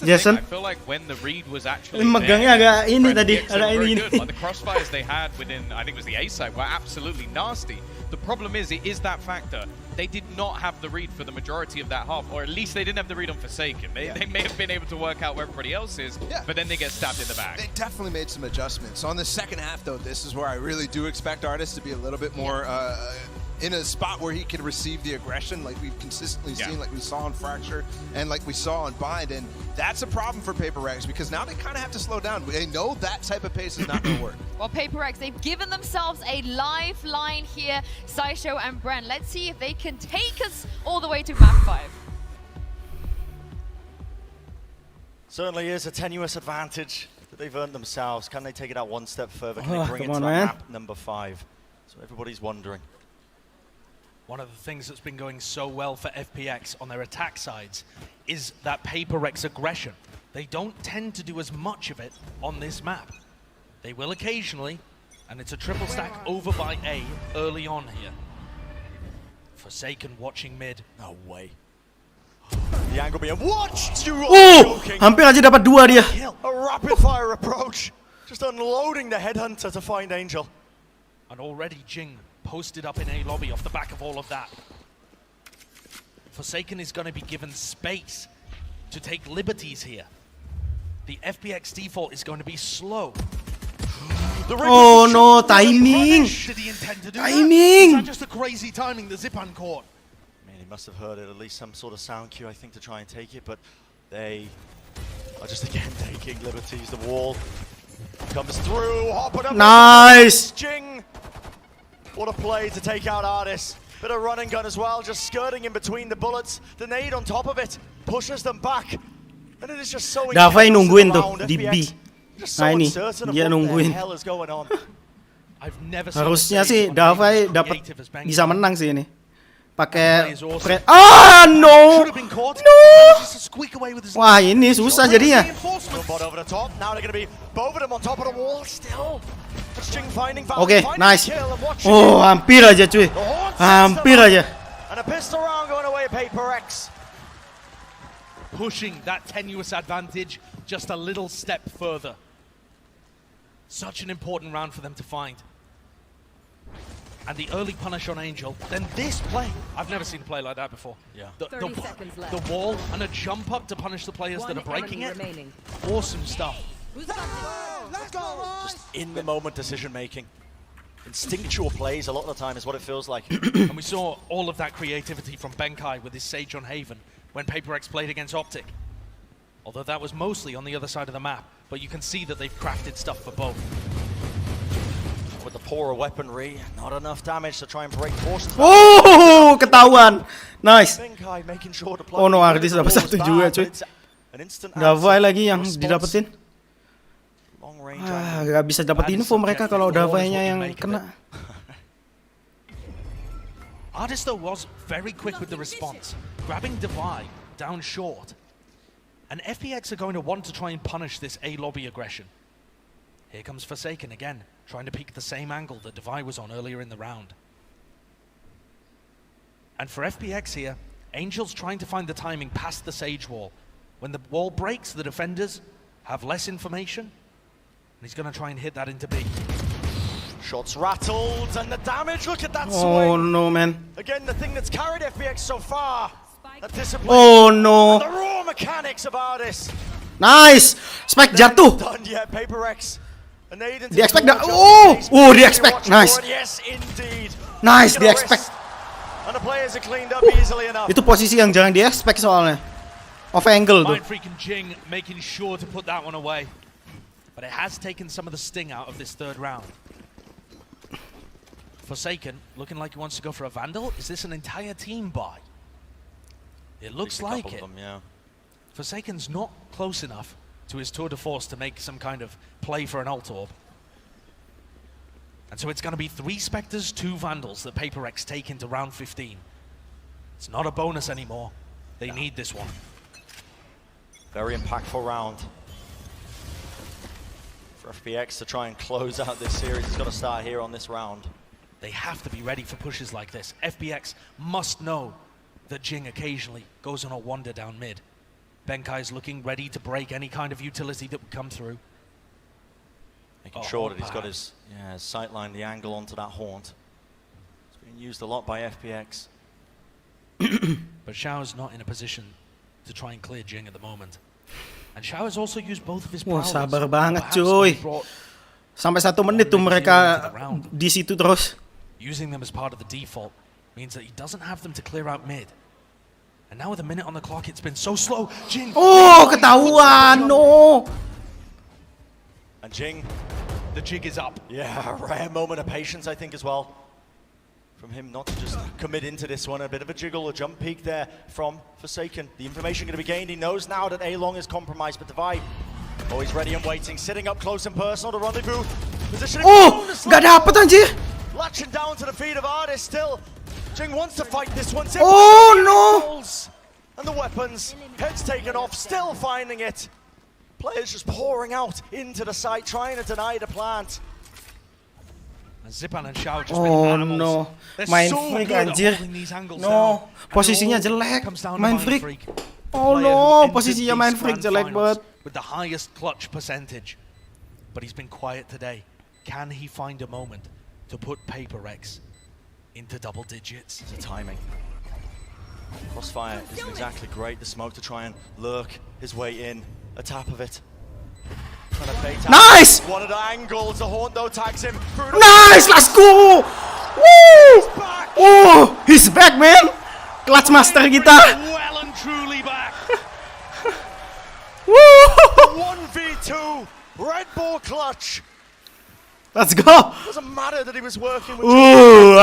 Jason. I feel like when the read was actually megangnya agak ini tadi, ada ini. Like the crossfires they had within, I think it was the A side, were absolutely nasty. The problem is, it is that factor. They did not have the read for the majority of that half, or at least they didn't have the read on Forsaken. They may have been able to work out where everybody else is, but then they get stabbed in the back. They definitely made some adjustments. On the second half, though, this is where I really do expect Artist to be a little bit more in a spot where he can receive the aggression like we've consistently seen, like we saw on Fracture and like we saw on Bind. And that's a problem for PRX because now they kind of have to slow down. They know that type of pace is not going to work. Well, PRX, they've given themselves a lifeline here, Saisho and Bren. Let's see if they can take us all the way to map 5. Certainly is a tenuous advantage that they've earned themselves. Can they take it out one step further? Can they bring it to map number 5? So everybody's wondering. One of the things that's been going so well for FPX on their attack sides is that PRX aggression. They don't tend to do as much of it on this map. They will occasionally, and it's a triple stack over by A early on here. Forsaken watching mid. No way. The angle being watched. Hampir aja dapat 2 dia. A rapid fire approach. Just unloading the headhunter to find Angel. And already Jing posted up in A lobby off the back of all of that. Forsaken is going to be given space to take liberties here. The FPX default is going to be slow. Oh no, timing! Did he intend to do timing! That? Is that just the crazy timing that Zipan caught? I mean, he must have heard it, at least some sort of sound cue, I think, to try and take it, but they are just again taking liberties. The wall comes through, hopping up. Nice! Jing! What a play to take out Artist. Bit of run and gun as well, just skirting in between the bullets. The nade on top of it pushes them back. And it is just so Davai nungguin tuh di B. Nah ini, dia nungguin. Harusnya sih Davai dapat bisa menang sih ini. Pakai no! No! Wah, ini susah jadinya. Oke, nice. Oh, hampir aja cuy. Hampir aja. Pushing that tenuous advantage just a little step further. Such an important round for them to find. and the early punish on Angel, then this play, I've never seen a play like that before. Yeah. The wall and a jump up to punish the players that are breaking it. Awesome stuff. Just in the moment decision making. Instinctual plays a lot of the time is what it feels like. And we saw all of that creativity from Benkai with his Sage on Haven when PRX played against Optic. Although that was mostly on the other side of the map, but you can see that they've crafted stuff for both. With the poorer weaponry, not enough damage to try and break portions. Oh, ketahuan. Nice. Making sure to play Oh no, Artis dapat satu juga cuy. Davai lagi yang didapetin. Gak bisa dapat info mereka kalau Davai-nya yang kena. Artis though was very quick with the response, grabbing Davai down short. And FPX are going to want to try and punish this A lobby aggression. Here comes Forsaken again, trying to peek the same angle that Davai was on earlier in the round. And for FPX here, Angel's trying to find the timing past the Sage wall. When the wall breaks, the defenders have less information, and he's going to try and hit that into B. Shots rattled, and the damage, look at that swing! Oh no, man. Again, the thing that's carried FPX so far. Oh no. And the raw mechanics of Artis. Nice. Spike jatuh. Done yet, PRX. Di expect dah. Oh, di expect. Nice. Yes, indeed. Nice, di expect. And the players are cleaned up easily enough. Itu posisi yang jarang di expect soalnya. Off angle tuh. Mind freaking Jing making sure to put that one away. But it has taken some of the sting out of this third round. Forsaken looking like he wants to go for a Vandal. Is this an entire team buy? It looks like it. Yeah. Forsaken's not close enough to his tour de force to make some kind of play for an ult orb. And so it's going to be 3 Spectres, 2 Vandals that PRX take into round 15. It's not a bonus anymore. They need this one. Very impactful round for FPX to try and close out this series. It's got to start here on this round. They have to be ready for pushes like this. FPX must know that Jing occasionally goes on a wander down mid. Benkai's looking ready to break any kind of utility that would come through. Making sure that he's got his sightline, the angle onto that haunt. It's being used a lot by FPX. But Shao's not in a position to try and clear Jing at the moment. And Shao's also used both of his prowess. Wah, sabar banget cuy. Sampai 1 menit tuh mereka di situ terus. Using them as part of the default means that he doesn't have them to clear out mid. And now with a minute on the clock, it's been so slow. Jing. Oh, ketahuan. No. And Jing. The jig is up. Yeah, a rare moment of patience, I think, as well. From him not to just commit into this one. A bit of a jiggle, a jump peek there from Forsaken. The information going to be gained. He knows now that A-Long is compromised, but Divide, always ready and waiting. Sitting up close and personal to rendezvous. Positioning. Oh, gak dapet anjir. Latching down to the feet of Artis still. Jing wants to fight this one. Oh no! And the weapons, heads taken off, still finding it. Players just pouring out into the site, trying to deny the plant. And Zipan and Shao just been animals. No, They're main so freak good at anjir. holding these angles No, down. posisinya jelek. Main freak. Oh no, posisinya main freak jelek banget. With the highest clutch percentage. But he's been quiet today. Can he find a moment to put PRX into double digits? The timing. Crossfire isn't exactly great. The smoke to try and lurk his way in. A tap of it. Nice! One of the angles. The haunt though tags him. Nice! Let's go! Woo! Oh, he's back, man! Clutch master kita. Well and truly back. Woo! 1v2. Red Bull clutch. Let's go! Doesn't matter that he was working with. Ooh,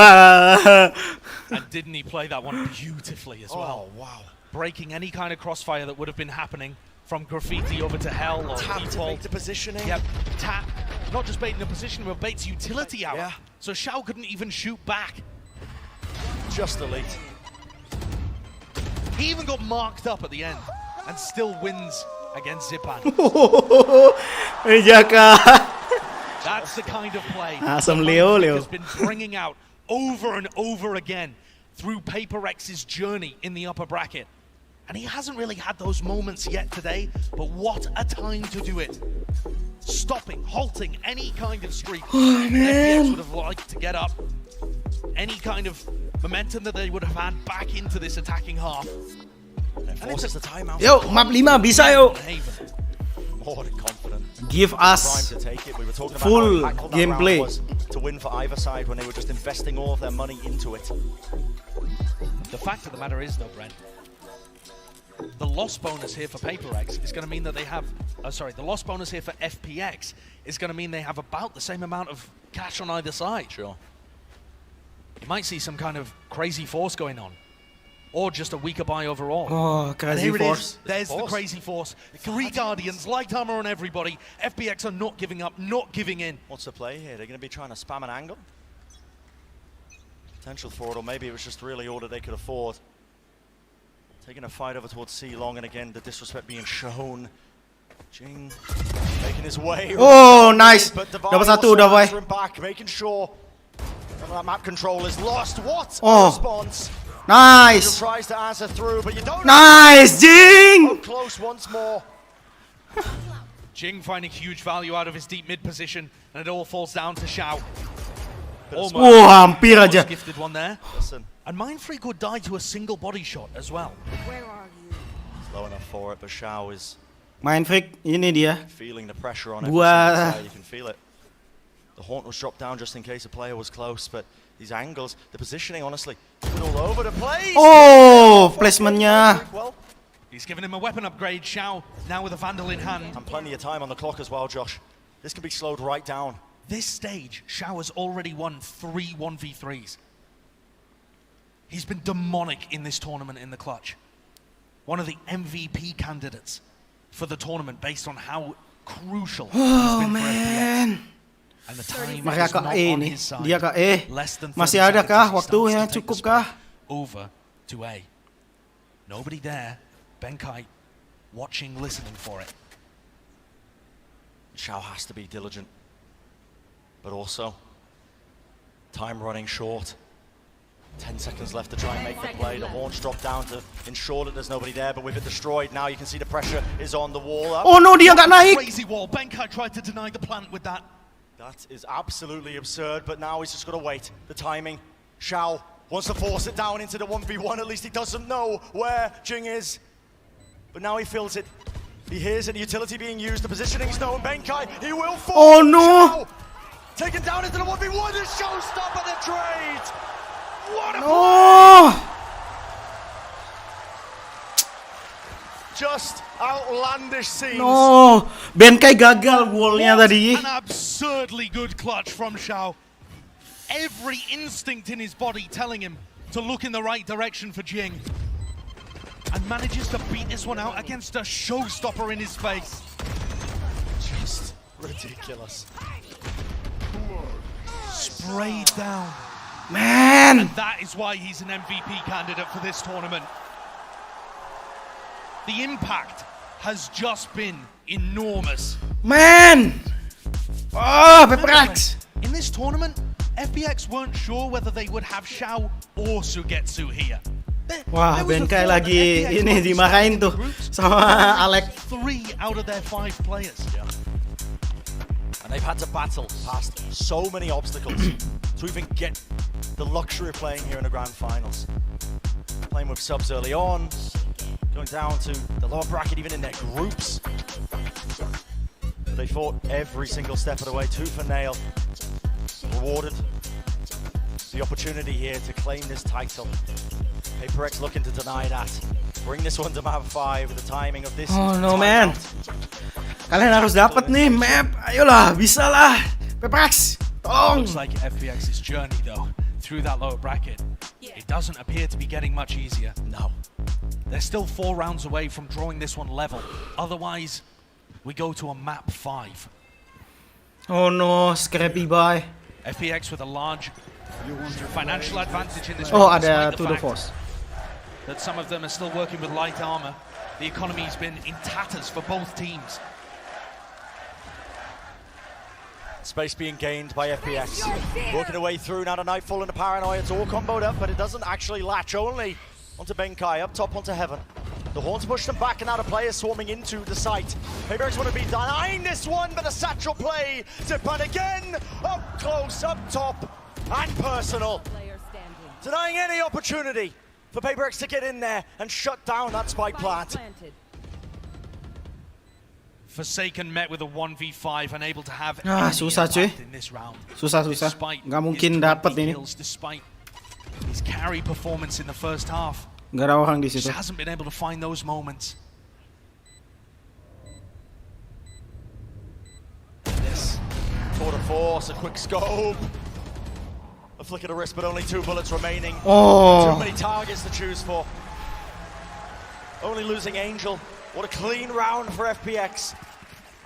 And didn't he play that one beautifully as well? Oh, wow. Breaking any kind of crossfire that would have been happening from graffiti over to hell or Tap default. to make the positioning. Yep, tap. Not just baiting the position, but baits utility out. Yeah. So Shao couldn't even shoot back. Just elite. He even got marked up at the end and still wins against Zipan. That's the kind of play some Leo. has been bringing out over and over again through PRX's journey in the upper bracket. And he hasn't really had those moments yet today, but what a time to do it. Stopping, halting any kind of streak. Oh, man. FPX would have liked to get up. any kind of momentum that they would have had back into this attacking half. Forces the timeout. Yo, map 5 bisa yo. More than confident. Give us We were talking about full how impactful that gameplay. round was to win for either side when they were just investing all of their money into it. The fact of the matter is, though, Brent, the loss bonus here for PRX is going to mean that they have. The loss bonus here for FPX is going to mean they have about the same amount of cash on either side. Sure. You might see some kind of crazy force going on, or just a weaker buy overall. Oh, crazy Here force. There's the crazy force. 3 Guardians, light armor on everybody. FPX are not giving up, not giving in. What's the play here? They're going to be trying to spam an angle? Potential for it, or maybe it was just really all that they could afford. Taking a fight over towards C long, and again, the disrespect being shown. Jing making his way. Oh, nice. Dapat satu udah, boy. Back, making sure that map control is lost. What Oh. response? Nice. Tries to answer through, but you don't. Nice, Jing. Up close once more. Jing finding huge value out of his deep mid position, and it all falls down to Xiao. Oh, hampir aja. Gifted one there. Listen. And Mindfreak would die to a single body shot as well. Where are you? Slow enough for it, but Xiao is Mindfreak, ini dia. feeling the pressure on every single Buat side. You can feel it. The Haunt was dropped down just in case a player was close, but these angles, the positioning, honestly, all over the place. Oh, placementnya. Well, he's given him a weapon upgrade, Xiao, now with a Vandal in hand. And plenty of time on the clock as well, Josh. This can be slowed right down. This stage, Xiao has already won 3 1v3s. He's been demonic in this tournament in the clutch. One of the MVP candidates for the tournament based on how crucial he's been for FPX. And the time Mereka is ke not E on nih. his side. Dia ke E. Less than 30 Masih ada seconds kah as he waktu starts yang to take cukup the kah? spread over to A. Nobody there. Benkai watching, listening for it. Xiao has to be diligent. But also, time running short. 10 seconds left to try and make the play. The Haunch drop down to ensure that there's nobody there, but with it destroyed, now you can see the pressure is on the wall. Oh no, dia nggak naik. Crazy wall. Benkai tried to deny the plant with that. That is absolutely absurd, but now he's just got to wait. The timing. Xiao wants to force it down into the 1v1. At least he doesn't know where Jing is. But now he feels it. He hears it. The utility being used. The positioning's known. Benkai, he will fall. Oh no! Xiao, taken down into the 1v1. The showstopper, the trade. What a No! just outlandish scenes. No, Benkai gagal wallnya tadi. An absurdly good clutch from Xiao. Every instinct in his body telling him to look in the right direction for Jing. And manages to beat this one out against a showstopper in his face. Just ridiculous. Sprayed down. Man! And that is why he's an MVP candidate for this tournament. The impact has just been enormous. Man! Oh, PRX! In this tournament, FPX weren't sure whether they would have Xiao or Sugetsu here. Wah, Benkai lagi ini dimarahin tuh sama Alex. 3 out of their 5 players. Yeah. And they've had to battle past so many obstacles to even get the luxury of playing here in the grand finals. Playing with subs early on, going down to the lower bracket even in their groups. But they fought every single step of the way, tooth and nail. Rewarded the opportunity here to claim this title. PRX looking to deny that. Bring this one to map 5 with the timing of this. Oh no, man. Kalian harus dapat nih map. Ayolah, bisa lah. PRX, tolong. Looks like FPX's journey though through that lower bracket. It doesn't appear to be getting much easier. No. They're still 4 rounds away from drawing this one level. Otherwise, we go to a map 5. Oh no, scrappy bye. FPX with a large financial advantage in this Oh, round, ada despite to the force. that some of them are still working with light armor. The economy's been in tatters for both teams. Space being gained by FPX. Working their way through now to Nightfall and the Paranoia. It's all comboed up, but it doesn't actually latch only onto Benkai. Up top onto Heaven. The Haunts push them back and now the players swarming into the site. PRX want to be denying this one, but a satchel play. Zipan again. Up close, up top, and personal. denying any opportunity for PRX to get in there and shut down that spike plant. Forsaken met with a 1v5, unable to have susah cuy. in this round. Susah. Nggak mungkin dapat ini. Despite his carry performance in the first half. Nggak ada orang di Just situ. hasn't been able to find those moments. This tour de force, a quick scope. A flick of the wrist, but only 2 bullets remaining. Oh. Too many targets to choose for. Only losing Angel. What a clean round for FPX.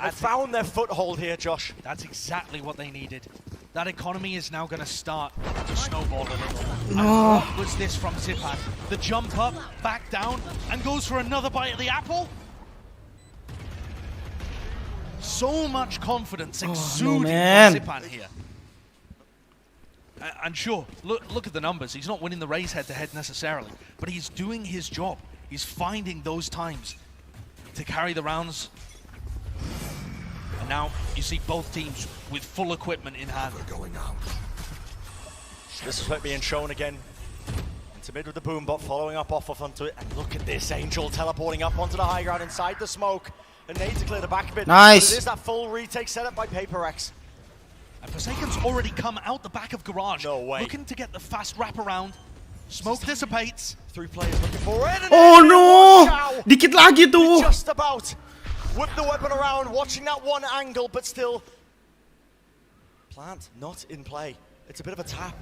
They found their foothold here, Josh. That's exactly what they needed. That economy is now going to start to snowball a little. And what was this from Zipan? The jump up, back down, and goes for another bite of the apple? So much confidence exuding from Zipan here. And sure, look at the numbers. He's not winning the race head-to-head necessarily, but he's doing his job. He's finding those times to carry the rounds. And now you see both teams with full equipment in hand. Disrespect being shown again. Into mid with the boombot, following up off of onto it. And look at this, Angel teleporting up onto the high ground inside the smoke. And need to clear the back a bit. Nice. But it is that full retake set up by PRX. And Forsaken's already come out the back of Garage. No way. Looking to get the fast wraparound. Smoke dissipates. 3 players looking for it. Oh no! Dikit lagi tuh. Just about. Whip the weapon around, watching that one angle, but still. Plant not in play. It's a bit of a tap.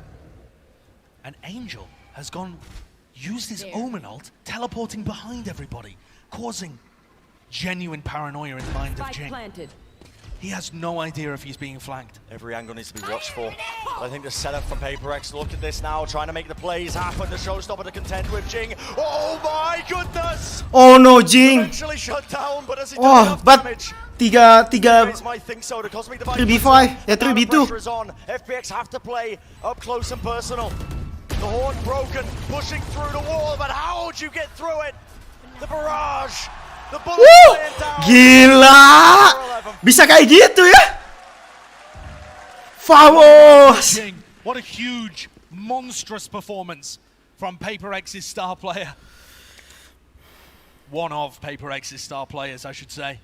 And Angel has used his Omen ult, teleporting behind everybody, causing genuine paranoia in the mind of Jing. He has no idea if he's being flanked. Every angle needs to be watched for. I think the setup from PRX, look at this now, trying to make the plays happen. The showstopper to contend with Jing. Oh my goodness! Oh no, Jing! Eventually shut down, but as he does enough damage. Tiga might think so. The cosmic device 3v5, yeah 3v2. pressure is on. FPX have to play up close and personal. The horn broken, pushing through the wall, but how would you get through it? The barrage. The bullet flying down. Gila! Bisa kayak gitu ya? Vamos! What a huge, monstrous performance from PRX's star player. One of PRX's star players, I should say.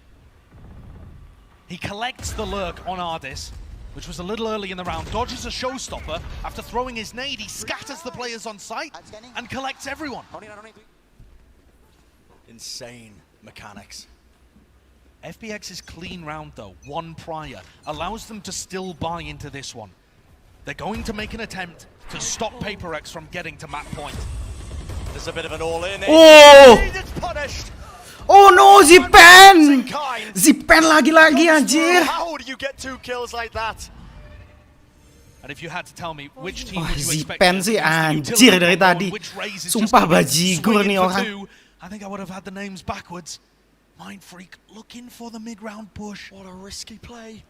He collects the lurk on Ardis, which was a little early in the round, dodges a showstopper. After throwing his nade, he scatters the players on site and collects everyone. Insane mechanics. FPX's clean round though, one prior, allows them to still buy into this one. They're going to make an attempt to stop PRX from getting to map point. There's a bit of an all-in. Oh! It's punished. Oh no, Zipan! Zipan lagi-lagi anjir. How do you get 2 kills like that? And if you had to tell me which team would you expect Zipan sih anjir dari tadi. Sumpah bajigur nih orang. I think I would have had the names backwards. Mind Freak looking for the mid-round push. What a risky play.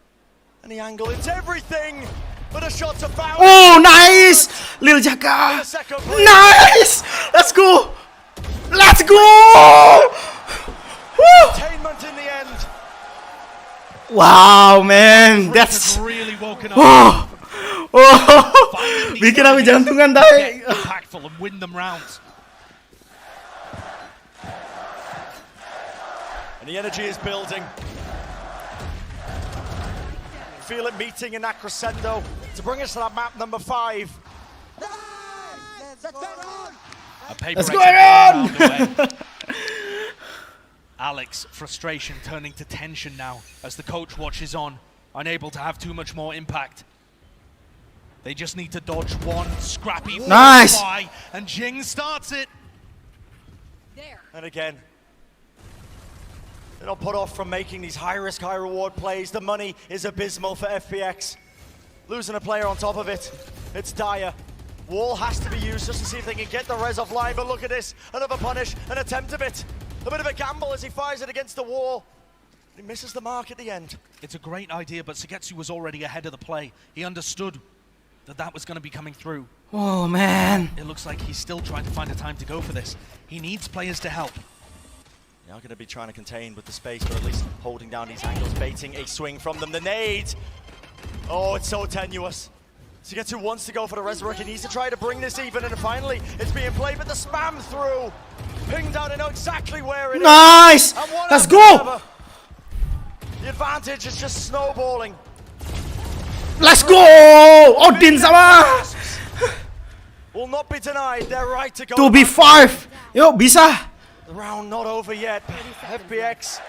And the angle, it's everything. But a shot to foul. Oh, nice! Lil Jaka. Nice! Let's go! Let's go! Entertainment in the end. Wow, man. That's really woken up. Oh. Bikin aku jantungan tadi. Impactful and win them rounds. And the energy is building. Feel it meeting in that crescendo to bring us to that map number 5. Let's go on! Alex, frustration turning to tension now as the coach watches on, unable to have too much more impact. They just need to dodge one scrappy nice by, and Jing starts it. And again, they're not put off from making these high-risk, high-reward plays. The money is abysmal for FPX. Losing a player on top of it, it's dire. Wall has to be used just to see if they can get the res offline, but look at this. Another punish, an attempt of it. A bit of a gamble as he fires it against the wall. He misses the mark at the end. It's a great idea, but Sugetsu was already ahead of the play. He understood that was going to be coming through. Oh, man. It looks like he's still trying to find a time to go for this. He needs players to help. They are going to be trying to contain with the space, but at least holding down these angles, baiting a swing from them. The nade! Oh, it's so tenuous. Sugetsu wants to go for the Resurrect. He needs to try to bring this even, and finally it's being played, but the spam through. Pinged out, and know exactly where it Nice! is. Let's go! The advantage is just snowballing. Let's go! Odin sama! Will not be denied. They're right to go. 2v5. Yo, bisa. The round not over yet. FPX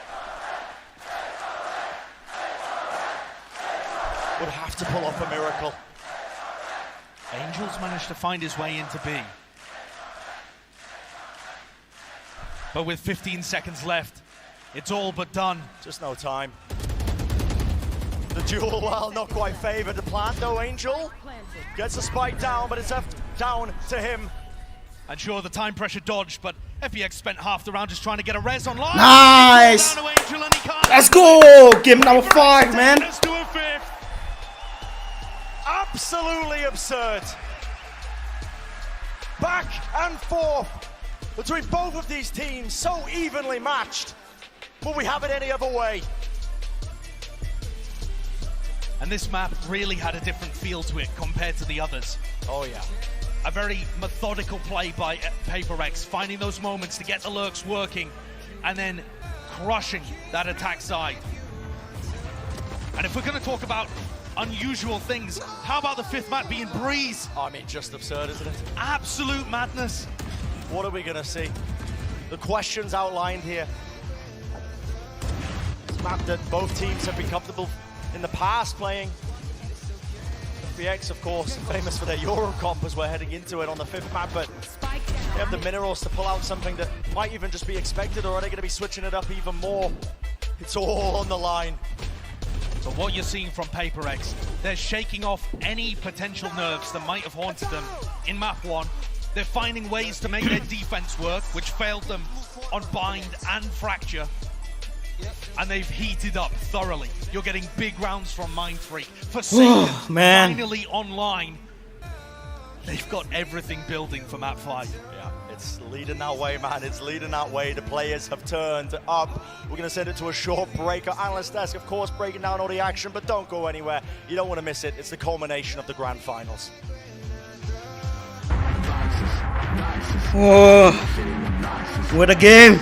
would have to pull off a miracle. Angel's managed to find his way into B. But with 15 seconds left, it's all but done. Just no time. The duel, well, not quite favored. The plant, though, Angel gets the spike down, but it's left down to him. And sure, the time pressure dodged, but FPX spent half the round just trying to get a res online. Nice! Let's go! Game number 5, man. Let's do a fifth. Absolutely absurd. Back and forth between both of these teams, so evenly matched. Will we have it any other way? And this map really had a different feel to it compared to the others. Oh yeah. A very methodical play by PRX, finding those moments to get the lurks working and then crushing that attack side. And if we're going to talk about unusual things, how about the 5th map being Breeze? I mean, just absurd, isn't it? Absolute madness. What are we going to see? The questions outlined here. It's a map that both teams have been comfortable in the past playing. FPX, of course, famous for their Euro comp as we're heading into it on the 5th map, but they have the minerals to pull out something that might even just be expected, or are they going to be switching it up even more? It's all on the line. So what you're seeing from PRX, they're shaking off any potential nerves that might have haunted them in map 1. They're finding ways to make their defense work, which failed them on Bind and Fracture. And they've heated up thoroughly. You're getting big rounds from Mind3. Forsaken, finally online. They've got everything building for map 5. Yeah, it's leading that way, man. It's leading that way. The players have turned up. We're going to send it to a short break. Our analyst desk, of course, breaking down all the action, but don't go anywhere. You don't want to miss it. It's the culmination of the grand finals. Oh, what a game!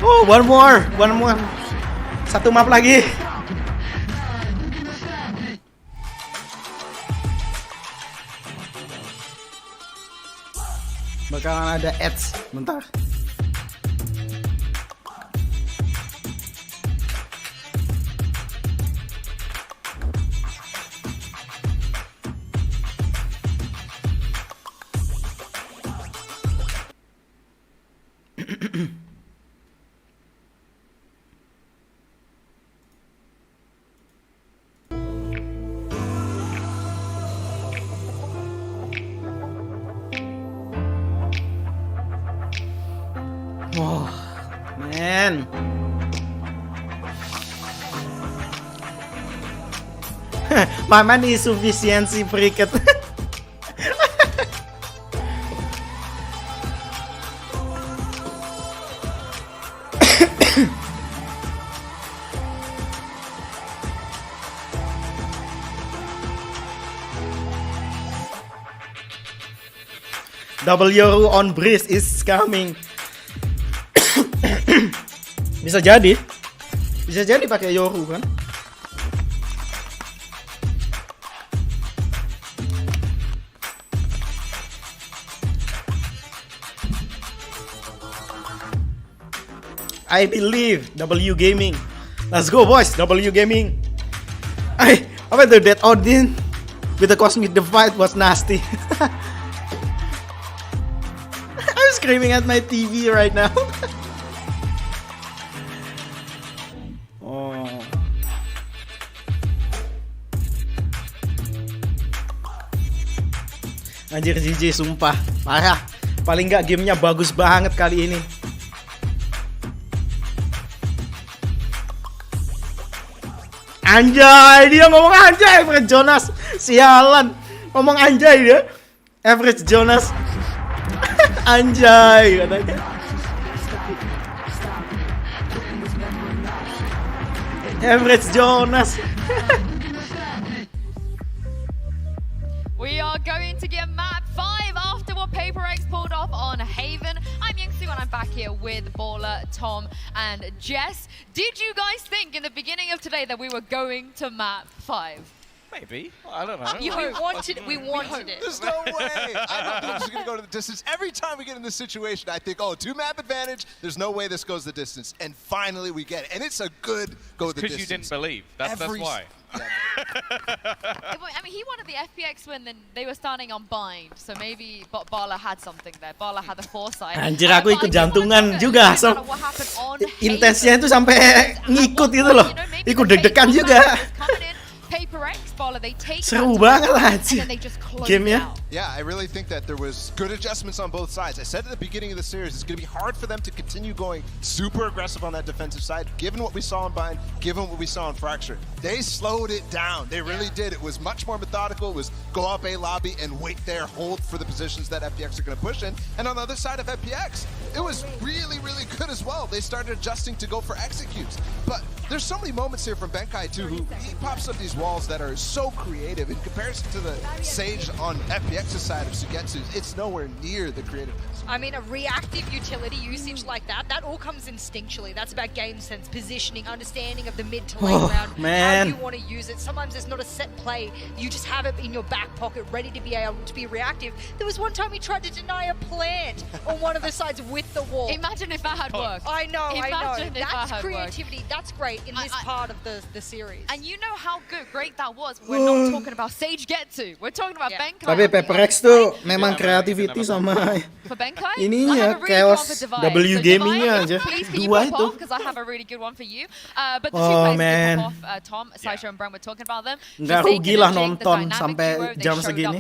Oh, one more. Satu map lagi. Bakalan ada ads, bentar. Oh, man. My man is sufficiency cricket. W on Breeze is coming. Bisa jadi pakai Yoru kan? I believe W Gaming. Let's go, boys. W Gaming. I went to that Odin with the Cosmic Divide was nasty. I'm screaming at my TV right now. Oh. Anjir GG sumpah. Parah. Paling nggak gamenya bagus banget kali ini. Anjay, dia ngomong anjay, Average Jonas. Sialan. Ngomong anjay dia. Average Jonas. Anjay katanya. Average Jonas. We are going to get map 5 after what PRX pulled off on Haven. I'm Yingsu and I'm back here with Baller, Tom and Jess. Did you guys think in the beginning of today that we were going to map 5? Maybe. I don't know. We wanted it. There's no way. I don't think this is going to go to the distance. Every time we get in this situation, I think, oh, 2-map advantage. There's no way this goes the distance. And finally we get it. And it's a good go the distance. Because you didn't believe. That's why. I mean, he wanted the FPX when they were starting on bind, so maybe Bala had something there. Bala had the foresight. Anjir, aku ikut jantungan juga. So, intensnya itu sampai ngikut gitu loh. Ikut deg-degan juga. PRX, Bala, they take seru banget lah sih gamenya. Yeah, I really think that there was good adjustments on both sides. I said at the beginning of the series, it's going to be hard for them to continue going super aggressive on that defensive side, given what we saw in Bind, given what we saw in Fracture. They slowed it down. They really did. It was much more methodical. It was go up A lobby and wait there, hold for the positions that FPX are going to push in. And on the other side of FPX, it was really, really good as well. They started adjusting to go for executes. But there's so many moments here from Benkai too, who he pops up these walls that are so creative in comparison to the Sage on FPX's side of Sugetsu. It's nowhere near the creativeness. I mean, a reactive utility usage like that all comes instinctually. That's about game sense, positioning, understanding of the mid to late round. Man. How do you want to use it? Sometimes it's not a set play. You just have it in your back pocket, ready to be able to be reactive. There was one time he tried to deny a plant on one of the sides with the wall. Imagine if that had worked. I know. Imagine if That's that had creativity. worked. That's great in this part of the series. And you know how great that was. We're not talking about Sage Getsu. We're talking about Benkai. Tapi PRX tuh memang creativity sama ininya chaos W gamingnya aja dua itu. Because I have a really good one for you. But the two players did pop off. Tom, Saisho, and Brent were talking about them. Nggak rugi lah nonton sampai jam segini.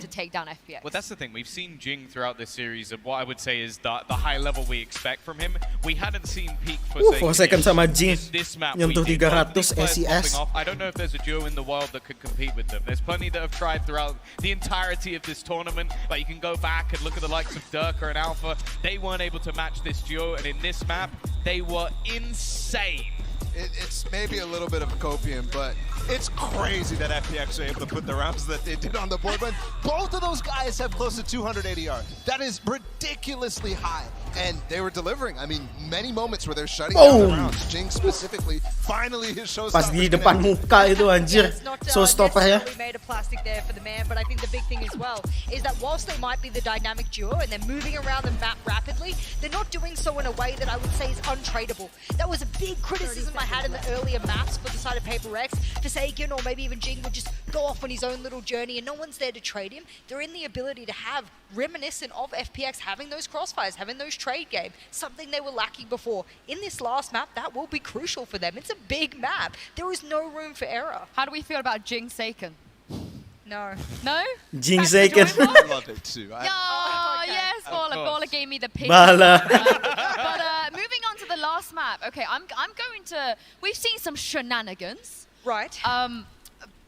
Well, that's the thing. We've seen Jing throughout this series, and what I would say is the high level we expect from him. We hadn't seen peak Forsaken sama Jing this map. nyentuh 300 SES. I don't know if there's a duo in the world that could compete with them. There's plenty that have tried throughout the entirety of this tournament. Like, you can go back and look at the likes of Durka and Alpha. They weren't able to match this duo, and in this map, they were insane. It's maybe a little bit of a copium, but it's crazy that FPX are able to put the rounds that they did on the board. But both of those guys have close to 200 ADR. That is ridiculously high. And they were delivering. I mean, many moments where they're shutting down the rounds. Jing specifically, finally his showstopper. Pas di depan muka itu anjir. So stopper ya. Made a plastic there for the man, but I think the big thing as well is that whilst they might be the dynamic duo and they're moving around the map rapidly, they're not doing so in a way that I would say is untradeable. That was a big criticism I had in the earlier maps for the side of PRX. Forsaken or maybe even Jing would just go off on his own little journey and no one's there to trade him. They're in the ability to have reminiscent of FPX having those crossfires, having those trade game, something they were lacking before. In this last map, that will be crucial for them. It's a big map. There is no room for error. How do we feel about Jing Seiken? No. No? Jing Seiken. I love it too. Yes, Baller gave me the pick. Bala. But moving on to the last map. Okay, I'm going to... We've seen some shenanigans. Right.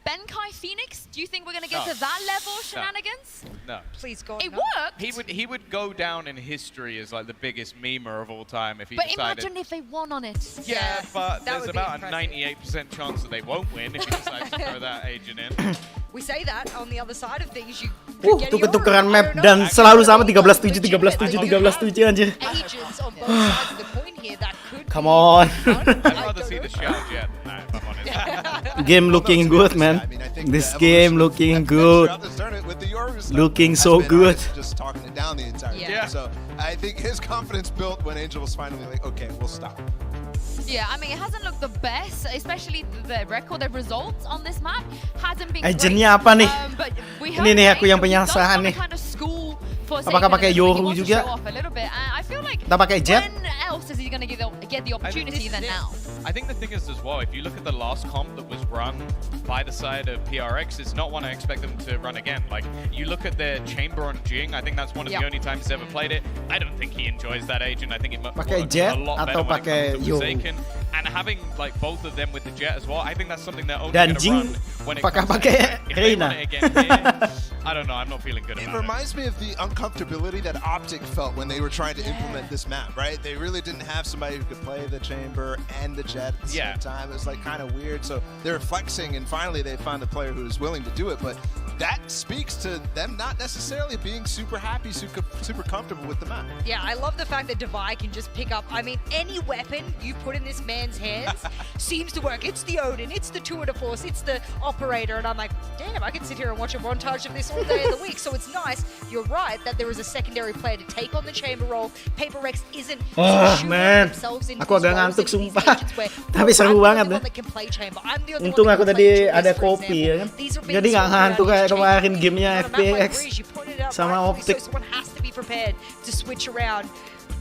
Benkai Phoenix, do you think we're going to get to that level of shenanigans? No. Please, God, It worked. He would go down in history as like the biggest memer of all time if he but decided. Imagine if they won on it. Yeah, but there's about a 98% chance that they won't win if you decide to throw that agent in. We say that on the other side of things, you tuker-tukeran map dan selalu sama 13-7, 13-7, 13-7 anjir. Agents on both sides of the coin here that could Come on. I'd rather see the Xiao Jet than that, if I'm honest. Game looking good, man. This game looking good. Looking so good. Just talking it down the entire game. So I think his confidence built when Angel was finally like, okay, we'll stop. Yeah, I mean, it hasn't looked the best, especially the record, the results on this map hasn't been Agentnya apa nih? Ini nih aku yang penasaran nih. Apakah pakai Yoru juga? Tak pakai Jet? When else is he going to get the opportunity than now? I think the thing is as well, if you look at the last comp that was run by the side of PRX, it's not one I expect them to run again. Like, you look at their chamber on Jing, I think that's one of the only times he's ever played it. I don't think he enjoys that agent. I think it pakai works Jet a lot better atau when it pakai comes to Yoru? Forsaken. And having like both of them with the Jet as well, I think that's something they're only going to run when it comes to pakai Reina. I don't know, I'm not feeling good about it. It reminds me of the uncomfortability that Optic felt when they were trying to implement this map, right? They really didn't have somebody who could play the chamber and the Jet at the same time. It was like kind of weird. So they were flexing, and finally they found a player who was willing to do it. But that speaks to them not necessarily being super happy, super comfortable with the map. Yeah, I love the fact that Devi can just pick up, I mean, any weapon you put in this man's hands seems to work. It's the Odin, it's the Tour de Force, it's the Operator, and I'm like, damn, I can sit here and watch a montage of this all day of the week, so it's nice. You're right that there is a secondary player to take on the chamber role. PRX isn't themselves into aku agak ngantuk sumpah. Tapi seru banget deh. Untung aku tadi ada kopi ya kan. Jadi nggak ngantuk kayak kemarin gamenya FPX sama Optic.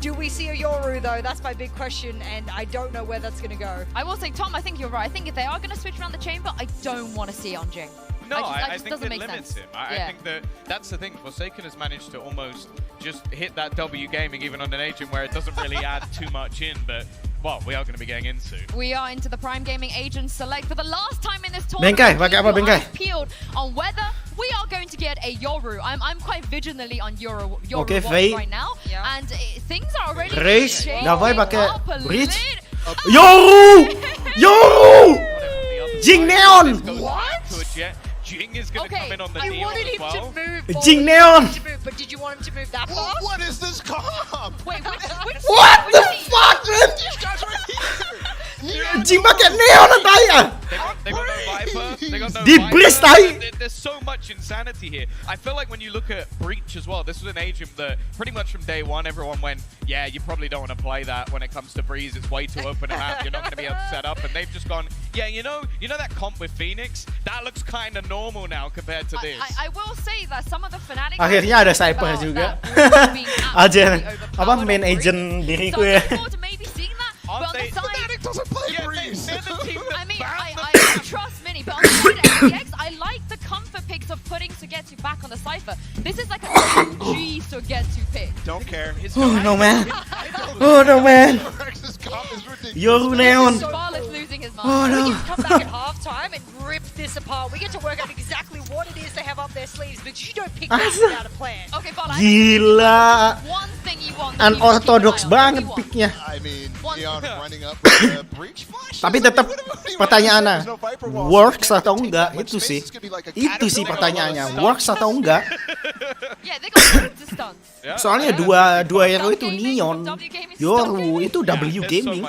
Do we see a Yoru though? That's my big question, and I don't know where that's going to go. I will say, Tom, I think you're right. I think if they are going to switch around the chamber, I don't want to see on Jing. No, I just think doesn't it make limits sense. him. I think that's the thing. Forsaken has managed to almost just hit that W gaming even on an agent where it doesn't really add too much in, but well, we are going to be getting into. We are into the Prime Gaming Agent Select for the last time in this tournament. Bengkai, peeled on whether we are going to get a Yoru. I'm quite vigilantly on Yoru right now, and things are already changing up a little. Yoru! Jing Neon! What? Jing is going to come in on the I wanted him to move. Jing Neon! But did you want him to move that far? What is this comp? Wait, which What the fuck, man? These guys are here! Jing pakai Neon ang tayo! They got no Viper. They got no Di Viper. Breeze tayo! There's so much insanity here. I feel like when you look at Breach as well, this was an agent that pretty much from day one, everyone went, yeah, you probably don't want to play that when it comes to Breeze. It's way too open a map. You're not going to be able to set up. And they've just gone, yeah, you know that comp with Phoenix? That looks kind of normal now compared to this. I will say that some of the fanatics... Akhirnya ada Cypher juga. Aja, apa main agent diriku ya. But on the side, Fnatic doesn't play Breeze. I mean, I trust Mini, but on the side of FPX, I like the comfort picks of putting Sugetsu back on the Cypher. This is like a G Sugetsu pick. Don't care. Oh no, man. Oh no, man. Yoru Neon. Losing his mind. Oh no. We get to come back at halftime and rip this apart. We get to work out exactly what it is they have up their sleeves, but you don't pick this without a plan. Okay, Bala, Gila. one thing you want. Unorthodox banget picknya. I mean, Neon running up with a Breach flash. Tapi tetap pertanyaannya, works atau enggak? Itu sih pertanyaannya, works atau enggak? Soalnya dua hero itu Neon, Yoru itu W gaming.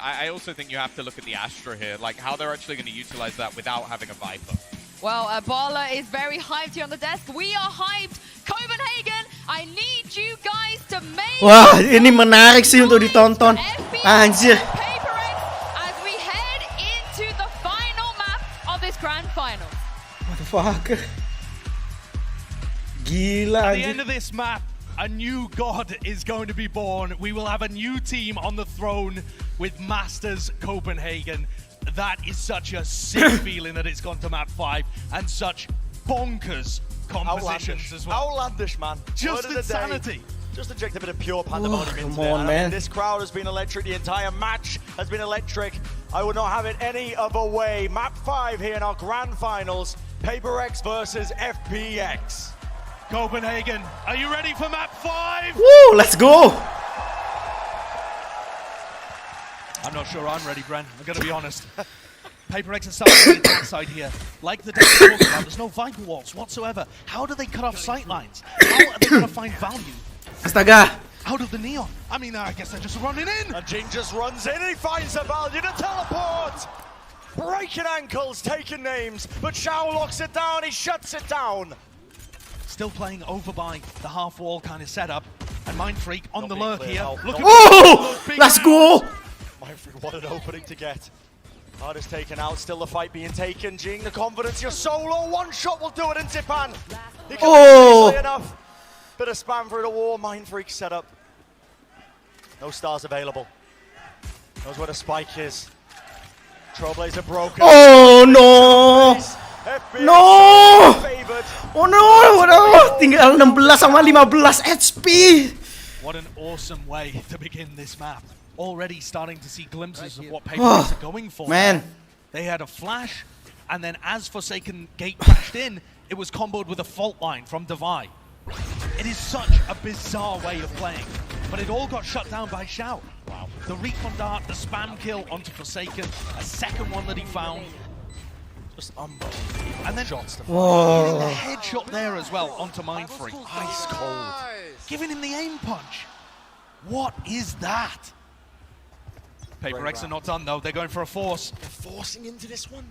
I also think you have to look at the Astra here, like how they're actually going to utilize that without having a Viper. Well, Bala is very hyped here on the desk. We are hyped. Copenhagen, I need you guys to make. Wah, ini menarik sih untuk ditonton. Anjir. As we head into the final map of this grand final. What the fuck? Gila. At the end of this map, a new god is going to be born. We will have a new team on the throne with Masters Copenhagen. That is such a sick feeling that it's gone to map 5 and such bonkers compositions as well. Outlandish, man. Just insanity. Just inject a bit of pure pandemonium into there. On, man. This crowd has been electric. The entire match has been electric. I would not have it any other way. Map 5 here in our grand finals. PRX versus FPX. Copenhagen, are you ready for map 5? Woo, let's go. I'm not sure I'm ready, Bren. I'm going to be honest. PRX are starting on the attack side here. Like the deck we're talking about, there's no Viper walls whatsoever. How do they cut off sight lines? How are they going to find value? Astaga. Out of the Neon. I mean, I guess they're just running in. And Jing just runs in and he finds the value to teleport. Breaking ankles, taking names, but Shao locks it down, he shuts it down. Still playing over by the half wall kind of setup. And Mind Freak on the lurk here. Look at let's go. Mind Freak, what an opening to get. Hard is taken out, still the fight being taken. Jing, the confidence, your solo, one shot will do it in Zipan. He can't easily enough. Bit of spam for the wall, Mind Freak set up. No stars available. Knows where the spike is. Trailblazer broken. Oh no! No! Oh no! Tinggal 16 sama 15 HP. What an awesome way to begin this map. Already starting to see glimpses of what PRX are going for. Man. They had a flash, and then as Forsaken Gate crashed in, it was comboed with a fault line from Devi. It is such a bizarre way of playing, but it all got shut down by Shao. Wow. The recon dart, the spam kill onto Forsaken, a second one that he found. Just unbelievable. And then shots. Whoa. The headshot there as well onto Mindfreak. Ice cold. Giving him the aim punch. What is that? PRX are not done though. They're going for a force. They're forcing into this one.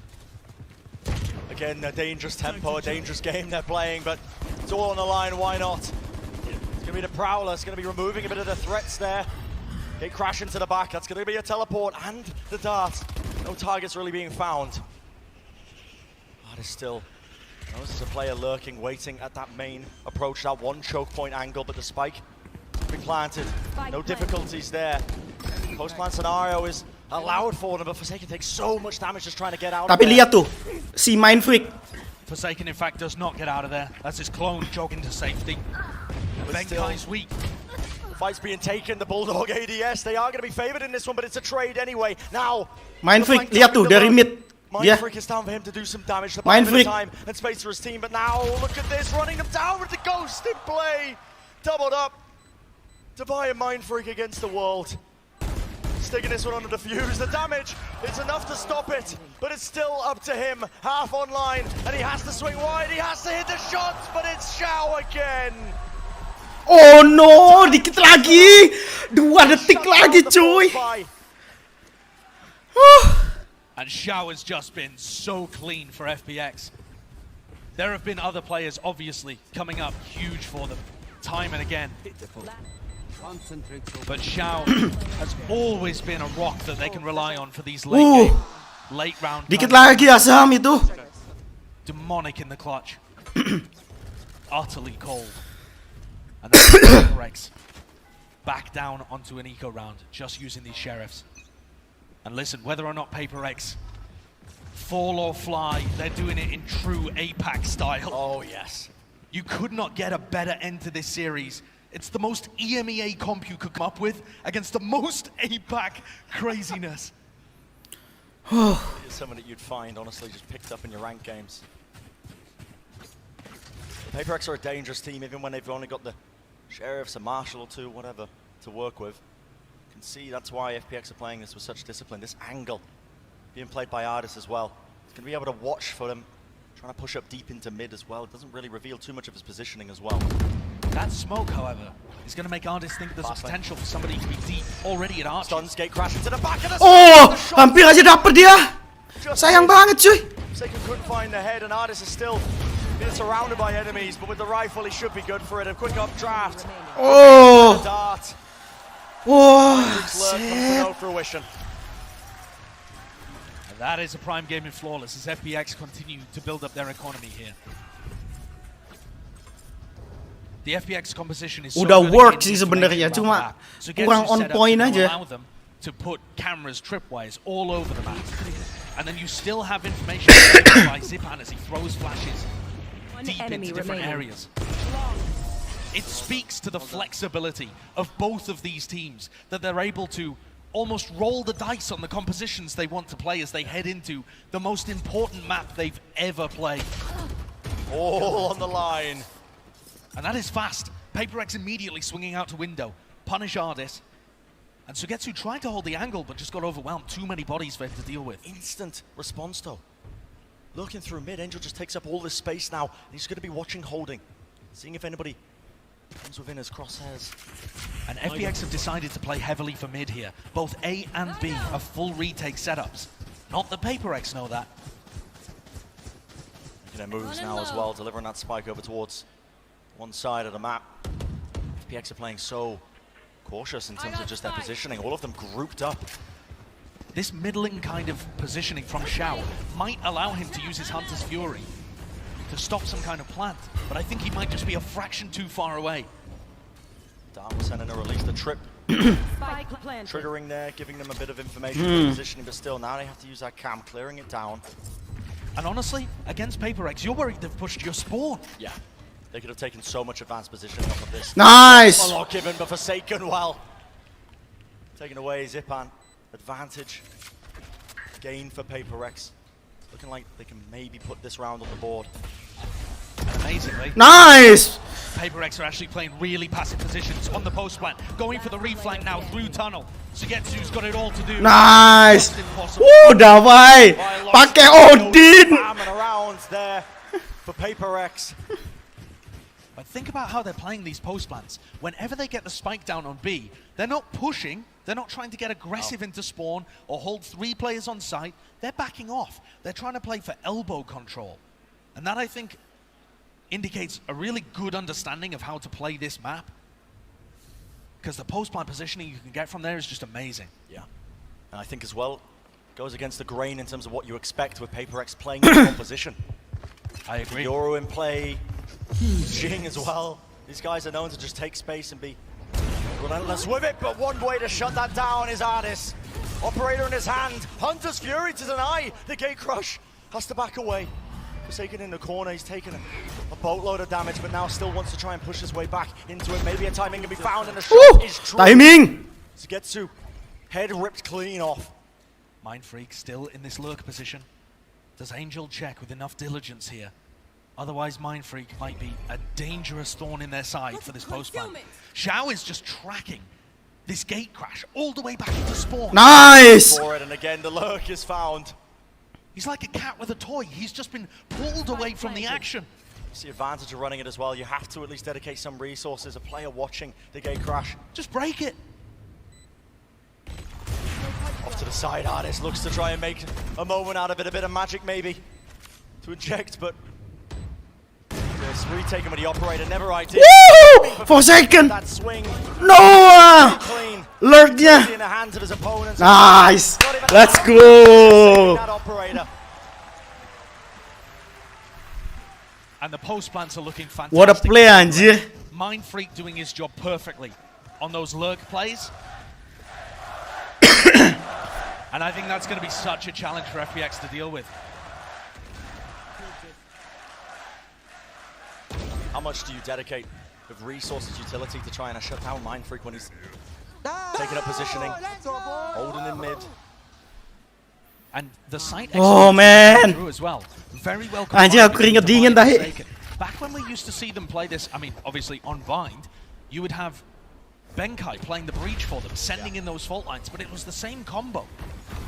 Again, a dangerous tempo, a dangerous game they're playing, but it's all on the line. Why not? It's going to be the Prowler. It's going to be removing a bit of the threats there. Get crash into the back. That's going to be a teleport and the dart. No targets really being found. There's still, this is a player lurking, waiting at that main approach, that one choke point angle, but the spike be planted. No difficulties there. Post-plant scenario is allowed for them, but Forsaken takes so much damage just trying to get out. Tapi lihat tuh, si Mindfreak. Forsaken, in fact, does not get out of there. That's his clone jogging to safety. Benkai's weak. Fight's being taken, the Bulldog ADS, they are going to be favored in this one, but it's a trade anyway. Now, Mindfreak, lihat tuh dari mid. Mindfreak is down for him to do some damage. The time and space for his team, but now look at this, running them down with the Ghost in play. Doubled up. Divine Mindfreak against the world. Sticking this one on the defuse. The damage, it's enough to stop it, but it's still up to him. Half online, and he has to swing wide. He has to hit the shots, but it's Xiao again. Oh no, dikit lagi. 2 detik lagi, cuy. And Xiao has just been so clean for FPX. There have been other players, obviously, coming up huge for them, time and again. But Xiao has always been a rock that they can rely on for these late round. Dikit lagi Asam itu. Demonic in the clutch. Utterly cold. And then PRX back down onto an eco round, just using these sheriffs. And listen, whether or not PRX fall or fly, they're doing it in true APAC style. Oh, yes. You could not get a better end to this series. It's the most EMEA comp you could come up with against the most APAC craziness. It's something that you'd find, honestly, just picked up in your ranked games. PRX are a dangerous team, even when they've only got the sheriffs, a marshal or two, whatever, to work with. Can see that's why FPX are playing this with such discipline. This angle being played by Ardis as well. He's going to be able to watch for them, trying to push up deep into mid as well. It doesn't really reveal too much of his positioning as well. That smoke, however, is going to make Ardis think there's a potential for somebody to be deep already at Arch. Stuns, gate crash into the back of the hampir aja dapet dia. Sayang banget, cuy. Forsaken couldn't find the head, and Ardis is still being surrounded by enemies, but with the rifle, he should be good for it. A quick updraft. Oh. Dart. Whoa, no fruition. And that is a prime game in Flawless as FPX continue to build up their economy here. The FPX composition is udah work sih sebenarnya, cuma kurang on point aja. To put cameras, tripwires all over the map. And then you still have information by Zipan as he throws flashes deep into different areas. It speaks to the flexibility of both of these teams, that they're able to almost roll the dice on the compositions they want to play as they head into the most important map they've ever played. All on the line. And that is fast. PRX immediately swinging out to window, punish Ardis. And Sugetsu tried to hold the angle, but just got overwhelmed. Too many bodies for him to deal with. Instant response though. Looking through mid, Angel just takes up all this space now. He's going to be watching, holding, seeing if anybody comes within his crosshairs. And FPX have decided to play heavily for mid here. Both A and B are full retake setups. Not that PRX know that. Making their moves now as well, delivering that spike over towards one side of the map. FPX are playing so cautious in terms of just their positioning. All of them grouped up. This middling kind of positioning from Xiao might allow him to use his Hunter's Fury to stop some kind of plant, but I think he might just be a fraction too far away. Dart was sending a release the trip. Triggering there, giving them a bit of information for positioning, but still now they have to use that cam, clearing it down. And honestly, against PRX, you're worried they've pushed your spawn. Yeah, they could have taken so much advanced positioning off of this. Nice! A lot given, but Forsaken, well, taking away Zipan. Advantage gain for PRX. Looking like they can maybe put this round on the board. Amazingly. Nice! PRX are actually playing really passive positions on the post plant, going for the reflank now through tunnel. Sugetsu's got it all to do. Nice. Davai. Pakai Odin. Around there for PRX. But think about how they're playing these post plants. Whenever they get the spike down on B, they're not pushing, they're not trying to get aggressive into spawn or hold 3 players on site. They're backing off. They're trying to play for elbow control. And that, I think, indicates a really good understanding of how to play this map. Because the post plant positioning you can get from there is just amazing. Yeah. And I think as well, goes against the grain in terms of what you expect with PRX playing in position. I agree. Yoru in play, Jing as well. These guys are known to just take space and be relentless with it, but one way to shut that down is Ardis. Operator in his hand, Hunter's Fury to deny the gate crush. Has to back away. Forsaken in the corner, he's taken a boatload of damage, but now still wants to try and push his way back into it. Maybe a timing can be found, and the shot is true. Timing! Sugetsu, head ripped clean off. Mindfreak still in this lurk position. Does Angel check with enough diligence here? Otherwise, Mindfreak might be a dangerous thorn in their side for this post plant. Xiao is just tracking this gate crash all the way back into spawn. Nice! For it, and again, the lurk is found. He's like a cat with a toy. He's just been pulled away from the action. It's the advantage of running it as well. You have to at least dedicate some resources. A player watching the gate crash. Just break it. Off to the side, Ardis looks to try and make a moment out of it. A bit of magic maybe to inject, but this retaken with the operator, never ideal. Woo! Forsaken! That swing. No! Lurk dia. In the hands of his opponents. Nice! Let's go! That operator. And the post plants are looking fantastic. What a play, anjir. Mindfreak doing his job perfectly on those lurk plays. And I think that's going to be such a challenge for FPX to deal with. How much do you dedicate of resources, utility to try and shut down Mindfreak when he's taking up positioning, holding in mid? And the site man. Through as well. Very well. Anjir, aku keringet dingin dah. Back when we used to see them play this, I mean, obviously on Bind, you would have Benkai playing the breach for them, sending in those fault lines, but it was the same combo.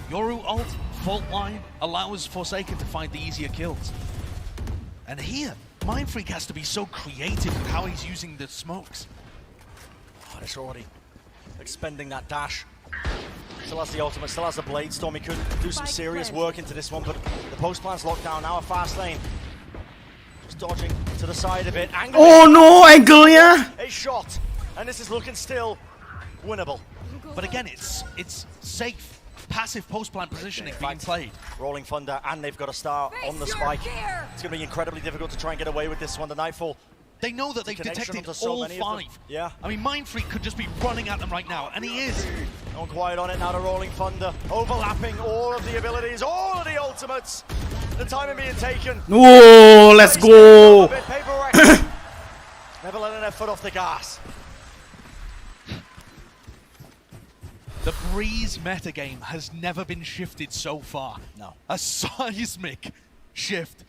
Yoru ult, fault line, allows Forsaken to find the easier kills. And here, Mindfreak has to be so creative with how he's using the smokes. Oh, it's already expending that dash. Still has the ultimate, still has the Blade Storm. He could do some serious work into this one, but the post plan's locked down. Now a fast lane. Just dodging to the side of it. Angle. Oh no, angle, yeah. A shot, and this is looking still winnable. But again, it's safe. Passive post-plant positioning being played. Rolling Thunder, and they've got a star on the spike. It's going to be incredibly difficult to try and get away with this one. The Nightfall. They know that they've detected so all 5. Yeah. I mean, Mindfreak could just be running at them right now, and he is. Going quiet on it now to Rolling Thunder. Overlapping all of the abilities, all of the ultimates. The timing being taken. Oh, let's go. Never letting their foot off the gas. The Breeze metagame has never been shifted so far. No. A seismic shift.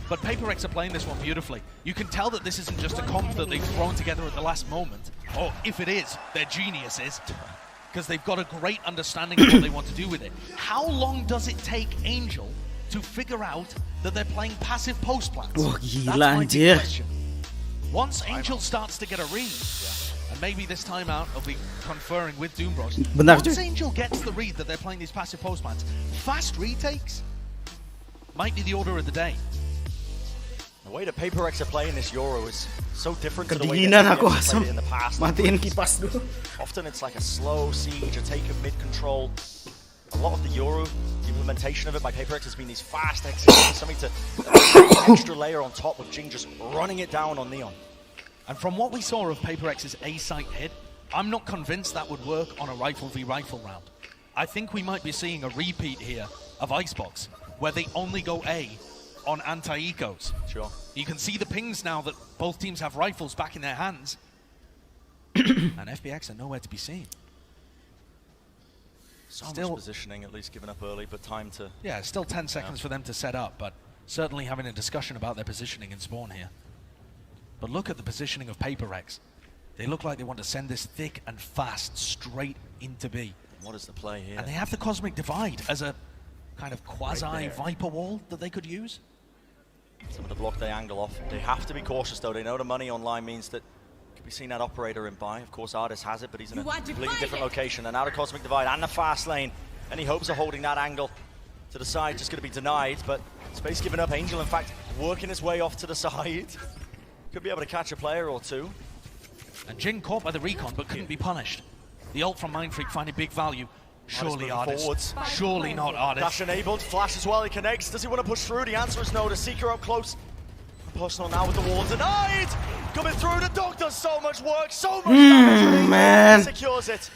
But PRX are playing this one beautifully. You can tell that this isn't just a comp that they've thrown together at the last moment. Or if it is, they're geniuses. Because they've got a great understanding of what they want to do with it. How long does it take Angel to figure out that they're playing passive post plants? Oh, That's my big question. Once Angel starts to get a read, and maybe this time out I'll be conferring with Doombros. Once Angel gets the read that they're playing these passive post plants, fast retakes might be the order of the day. The way that PRX are playing this Euro is so different to the way that they've played it in the past. Matiin kipas dulu. Often it's like a slow siege, a take of mid control. A lot of the Euro implementation of it by PRX has been these fast exits, something to extra layer on top with Jing just running it down on Neon. And from what we saw of PRX's A-site hit, I'm not convinced that would work on a rifle v rifle round. I think we might be seeing a repeat here of Icebox, where they only go A on anti-ecos. Sure. You can see the pings now that both teams have rifles back in their hands. And FPX are nowhere to be seen. Still much positioning, at least given up early, but time to... Yeah, still 10 seconds for them to set up, but certainly having a discussion about their positioning in spawn here. But look at the positioning of PRX. They look like they want to send this thick and fast straight into B. What is the play here? And they have the Cosmic Divide as a kind of quasi-Viper wall that they could use. Some of the block they angle off. They have to be cautious though. They know the money online means that could be seen that operator in buy. Of course, Artis has it, but he's in a completely different location. And now the Cosmic Divide and the fast lane. Any hopes of holding that angle to the side just going to be denied. But space given up. Angel, in fact, working his way off to the side. Could be able to catch a player or two. And Jin caught by the recon, but couldn't be punished. The ult from Mindfreak finding big value. Surely Artis. Surely not Artis. Dash enabled, flash as well, he connects. Does he want to push through? The answer is no. The Seeker up close. Personal now with the wall denied! Coming through, the dog does so much work, so much damage. Man. Secures it.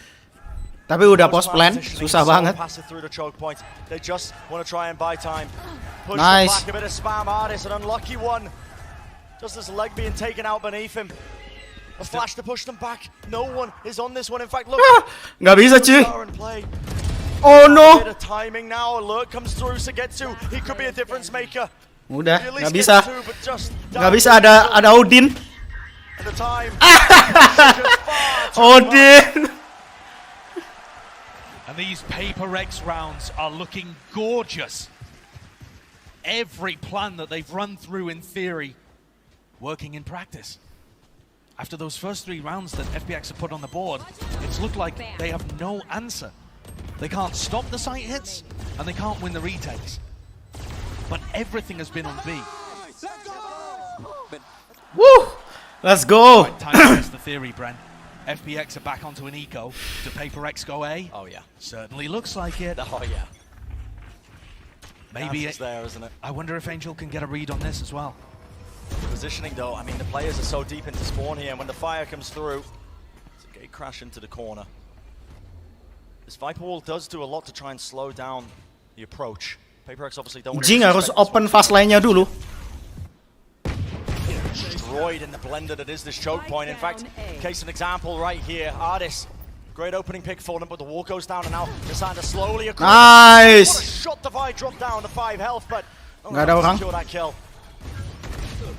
Tapi udah post plan, susah banget. Pass it through the choke point. They just want to try and buy time. Push Nice. back, a bit of spam. Artis, an unlucky one. Just his leg being taken out beneath him. A flash to push them back. No one is on this one. In fact, look. Nggak bisa cuy. Oh no. Bit of timing now. Alert comes through. Sugetsu, he could be a difference maker. Udah, nggak bisa. Nggak bisa ada Odin. Odin. And these PRX rounds are looking gorgeous. Every plan that they've run through in theory, working in practice. After those first 3 rounds that FPX have put on the board, it's looked like they have no answer. They can't stop the site hits, and they can't win the retakes. But everything has been on B. Woo! Let's go! Right, time to test the theory, Bren. FPX are back onto an eco. Do PRX go A? Oh yeah. Certainly looks like it. Oh yeah. Maybe it's there, isn't it? I wonder if Angel can get a read on this as well. The positioning though, I mean the players are so deep into spawn here, and when the fire comes through, it's a gate crash into the corner. This Viper wall does do a lot to try and slow down the approach. PRX obviously don't want to Jing harus open fast line-nya dulu. Destroyed in the blender that is this choke point. In fact, case an example right here, Artis. Great opening pick for them, but the wall goes down and now Desander slowly across. Nice! What a shot Divide dropped down to 5 health, but nggak ada orang. secure that kill.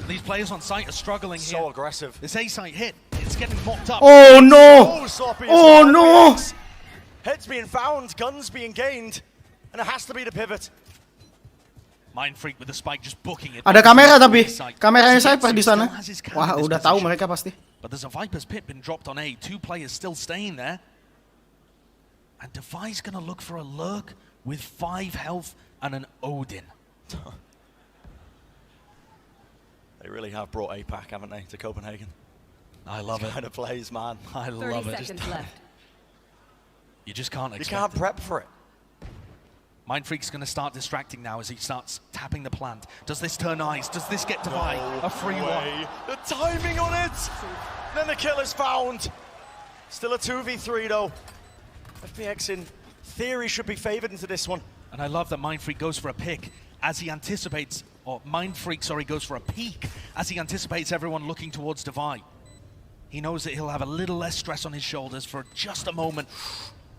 These players on site are struggling here. So aggressive. This A site hit. It's getting mocked up. Oh no! Oh no! Heads being found, guns being gained, and it has to be the pivot. Mindfreak with the spike just booking it. Ada kamera tapi kameranya Cypher di sana. Wah, udah tahu mereka pasti. But there's a Viper's pit been dropped on A. 2 players still staying there. And Devi's gonna look for a lurk with 5 health and an Odin. They really have brought APAC, haven't they, to Copenhagen? I love it. Kind of plays, man. I love it. 30 seconds left. You just can't expect You can't prep for it. Mindfreak's going to start distracting now as he starts tapping the plant. Does this turn eyes? Does this get Devi? A free one. The timing on it! Then the kill is found. Still a 2v3 though. FPX in theory should be favored into this one. And I love that Mindfreak goes for a pick as he anticipates, or Mindfreak, sorry, goes for a peek as he anticipates everyone looking towards Devi. He knows that he'll have a little less stress on his shoulders for just a moment.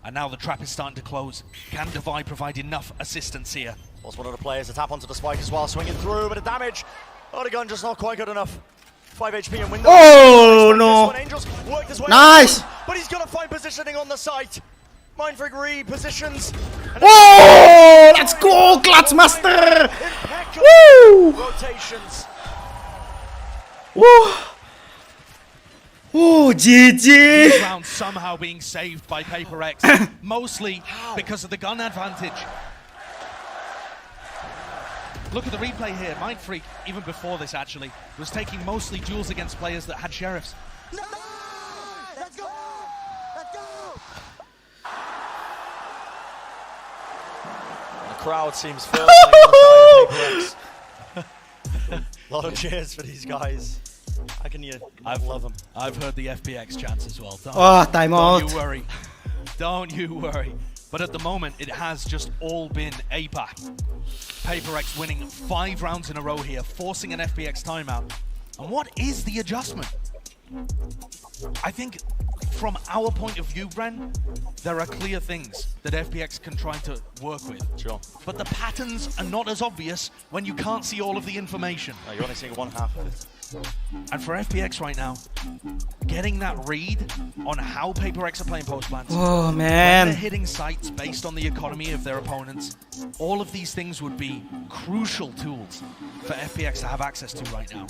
And now the trap is starting to close. Can Devi provide enough assistance here? Was one of the players to tap onto the spike as well, swinging through, but the damage. Oh, the gun just not quite good enough. 5 HP in window. Oh no! Nice! But he's gonna find positioning on the site. Mindfreak repositions. Oh, let's go, Clutch Master! Woo! Rotations. Woo! Oh, GG! This round somehow being saved by PRX, mostly because of the gun advantage. Look at the replay here. Mindfreak, even before this actually, was taking mostly duels against players that had sheriffs. No! Let's go! Let's go! The crowd seems firmly on the side of PRX. A lot of cheers for these guys. How can you love them? I've heard the FPX chants as well. Time out. Don't you worry. Don't you worry. But at the moment, it has just all been APAC. PRX winning 5 rounds in a row here, forcing an FPX timeout. And what is the adjustment? I think from our point of view, Bren, there are clear things that FPX can try to work with. Sure. But the patterns are not as obvious when you can't see all of the information. No, you're only seeing one half of it. And for FPX right now, getting that read on how PRX are playing post-plants, oh man, when they're hitting sites based on the economy of their opponents, all of these things would be crucial tools for FPX to have access to right now.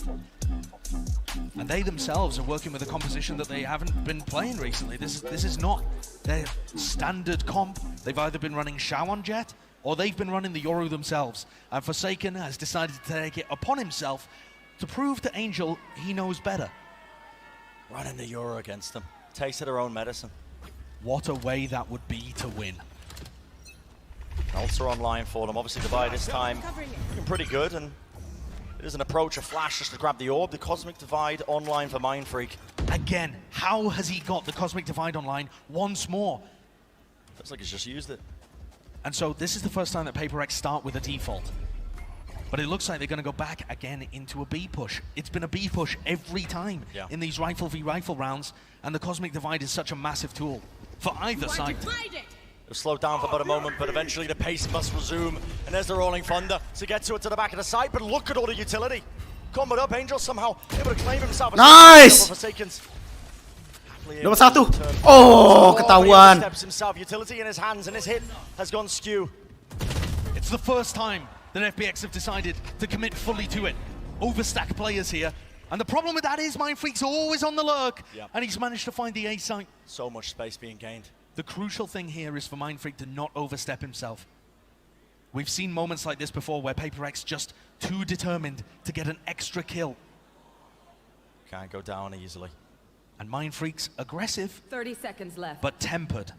And they themselves are working with a composition that they haven't been playing recently. This is not their standard comp. They've either been running Shao on Jet, or they've been running the Yoru themselves. And Forsaken has decided to take it upon himself to prove to Angel he knows better. Running the Yoru against them. Tasted her own medicine. What a way that would be to win. Ults are online for them. Obviously Divide this time looking pretty good, and it is an approach, a flash just to grab the orb. The Cosmic Divide online for Mindfreak. Again, how has he got the Cosmic Divide online once more? Looks like he's just used it. And so this is the first time that PRX start with a default. But it looks like they're going to go back again into a B push. It's been a B push every time in these rifle v rifle rounds, and the Cosmic Divide is such a massive tool for either side. It was slowed down for about a moment, but eventually the pace must resume. And there's the Rolling Thunder to get to it to the back of the side, but look at all the utility. Comboed up, Angel somehow able to claim himself. Nice! Nomor 1. Oh, ketahuan. Steps himself, utility in his hands, and his hit has gone skew. It's the first time that FPX have decided to commit fully to it. Overstack players here. And the problem with that is Mindfreak's always on the lurk, and he's managed to find the A site. So much space being gained. The crucial thing here is for Mindfreak to not overstep himself. We've seen moments like this before where PRX just too determined to get an extra kill. Can't go down easily. And Mindfreak's aggressive, 30 seconds left, but tempered.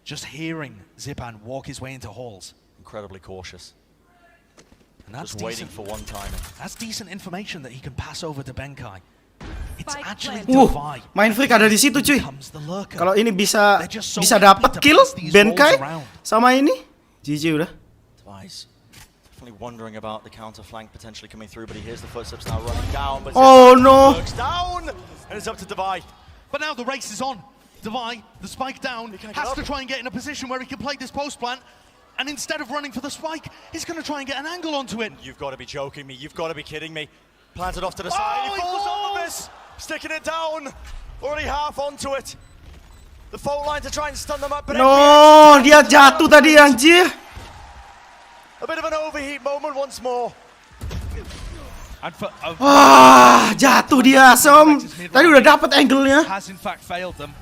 Just hearing Zipan walk his way into halls. Incredibly cautious. And that's just waiting for one timing. That's decent information that he can pass over to Benkai. It's actually Divide. Mindfreak ada di situ cuy. Kalau ini bisa dapat kill Benkai sama ini, GG udah. Device definitely wondering about the counter flank potentially coming through, but he hears the footsteps now running down. But oh no! Down, and it's up to Divide. But now the race is on. Divide, the spike down, has to try and get in a position where he can play this post plant. And instead of running for the spike, he's going to try and get an angle onto it. You've got to be joking me. You've got to be kidding me. Planted off to the side. He falls on the miss. Sticking it down. Already half onto it. The fault line to try and stun them up. But no, dia jatuh tadi anjir. A bit of an overheat moment once more. Jatuh dia, Som. Tadi udah dapat angle-nya. Has in fact failed them.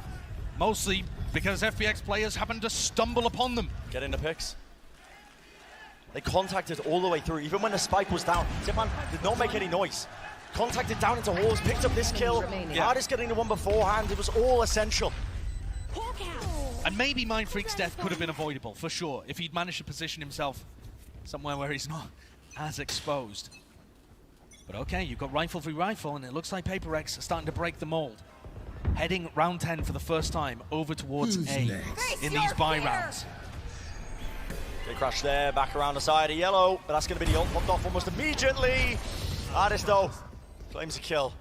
Mostly because FPX players happen to stumble upon them. Get in the picks. They contacted all the way through, even when the spike was down. Zipan did not make any noise. Contacted down into halls, picked up this kill. Hardest getting the one beforehand. It was all essential. And maybe Mindfreak's death could have been avoidable, for sure, if he'd managed to position himself somewhere where he's not as exposed. But okay, you've got rifle v rifle, and it looks like PRX are starting to break the mold. Heading round 10 for the first time over towards A in these buy rounds. They crash there, back around the side of yellow, but that's going to be the ult popped off almost immediately. Artist though claims a kill.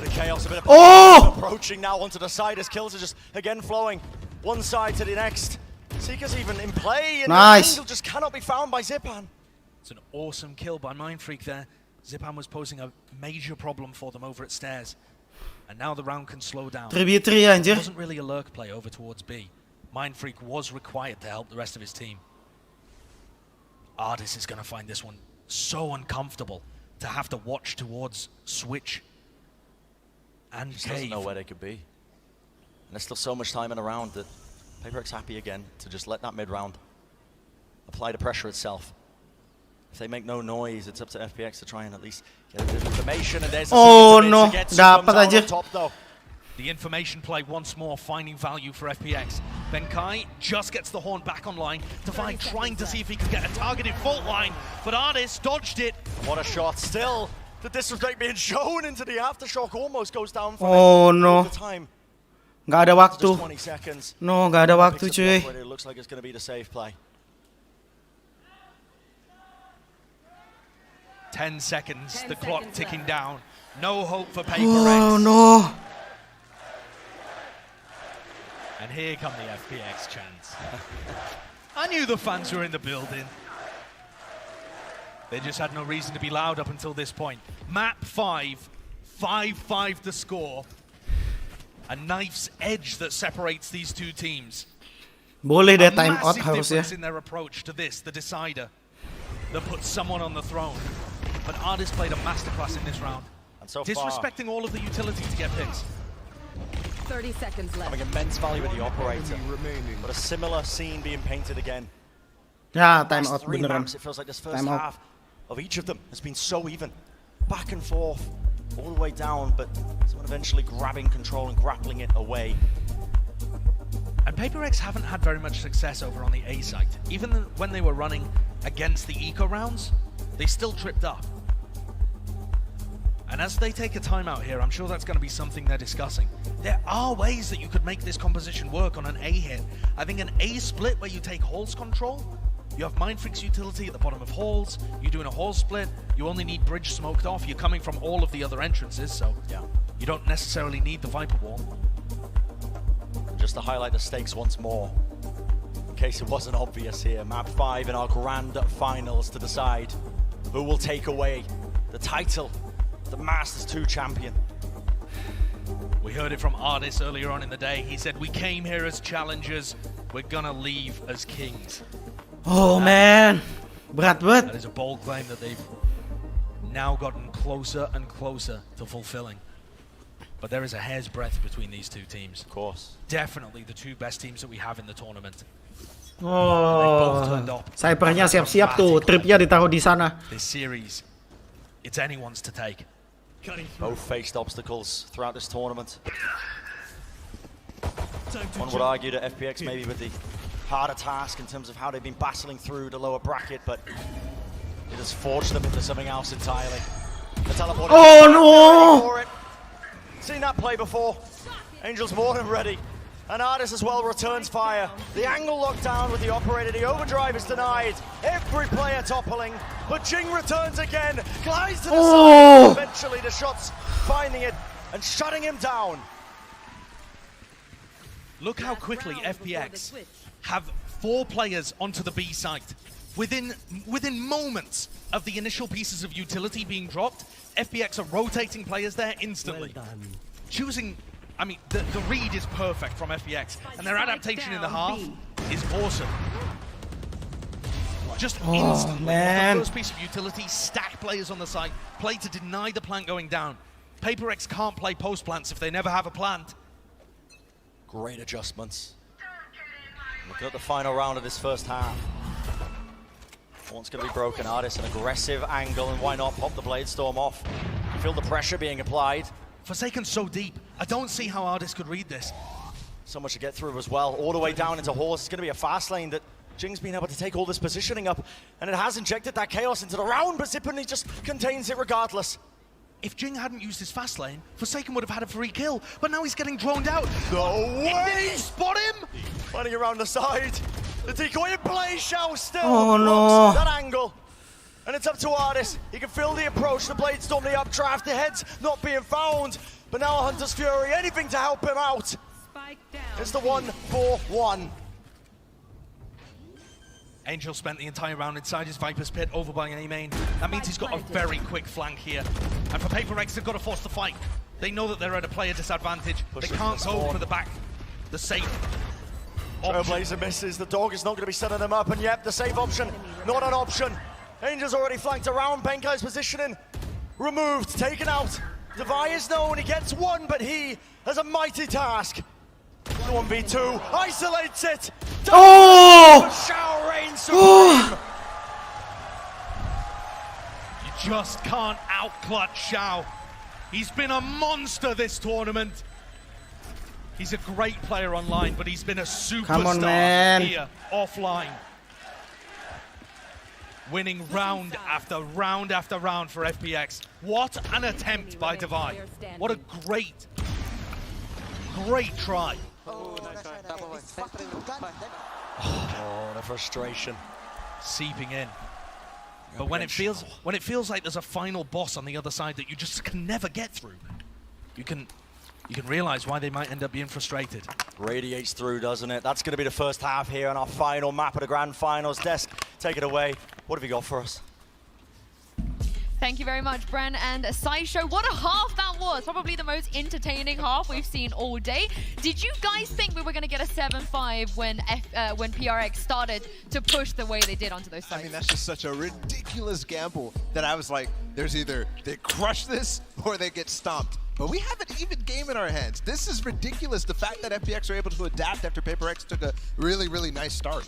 The chaos, a bit of approaching now onto the side as kills are just again flowing one side to the next. Seeker's even in play, and the angle just cannot be found by Zipan. It's an awesome kill by Mindfreak there. Zipan was posing a major problem for them over at stairs. And now the round can slow down. 3v3 anjir. It wasn't really a lurk play over towards B. Mindfreak was required to help the rest of his team. Ardis is going to find this one so uncomfortable to have to watch towards Switch and He doesn't know where they could be. And there's still so much time in a round that PRX happy again to just let that mid round apply the pressure itself. If they make no noise, it's up to FPX to try and at least get a bit of information. And there's no, dapat aja. Top, though. The information play once more finding value for FPX. Benkai just gets the horn back online. Divide trying to see if he can get a targeted fault line, but Ardis dodged it. What a shot! Still, the disrespect being shown into the aftershock almost goes down for no. the time. Nggak ada waktu. Just 20 seconds. No, nggak ada waktu cuy. It looks like it's going to be the safe play. 10 seconds, the clock ticking down. No hope for PRX. Oh no. And here come the FPX chants. I knew the fans were in the building. They just had no reason to be loud up until this point. Map 5, 5-5 the score. A knife's edge that separates these two teams. Boleh dia time out harusnya. In their approach to this, the decider, that puts someone on the throne. But Artist played a masterclass in this round. And so disrespecting all of the utility to get picks. 30 seconds left. Having immense value with the operator. But a similar scene being painted again. Ya, time out Three beneran. maps, it feels like this first half of each of them has been so even. Back and forth, all the way down, but someone eventually grabbing control and grappling it away. And PRX haven't had very much success over on the A site. Even when they were running against the eco rounds, they still tripped up. And as they take a timeout here, I'm sure that's going to be something they're discussing. There are ways that you could make this composition work on an A hit. I think an A split where you take halls control, you have Mindfreak's utility at the bottom of halls, you're doing a hall split, you only need bridge smoked off, you're coming from all of the other entrances, so you don't necessarily need the Viper wall. Just to highlight the stakes once more, in case it wasn't obvious here, map 5 in our grand finals to decide who will take away the title, the Masters 2 champion. We heard it from Artis earlier on in the day. He said, we came here as challengers, we're gonna leave as kings. Oh man, berat banget. That is a bold claim that they've now gotten closer and closer to fulfilling. But there is a hair's breadth between these two teams. Of course. Definitely the two best teams that we have in the tournament. Oh, Cybernya siap-siap tuh, tripnya ditaruh di sana. This series, it's anyone's to take. Both faced obstacles throughout this tournament. One would argue that FPX maybe with the harder task in terms of how they've been battling through the lower bracket, but it has forged them into something else entirely. The teleporter. Oh no! Seen that play before. Angel's more than ready. And Artis as well returns fire. The angle locked down with the operator. The overdrive is denied. Every player toppling. But Jing returns again. Glides to the side. Eventually the shots finding it and shutting him down. Look how quickly FPX have 4 players onto the B site. Within moments of the initial pieces of utility being dropped, FPX are rotating players there instantly. Choosing, I mean, the read is perfect from FPX, and their adaptation in the half is awesome. Just instantly, the first piece of utility, stack players on the site, play to deny the plant going down. PRX can't play post plants if they never have a plant. Great adjustments. Looking at the final round of this first half. One's going to be broken. Artis, an aggressive angle, and why not pop the Blade Storm off? You feel the pressure being applied. Forsaken's so deep. I don't see how Artis could read this. So much to get through as well. All the way down into halls. It's going to be a fast lane that Jing's been able to take all this positioning up, and it has injected that chaos into the round, but Zippany just contains it regardless. If Jing hadn't used his fast lane, Forsaken would have had a free kill, but now he's getting droned out. No way! Did he spot him? Running around the side. The decoy in play, Shao still no. that angle. And it's up to Artis. He can feel the approach, the Blade Storm, the updraft, the head's not being found. But now Hunter's Fury, anything to help him out. It's the 1-4-1. Angel spent the entire round inside his Viper's pit over by A main. That means he's got a very quick flank here. And for PRX, they've got to force the fight. They know that they're at a player disadvantage. They can't go for the back, the safe. Trailblazer misses, the dog is not going to be setting them up, and yep, the safe option, not an option. Angel's already flanked around, Benkai's positioning, removed, taken out. Devi is known, he gets one, but he has a mighty task. 1v2, isolates it. Shao reigns supreme. You just can't outclutch Shao. He's been a monster this tournament. He's a great player online, but he's been a superstar here offline. Winning round after round after round for FPX. What an attempt by Devi. What a great try. Oh, the frustration seeping in. But when it feels like there's a final boss on the other side that you just can never get through, you can realize why they might end up being frustrated. Radiates through, doesn't it? That's going to be the first half here on our final map of the Grand Finals. Desk, take it away. What have you got for us? Thank you very much, Bren and Saisho. What a half that was. Probably the most entertaining half we've seen all day. Did you guys think we were going to get a 7-5 when PRX started to push the way they did onto those sides? I mean, that's just such a ridiculous gamble that I was like, there's either they crush this or they get stomped. But we have an even game in our hands. This is ridiculous, the fact that FPX are able to adapt after PRX took a really, really nice start.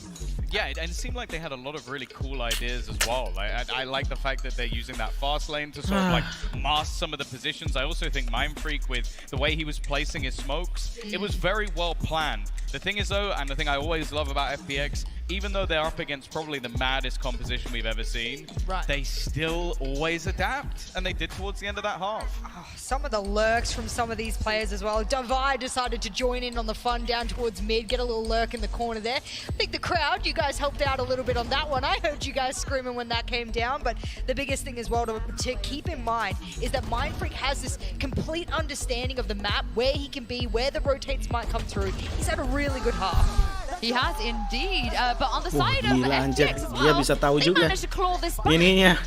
Yeah, and it seemed like they had a lot of really cool ideas as well. Like, I like the fact that they're using that fast lane to sort of like mask some of the positions. I also think Mindfreak, with the way he was placing his smokes, it was very well planned. The thing is though, and the thing I always love about FPX, even though they're up against probably the maddest composition we've ever seen, they still always adapt, and they did towards the end of that half. Oh, some of the lurks from some of these players as well. Divide decided to join in on the fun down towards mid, get a little lurk in the corner there. I think the crowd, you guys helped out a little bit on that one. I heard you guys screaming when that came down, but the biggest thing as well to keep in mind is that Mindfreak has this complete understanding of the map, where he can be, where the rotates might come through. He's had a really good half. He has indeed, but on the side of FPX as well, dia bisa tahu they juga managed to claw this back. ininya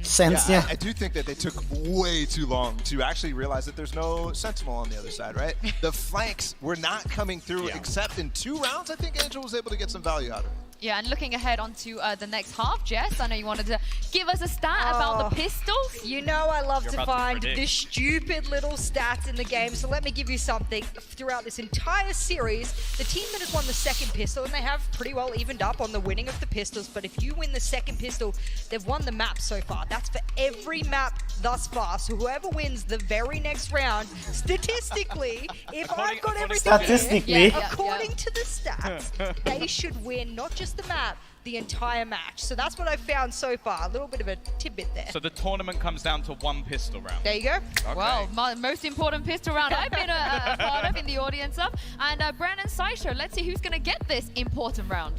sense-nya. I do think that they took way too long to actually realize that there's no Sentinel on the other side, right? The flanks were not coming through except in 2 rounds. I think Angel was able to get some value out of it. Yeah, and looking ahead onto the next half, Jess, I know you wanted to give us a stat about the pistols. You know I love to find the stupid little stats in the game, so let me give you something. Throughout this entire series, the team that has won the second pistol, and they have pretty well evened up on the winning of the pistols, but if you win the second pistol, they've won the map so far. That's for every map thus far, so whoever wins the very next round, statistically, if I've got everything here, according to the stats, they should win not just the map, the entire match. So that's what I've found so far. A little bit of a tidbit there. So the tournament comes down to 1 pistol round. There you go. Okay. Well, most important pistol round I've been a part of in the audience of. And Brandon Saisho, let's see who's going to get this important round.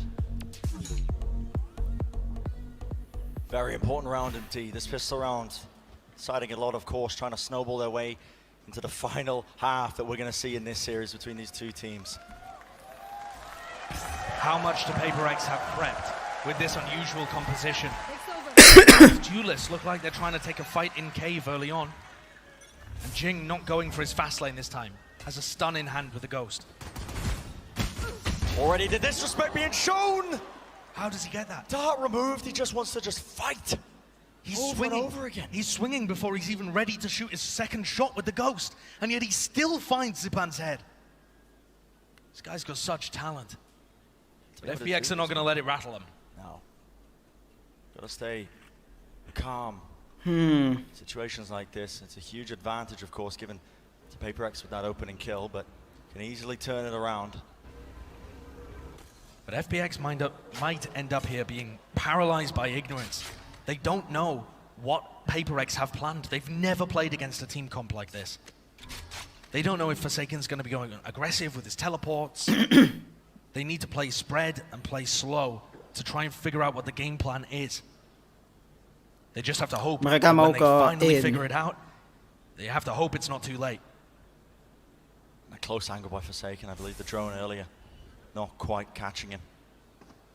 Very important round indeed. This pistol round deciding a lot, of course, trying to snowball their way into the final half that we're going to see in this series between these 2 teams. How much do PRX have prepped with this unusual composition? Duelists look like they're trying to take a fight in cave early on. And Jing not going for his fast lane this time. Has a stun in hand with the Ghost. Already the disrespect being shown! How does he get that? Dart removed, he just wants to fight. He's over swinging and over again. He's swinging before he's even ready to shoot his second shot with the Ghost. And yet he still finds Zipan's head. This guy's got such talent. But FPX are not going to let it rattle him. No. Gotta stay calm. Situations like this, it's a huge advantage, of course, given to PRX with that opening kill, but can easily turn it around. But FPX might end up here being paralyzed by ignorance. They don't know what PRX have planned. They've never played against a team comp like this. They don't know if Forsaken's going to be going aggressive with his teleports. They need to play spread and play slow to try and figure out what the game plan is. They just have to hope when they finally figure it out, they have to hope it's not too late. A close angle by Forsaken, I believe the drone earlier. Not quite catching him.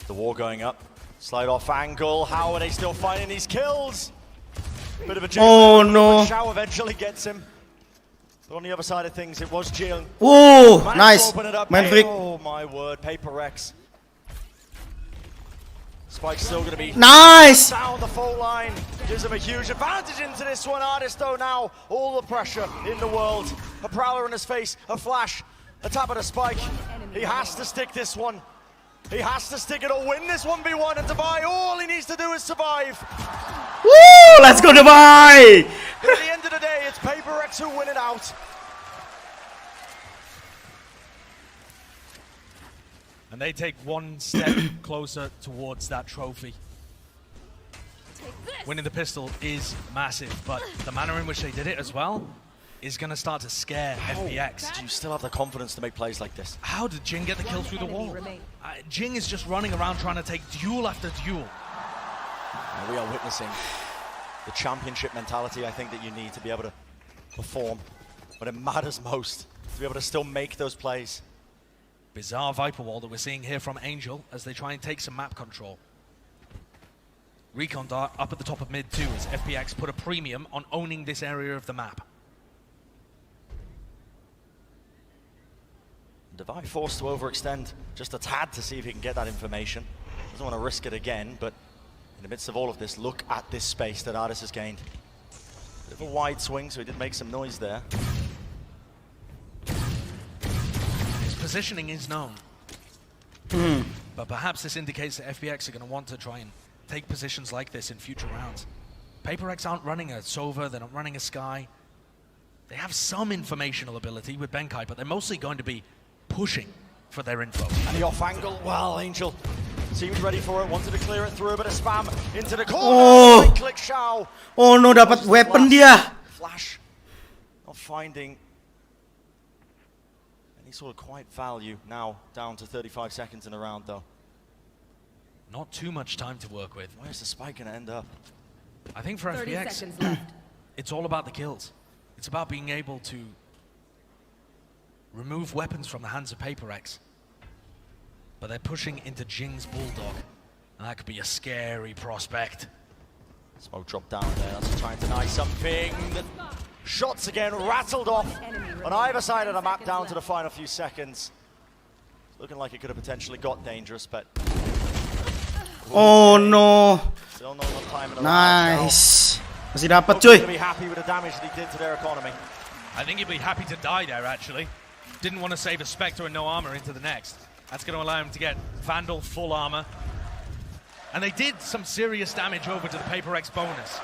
The war going up. Slide off angle. How are they still finding these kills? Bit of a jiggle. Oh no. Shao eventually gets him. But on the other side of things, it was Jing. Oh, nice. Mindfreak. Oh my word, PRX. Spike's still going to be nice down the fault line. Gives him a huge advantage into this one. Artist though now, all the pressure in the world. A prowler in his face, a flash, a tap of the spike. He has to stick this one. He has to stick it or win this 1v1 and Dubai. All he needs to do is survive. Woo! Let's go Dubai! But at the end of the day, it's PRX who win it out. And they take one step closer towards that trophy. Winning the pistol is massive, but the manner in which they did it as well is going to start to scare FPX. Do you still have the confidence to make plays like this? How did Jing get the kill through the wall? Jing is just running around trying to take duel after duel. And we are witnessing the championship mentality, I think, that you need to be able to perform when it matters most, to be able to still make those plays. Bizarre Viper wall that we're seeing here from Angel as they try and take some map control. Recon Dart up at the top of mid too, as FPX put a premium on owning this area of the map. Devi forced to overextend just a tad to see if he can get that information. Doesn't want to risk it again, but in the midst of all of this, look at this space that Artis has gained. Bit of a wide swing, so he did make some noise there. His positioning is known. But perhaps this indicates that FPX are going to want to try and take positions like this in future rounds. PRX aren't running a Sova, they're not running a Sky. They have some informational ability with Benkai, but they're mostly going to be pushing for their info. And the off angle, well, Angel seemed ready for it, wanted to clear it through, a bit of spam into the corner. Oh, click Shao. Oh no, dapat weapon dia. Flash, not finding any sort of quiet value. Now down to 35 seconds in a round, though. Not too much time to work with. Where's the spike going to end up? I think for 30 FPX, seconds left. It's all about the kills. It's about being able to remove weapons from the hands of PRX. But they're pushing into Jing's Bulldog, and that could be a scary prospect. Smoke drop down there, that's trying to deny something. The shots again rattled off on either side of the map down to the final few seconds. It's looking like it could have potentially got dangerous, but... Oh no. Still not enough time in the Nice. Masih dapat cuy. Be happy with the damage that he did to their economy. I think he'd be happy to die there, actually. Didn't want to save a Spectre and no armor into the next. That's going to allow him to get Vandal full armor. And they did some serious damage over to the PRX bonus.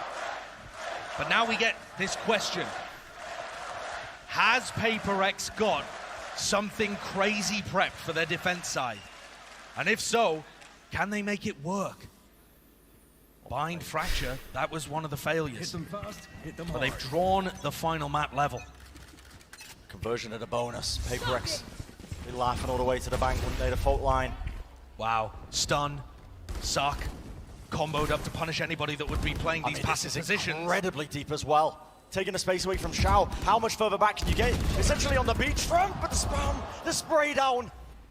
But now we get this question. Has PRX got something crazy prepped for their defense side? And if so, can they make it work? Bind Fracture, that was one of the failures. Hit them fast, hit them but hard. they've drawn the final map level. Conversion at a bonus. PRX be laughing all the way to the bank when they default line. Wow. Stun, suck, comboed up to punish anybody that would be playing these passive positions. Incredibly deep as well. Taking the space away from Shao. How much further back can you get? Essentially on the beachfront, but the spam, the spray down.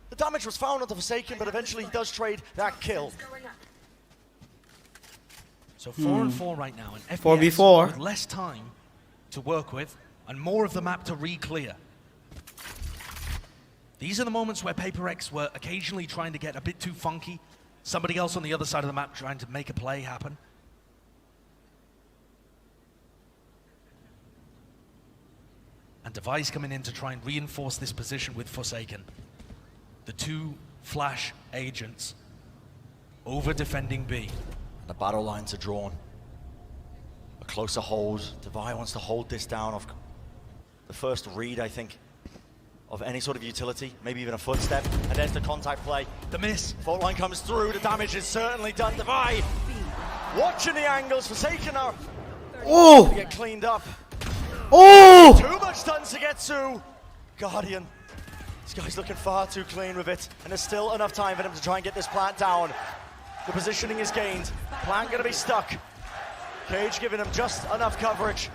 The damage was found on the Forsaken, but eventually he does trade that kill. So 4 and 4 right now, and 4v4 with less time to work with and more of the map to re-clear. These are the moments where PRX were occasionally trying to get a bit too funky. Somebody else on the other side of the map trying to make a play happen. And Device coming in to try and reinforce this position with Forsaken. The two Flash agents over defending B. The battle lines are drawn. A closer hold. Devi wants to hold this down off the first read, I think, of any sort of utility, maybe even a footstep. And there's the contact play. The miss. Fault line comes through. The damage is certainly done. Devi watching the angles. Forsaken are to get cleaned up. Oh! Too much done to get to Guardian. This guy's looking far too clean with it. And there's still enough time for them to try and get this plant down. The positioning is gained. Plant gonna be stuck. Cage giving him just enough coverage.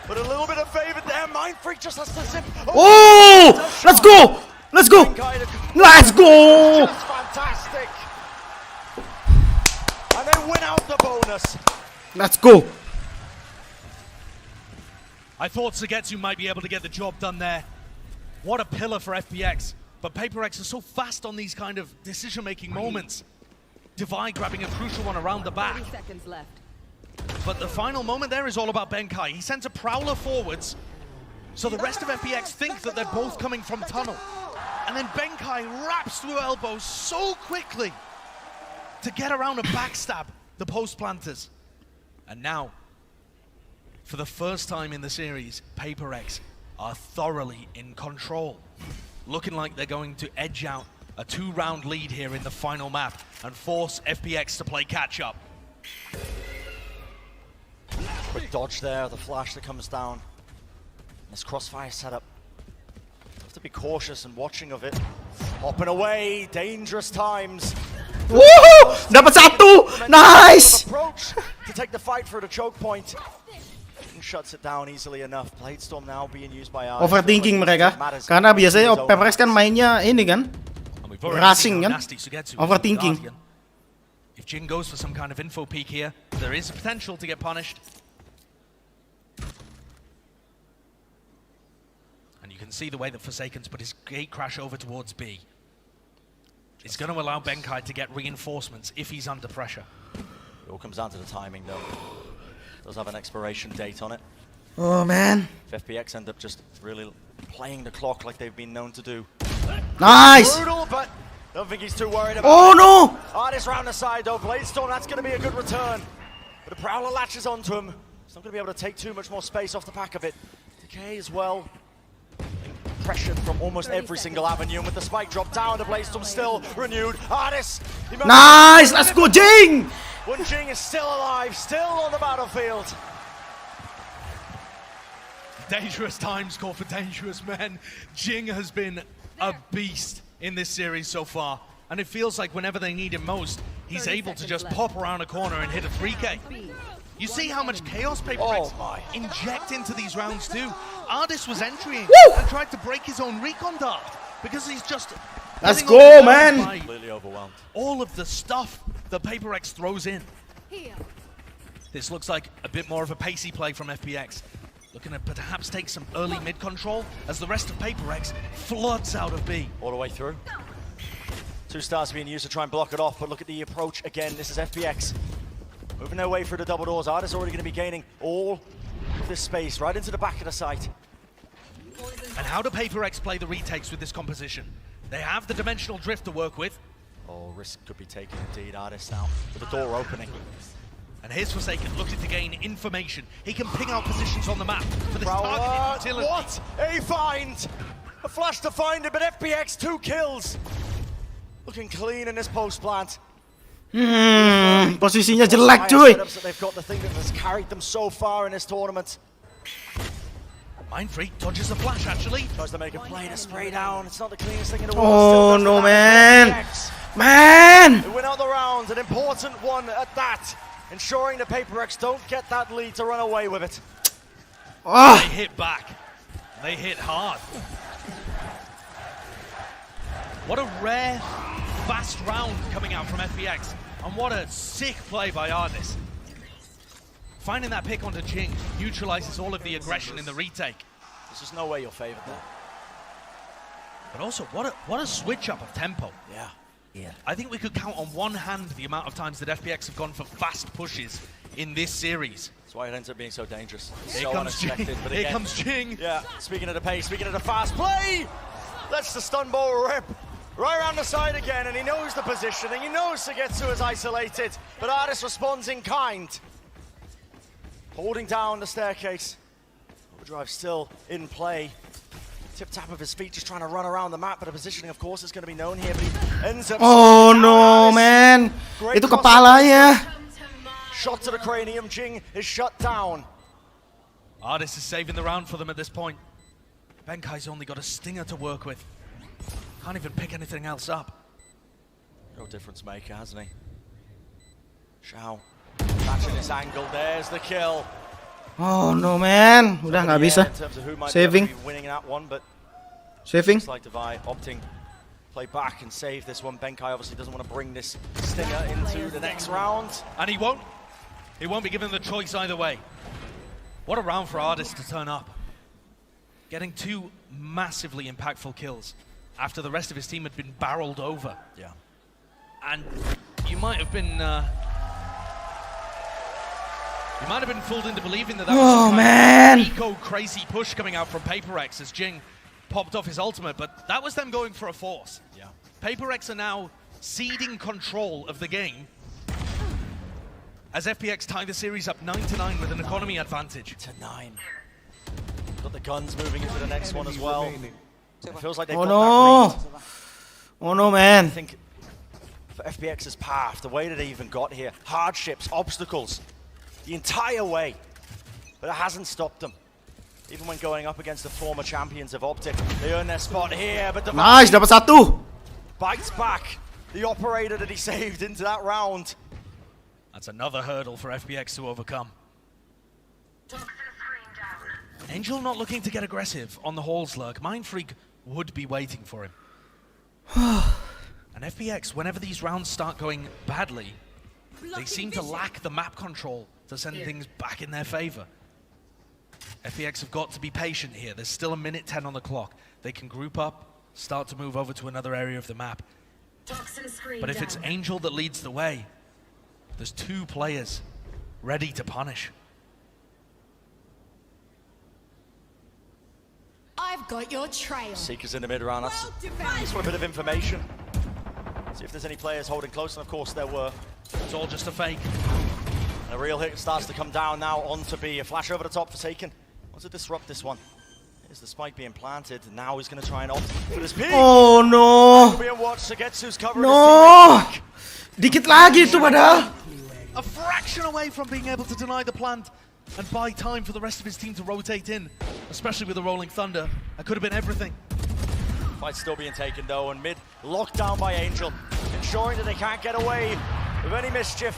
But a little bit of favor there. Mind Freak just has to zip. Oh! Let's go! Let's go! Let's go! Just fantastic. And they win out the bonus. Let's go! I thought Sagetsu might be able to get the job done there. What a pillar for FPX. But PRX are so fast on these kind of decision-making moments. Devi grabbing a crucial one around the back. 30 seconds left. But the final moment there is all about Benkai. He sends a Prowler forwards, so the rest of FPX think that they're both coming from tunnel. And then Benkai wraps through elbows so quickly to get around and backstab the post planters. And now, for the first time in the series, PRX are thoroughly in control. Looking like they're going to edge out a 2-round lead here in the final map and force FPX to play catch-up. Quick dodge there, the flash that comes down. This crossfire setup. Have to be cautious and watching of it. Hopping away, dangerous times. Woohoo! Dapat satu! Nice! Approach to take the fight for the choke point. And shuts it down easily enough. Bladestorm now being used by Artis. Overthinking mereka. Karena biasanya PRX kan mainnya ini kan. Rushing kan. Overthinking. If Jing goes for some kind of info peek here, there is a potential to get punished. And you can see the way that Forsaken's put his gate crash over towards B. It's going to allow Benkai to get reinforcements if he's under pressure. It all comes down to the timing, though. Does have an expiration date on it. Oh, man. If FPX end up just really playing the clock like they've been known to do. Nice! Brutal, but don't think he's too worried about Oh, it. no! Artist round the side, though. Bladestorm, that's going to be a good return. But the Prowler latches onto him. He's not going to be able to take too much more space off the back of it. Decay as well. Pressured from almost every single avenue, and with the spike drop down, the Bladestorm still renewed. Artist! Nice! Let's go, Jing! When Jing is still alive, still on the battlefield. Dangerous times call for dangerous men. Jing has been a beast in this series so far, and it feels like whenever they need him most, he's able to just pop around a corner and hit a 3K. You see how much chaos PRX inject into these rounds too. Artist was entering and tried to break his own recon dart because he's just... Let's go, man! Completely overwhelmed. All of the stuff that PRX throws in. This looks like a bit more of a pacey play from FPX. Looking to perhaps take some early mid control as the rest of PRX floods out of B. All the way through. 2 stars being used to try and block it off, but look at the approach again. This is FPX. Moving their way through the double doors. Artist already going to be gaining all of this space right into the back of the site. And how do PRX play the retakes with this composition? They have the dimensional drift to work with. Oh, risk could be taken indeed, Artist now, with the door opening. And here's Forsaken looking to gain information. He can ping out positions on the map for this targeted utility. What a find! A flash to find it, but FPX 2 kills. Looking clean in this post plant. Posisinya jelek, cuy. They've got the thing that has carried them so far in this tournament. Mindfreak dodges the flash, actually. Tries to make a play to spray down. It's not the cleanest thing in the Oh, world. no, man. Man! They win out the round, an important one at that. Ensuring the PRX don't get that lead to run away with it. They hit back. They hit hard. What a rare, fast round coming out from FPX. And what a sick play by Artist. Finding that pick onto Jing neutralizes all of the aggression in the retake. There's just no way you're favored there. But also, what a switch up of tempo. Yeah. I think we could count on one hand the amount of times that FPX have gone for fast pushes in this series. That's why it ends up being so dangerous. Here so comes unexpected. Jing. But Here again, comes Jing. Yeah, speaking of the pace, speaking of the fast play, lets the stun ball rip right around the side again, and he knows the position, and he knows Sugetsu is isolated, but Artist responds in kind. Holding down the staircase. Overdrive still in play. Tip-tap of his feet, just trying to run around the map, but the positioning, of course, is going to be known here, but he ends up... Oh, no, man. Itu kepalanya. Shot to the cranium, Jing is shut down. Artist is saving the round for them at this point. Benkai's only got a stinger to work with. Can't even pick anything else up. No difference maker, hasn't he? Xiao, matching this angle, there's the kill. Oh no, man. Udah nggak bisa. Saving. Saving. Like Divide opting play back and save this one. Benkai obviously doesn't want to bring this stinger into the next round. And he won't. He won't be given the choice either way. What a round for Artist to turn up. Getting 2 massively impactful kills after the rest of his team had been barreled over. Yeah. And you might have been fooled into believing that that was some kind of eco-crazy push coming out from PRX as Jing popped off his ultimate, but that was them going for a force. Yeah. PRX are now ceding control of the game as FPX tie the series up 9-9 with an economy advantage. 9. Got the guns moving into the next one as well. It feels like they've Oh got no! that read. Oh no, man. I think for FPX's path, the way that they even got here, hardships, obstacles, the entire way, but it hasn't stopped them. Even when going up against the former champions of Optic, they earn their spot here, but the Nice, dapat 1. bites back the operator that he saved into that round. That's another hurdle for FPX to overcome. Angel not looking to get aggressive on the Halls lurk. Mindfreak would be waiting for him. And FPX, whenever these rounds start going badly, They seem to lack the map control to send things back in their favor. FPX have got to be patient here. There's still a minute 10 on the clock. They can group up, start to move over to another area of the map. But if it's Angel that leads the way, there's 2 players ready to punish. I've got your trail. Seekers in the mid-round. That's a bit of information. See if there's any players holding close, and of course there were. It's all just a fake. And a real hit starts to come down now onto B. A flash over the top for Taken. Wants to disrupt this one. Here's the spike being planted. Now he's going to try and opt for this peak. Oh no! No! Dikit lagi itu padahal. A fraction away from being able to deny the plant and buy time for the rest of his team to rotate in, especially with the Rolling Thunder. That could have been everything. Fight's still being taken though, and mid locked down by Angel, ensuring that they can't get away with any mischief.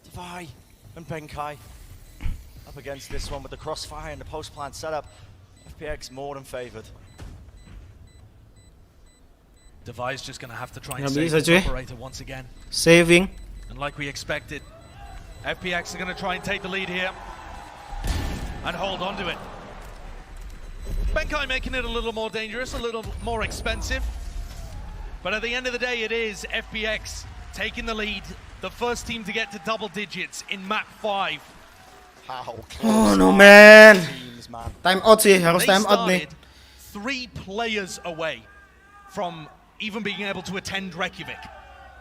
Devi and Benkai up against this one with the crossfire and the post-plant setup. FPX more than favored. Devi's just going to have to try and save the operator once again. Saving. And like we expected, FPX are going to try and take the lead here and hold on to it. Benkai making it a little more dangerous, a little more expensive. But at the end of the day, it is FPX taking the lead. The first team to get to double digits in map 5. Oh no man. Time out sih, harus time out nih. 3 players away from even being able to attend Reykjavik.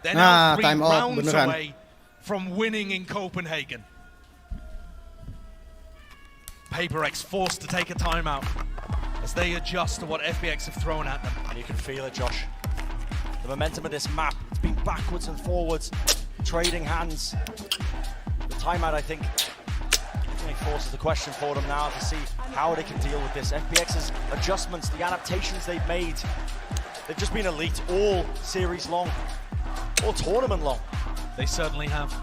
They're now 3 rounds away from winning in Copenhagen. PRX forced to take a timeout as they adjust to what FPX have thrown at them. And you can feel it, Josh. The momentum of this map, it's been backwards and forwards, trading hands. The timeout, I think, forces the question for them now to see how they can deal with this. FPX's adjustments, the adaptations they've made, they've just been elite all series long, all tournament long. They certainly have.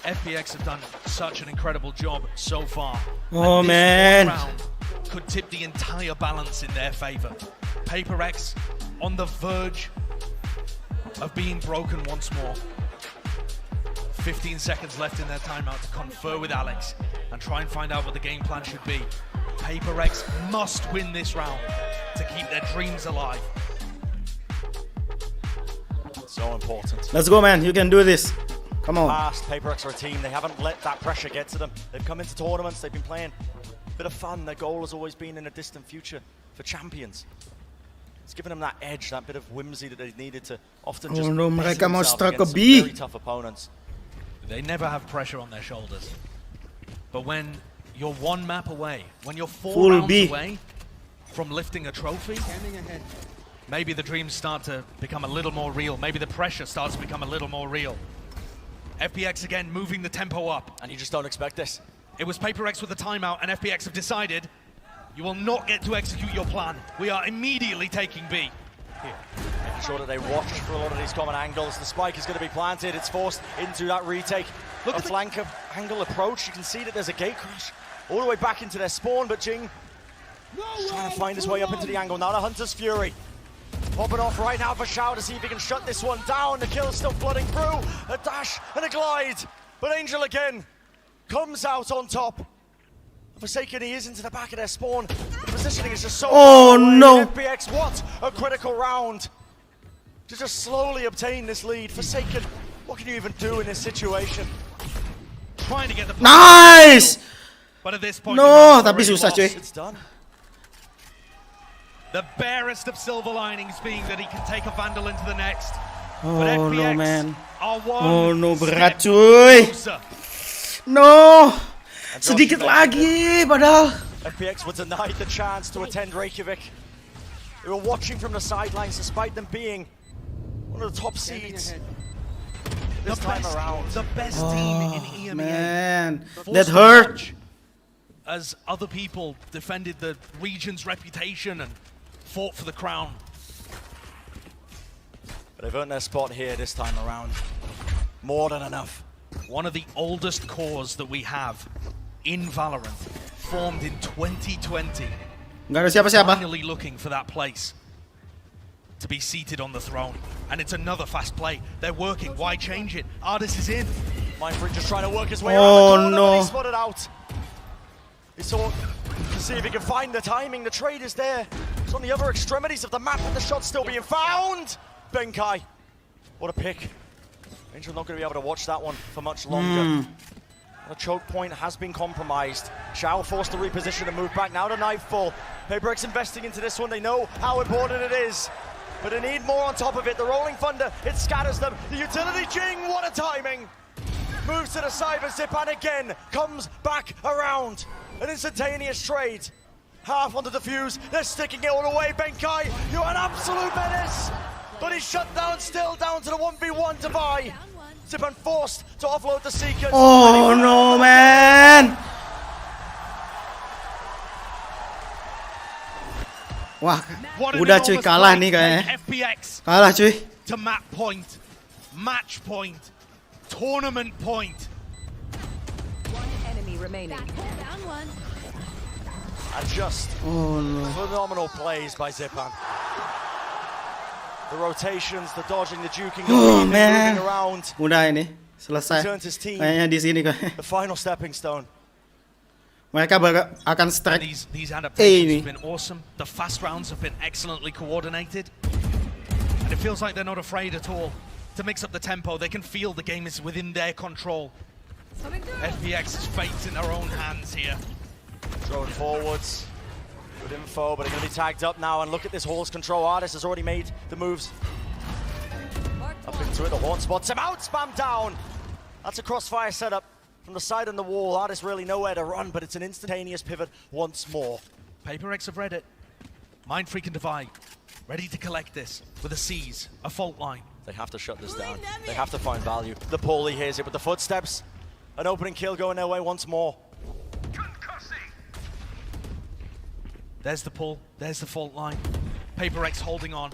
FPX have done such an incredible job so far. Oh and this man. round could tip the entire balance in their favor. PRX on the verge of being broken once more. 15 seconds left in their timeout to confer with Alex and try and find out what the game plan should be. PRX must win this round to keep their dreams alive. So important. Let's go, man. You can do this. Come on. Fast. PRX are a team. They haven't let that pressure get to them. They've come into tournaments. They've been playing a bit of fun. Their goal has always been in a distant future for champions. It's given them that edge, that bit of whimsy that they needed to often just mereka mau strike against a B. very tough opponents. They never have pressure on their shoulders. But when you're 1 map away, when you're 4 rounds away from lifting a trophy, maybe the dreams start to become a little more real. Maybe the pressure starts to become a little more real. FPX again moving the tempo up. And you just don't expect this. It was PRX with the timeout, and FPX have decided you will not get to execute your plan. We are immediately taking B. Here. Making sure that they watch for a lot of these common angles. The spike is going to be planted. It's forced into that retake. Look at the flank angle approach. You can see that there's a gate crash all the way back into their spawn, but Jing trying to find his way up into the angle. Now the Hunter's Fury popping off right now for Shao to see if he can shut this one down. The kill's still flooding through. A dash and a glide. But Angel again comes out on top. Forsaken, he is into the back of their spawn. The positioning is just so far away. No. FPX, what a critical round to just slowly obtain this lead. Forsaken, what can you even do in this situation? Trying to get the Nice! But at this point, no, tapi susah cuy. It's done. The barest of silver linings being that he can take a Vandal into the next. Oh but FPX no man. Are one oh no, berat cuy. No. Sedikit lagi padahal. FPX were denied the chance to attend Reykjavik. They were watching from the sidelines despite them being one of the top seeds. This time around. The best team in EMEA. Man, that hurt. As other people defended the region's reputation and fought for the crown. But they've earned their spot here this time around. More than enough. One of the oldest cores that we have in Valorant, formed in 2020. Nggak ada siapa-siapa. Finally looking for that place. to be seated on the throne. And it's another fast play. They're working. Why change it? Artis is in. Mindfreak just trying to work his way around the corner, but he spotted out. He saw to see if he can find the timing. The trade is there. It's on the other extremities of the map, and the shot's still being found. Benkai, what a pick. Angel not going to be able to watch that one for much longer. The choke point has been compromised. Shao forced to reposition and move back now to Nightfall. PRX investing into this one. They know how important it is, but they need more on top of it. The Rolling Thunder, it scatters them. The utility Jing, what a timing. Moves to the side, but Zipan again comes back around. An instantaneous trade. Half on the defuse, they're sticking it all away. Benkai, you're an absolute menace. But he's shut down, still down to the 1v1 to buy. Zipan forced to offload the Seekers. Oh no, man. Wah, udah cuy, kalah nih kayaknya. FPX Kalah cuy. To map point, match point, tournament point. One enemy remaining. And just phenomenal plays by Zipan. The rotations, the dodging, the juking, the moving around. Udah ini selesai. Kayaknya di sini kok. The final stepping stone. Mereka akan strike. These adaptations have been awesome. The fast rounds have been excellently coordinated. And it feels like they're not afraid at all to mix up the tempo. They can feel the game is within their control. FPX's fate's in their own hands here. Throwing forwards. Good info, but it's going to be tagged up now. And look at this Hall's control. Artist has already made the moves. Up into it, the Horn spots him out, spam down. That's a crossfire setup from the side on the wall. Artist really nowhere to run, but it's an instantaneous pivot once more. PRX have read it. Mindfreak and Divide, ready to collect this with a seize, a fault line. They have to shut this down. They have to find value. The Paulie hears it with the footsteps. An opening kill going their way once more. There's the pull, there's the fault line. PRX holding on.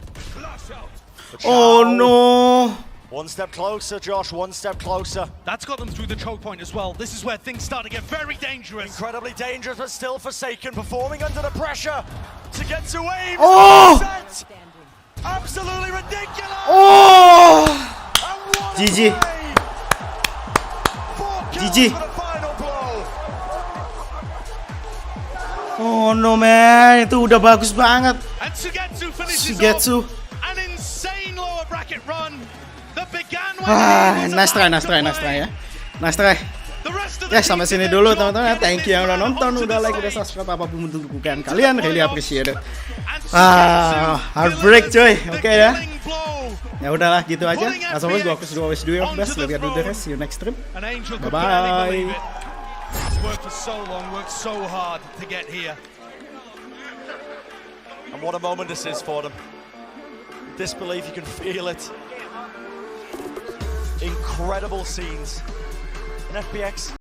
Oh no! One step closer, Josh, one step closer. That's got them through the choke point as well. This is where things start to get very dangerous. Incredibly dangerous, but still Forsaken, performing under the pressure to get to aim. Oh! Absolutely ridiculous! Oh! GG. GG. Oh no man, itu udah bagus banget. Sugetsu. An insane lower bracket run that began nice try ya. Nice try. Ya sampai sini dulu teman-teman. Thank you yang udah nonton, udah like, udah subscribe, apapun bentuk dukungan kalian, really appreciate it. Heartbreak coy. Oke ya. Ya udahlah gitu aja. As always, gua always do your best. Look at the rest. See you next stream. Bye bye. Worked for so long, worked so hard to get here. And what a moment this is for them. Disbelief, you can feel it. Incredible scenes. And FPX